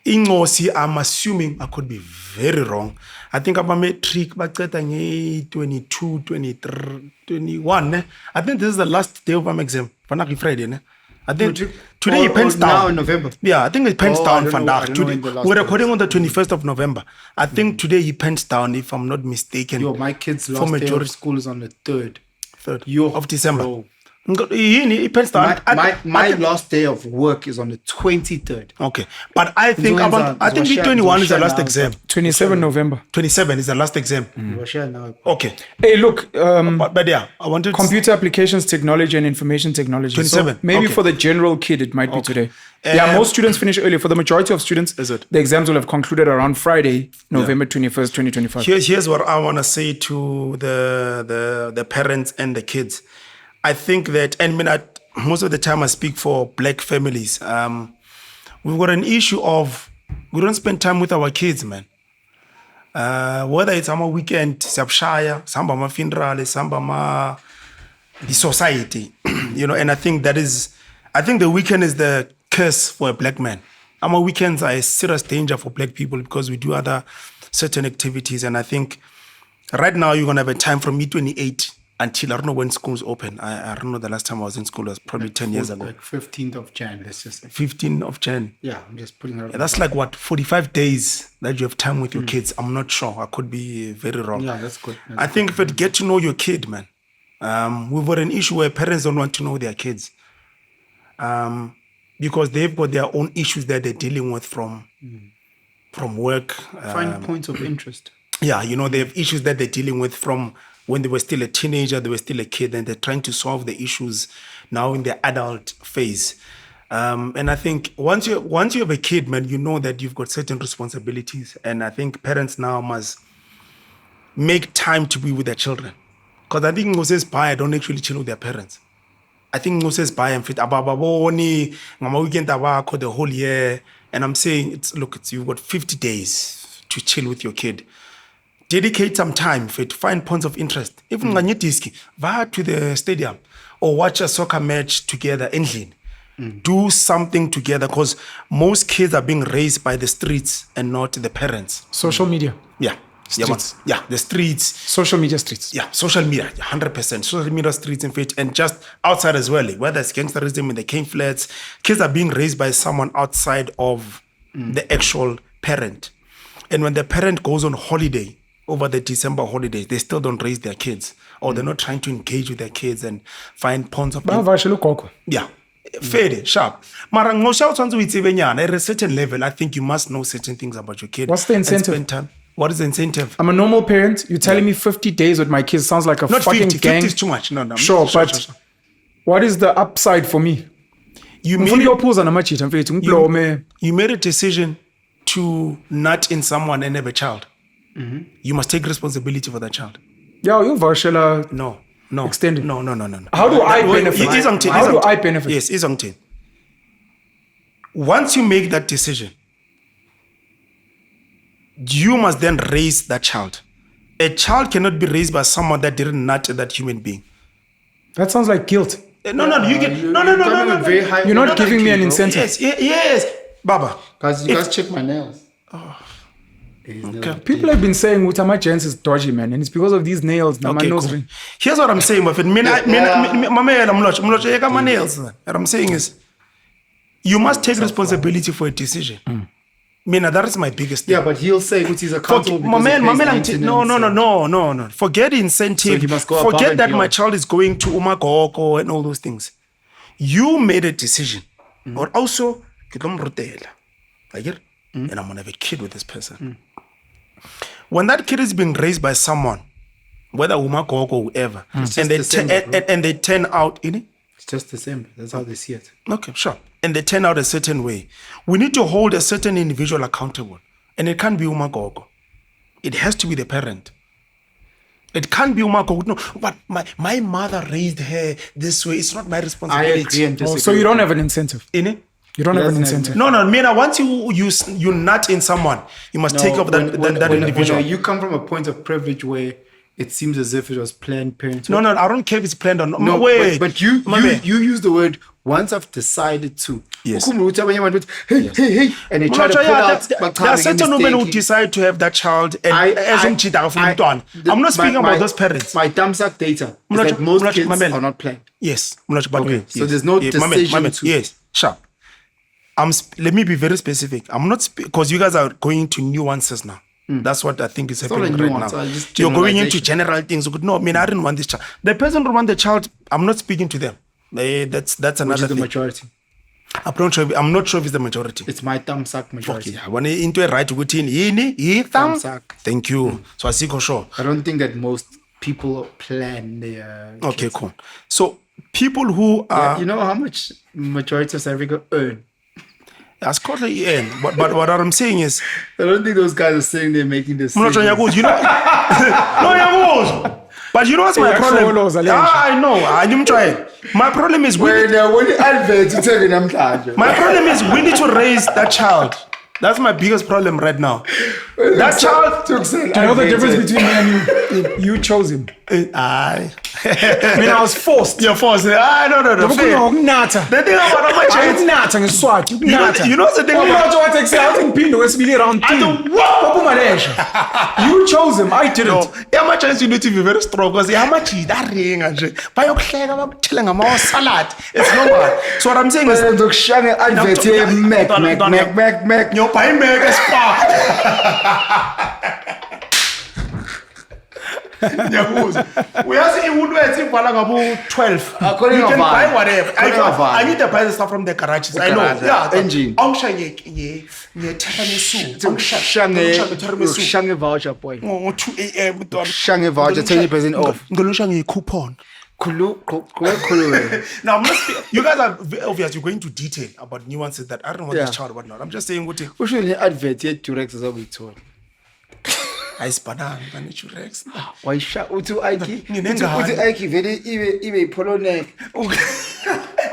[SPEAKER 4] I'm assuming I could be very wrong. I think I'm a metric, but 22, 23, 21. I think this is the last day of my exam. Friday, ne? I think today it pens down.
[SPEAKER 2] now in November.
[SPEAKER 4] Yeah, I think it pens
[SPEAKER 1] Oh, I
[SPEAKER 4] down
[SPEAKER 1] don't know-
[SPEAKER 4] vandaag.
[SPEAKER 1] I don't know
[SPEAKER 4] Today,
[SPEAKER 1] when the last
[SPEAKER 4] we're
[SPEAKER 1] day
[SPEAKER 4] recording on the 21st of November. I think today he pens down, if I'm not mistaken.
[SPEAKER 1] Yo, my kids'
[SPEAKER 4] For
[SPEAKER 1] last day
[SPEAKER 4] majority-
[SPEAKER 1] of school is on the 3rd.
[SPEAKER 4] 3rd
[SPEAKER 1] Yo,
[SPEAKER 4] of December.
[SPEAKER 1] bro.
[SPEAKER 4] He pens down.
[SPEAKER 1] My last day of work is on the 23rd.
[SPEAKER 4] Okay, but I think
[SPEAKER 1] Zoenza-
[SPEAKER 4] the 21 is the last
[SPEAKER 1] Zoenza-
[SPEAKER 4] exam.
[SPEAKER 2] 27 November.
[SPEAKER 4] 27 is the last exam. Okay,
[SPEAKER 2] Hey, look,
[SPEAKER 4] but yeah, I wanted
[SPEAKER 2] computer applications technology and information technology.
[SPEAKER 4] 27,
[SPEAKER 2] So maybe
[SPEAKER 4] okay.
[SPEAKER 2] for the general kid, it might be today.
[SPEAKER 4] Um,
[SPEAKER 2] Yeah, most students finish early. For the majority of students,
[SPEAKER 4] Is it?
[SPEAKER 2] the exams will have concluded around Friday, November 21st, 2025.
[SPEAKER 4] Here's what I want to say to the parents and the kids. I think that, most of the time I speak for black families. we've got an issue of we don't spend time with our kids, man. Whether it's on a weekend, Sapshire, Samba ma funeral, Samba ma the society, and I think the weekend is the curse for a black man. Our weekends are a serious danger for black people because we do other certain activities. And I think right now you're going to have a time from E28 until I don't know when schools open. I don't know the last time I was in school. It was probably 10 years ago.
[SPEAKER 2] Like 15th of Jan, let's just say.
[SPEAKER 4] 15th of Jan.
[SPEAKER 2] Yeah, I'm just putting it.
[SPEAKER 4] Yeah, that's like what, 45 days that you have time with your kids. I'm not sure. I could be very wrong.
[SPEAKER 2] Yeah, that's good.
[SPEAKER 4] I think if you get to know your kid, man, we've got an issue where parents don't want to know their kids. Because they've got their own issues that they're dealing with from work.
[SPEAKER 2] Find points of interest.
[SPEAKER 4] Yeah, they have issues that they're dealing with from when they were still a teenager, they were still a kid, and they're trying to solve the issues now in their adult phase. And I think once you have a kid, man, you know that you've got certain responsibilities. And I think parents now must make time to be with their children. Because I think Moses Pai don't actually chill with their parents. I think Moses Pai and fit abababoni ngama weekend abakho the whole year. And I'm saying you've got 50 days to chill with your kid. Dedicate some time for it to find points of interest. Even when you va to the stadium or watch a soccer match together endlini. Do something together because most kids are being raised by the streets and not the parents.
[SPEAKER 1] Social media.
[SPEAKER 4] Yeah.
[SPEAKER 1] Streets.
[SPEAKER 4] Yeah, the streets.
[SPEAKER 1] Social media streets.
[SPEAKER 4] Yeah, social media, 100%. Social media streets, in fact, and just outside as well. Whether it's gangsterism in the cane flats, kids are being raised by someone outside of the actual parent. And when the parent goes on holiday, over the December holidays, they still don't raise their kids. Or they're not trying to engage with their kids and find points of... Yeah. Fair, sharp. Mara at a certain level, I think you must know certain things about your kid.
[SPEAKER 1] What's the incentive?
[SPEAKER 4] What is the incentive?
[SPEAKER 1] I'm a normal parent. You're telling me 50 days with my kids sounds like a
[SPEAKER 4] not
[SPEAKER 1] fucking
[SPEAKER 4] 50,
[SPEAKER 1] gang.
[SPEAKER 4] 50 is too much. No.
[SPEAKER 1] Sure, but what is the upside for me?
[SPEAKER 4] You made a decision to nut in someone and have a child. You must take responsibility for that child.
[SPEAKER 1] Yeah, you Varshela.
[SPEAKER 4] No.
[SPEAKER 1] Extended.
[SPEAKER 4] No.
[SPEAKER 1] How do I benefit? How do I benefit?
[SPEAKER 4] Yes, it's on 10. Once you make that decision, you must then raise that child. A child cannot be raised by someone that didn't nurture that human being.
[SPEAKER 1] That sounds like guilt.
[SPEAKER 4] No.
[SPEAKER 1] You're not giving me an incentive.
[SPEAKER 4] Yes. Baba.
[SPEAKER 2] Guys, you guys check my nails.
[SPEAKER 4] Okay.
[SPEAKER 1] People have been saying AMAGENTS is dodgy, man, and it's because of these nails.
[SPEAKER 4] Okay, cool. Here's what I'm saying, Buffett. Mlotshwa, my nails. What I'm saying is, you must take responsibility for a decision. That is my biggest thing.
[SPEAKER 2] Yeah, but he'll say which is accountable.
[SPEAKER 4] No. Forget incentive.
[SPEAKER 2] So
[SPEAKER 4] forget that my child is going to Umagoko and all those things. You made a decision. Or also, and I'm gonna have a kid with this person. When that kid is being raised by someone, whether Umagoko or whoever, and they turn out in it.
[SPEAKER 2] It's just the same. That's how they see it.
[SPEAKER 4] Okay, sure. And they turn out a certain way. We need to hold a certain individual accountable. And it can't be Umagogo. It has to be the parent. It can't be Umagogo. No, but my mother raised her this way. It's not my responsibility.
[SPEAKER 2] I agree and disagree.
[SPEAKER 1] So you don't have an incentive.
[SPEAKER 4] In it?
[SPEAKER 1] You don't have an incentive.
[SPEAKER 4] No. Once you nut in someone, you must take off that individual.
[SPEAKER 2] When you come from a point of privilege where it seems as if it was planned parenthood.
[SPEAKER 4] No, I don't care if it's planned or not.
[SPEAKER 2] No,
[SPEAKER 4] wait.
[SPEAKER 2] But you use the word once I've decided to.
[SPEAKER 4] Yes.
[SPEAKER 2] Hey, and they try to pull out.
[SPEAKER 4] There are certain women who decide to have that child and I'm not speaking about those parents.
[SPEAKER 2] My Damsak data is that most kids are not planned.
[SPEAKER 4] Yes.
[SPEAKER 2] Okay. So there's no decision to.
[SPEAKER 4] Yes, sharp. Let me be very specific. I'm not because you guys are going to nuances now. That's what I think is happening right now. You're going into general things. No, I didn't want this child. The person who wants the child, I'm not speaking to them. That's another
[SPEAKER 2] Which is the
[SPEAKER 4] thing.
[SPEAKER 2] majority.
[SPEAKER 4] I'm not sure if it's the majority.
[SPEAKER 2] It's my thumbsuck majority.
[SPEAKER 4] Okay. When into a right thumbsuck. Thank you. So I see for sure.
[SPEAKER 2] I don't think that most people plan their
[SPEAKER 4] Okay,
[SPEAKER 2] kids.
[SPEAKER 4] cool. So people who are
[SPEAKER 2] you know how much majority of South Africa earn?
[SPEAKER 4] That's called the EN. But what I'm saying is,
[SPEAKER 2] I don't think those guys are saying they're making this.
[SPEAKER 4] Mlotshwa, you know, no, But you know what's my problem? I know. I'm trying. My problem is my problem is we need to raise that child. That's my biggest problem right now. That child.
[SPEAKER 1] Do you know the difference between me and you? You chose him.
[SPEAKER 4] I
[SPEAKER 1] mean, I was forced.
[SPEAKER 4] You're forced. No. The thing about you know the thing about
[SPEAKER 1] you chose him. I didn't.
[SPEAKER 4] How much chance you need to be very strong because how much is that ring and salad? It's normal. So what I'm saying is buy Mac as far. We have seen wood where it's 12. You can buy whatever. I need to buy the stuff from the garages. I know. Yeah,
[SPEAKER 2] engine.
[SPEAKER 1] Shange voucher boy.
[SPEAKER 4] 2 a.m.
[SPEAKER 2] Shange voucher 20% off.
[SPEAKER 4] Coupon. Now, you guys are obvious. You're going into detail about nuances that I don't want this child or whatnot. I'm just saying what you.
[SPEAKER 2] We should advert yet to Rex as we told.
[SPEAKER 4] I spanner and to Rex.
[SPEAKER 2] Why shout to Ike? Ike very even Polone.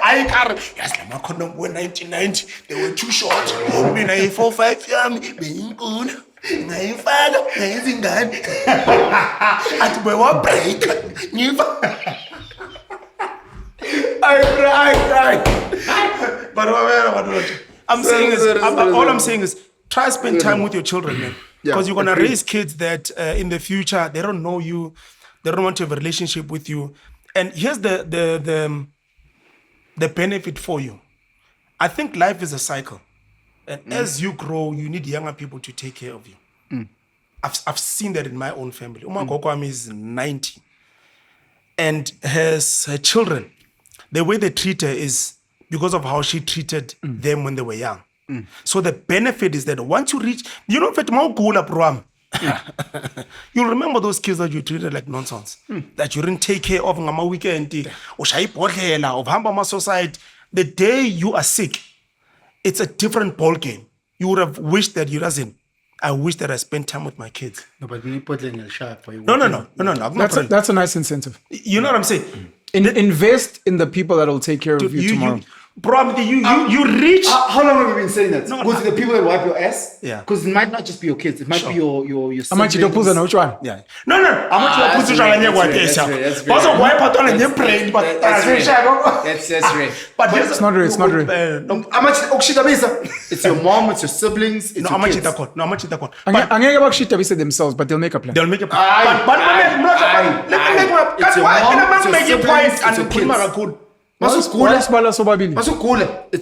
[SPEAKER 4] I can't. Yes, my condom were 1990. They were too short. When I 4-5 young, being good. I father, amazing gun. At my one break. I cry. But I'm saying is, all I'm saying is, try to spend time with your children, man. Because you're gonna raise kids that in the future they don't know you, they don't want to have a relationship with you. And here's the benefit for you. I think life is a cycle, and as you grow, you need younger people to take care of you. I've seen that in my own family. Uma Gokwami is 90, and her children, the way they treat her is because of how she treated them when they were young. So the benefit is that once you reach, you know, you'll remember those kids that you treated like nonsense, that you didn't take care of on a weekend, or society. The day you are sick, it's a different ball game. You would have wished that you doesn't. I wish that I spent time with my kids.
[SPEAKER 2] No, but we put in a shop for you.
[SPEAKER 4] No.
[SPEAKER 1] That's a nice incentive.
[SPEAKER 4] You know what I'm saying?
[SPEAKER 1] Invest in the people that will take care of you tomorrow.
[SPEAKER 4] Probably you reach.
[SPEAKER 2] How long have you been saying that? Go to the people that wipe your ass.
[SPEAKER 4] Yeah.
[SPEAKER 2] Because it might not just be your kids. It might be your siblings.
[SPEAKER 1] How much you put on which one?
[SPEAKER 4] Yeah. No. How much you put on your wipe yourself? Also wipe out on your brain, but
[SPEAKER 2] that's right.
[SPEAKER 4] But
[SPEAKER 1] it's not real. It's not real.
[SPEAKER 2] How much? It's your mom. It's your siblings. It's
[SPEAKER 4] how much
[SPEAKER 2] kids.
[SPEAKER 4] No, how much it cost?
[SPEAKER 1] I'm going to say themselves, but they'll make a plan.
[SPEAKER 4] They'll make a plan. But let me make my. It's your mom. Make a point and put my good.
[SPEAKER 2] It's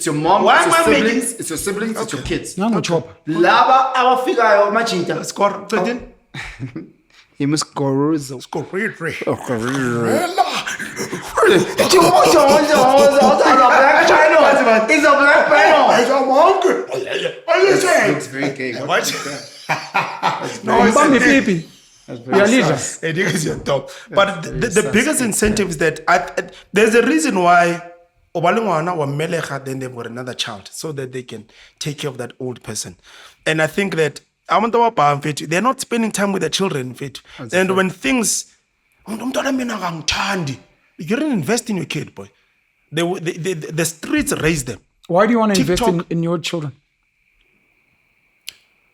[SPEAKER 2] your mom, it's your siblings, it's your kids. Laba abafikayo majita.
[SPEAKER 4] Score 13.
[SPEAKER 2] He must score.
[SPEAKER 4] It's a black panel. It's a monkey. What are you saying?
[SPEAKER 2] Looks very gay.
[SPEAKER 4] No, it's but the biggest incentive is that there's a reason why then they've got another child so that they can take care of that old person. And I think that they're not spending time with their children. And when things you didn't invest in your kid, boy. The streets raise them.
[SPEAKER 1] Why do you want to invest in your children?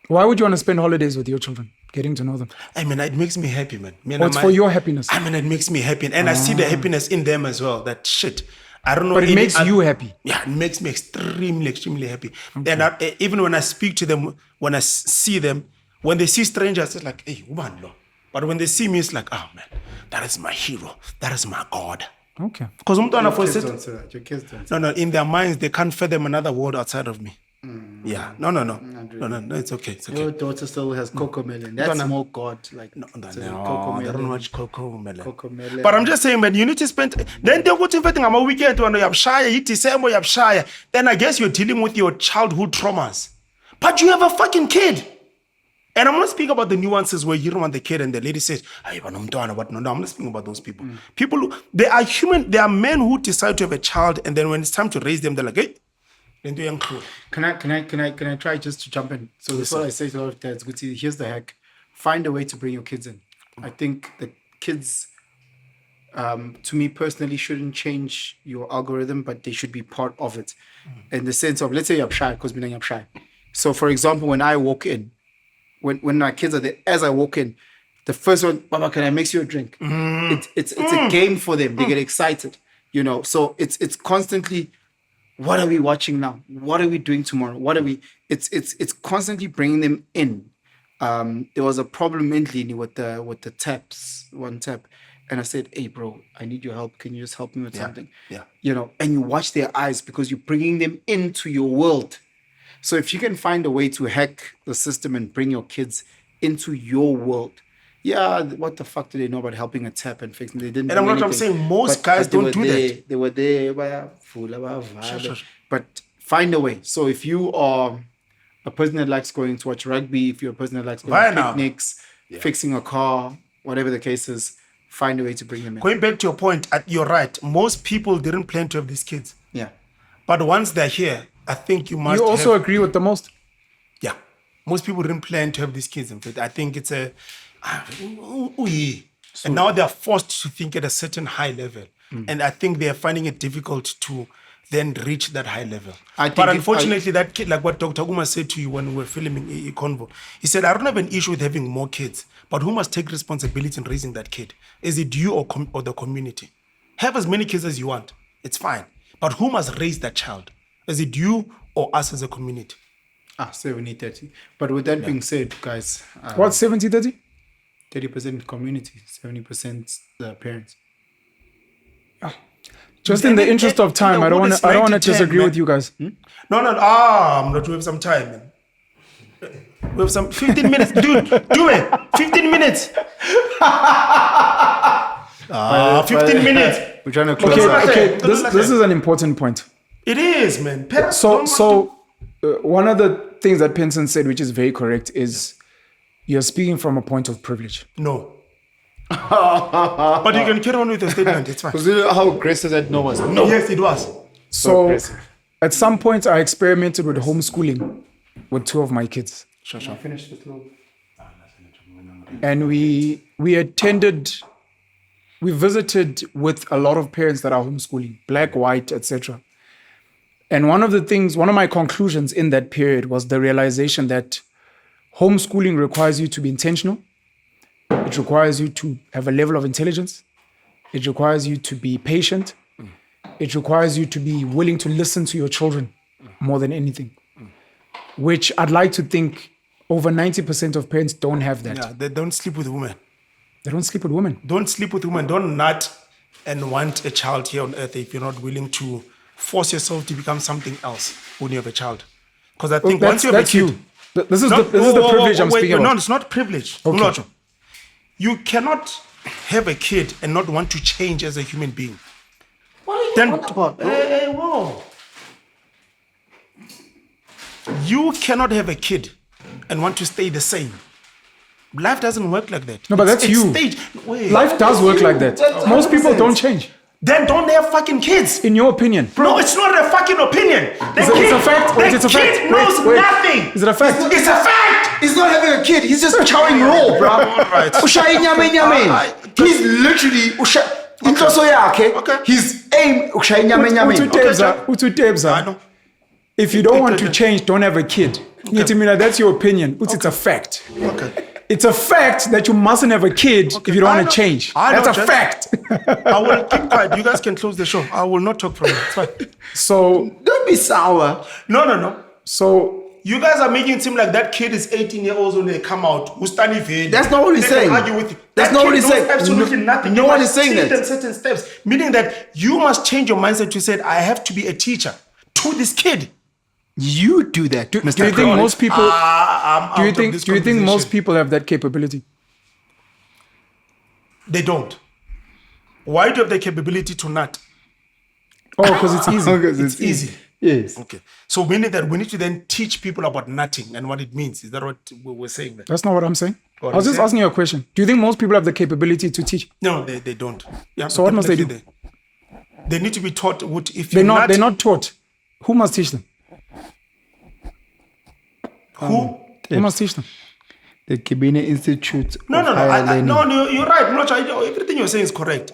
[SPEAKER 1] Why would you want to spend holidays with your children? Getting to know them.
[SPEAKER 4] I mean, it makes me happy, man.
[SPEAKER 1] It's for your happiness.
[SPEAKER 4] I mean, it makes me happy. And I see the happiness in them as well. That shit. I don't know.
[SPEAKER 1] But it makes you happy.
[SPEAKER 4] Yeah, it makes me extremely happy. Okay. And even when I speak to them, when I see them, when they see strangers, it's like, hey, woman, no. But when they see me, it's like, oh, man, that is my hero. That is my God.
[SPEAKER 1] Okay.
[SPEAKER 4] Because
[SPEAKER 2] your kids don't say that. Your kids don't say
[SPEAKER 4] No, in their minds, they can't fathom another world outside of me. Yeah. No, it's okay.
[SPEAKER 2] Your daughter still has cocoa melon. That's more God. Like
[SPEAKER 4] no, they don't watch cocoa melon. But I'm just saying, man, you need to spend. Then they go to everything. I'm a weekend when you have shy, you December, you have shy. Then I guess you're dealing with your childhood traumas. But you have a fucking kid. And I'm not speaking about the nuances where you don't want the kid and the lady says, hey, but I'm not speaking about those people. People, they are human. They are men who decide to have a child, and then when it's time to raise them, they're like, hey.
[SPEAKER 2] Can I try just to jump in? So that's what I say to a lot of dads. Here's the hack. Find a way to bring your kids in. I think the kids to me personally, shouldn't change your algorithm, but they should be part of it. In the sense of, let's say you're shy, because we're shy. So, for example, when I walk in, when my kids are there, as I walk in, the first one, Baba, can I mix you a drink? It's a game for them. They get excited, So it's constantly, what are we watching now? What are we doing tomorrow? What are we? It's constantly bringing them in. There was a problem mentally with the taps, one tap, and I said, "Hey, bro, I need your help. Can you just help me with something?"
[SPEAKER 4] Yeah.
[SPEAKER 2] And you watch their eyes because you're bringing them into your world. So if you can find a way to hack the system and bring your kids into your world, what the fuck do they know about helping a tap and fixing? They didn't.
[SPEAKER 4] And I'm saying most guys don't do that.
[SPEAKER 2] They were there, but find a way. So if you are a person that likes going to watch rugby, if you're a person that likes going to picnics, fixing a car, whatever the case is, find a way to bring them in.
[SPEAKER 4] Going back to your point, you're right. Most people didn't plan to have these kids.
[SPEAKER 2] Yeah.
[SPEAKER 4] But once they're here, I think you must.
[SPEAKER 1] You also agree with the most?
[SPEAKER 4] Yeah. Most people didn't plan to have these kids. In fact, I think it's a. And now they're forced to think at a certain high level. And I think they're finding it difficult to then reach that high level. But unfortunately, that kid, like what Dr. Guma said to you when we were filming a convo, he said, I don't have an issue with having more kids, but who must take responsibility in raising that kid? Is it you or the community? Have as many kids as you want. It's fine. But who must raise that child? Is it you or us as a community?
[SPEAKER 2] 70-30. But with that being said, guys.
[SPEAKER 1] What's 70-30?
[SPEAKER 2] 30% community, 70% the parents.
[SPEAKER 1] Just in the interest of time, I don't want to disagree with you guys.
[SPEAKER 4] No. I'm not. We have some time, man. We have some 15 minutes, dude. Do it. 15 minutes. 15 minutes.
[SPEAKER 2] We're trying to close out.
[SPEAKER 1] Okay. This is an important point.
[SPEAKER 4] It is, man.
[SPEAKER 1] One of the things that Penson said, which is very correct, is you're speaking from a point of privilege.
[SPEAKER 4] No. But you can carry on with the statement. It's fine.
[SPEAKER 2] Was it how aggressive that no was?
[SPEAKER 4] No. Yes, it was.
[SPEAKER 1] So at some point, I experimented with homeschooling with two of my kids.
[SPEAKER 2] Sure. Finish the throw.
[SPEAKER 1] And we visited with a lot of parents that are homeschooling, black, white, etc. And one of my conclusions in that period was the realization that homeschooling requires you to be intentional. It requires you to have a level of intelligence. It requires you to be patient. It requires you to be willing to listen to your children more than anything, which I'd like to think over 90% of parents don't have that.
[SPEAKER 4] Yeah, they don't sleep with women.
[SPEAKER 1] They don't sleep with women.
[SPEAKER 4] Don't sleep with women. Don't nut and want a child here on earth if you're not willing to force yourself to become something else when you have a child. Because I think once you have a kid...
[SPEAKER 1] This is the privilege I'm speaking about.
[SPEAKER 4] No, it's not privilege.
[SPEAKER 1] Okay.
[SPEAKER 4] Mlotshwa. You cannot have a kid and not want to change as a human being.
[SPEAKER 2] What are you talking about?
[SPEAKER 4] Whoa. You cannot have a kid and want to stay the same. Life doesn't work like that.
[SPEAKER 1] No, but that's you. Life does work like that. Most people don't change.
[SPEAKER 4] Then don't have fucking kids.
[SPEAKER 1] In your opinion.
[SPEAKER 4] No, it's not a fucking opinion.
[SPEAKER 1] It's a fact. Wait, it's a fact.
[SPEAKER 4] The kid knows nothing.
[SPEAKER 1] Is it a fact?
[SPEAKER 4] It's a fact.
[SPEAKER 2] He's not having a kid. He's just chowing raw, bro.
[SPEAKER 4] Right.
[SPEAKER 2] He's literally inhloso yakhe. His aim
[SPEAKER 4] I know.
[SPEAKER 1] If you don't want to change, don't have a kid. That's your opinion. It's a fact.
[SPEAKER 4] Okay.
[SPEAKER 1] It's a fact that you mustn't have a kid if you don't want to change. That's a fact.
[SPEAKER 4] I will keep quiet. You guys can close the show. I will not talk from here. It's fine.
[SPEAKER 1] So
[SPEAKER 2] don't be sour.
[SPEAKER 4] No.
[SPEAKER 1] So
[SPEAKER 4] you guys are making it seem like that kid is 18 years old when they come out.
[SPEAKER 2] That's not what he's saying.
[SPEAKER 4] Argue with you.
[SPEAKER 2] That's not what he's saying.
[SPEAKER 4] Absolutely nothing.
[SPEAKER 2] No one is saying that.
[SPEAKER 4] Them certain steps, meaning that you must change your mindset to say, I have to be a teacher to this kid.
[SPEAKER 2] You do that.
[SPEAKER 1] Do you think most people? Do you think most people have that capability?
[SPEAKER 4] They don't. Why do you have the capability to nut?
[SPEAKER 1] Oh, because it's easy.
[SPEAKER 4] It's easy.
[SPEAKER 2] Yes.
[SPEAKER 4] Okay. So meaning that we need to then teach people about nutting and what it means. Is that what we're saying? There?
[SPEAKER 1] That's not what I'm saying. I was just asking you a question. Do you think most people have the capability to teach?
[SPEAKER 4] No, they don't. Yeah,
[SPEAKER 1] so what must they do?
[SPEAKER 4] They need to be taught.
[SPEAKER 1] They're not taught. Who must teach them?
[SPEAKER 4] Who
[SPEAKER 1] must teach them?
[SPEAKER 2] The Kibine Institute.
[SPEAKER 4] No, you're right. Mlotshwa, everything you're saying is correct.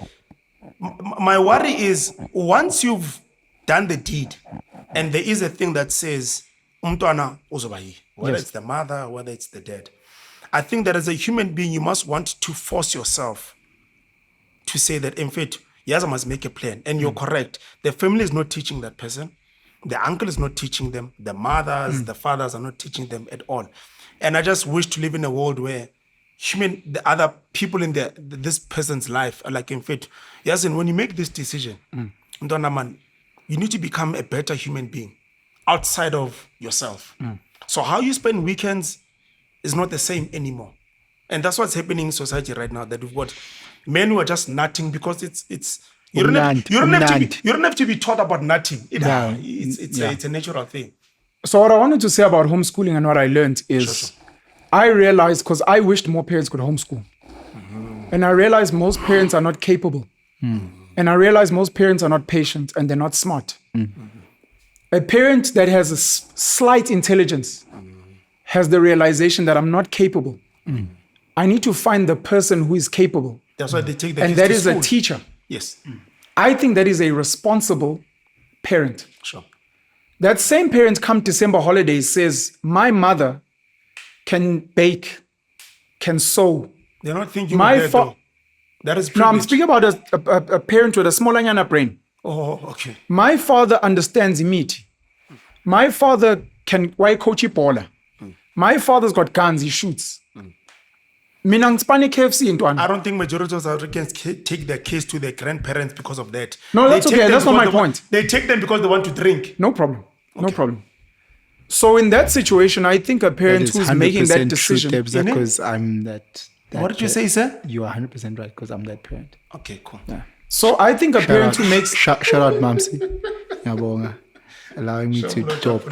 [SPEAKER 4] My worry is once you've done the deed, and there is a thing that says umntwana uzoba, whether it's the mother, whether it's the dad. I think that as a human being, you must want to force yourself to say that, in fact, yes, I must make a plan. And you're correct. The family is not teaching that person. The uncle is not teaching them. The mothers, the fathers are not teaching them at all. And I just wish to live in a world where the other people in this person's life are like, in fact, yes, and when you make this decision, man, you need to become a better human being outside of yourself. So how you spend weekends is not the same anymore. And that's what's happening in society right now, that we've got men who are just nutting because it's you don't have to be taught about nutting. It's a natural thing.
[SPEAKER 1] So what I wanted to say about homeschooling and what I learned is I realized, because I wished more parents could homeschool. And I realized most parents are not capable. And I realized most parents are not patient and they're not smart. A parent that has a slight intelligence has the realization that I'm not capable. I need to find the person who is capable.
[SPEAKER 4] That's why they take the
[SPEAKER 1] and
[SPEAKER 4] kids
[SPEAKER 1] that
[SPEAKER 4] to
[SPEAKER 1] is
[SPEAKER 4] school.
[SPEAKER 1] A teacher.
[SPEAKER 4] Yes.
[SPEAKER 1] I think that is a responsible parent.
[SPEAKER 4] Sure.
[SPEAKER 1] That same parent come December holidays says, my mother can bake, can sew.
[SPEAKER 4] They're not thinking of that though. That is privilege.
[SPEAKER 1] No, I'm speaking about a parent with a smaller nyana brain.
[SPEAKER 4] Oh, okay.
[SPEAKER 1] My father understands meat. My father can coach baller. My father's got guns, he shoots. Mina ngipane KFC ntwana.
[SPEAKER 4] I don't think majority of South Africans take their kids to their grandparents because of that.
[SPEAKER 1] No, that's okay. That's not my point.
[SPEAKER 4] They take them because they want to drink.
[SPEAKER 1] No problem. Okay. No problem. So in that situation, I think a parent who's making that decision.
[SPEAKER 2] Because I'm that.
[SPEAKER 4] What did you say, sir?
[SPEAKER 2] You are 100% right because I'm that parent.
[SPEAKER 4] Okay, cool.
[SPEAKER 1] Yeah. So I think a parent who makes.
[SPEAKER 2] Shout out, Mamsi. Yabonga. Allowing me to talk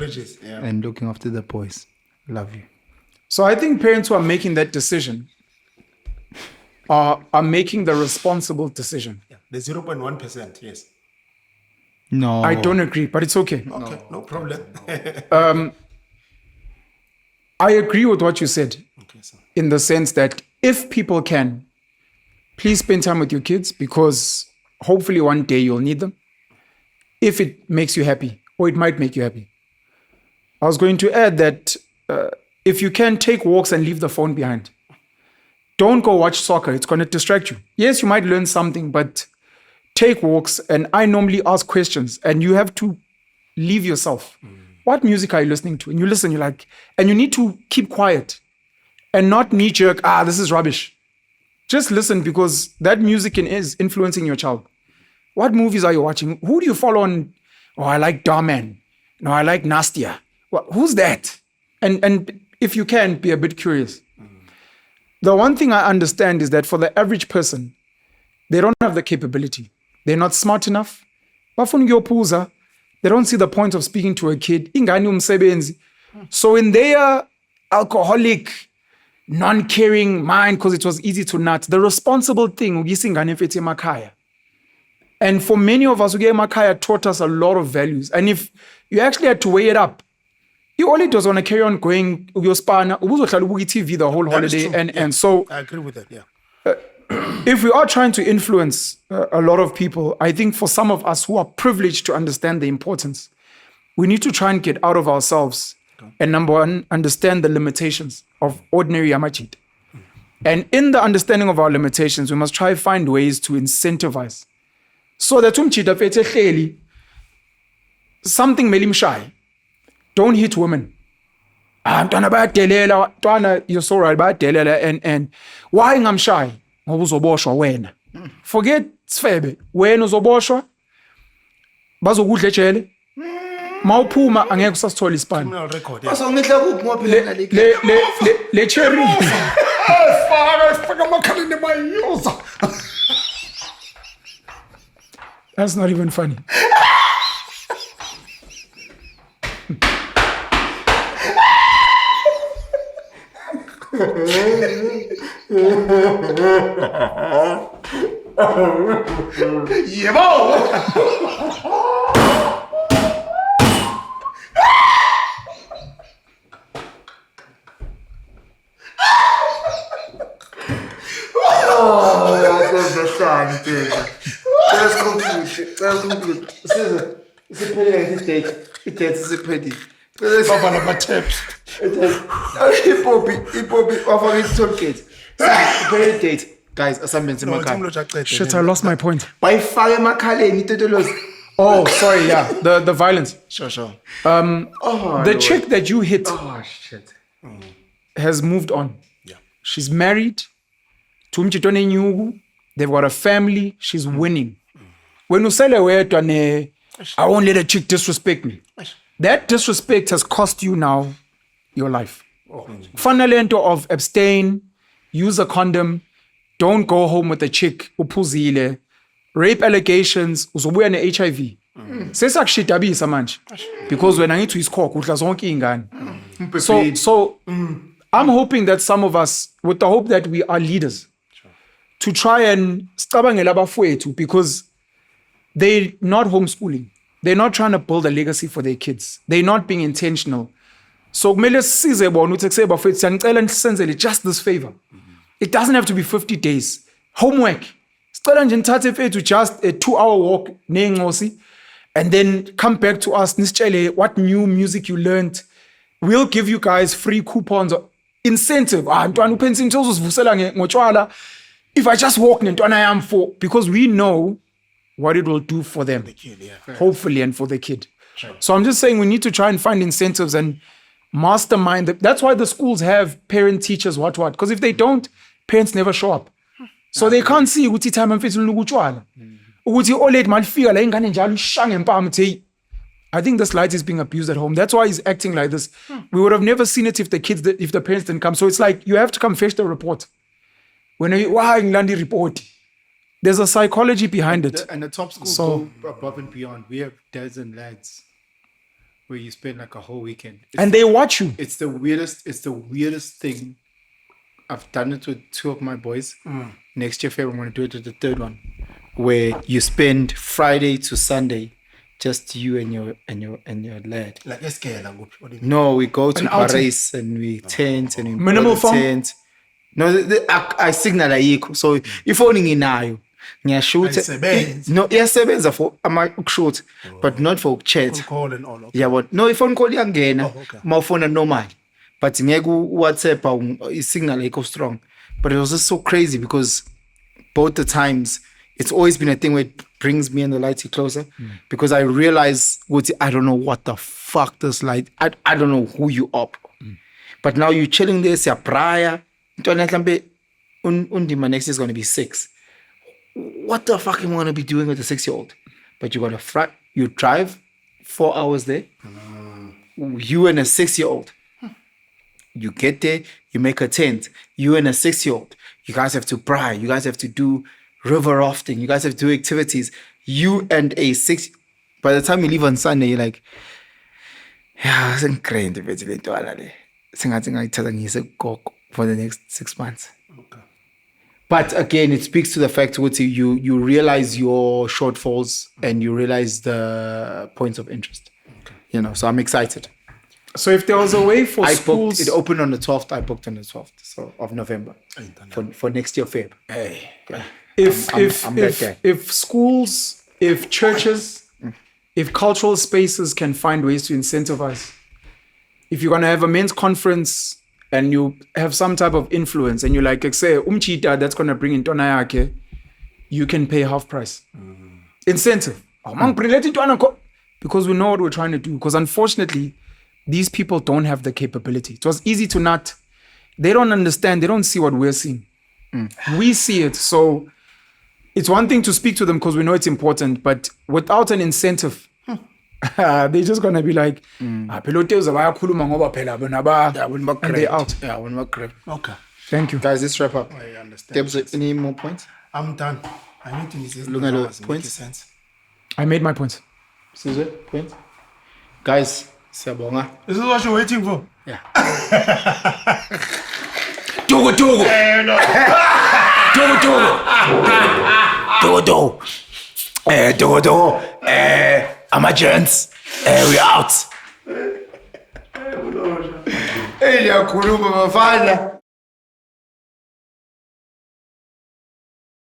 [SPEAKER 2] and looking after the boys. Love you.
[SPEAKER 1] So I think parents who are making that decision are making the responsible decision.
[SPEAKER 4] Yeah, the 0.1%, yes.
[SPEAKER 2] No.
[SPEAKER 1] I don't agree, but it's okay.
[SPEAKER 4] Okay, no problem.
[SPEAKER 1] I agree with what you said.
[SPEAKER 4] Okay, sir.
[SPEAKER 1] In the sense that if people can, please spend time with your kids because hopefully one day you'll need them. If it makes you happy, or it might make you happy. I was going to add that if you can, take walks and leave the phone behind. Don't go watch soccer. It's going to distract you. Yes, you might learn something, but take walks. And I normally ask questions and you have to leave yourself. What music are you listening to? And you listen, you're like, and you need to keep quiet and not knee jerk. This is rubbish. Just listen because that music is influencing your child. What movies are you watching? Who do you follow on? Oh, I like Darman. No, I like Nastia. Who's that? And if you can, be a bit curious. The one thing I understand is that for the average person, they don't have the capability. They're not smart enough. They don't see the point of speaking to a kid. So in their alcoholic, non-caring mind, because it was easy to nut, the responsible thing, and for many of us, Makaya taught us a lot of values. And if you actually had to weigh it up, you only just want to carry on going your span, TV the whole holiday. And so
[SPEAKER 4] I agree with that, yeah.
[SPEAKER 1] If we are trying to influence a lot of people, I think for some of us who are privileged to understand the importance, we need to try and get out of ourselves. And number one, understand the limitations of ordinary Yamachit. And in the understanding of our limitations, we must try to find ways to incentivize. So that something made him shy. Don't hit women. You're so right about and why I'm shy? Forget Sfebe. When uzoboshwa bazokudla ejele. Mawuphuma angeke usasithola isipani.
[SPEAKER 4] Criminal record, yeah.
[SPEAKER 1] Le cherry. That's not even funny.
[SPEAKER 2] Let's conclude. It is a pretty.
[SPEAKER 4] Baba nama-taps.
[SPEAKER 2] Ipopi offering toolkit. Very date. Guys, assignments in
[SPEAKER 4] No,
[SPEAKER 2] my
[SPEAKER 4] it's
[SPEAKER 2] car.
[SPEAKER 4] Mlotshwa.
[SPEAKER 1] Shit, I lost my point.
[SPEAKER 2] By fire makale nitotolos.
[SPEAKER 1] Oh, sorry, yeah. The violence.
[SPEAKER 4] Sure.
[SPEAKER 1] The chick that you hit
[SPEAKER 2] Oh shit.
[SPEAKER 1] has moved on.
[SPEAKER 4] Yeah.
[SPEAKER 1] She's married to umchitone nyugu. They've got a family. She's winning. When you say I won't let a chick disrespect me. That disrespect has cost you now your life. Fundamental of abstain, use a condom, don't go home with a chick, uphuzile, rape allegations, uzobuya ne-HIV. Sesakushidabisa manje. Because when I need to iskok, udla zonke ingane. So I'm hoping that some of us, with the hope that we are leaders, to try and sicabangela abafowethu, because they're not homeschooling. They're not trying to build a legacy for their kids. They're not being intentional. So kumele size bona uthi kuseba bafowethu siyanicela nisenzele just this favor. It doesn't have to be 50 days. Homework. Sicela nje nithathe fethu just a 2-hour walk nengosi, and then come back to us nisitshele what new music you learned. We'll give you guys free coupons or incentive. Ntwana uPenson uzosivusela ngotshwala. If I just walk nentwana yam for, because we know what it will do for them, hopefully, and for the kid. So I'm just saying we need to try and find incentives and mastermind. That's why the schools have parent teachers, what. Because if they don't, parents never show up. So they can't see ukuthi time amfethu lukutshwala. Ukuthi olate malifika la ingane njalo ishanga empama uthi I think this light is being abused at home. That's why he's acting like this. We would have never seen it if the parents didn't come. So it's like you have to come fetch the report. When you ngilandi report. There's a psychology behind it.
[SPEAKER 2] And the top schools go above and beyond. We have dads and lads where you spend like a whole weekend.
[SPEAKER 1] And they watch you.
[SPEAKER 2] It's the weirdest thing. I've done it with 2 of my boys. Next year, February, I'm going to do it with the 3rd one, where you spend Friday to Sunday, just you and your lad.
[SPEAKER 4] Like eskela kuphi? What do you mean?
[SPEAKER 2] No, we go to Paris and we tent and we
[SPEAKER 1] Minimal
[SPEAKER 2] build a
[SPEAKER 1] phone?
[SPEAKER 2] tent. No, I signal ayikho. So if only nginayo, ngiyashoot.
[SPEAKER 4] Ayisebenzi.
[SPEAKER 2] No, iyasebenza for ukushoot, but not for chat.
[SPEAKER 4] Call and all. Okay.
[SPEAKER 2] Yeah, but no, if phone call iyangena,
[SPEAKER 4] okay.
[SPEAKER 2] mawufona normal. But ngeke WhatsApp signal ayikho strong. But it was just so crazy because both the times it's always been a thing where it brings me and the lighty closer because I realize I don't know what the fuck this light. I don't know who you are. But now you're chilling there, you're prior. Undima next is going to be 6. What the fuck am I going to be doing with a 6-year-old? But you drive 4 hours there. You and a 6-year-old. You get there, you make a tent. You and a 6-year-old. You guys have to pry. You guys have to do river rafting. You guys have to do activities. You and a 6. By the time you leave on Sunday, you're like, yeah, it's great. For the next 6 months.
[SPEAKER 4] Okay.
[SPEAKER 2] But again, it speaks to the fact that you realize your shortfalls and you realize the points of interest. Okay. So I'm excited.
[SPEAKER 1] So if there was a way for schools...
[SPEAKER 2] It opened on the 12th. I booked on the 12th of November for next year, Feb.
[SPEAKER 1] Hey.
[SPEAKER 2] Yeah.
[SPEAKER 1] If schools, if churches, if cultural spaces can find ways to incentivize, if you're going to have a men's conference and you have some type of influence and you're like, say, umchita that's going to bring in ntwana yake, you can pay half price. Incentive. Because we know what we're trying to do. Because unfortunately, these people don't have the capability. It was easy to not... They don't understand. They don't see what we're seeing. We see it. So it's one thing to speak to them because we know it's important. But without an incentive, they're just going to be like, and they're out.
[SPEAKER 2] Yeah, when we're grab.
[SPEAKER 4] Okay.
[SPEAKER 1] Thank you.
[SPEAKER 2] Guys, let's wrap up.
[SPEAKER 4] I understand.
[SPEAKER 2] Debs, any more points?
[SPEAKER 4] I'm done. I need to miss
[SPEAKER 2] Look at the points.
[SPEAKER 4] sense.
[SPEAKER 1] I made my point.
[SPEAKER 2] Caesar, points? Guys, siyabonga.
[SPEAKER 4] This is what you're waiting for.
[SPEAKER 2] Yeah.
[SPEAKER 1] Togo. AMAGENTS. We out.
[SPEAKER 2] Hey, yakhuluma bafana.